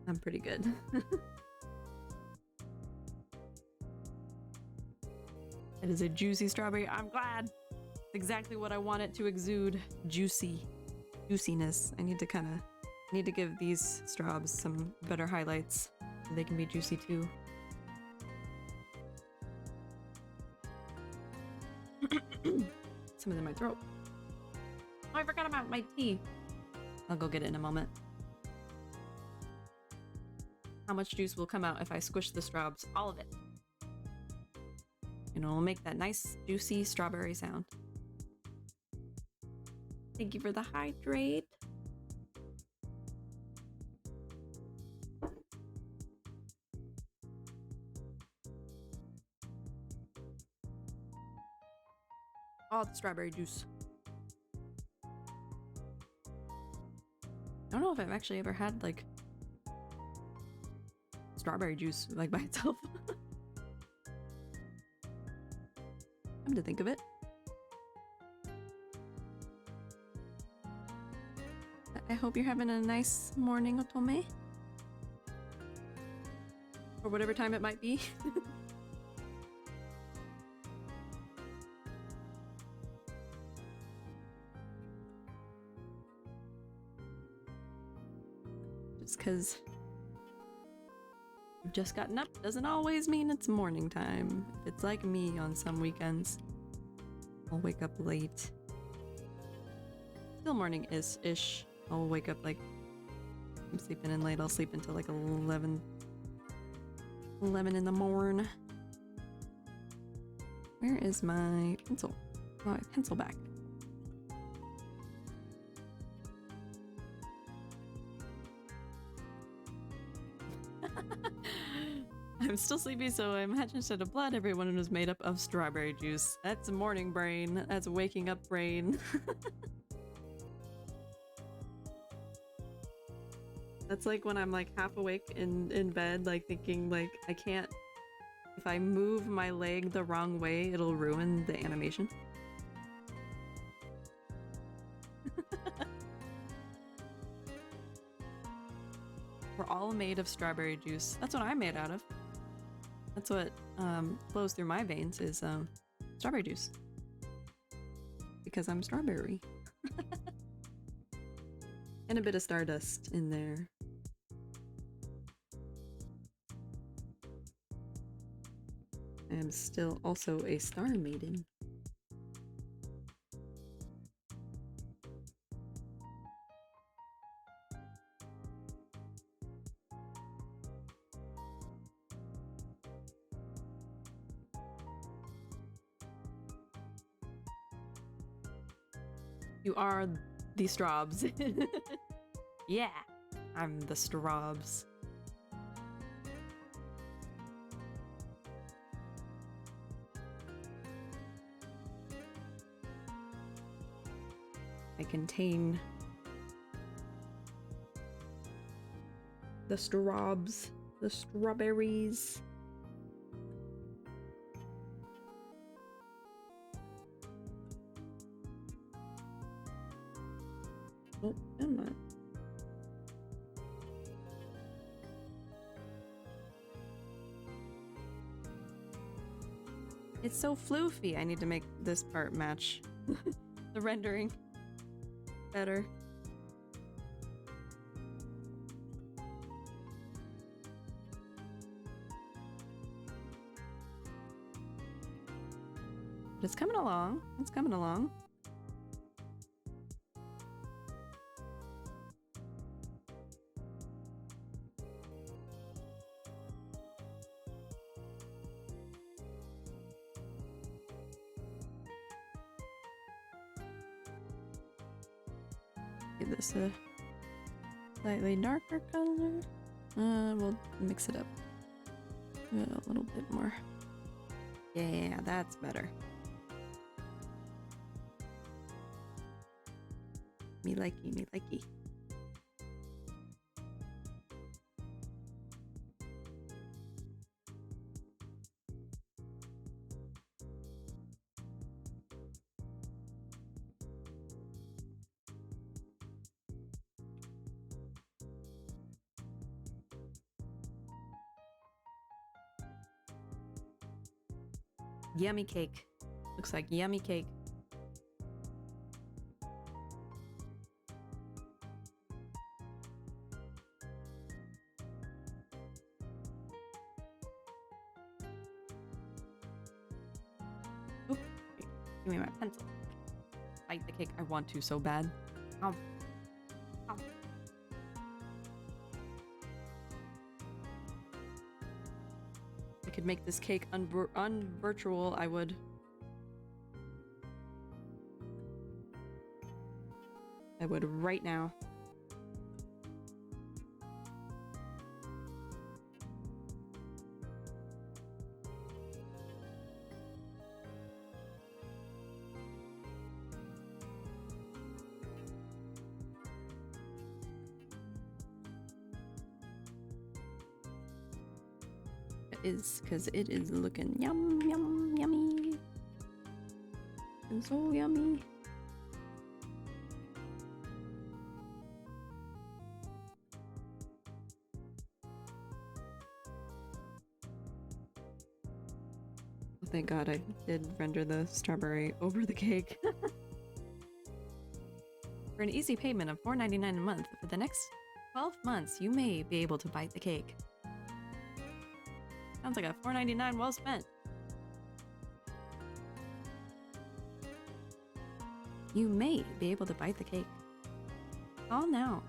I'm pretty good. It is a juicy strawberry. I'm glad. It's exactly what I want it to exude. Juiciness. I need to give these straws some better highlights. So they can be juicy too. Some of them in my throat. Oh, I forgot about my tea. I'll go get it in a moment. How much juice will come out if I squish the straws? All of it. And it'll make that nice, juicy strawberry sound. Thank you for the hydrate. All the strawberry juice. I don't know if I've actually ever had, like, strawberry juice, like, by itself. Come to think of it. I hope you're having a nice morning, Otome. Or whatever time it might be. Just because I've just gotten up doesn't always mean it's morning time. If it's like me on some weekends, I'll wake up late. Still morning-ish. I'll wake up like I'm sleeping in late. I'll sleep until like 11 in the morning. Where is my pencil? Oh, my pencil back. I'm still sleepy, so I imagine instead of blood, everyone was made up of strawberry juice. That's morning brain. That's waking up brain. That's like when I'm like half awake in bed, like thinking like I can't, if I move my leg the wrong way, it'll ruin the animation. We're all made of strawberry juice. That's what I'm made out of. That's what flows through my veins is strawberry juice. Because I'm strawberry. And a bit of stardust in there. I am still also a star maiden. the Straubs. Yeah, I'm the Straubs. I contain the Straubs, the strawberries. Oh, I'm not. It's so floofy. I need to make this part match the rendering better. But it's coming along. It's coming along. Give this a slightly darker color. We'll mix it up a little bit more. Yeah, that's better. Me likey, me likey. Yummy cake. Looks like yummy cake. Oop. Give me my pencil. Bite the cake. I want to so bad. Ow. Ow. I could make this cake unvirtual, I would. I would right now. Is because it is looking yum yum yummy and so yummy. Thank God I did render the strawberry over the cake. For an easy payment of $4.99 a month for the next 12 months, you may be able to bite the cake. Sounds like a $4.99 well spent. You may be able to bite the cake. Call now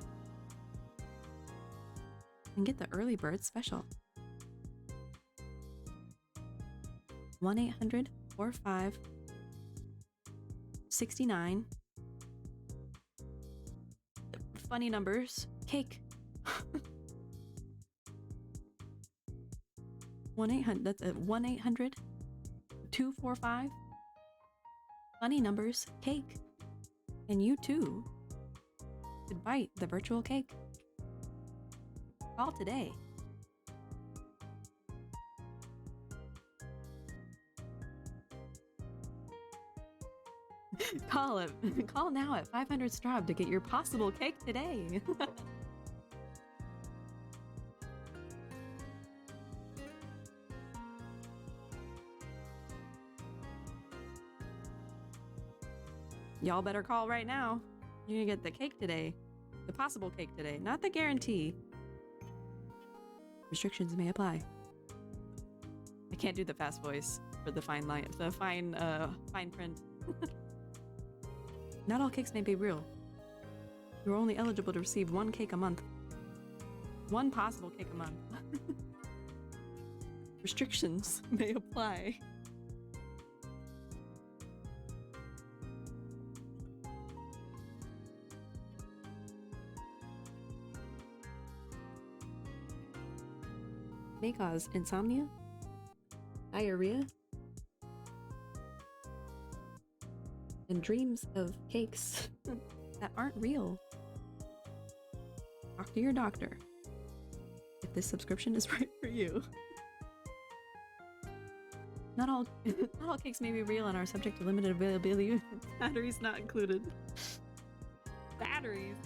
and get the early bird special. 1-800-45-69. Funny numbers. Cake. 1-800. That's 1-800-245. Funny numbers. Cake. And you too could bite the virtual cake. Call today. Call now at 500 Straub to get your possible cake today. Y'all better call right now. You're gonna get the cake today. The possible cake today, not the guarantee. Restrictions may apply. I can't do the fast voice for the fine line, the fine print. Not all cakes may be real. You're only eligible to receive one cake a month. One possible cake a month. Restrictions may apply. may cause insomnia, diarrhea, and dreams of cakes that aren't real. Talk to your doctor if this subscription is right for you. Not all cakes may be real and are subject to limited availability. Batteries not included. Batteries.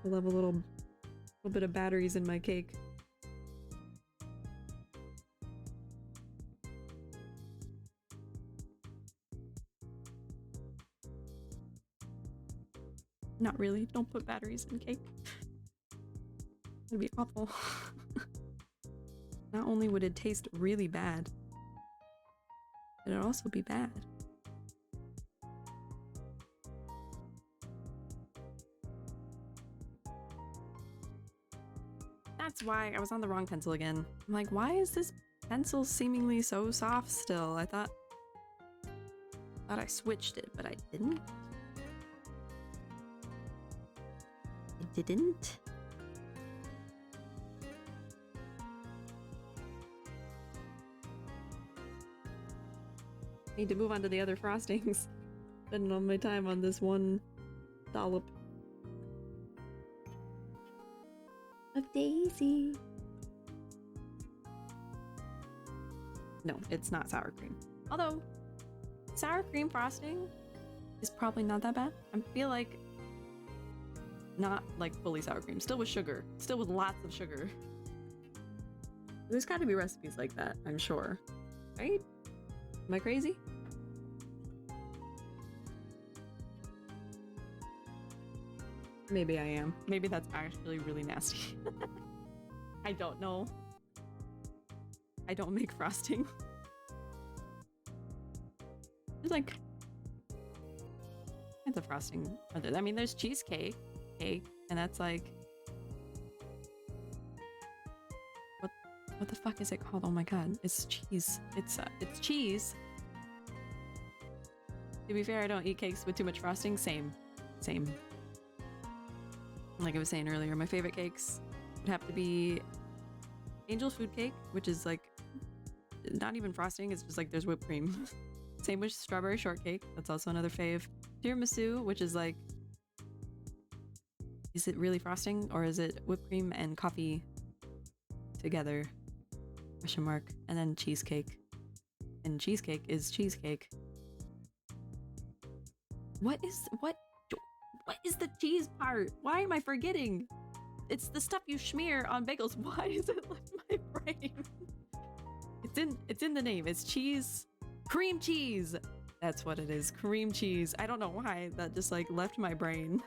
I love a little bit of batteries in my cake. Not really. Don't put batteries in cake. It'd be awful. Not only would it taste really bad, it'd also be bad. That's why I was on the wrong pencil again. I'm like, why is this pencil seemingly so soft still? I thought I switched it, but I didn't. I didn't. Need to move on to the other frostings. Spending all my time on this one dollop of Daisy. No, it's not sour cream. Although, sour cream frosting is probably not that bad. I feel like not like fully sour cream, still with sugar, still with lots of sugar. There's got to be recipes like that, I'm sure. Right? Am I crazy? Maybe I am. Maybe that's actually really nasty. I don't know. I don't make frosting. There's like kinds of frosting. I mean, there's cheesecake, and that's like what the fuck is it called? Oh my god, it's cheese. It's cheese. To be fair, I don't eat cakes with too much frosting. Same. Like I was saying earlier, my favorite cakes would have to be Angel Food Cake, which is like not even frosting, it's just like there's whipped cream. Same with Strawberry Shortcake, that's also another fave. Tiramisu, which is like, is it really frosting or is it whipped cream and coffee together? Question mark. And then cheesecake. And cheesecake is cheesecake. What is the cheese part? Why am I forgetting? It's the stuff you smear on bagels. Why is it left my brain? It's in the name. It's cheese. Cream cheese. That's what it is. Cream cheese. I don't know why that just like left my brain.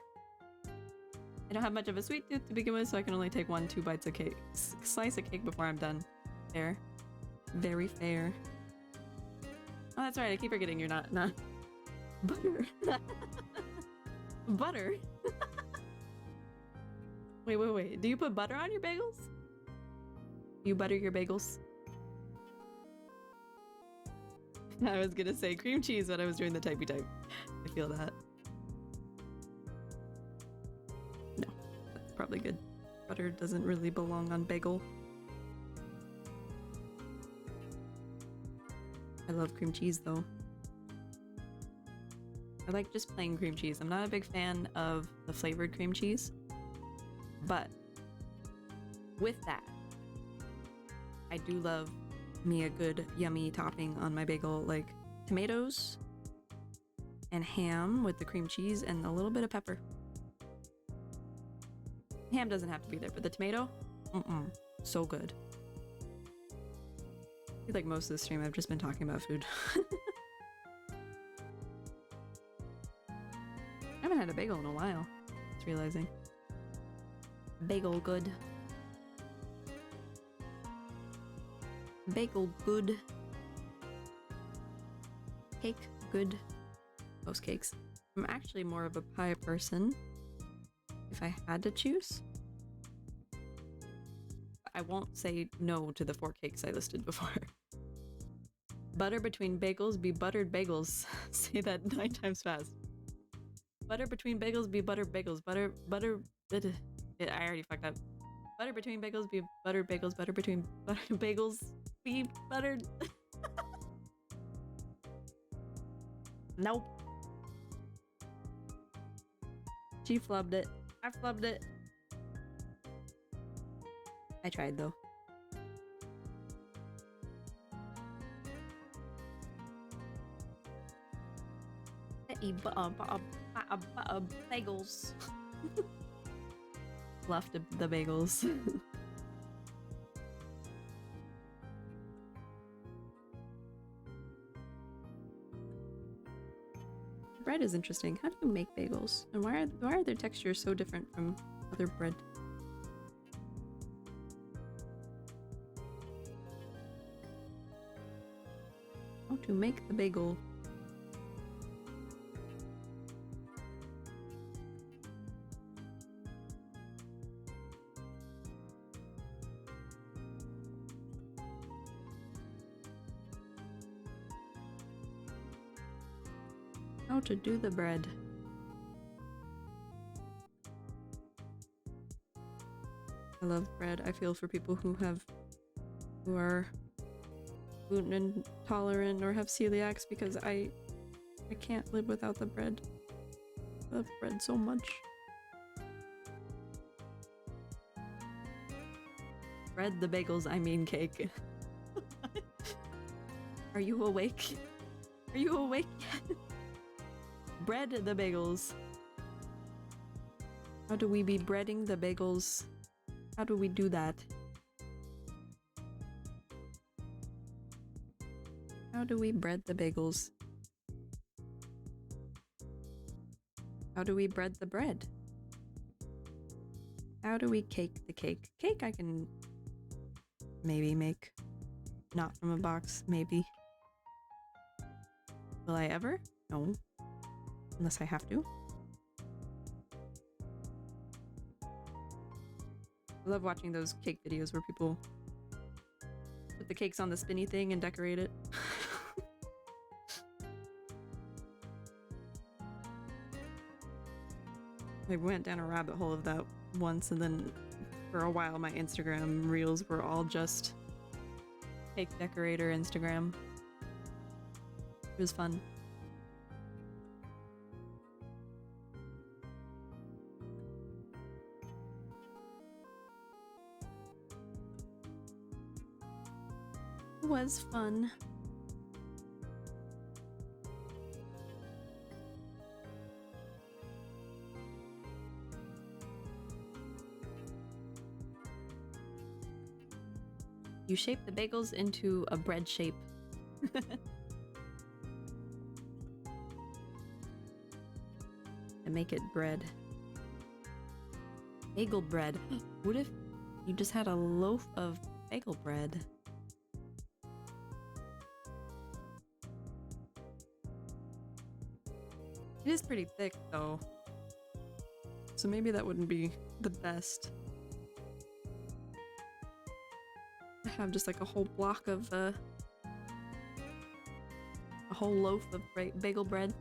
I don't have much of a sweet tooth to begin with, so I can only take 1-2 bites of cake. Slice of cake before I'm done. Fair. Very fair. Oh, that's right. I keep forgetting you're not butter. Butter? Wait. Do you put butter on your bagels? You butter your bagels? I was gonna say cream cheese when I was doing the typey type. I feel that. No, that's probably good. Butter doesn't really belong on bagel. I love cream cheese though. I like just plain cream cheese. I'm not a big fan of the flavored cream cheese, but with that, I do love me a good yummy topping on my bagel, like tomatoes and ham with the cream cheese and a little bit of pepper. Ham doesn't have to be there, but the tomato, so good. I feel like most of the stream I've just been talking about food. I haven't had a bagel in a while. Just realizing. Bagel good. Bagel good. Cake good. Most cakes. I'm actually more of a pie person if I had to choose. I won't say no to the 4 cakes I listed before. Butter between bagels be buttered bagels. Say that 9 times fast. Butter between bagels be butter bagels. Butter. I already fucked up. Butter between bagels be butter bagels. Butter between bagels be buttered. Nope. She flubbed it. I flubbed it. I tried though. Bagels. Left the bagels. Bread is interesting. How do you make bagels? And why are their textures so different from other bread? How to make the bagel? How to do the bread. I love bread. I feel for people who are gluten intolerant or have celiacs because I can't live without the bread. I love bread so much. Bread the bagels, I mean cake. Are you awake? Are you awake yet? Bread the bagels. How do we be breading the bagels? How do we do that? How do we bread the bagels? How do we bread the bread? How do we cake the cake? Cake I can maybe make. Not from a box, maybe. Will I ever? No. Unless I have to. I love watching those cake videos where people put the cakes on the spinny thing and decorate it. I went down a rabbit hole of that once, and then for a while my Instagram reels were all just cake decorator Instagram. It was fun. It was fun. You shape the bagels into a bread shape. And make it bread. Bagel bread. What if you just had a loaf of bagel bread? It is pretty thick though, so maybe that wouldn't be the best. To have just like a whole block of a whole loaf of bagel bread.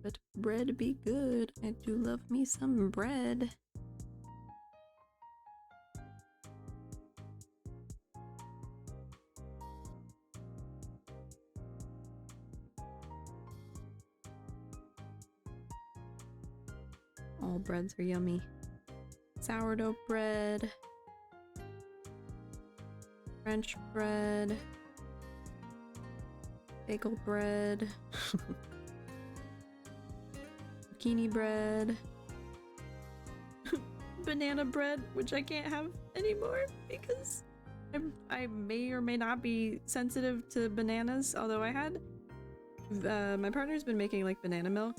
But bread be good. I do love me some bread. All breads are yummy. Sourdough bread. French bread. Bagel bread. Zucchini bread. Banana bread, which I can't have anymore because I may or may not be sensitive to bananas, although I had my partner's been making like banana milk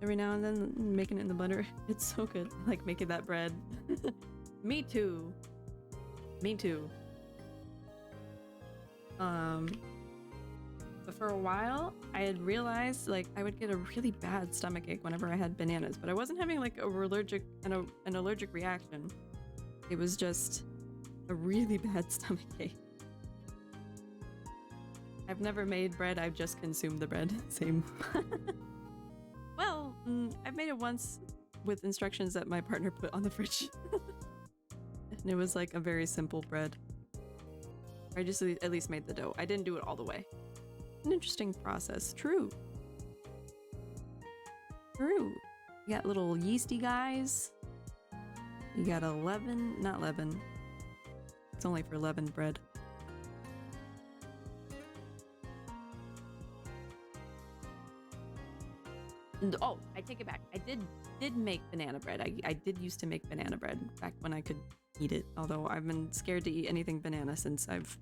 every now and then, making it in the blender. It's so good. I like making that bread. Me too. Me too. But for a while, I had realized like I would get a really bad stomachache whenever I had bananas, but I wasn't having like an allergic reaction. It was just a really bad stomachache. I've never made bread, I've just consumed the bread. Same. Well, I've made it once with instructions that my partner put on the fridge. And it was like a very simple bread. I just at least made the dough. I didn't do it all the way. An interesting process. True. True. You got little yeasty guys. You got not leaven. It's only for leavened bread. And, oh, I take it back. I did make banana bread. I did used to make banana bread back when I could eat it. Although I've been scared to eat anything banana since I've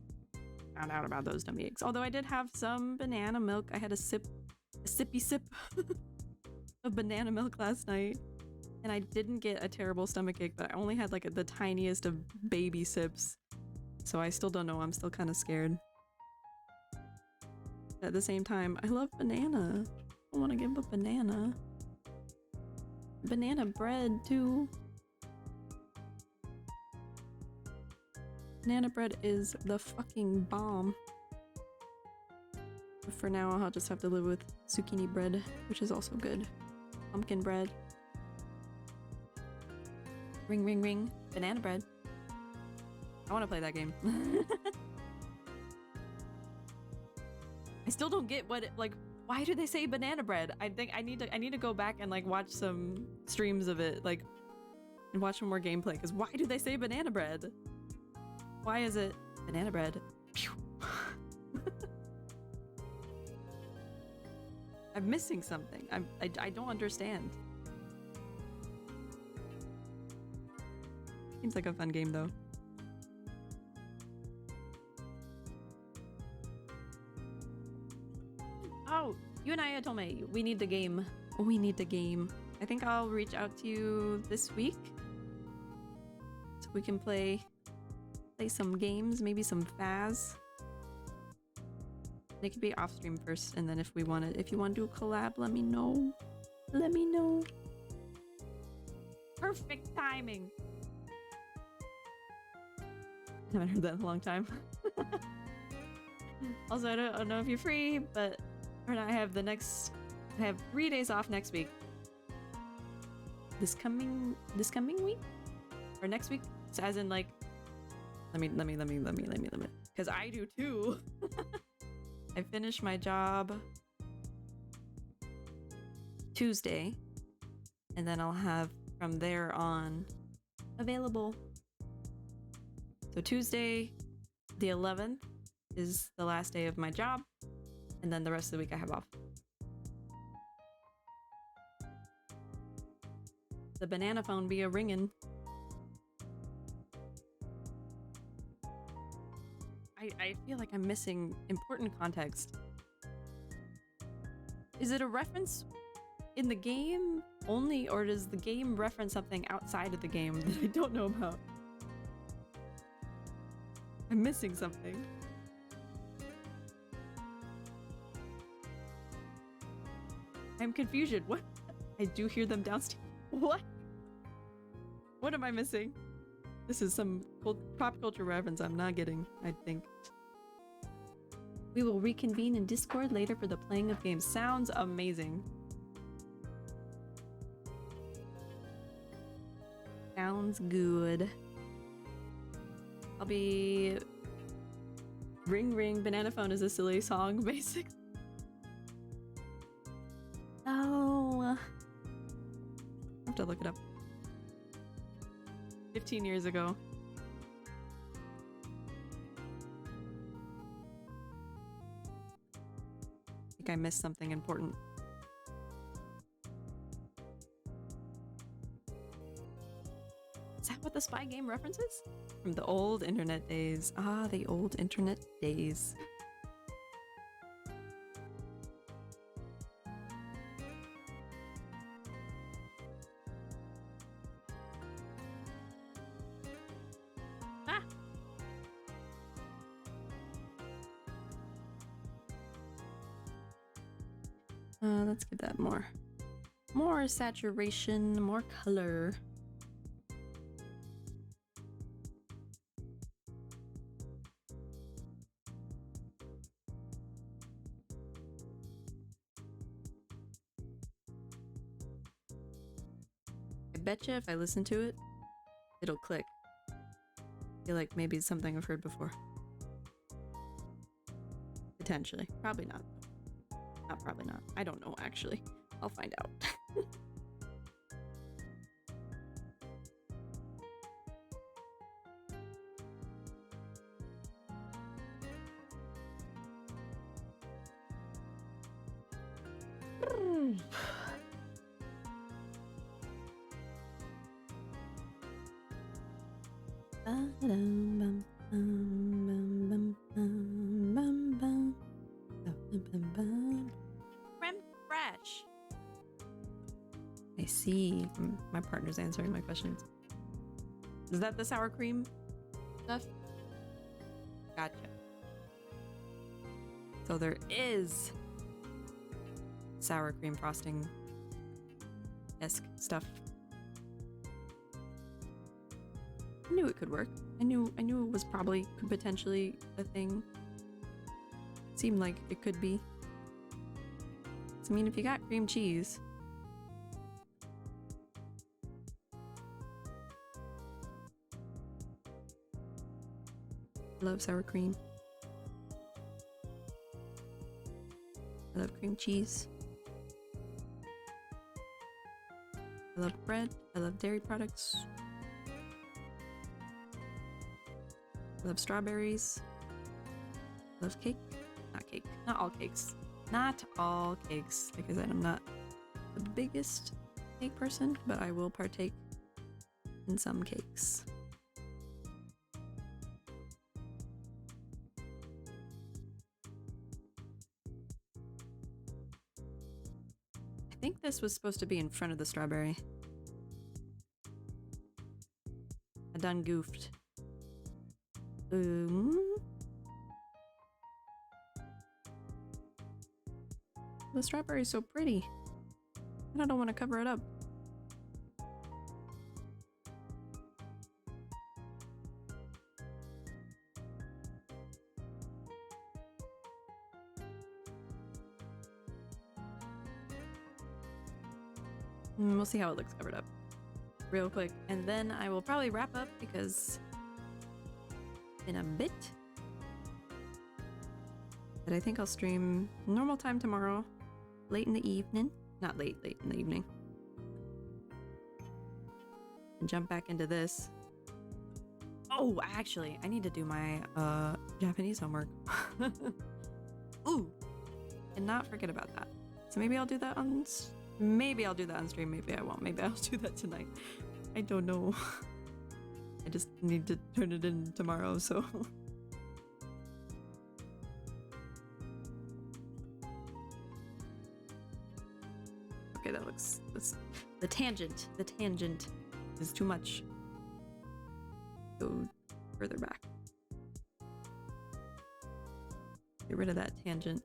found out about those dummy eggs. Although I did have some banana milk. I had a sippy sip of banana milk last night. And I didn't get a terrible stomachache, but I only had like the tiniest of baby sips. So I still don't know. I'm still kind of scared. At the same time, I love banana. I want to give up banana. Banana bread too. Banana bread is the fucking bomb. But for now, I'll just have to live with zucchini bread, which is also good. Pumpkin bread. Ring, ring, ring. Banana bread. I want to play that game. I still don't get what why do they say banana bread? I think I need to go back and like watch some streams of it, like, and watch some more gameplay. Because why do they say banana bread? Why is it banana bread? I'm missing something. I don't understand. Seems like a fun game though. Oh, you and I told me we need the game. We need the game. I think I'll reach out to you this week so we can play some games, maybe some Faz. It could be off stream first, and then if you want to do a collab, let me know. Let me know. Perfect timing. I haven't heard that in a long time. Also, I don't know if you're free, but I have 3 days off next week. This coming week? Or next week? So as in like, let me, because I do too. I finish my job Tuesday, and then I'll have from there on available. So Tuesday, the 11th, is the last day of my job, and then the rest of the week I have off. The banana phone be a ringing. I feel like I'm missing important context. Is it a reference in the game only, or does the game reference something outside of the game that I don't know about? I'm missing something. I'm confusion. What? I do hear them downstairs. What? What am I missing? This is some pop culture reference I'm not getting, I think. We will reconvene in Discord later for the playing of games. Sounds amazing. Sounds good. I'll be... Ring Ring Banana Phone is a silly song, basically. Oh. I have to look it up. 15 years ago. I think I missed something important. Is that what the spy game references? From the old internet days. Ah, the old internet days. Let's give that more saturation, more color. I betcha if I listen to it, it'll click. I feel like maybe it's something I've heard before. Potentially. Probably not. Not probably not. I don't know, actually. I'll find out. Creme fraiche. I see. My partner's answering my questions. Is that the sour cream stuff? Gotcha. So there is sour cream frosting-esque stuff. I knew it could work. I knew it was could potentially a thing. Seemed like it could be. So, I mean, if you got cream cheese. I love sour cream. I love cream cheese. I love bread. I love dairy products. I love strawberries. I love cake. Not cake. Not all cakes. Not all cakes. Like I said, I'm not the biggest cake person, but I will partake in some cakes. I think this was supposed to be in front of the strawberry. I done goofed. The strawberry is so pretty. And I don't want to cover it up. We'll see how it looks covered up real quick. And then I will probably wrap up because in a bit. But I think I'll stream normal time tomorrow, late in the evening. Not late in the evening. And jump back into this. Oh, actually, I need to do my Japanese homework. Ooh, and not forget about that. So maybe I'll do that on stream, maybe I won't. Maybe I'll do that tonight. I don't know. I just need to turn it in tomorrow, so. Okay, that's the tangent is too much. Go further back. Get rid of that tangent.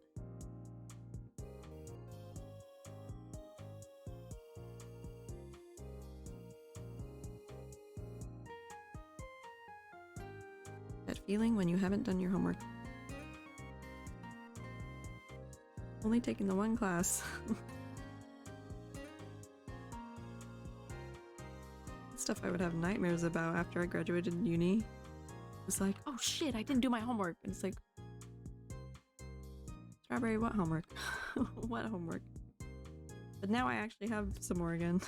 That feeling when you haven't done your homework. Only taking the one class. Stuff I would have nightmares about after I graduated uni. It was like, oh shit, I didn't do my homework. And it's like, strawberry, what homework? What homework? But now I actually have some more again.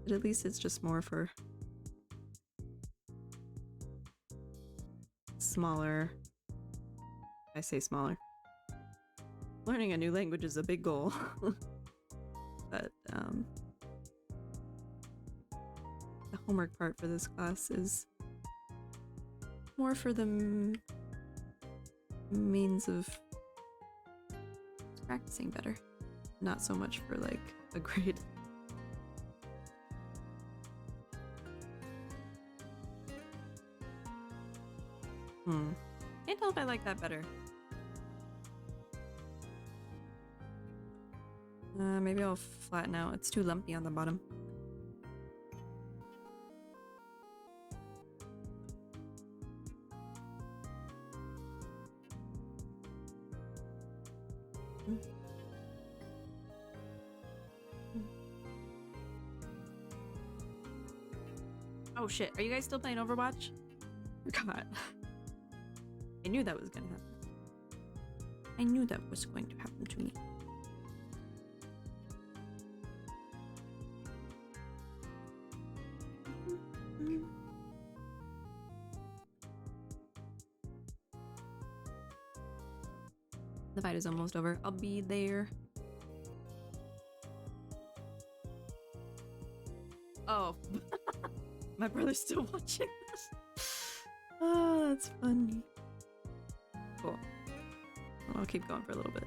But at least it's just more for smaller. I say smaller. Learning a new language is a big goal. But the homework part for this class is more for the means of practicing better. Not so much for like a grade. Can't tell if I like that better. Maybe I'll flatten out. It's too lumpy on the bottom. Oh shit, are you guys still playing Overwatch? God. I knew that was gonna happen. I knew that was going to happen to me. The fight is almost over. I'll be there. Oh. My brother's still watching this. Oh, that's funny. Cool. I'll keep going for a little bit.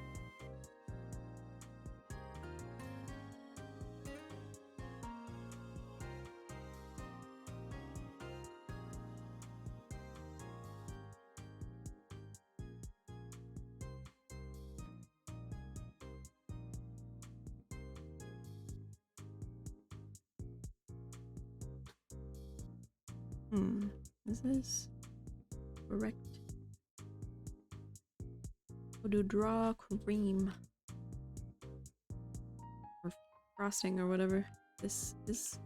Is this correct? We'll do draw cream or frosting or whatever this is.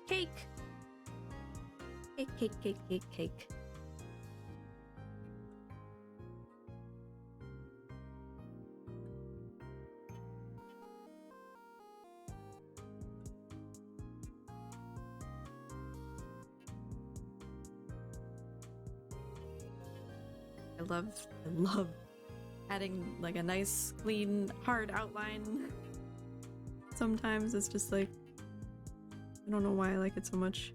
Cake! Cake, cake, cake, cake, cake. I love adding like a nice, clean, hard outline. Sometimes it's just like, I don't know why I like it so much,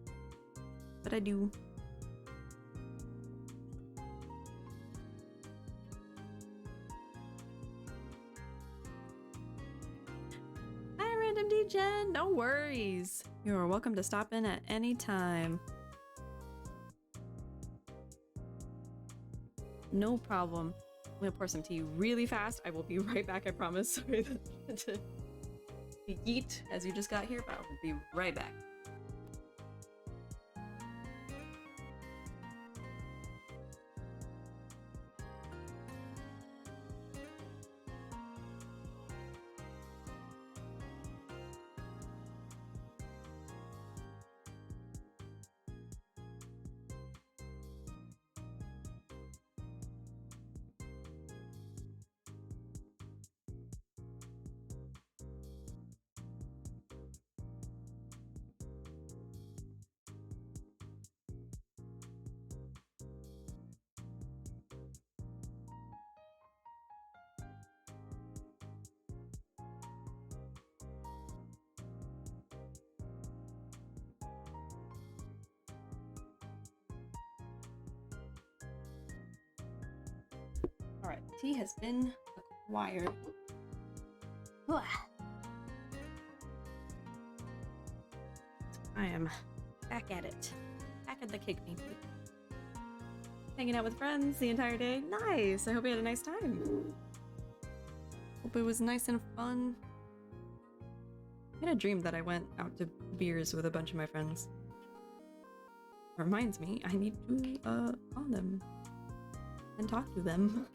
but I do. Hi, Random DGen! No worries! You are welcome to stop in at any time. No problem. I'm gonna pour some tea really fast. I will be right back, I promise. Sorry to yeet as you just got here, but I'll be right back. Alright, tea has been acquired. Ugh. I am back at it. Back at the cake painting. Hanging out with friends the entire day. Nice! I hope you had a nice time. Hope it was nice and fun. I had a dream that I went out to beers with a bunch of my friends. Reminds me, I need to call them and talk to them.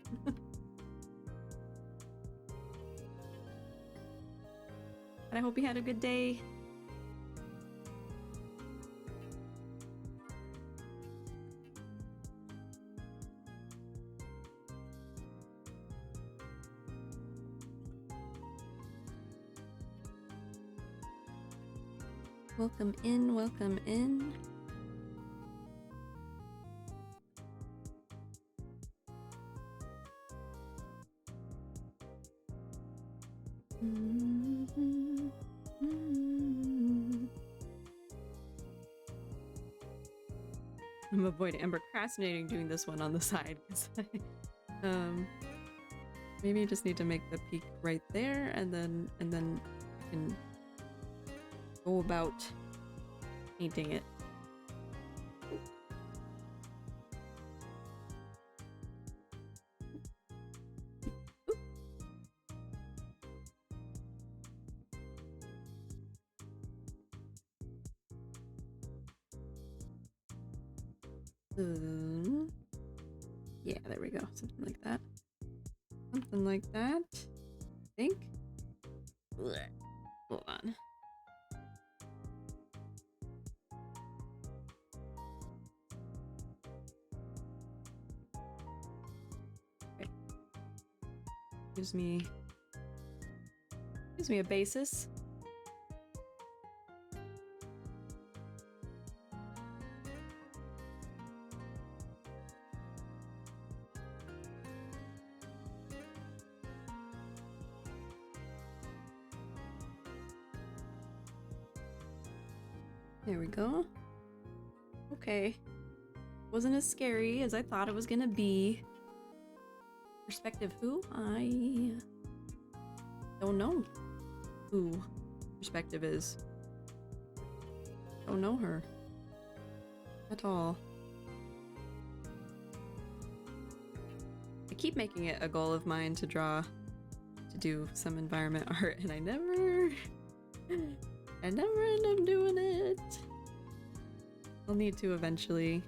And I hope you had a good day. Welcome in, welcome in. I'm avoiding. I'm procrastinating doing this one on the side because maybe I just need to make the peak right there, and then I can go about painting it. Yeah, there we go. Something like that. Something like that. I think. Ugh. Hold on. Okay. Gives me a basis. There we go. Okay. Wasn't as scary as I thought it was gonna be. Perspective who? I don't know who Perspective is. Don't know her at all. I keep making it a goal of mine to do some environment art, and I never end up doing it. I'll need to eventually,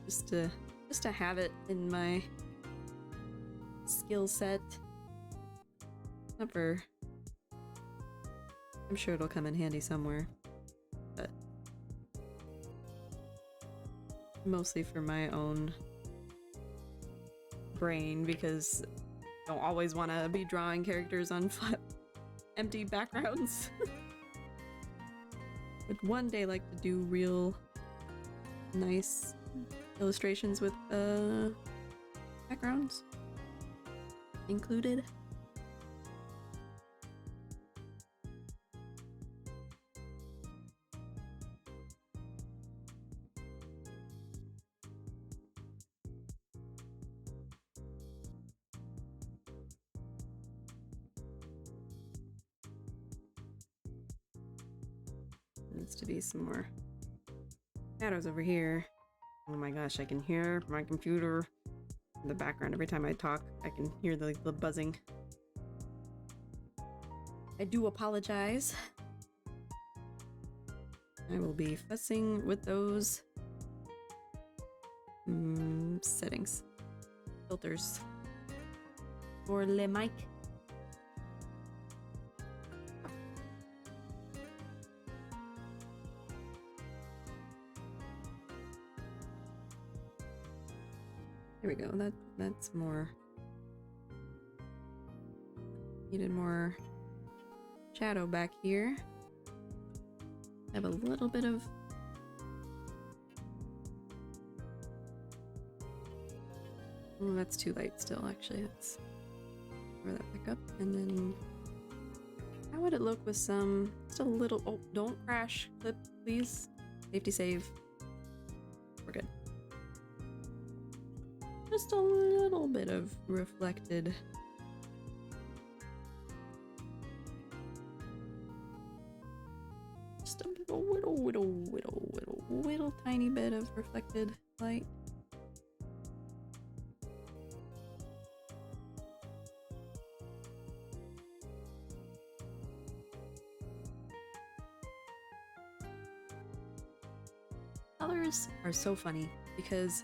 just to have it in my skill set. Never. I'm sure it'll come in handy somewhere, but mostly for my own brain, because I don't always want to be drawing characters on flat, empty backgrounds. Would one day like to do real nice illustrations with backgrounds included. Needs to be some more shadows over here. Oh my gosh, I can hear my computer in the background every time I talk. I can hear the buzzing. I do apologize. I will be fussing with those settings, filters for le mic. There we go. That's more. Needed more shadow back here. I have a little bit of oh, that's too light still, actually. Let's cover that back up. And then how would it look with some just a little oh, don't crash clip, please. Safety save. We're good. Just a little bit of reflected. Just a little tiny bit of reflected light. Colors are so funny because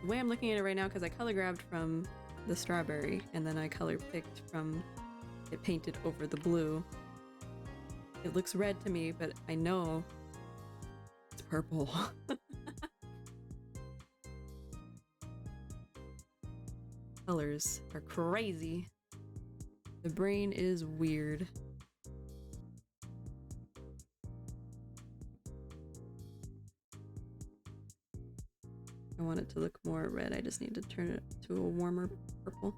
the way I'm looking at it right now, because I color grabbed from the strawberry and then I color picked from it painted over the blue. It looks red to me, but I know it's purple. Colors are crazy. The brain is weird. I want it to look more red. I just need to turn it to a warmer purple.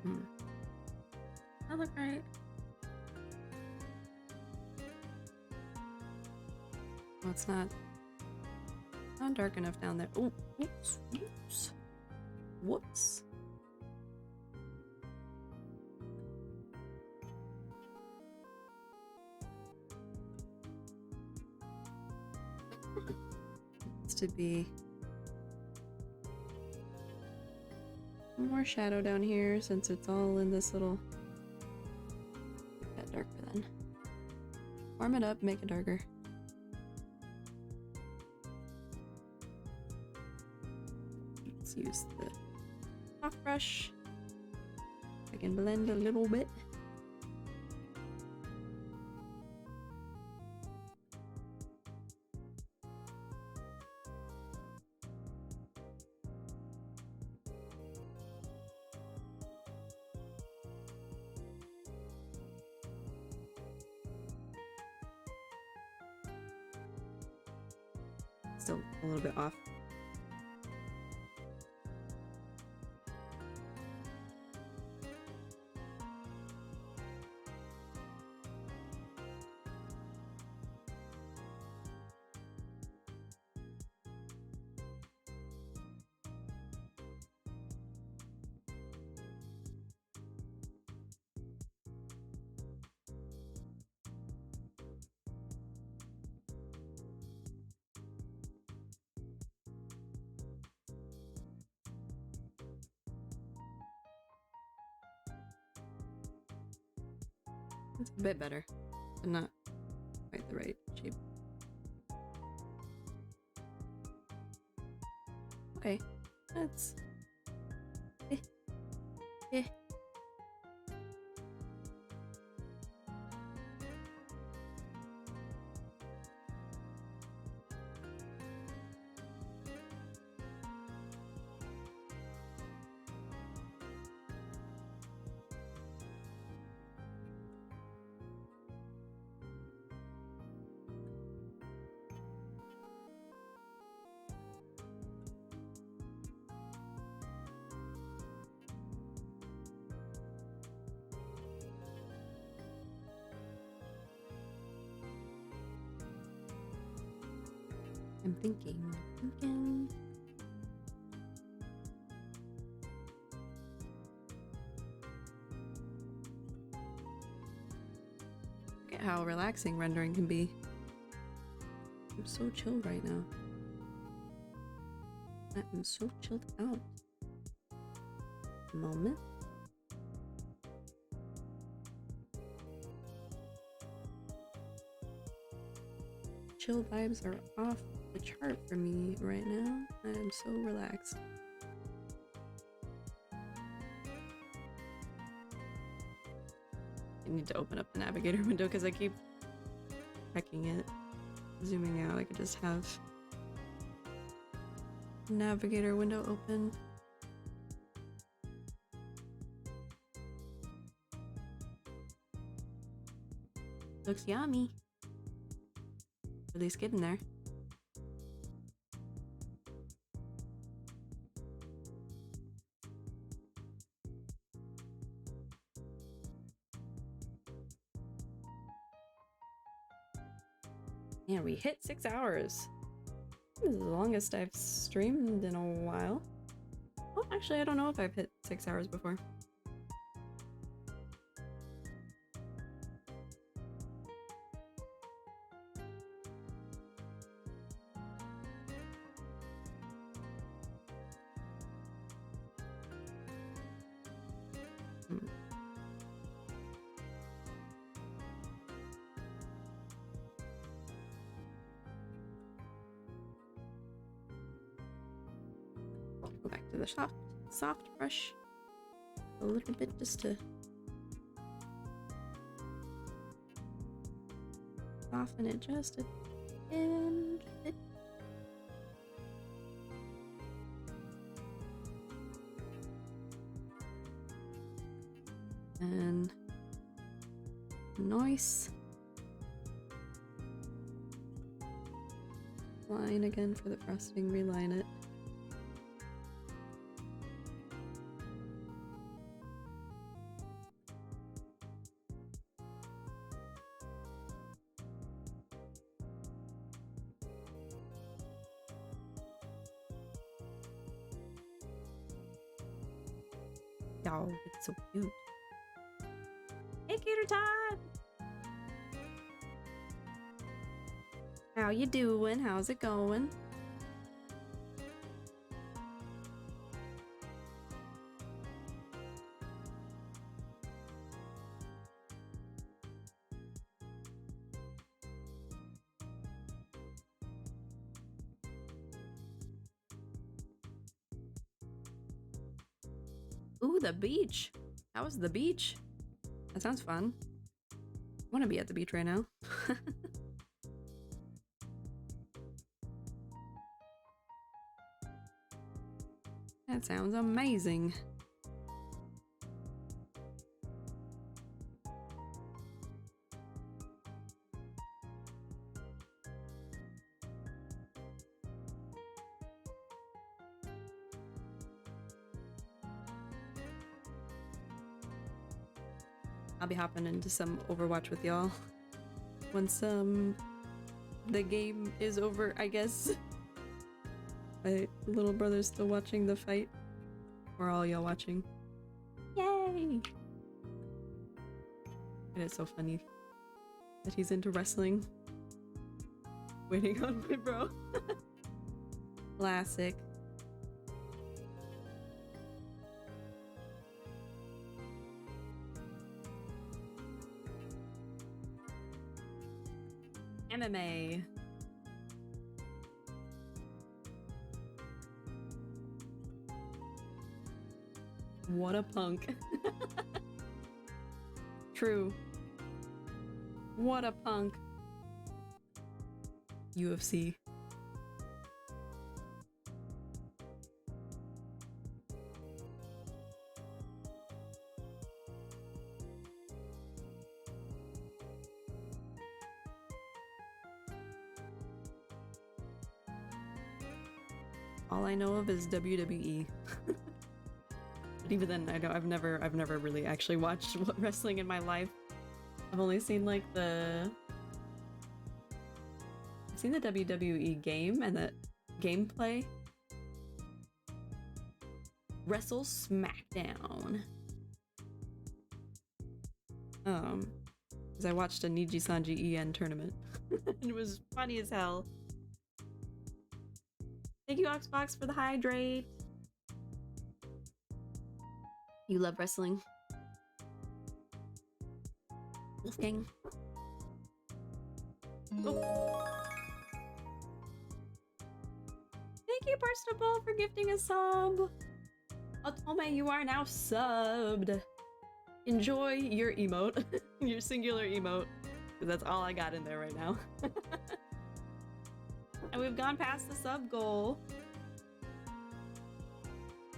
Hmm. That look right? Well, it's not dark enough down there. Oh, whoops, whoops, whoops. It's to be more shadow down here since it's all in this little. Make that darker then. Warm it up, make it darker. Let's use the soft brush. I can blend a little bit. Still a little bit off. It's a bit better, but not quite the right shape. Okay, that's eh. I'm thinking. Look at how relaxing rendering can be. I'm so chilled right now. I am so chilled out. Moment. Chill vibes are off the chart for me right now. I am so relaxed. I need to open up the navigator window because I keep checking it. Zooming out, I could just have navigator window open. Looks yummy. At least get in there. Yeah, we hit 6 hours. This is the longest I've streamed in a while. Well, actually, I don't know if I've hit 6 hours before. Go back to the soft brush a little bit just to soften it just a bit. And nice line again for the frosting, reline it. Oh, it's so cute. Hey, Gator Todd! How you doing? How's it going? Ooh, the beach. That was the beach. That sounds fun. I want to be at the beach right now. That sounds amazing. I'll be hopping into some Overwatch with y'all once the game is over, I guess. My little brother's still watching the fight. Or all y'all watching. Yay! And it's so funny that he's into wrestling. Waiting on my bro. Classic. MMA. What a punk. True. What a punk. UFC. All I know of is WWE. But even then, I've never really actually watched wrestling in my life. I've only seen like I've seen the WWE game and the gameplay. Wrestle Smackdown. Because I watched a Niji Sanji EN tournament. And it was funny as hell. Thank you, Oxbox, for the hydrate. You love wrestling. Wolfgang. Oh. Thank you, Barstable, for gifting a sub. Otome, you are now subbed. Enjoy your emote. Your singular emote. Because that's all I got in there right now. And we've gone past the sub goal.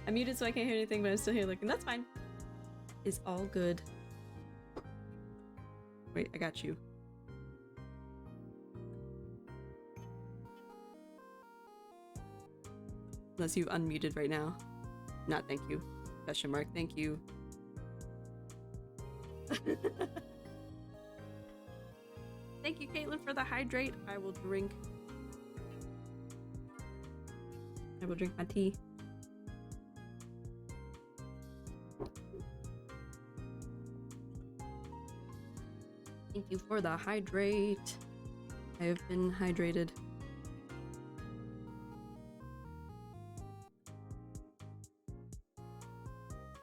I'm muted so I can't hear anything, but I'm still here looking. That's fine. It's all good. Wait, I got you. Unless you've unmuted right now. Not thank you. Question mark, thank you. Thank you, Caitlin, for the hydrate. I will drink my tea. Thank you for the hydrate. I have been hydrated.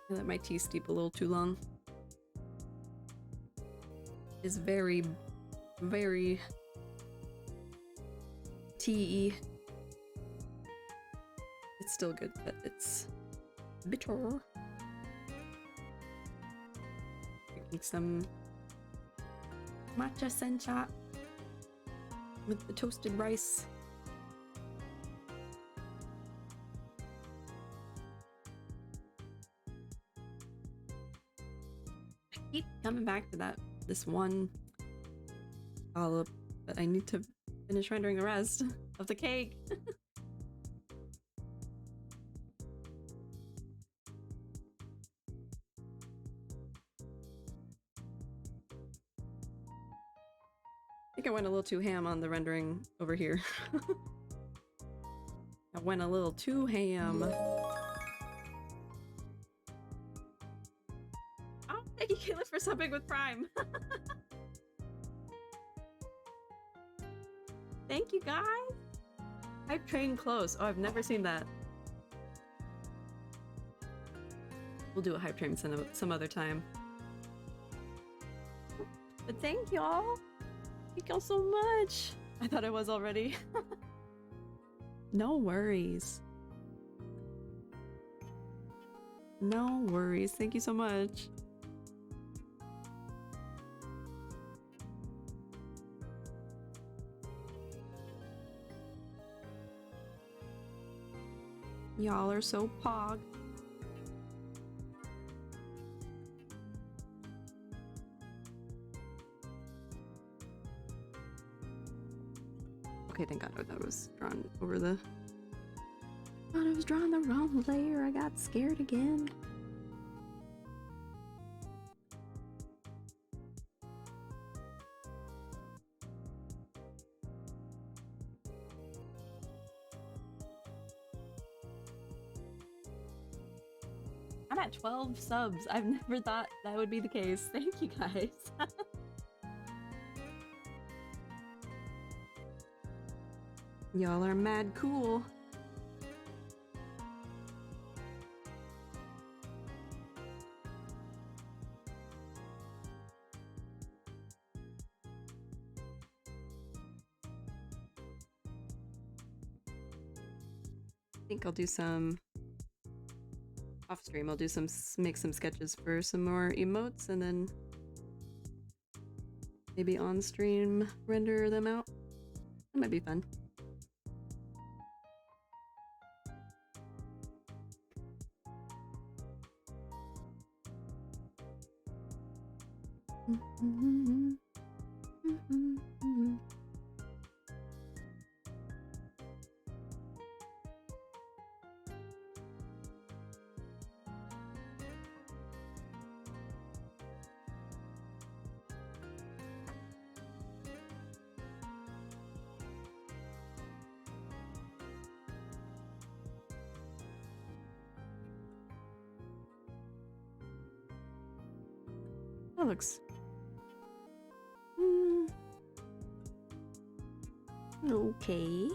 I let my tea steep a little too long. It's very, very tea-y. It's still good, but it's bitter. Drinking some matcha sencha with the toasted rice. I keep coming back to this one follow-up, but I need to finish rendering the rest of the cake. I think I went a little too ham on the rendering over here. I went a little too ham. Caitlin, for subbing with Prime. Thank you, guys. Hype train close. Oh, I've never seen that. We'll do a hype train some other time. But thank y'all. Thank y'all so much. I thought I was already. No worries. No worries. Thank you so much. Y'all are so pog. Okay, thank God that was drawn over the... Thought I was drawing the wrong layer. I got scared again. I'm at 12 subs. I've never thought that would be the case. Thank you, guys. Y'all are mad cool. I think I'll do some off stream. I'll do make some sketches for some more emotes, and then maybe on stream render them out. That might be fun. That looks okay.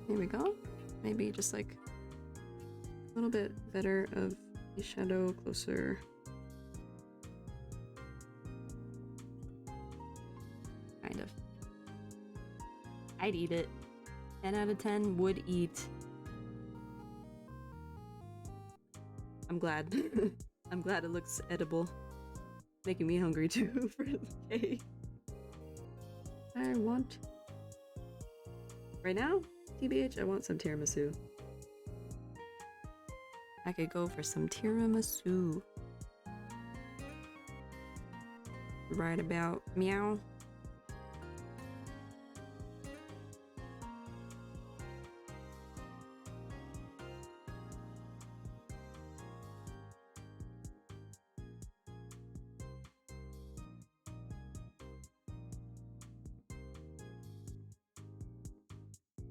There we go. Maybe just like a little bit better of the shadow closer. Kind of. I'd eat it. 10 out of 10 would eat. I'm glad. I'm glad it looks edible. Making me hungry too for the cake. I want... Right now, TBH, I want some tiramisu. I could go for some tiramisu. Right about meow.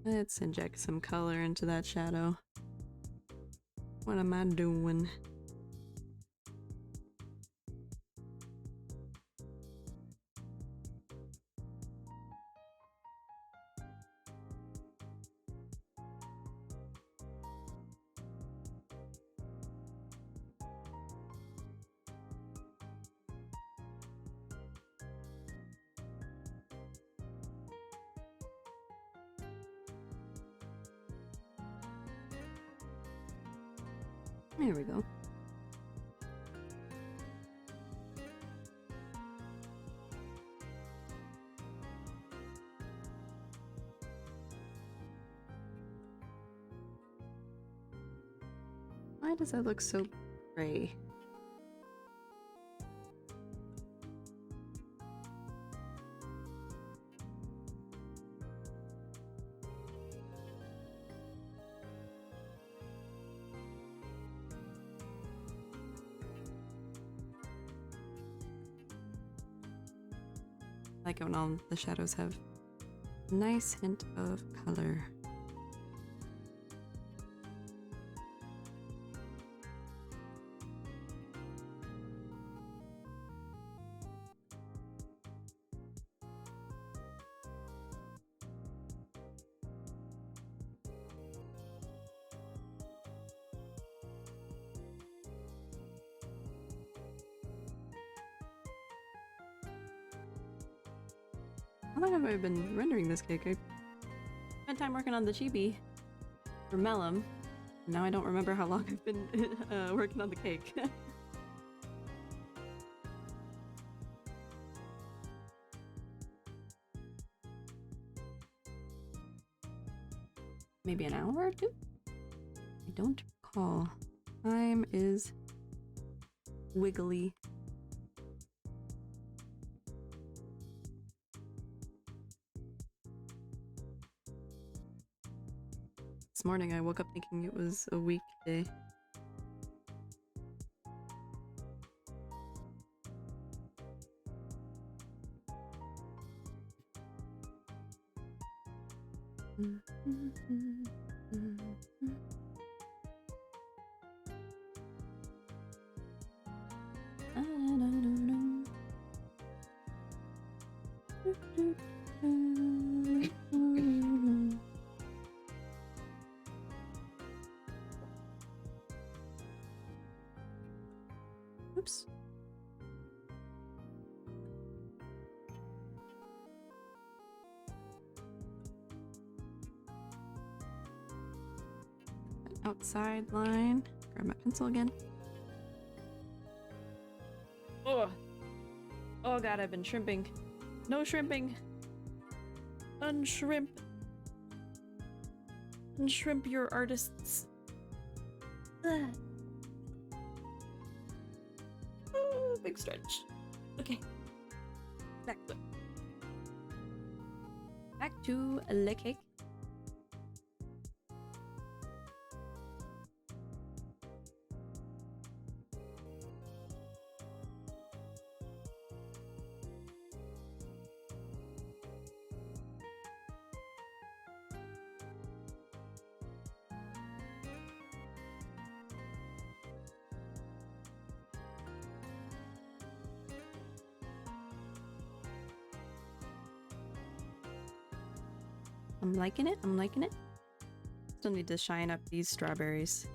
Let's inject some color into that shadow. What am I doing? There we go. Why does that look so gray? I like it when all the shadows have Nice hint of color. How long have I been rendering this cake? I spent time working on the chibi for Mellum. Now I don't remember how long I've been working on the cake. Maybe an hour or two? I don't recall. Time is wiggly. This morning I woke up thinking it was a weekday. Oops. Outside line. Grab my pencil again. Oh, oh god, I've been shrimping. No shrimping. Unshrimp. Unshrimp your artists. Ugh. Oh, big stretch. Okay. Back to it. Back to the cake. I'm liking it. I'm liking it. Still need to shine up these strawberries.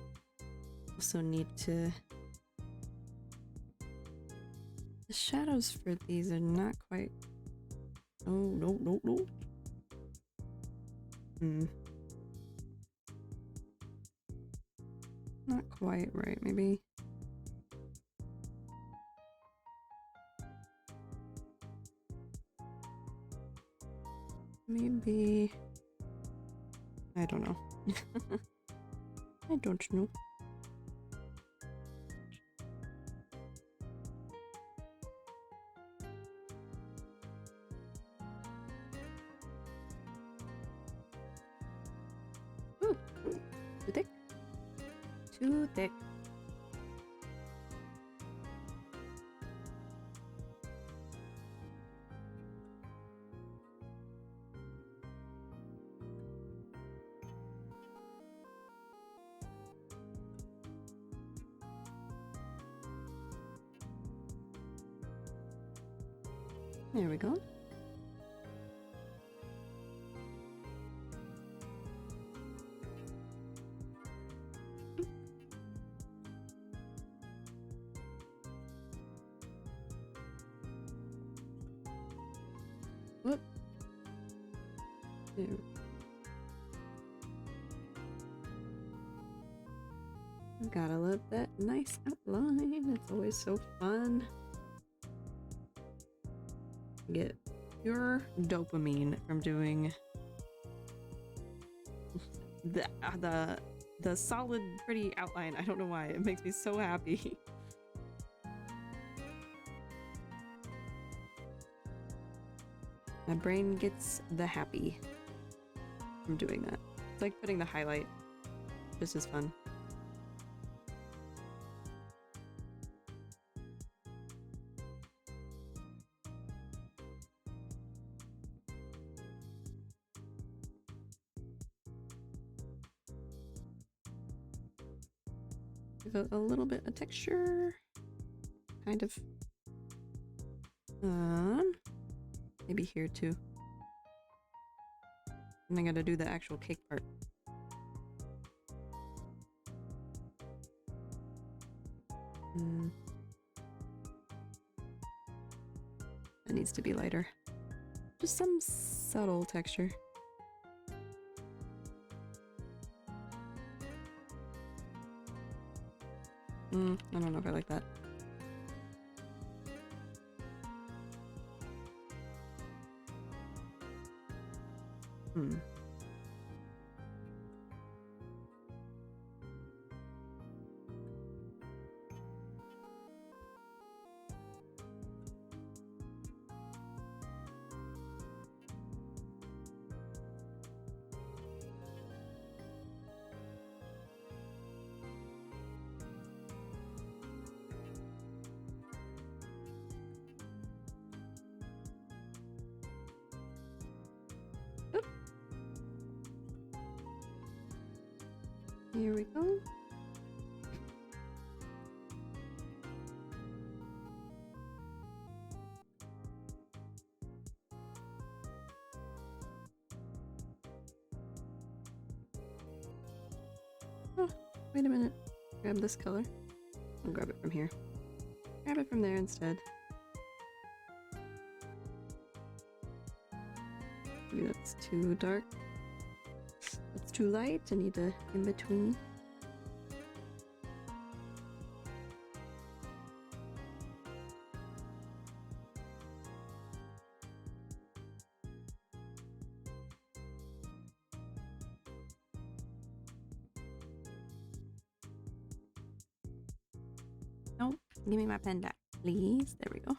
Also need to... The shadows for these are not quite... Oh, no, no, no. Not quite right, maybe. Maybe... I don't know. I don't know. Ooh, too thick. Too thick. There we go. Whoop. There. Gotta love that nice outline. It's always so fun. Get pure dopamine from doing the solid, pretty outline. I don't know why. It makes me so happy. My brain gets the happy from doing that. It's like putting the highlight just as fun. Give it a little bit of texture. Kind of. Maybe here too. And I gotta do the actual cake part. That needs to be lighter. Just some subtle texture. I don't know if I like that. Here we go. Oh, wait a minute. Grab this color. I'll grab it from here. Grab it from there instead. Maybe that's too dark. It's too light. I need a in between. Nope. Give me my pen back, please. There we go.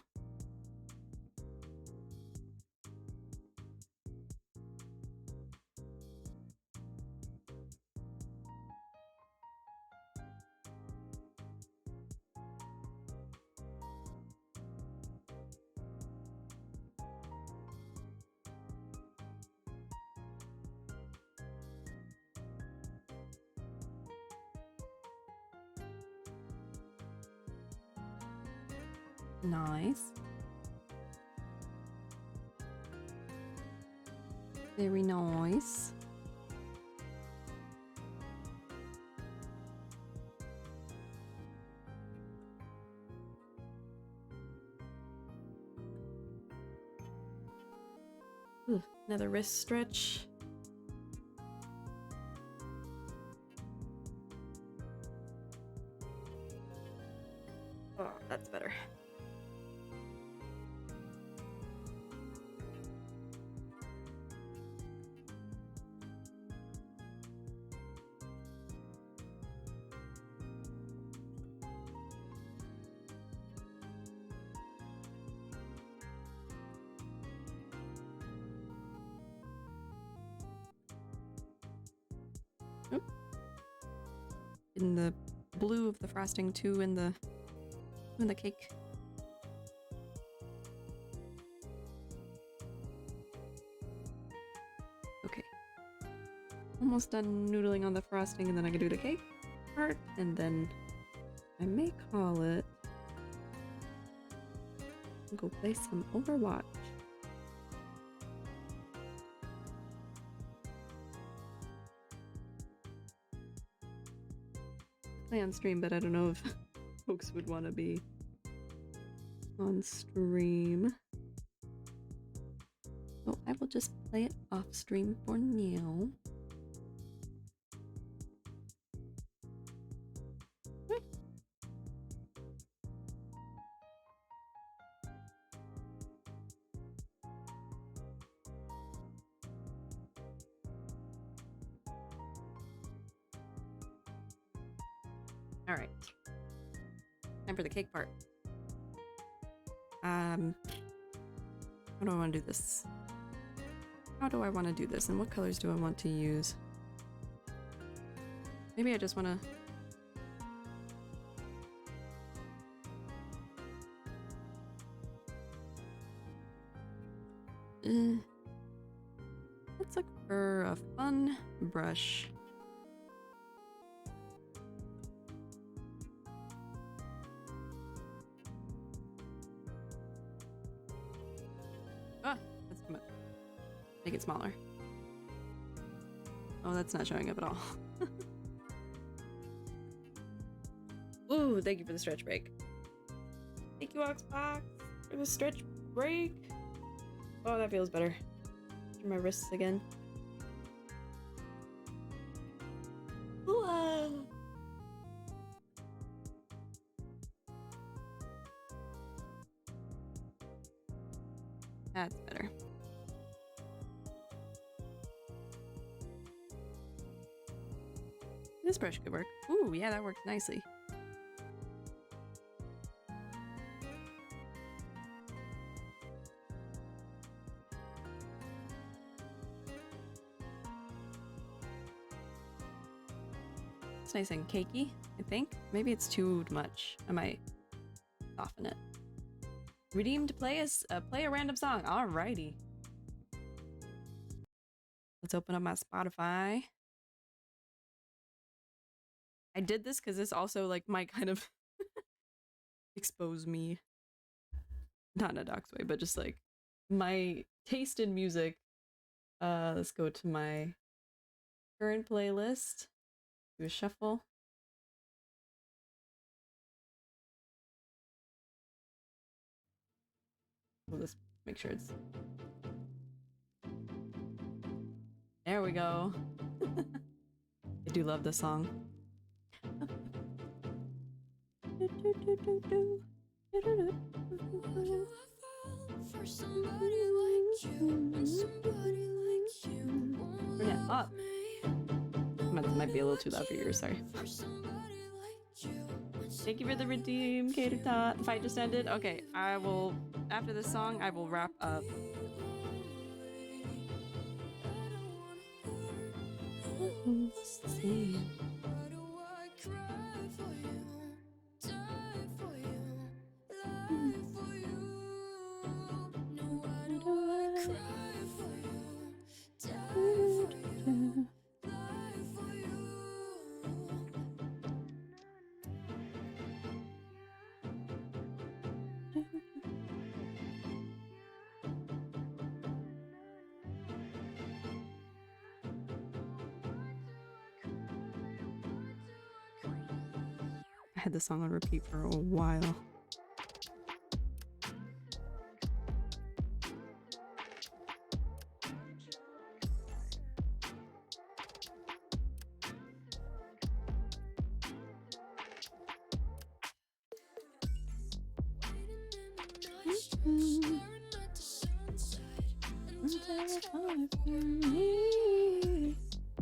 Nice. Very nice. Ooh, another wrist stretch. Oh, that's better. In the blue of the frosting too in the cake. Okay. Almost done noodling on the frosting, and then I can do the cake part, and then I may call it. Go play some Overwatch. Play on stream, but I don't know if folks would want to be on stream. So I will just play it off stream for now. All right. Time for the cake part. How do I want to do this? How do I want to do this? And what colors do I want to use? Maybe I just want to... Let's look for a fun brush. Make it smaller. Oh, that's not showing up at all. Ooh, thank you for the stretch break. Thank you, Oxbox, for the stretch break. Oh, that feels better. Do my wrists again. Ooh. That's better. This brush could work. Ooh, yeah, that worked nicely. It's nice and cakey, I think. Maybe it's too much. I might soften it. Redeemed play a random song. Alrighty. Let's open up my Spotify. I did this because this also like might kind of expose me. Not in a dox way, but just like my taste in music. Let's go to my current playlist. Do a shuffle. We'll just make sure it's... There we go. I do love this song. Turn it up. Might be a little too loud for yours, sorry. Thank you for the redeem, Cater Tot. The fight just ended. Okay, I will, after this song, I will wrap up. I had this song on repeat for a while.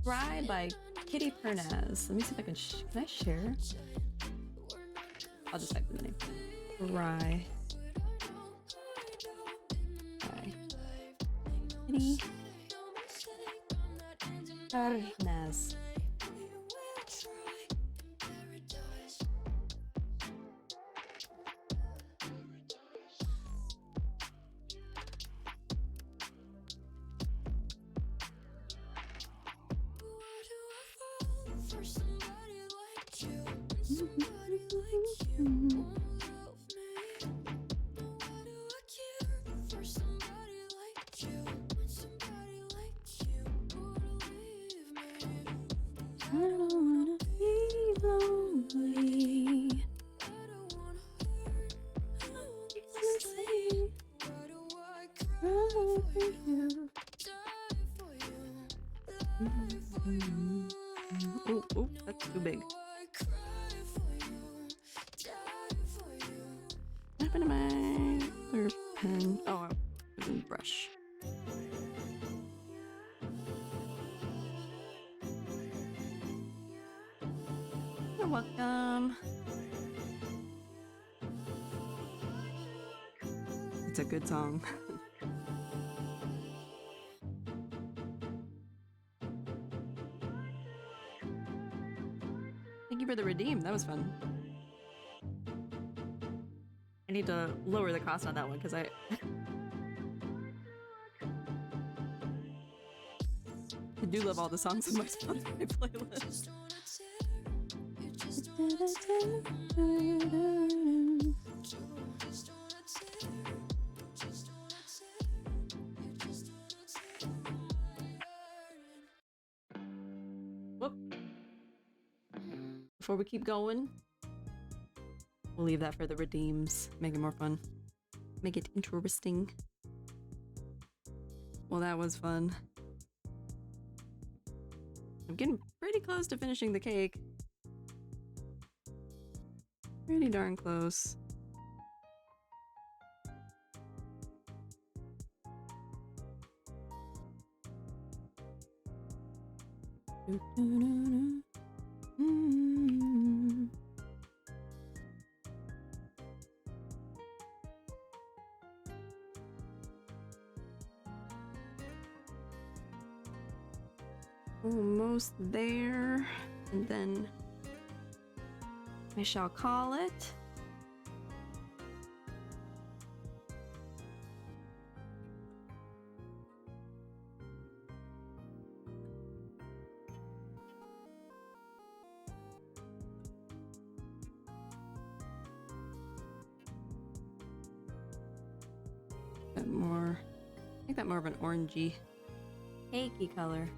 Rye by Kitty Pernaz. Let me see if I can I share? I'll just type in the name. Rye. Kitty Pernaz. Oh, that's too big. What happened to my other pen? Oh, I put in the brush. You're welcome. It's a good song. Thank you for the redeem. That was fun. I need to lower the cost on that one because I do love all the songs in my Spotify playlist. before we keep going. We'll leave that for the redeems. Make it more fun. Make it interesting. Well, that was fun. I'm getting pretty close to finishing the cake. Pretty darn close. Almost there, and then I shall call it. Bit more, make that more of an orangey, cakey color.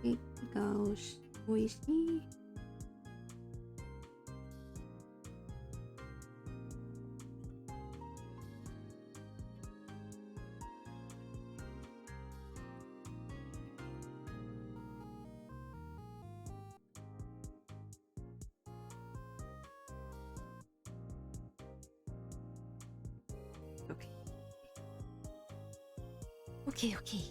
It goes squishy. Okay. Okay.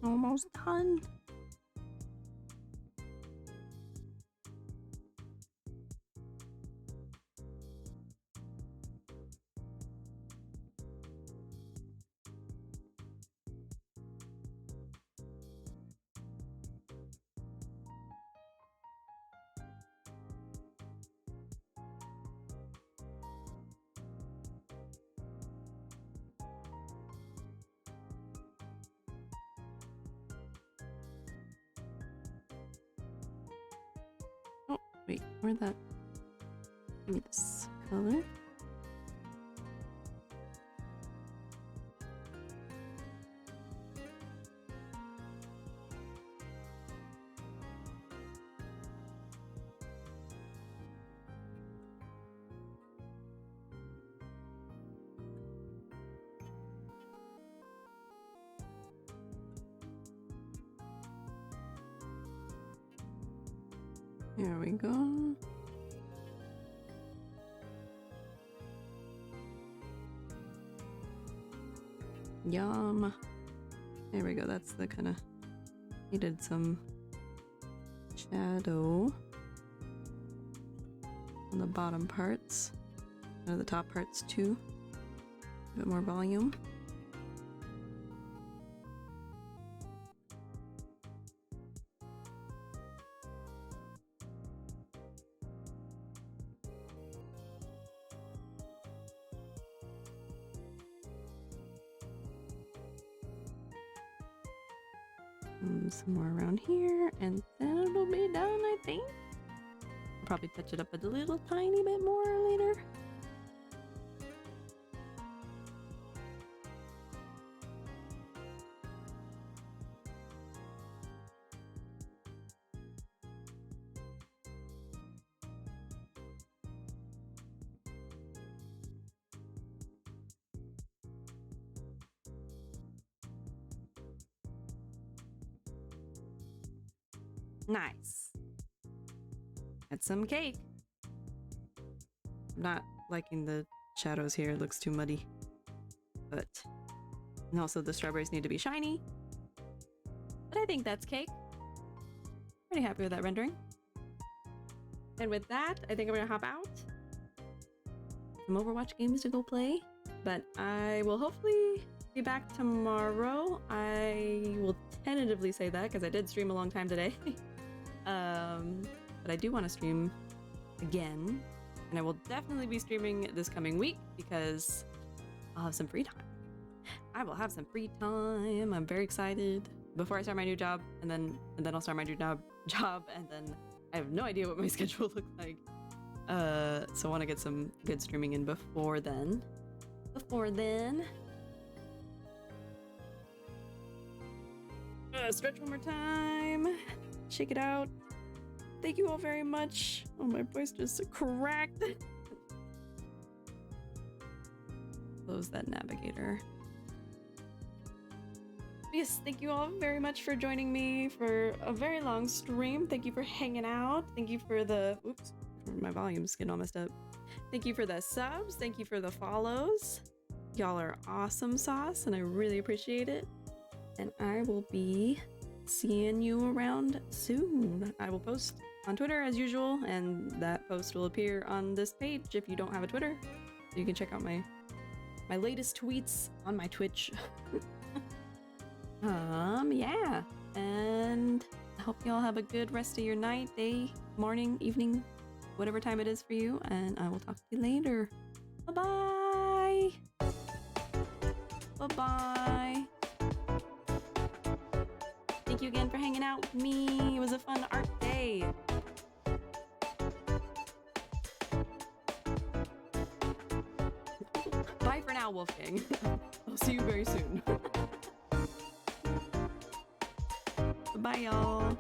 Almost done. Oh, wait, where'd that? Give me this color. There we go. Yum. There we go. That's the kind of needed some shadow on the bottom parts, the top parts too. A bit more volume. Some more around here, and then it'll be done, I think. I'll probably touch it up a little tiny bit more later. Nice. Add some cake. I'm not liking the shadows here. It looks too muddy. But, and also the strawberries need to be shiny. But I think that's cake. Pretty happy with that rendering. And with that, I think I'm gonna hop out. Some Overwatch games to go play. But I will hopefully be back tomorrow. I will tentatively say that because I did stream a long time today. But I do want to stream again And I will definitely be streaming this coming week because I'll have some free time. I will have some free time. I'm very excited. Before I start my new job, and then I'll start my new job, and then I have no idea what my schedule looks like. So I want to get some good streaming in before then. Stretch one more time. Shake it out. Thank you all very much. Oh, my voice just cracked. Close that navigator. Yes, thank you all very much for joining me for a very long stream. Thank you for hanging out. Thank you for the... Oops, my volume's getting all messed up. Thank you for the subs. Thank you for the follows. Y'all are awesome sauce, and I really appreciate it. And I will be seeing you around soon. I will post on Twitter as usual, and that post will appear on this page if you don't have a Twitter. So you can check out my latest tweets on my Twitch. Yeah. And I hope y'all have a good rest of your night, day, morning, evening, whatever time it is for you, and I will talk to you later. Bye-bye. Bye-bye. Thank you again for hanging out with me. It was a fun art day. Bye for now, Wolfgang. I'll see you very soon. Bye, y'all.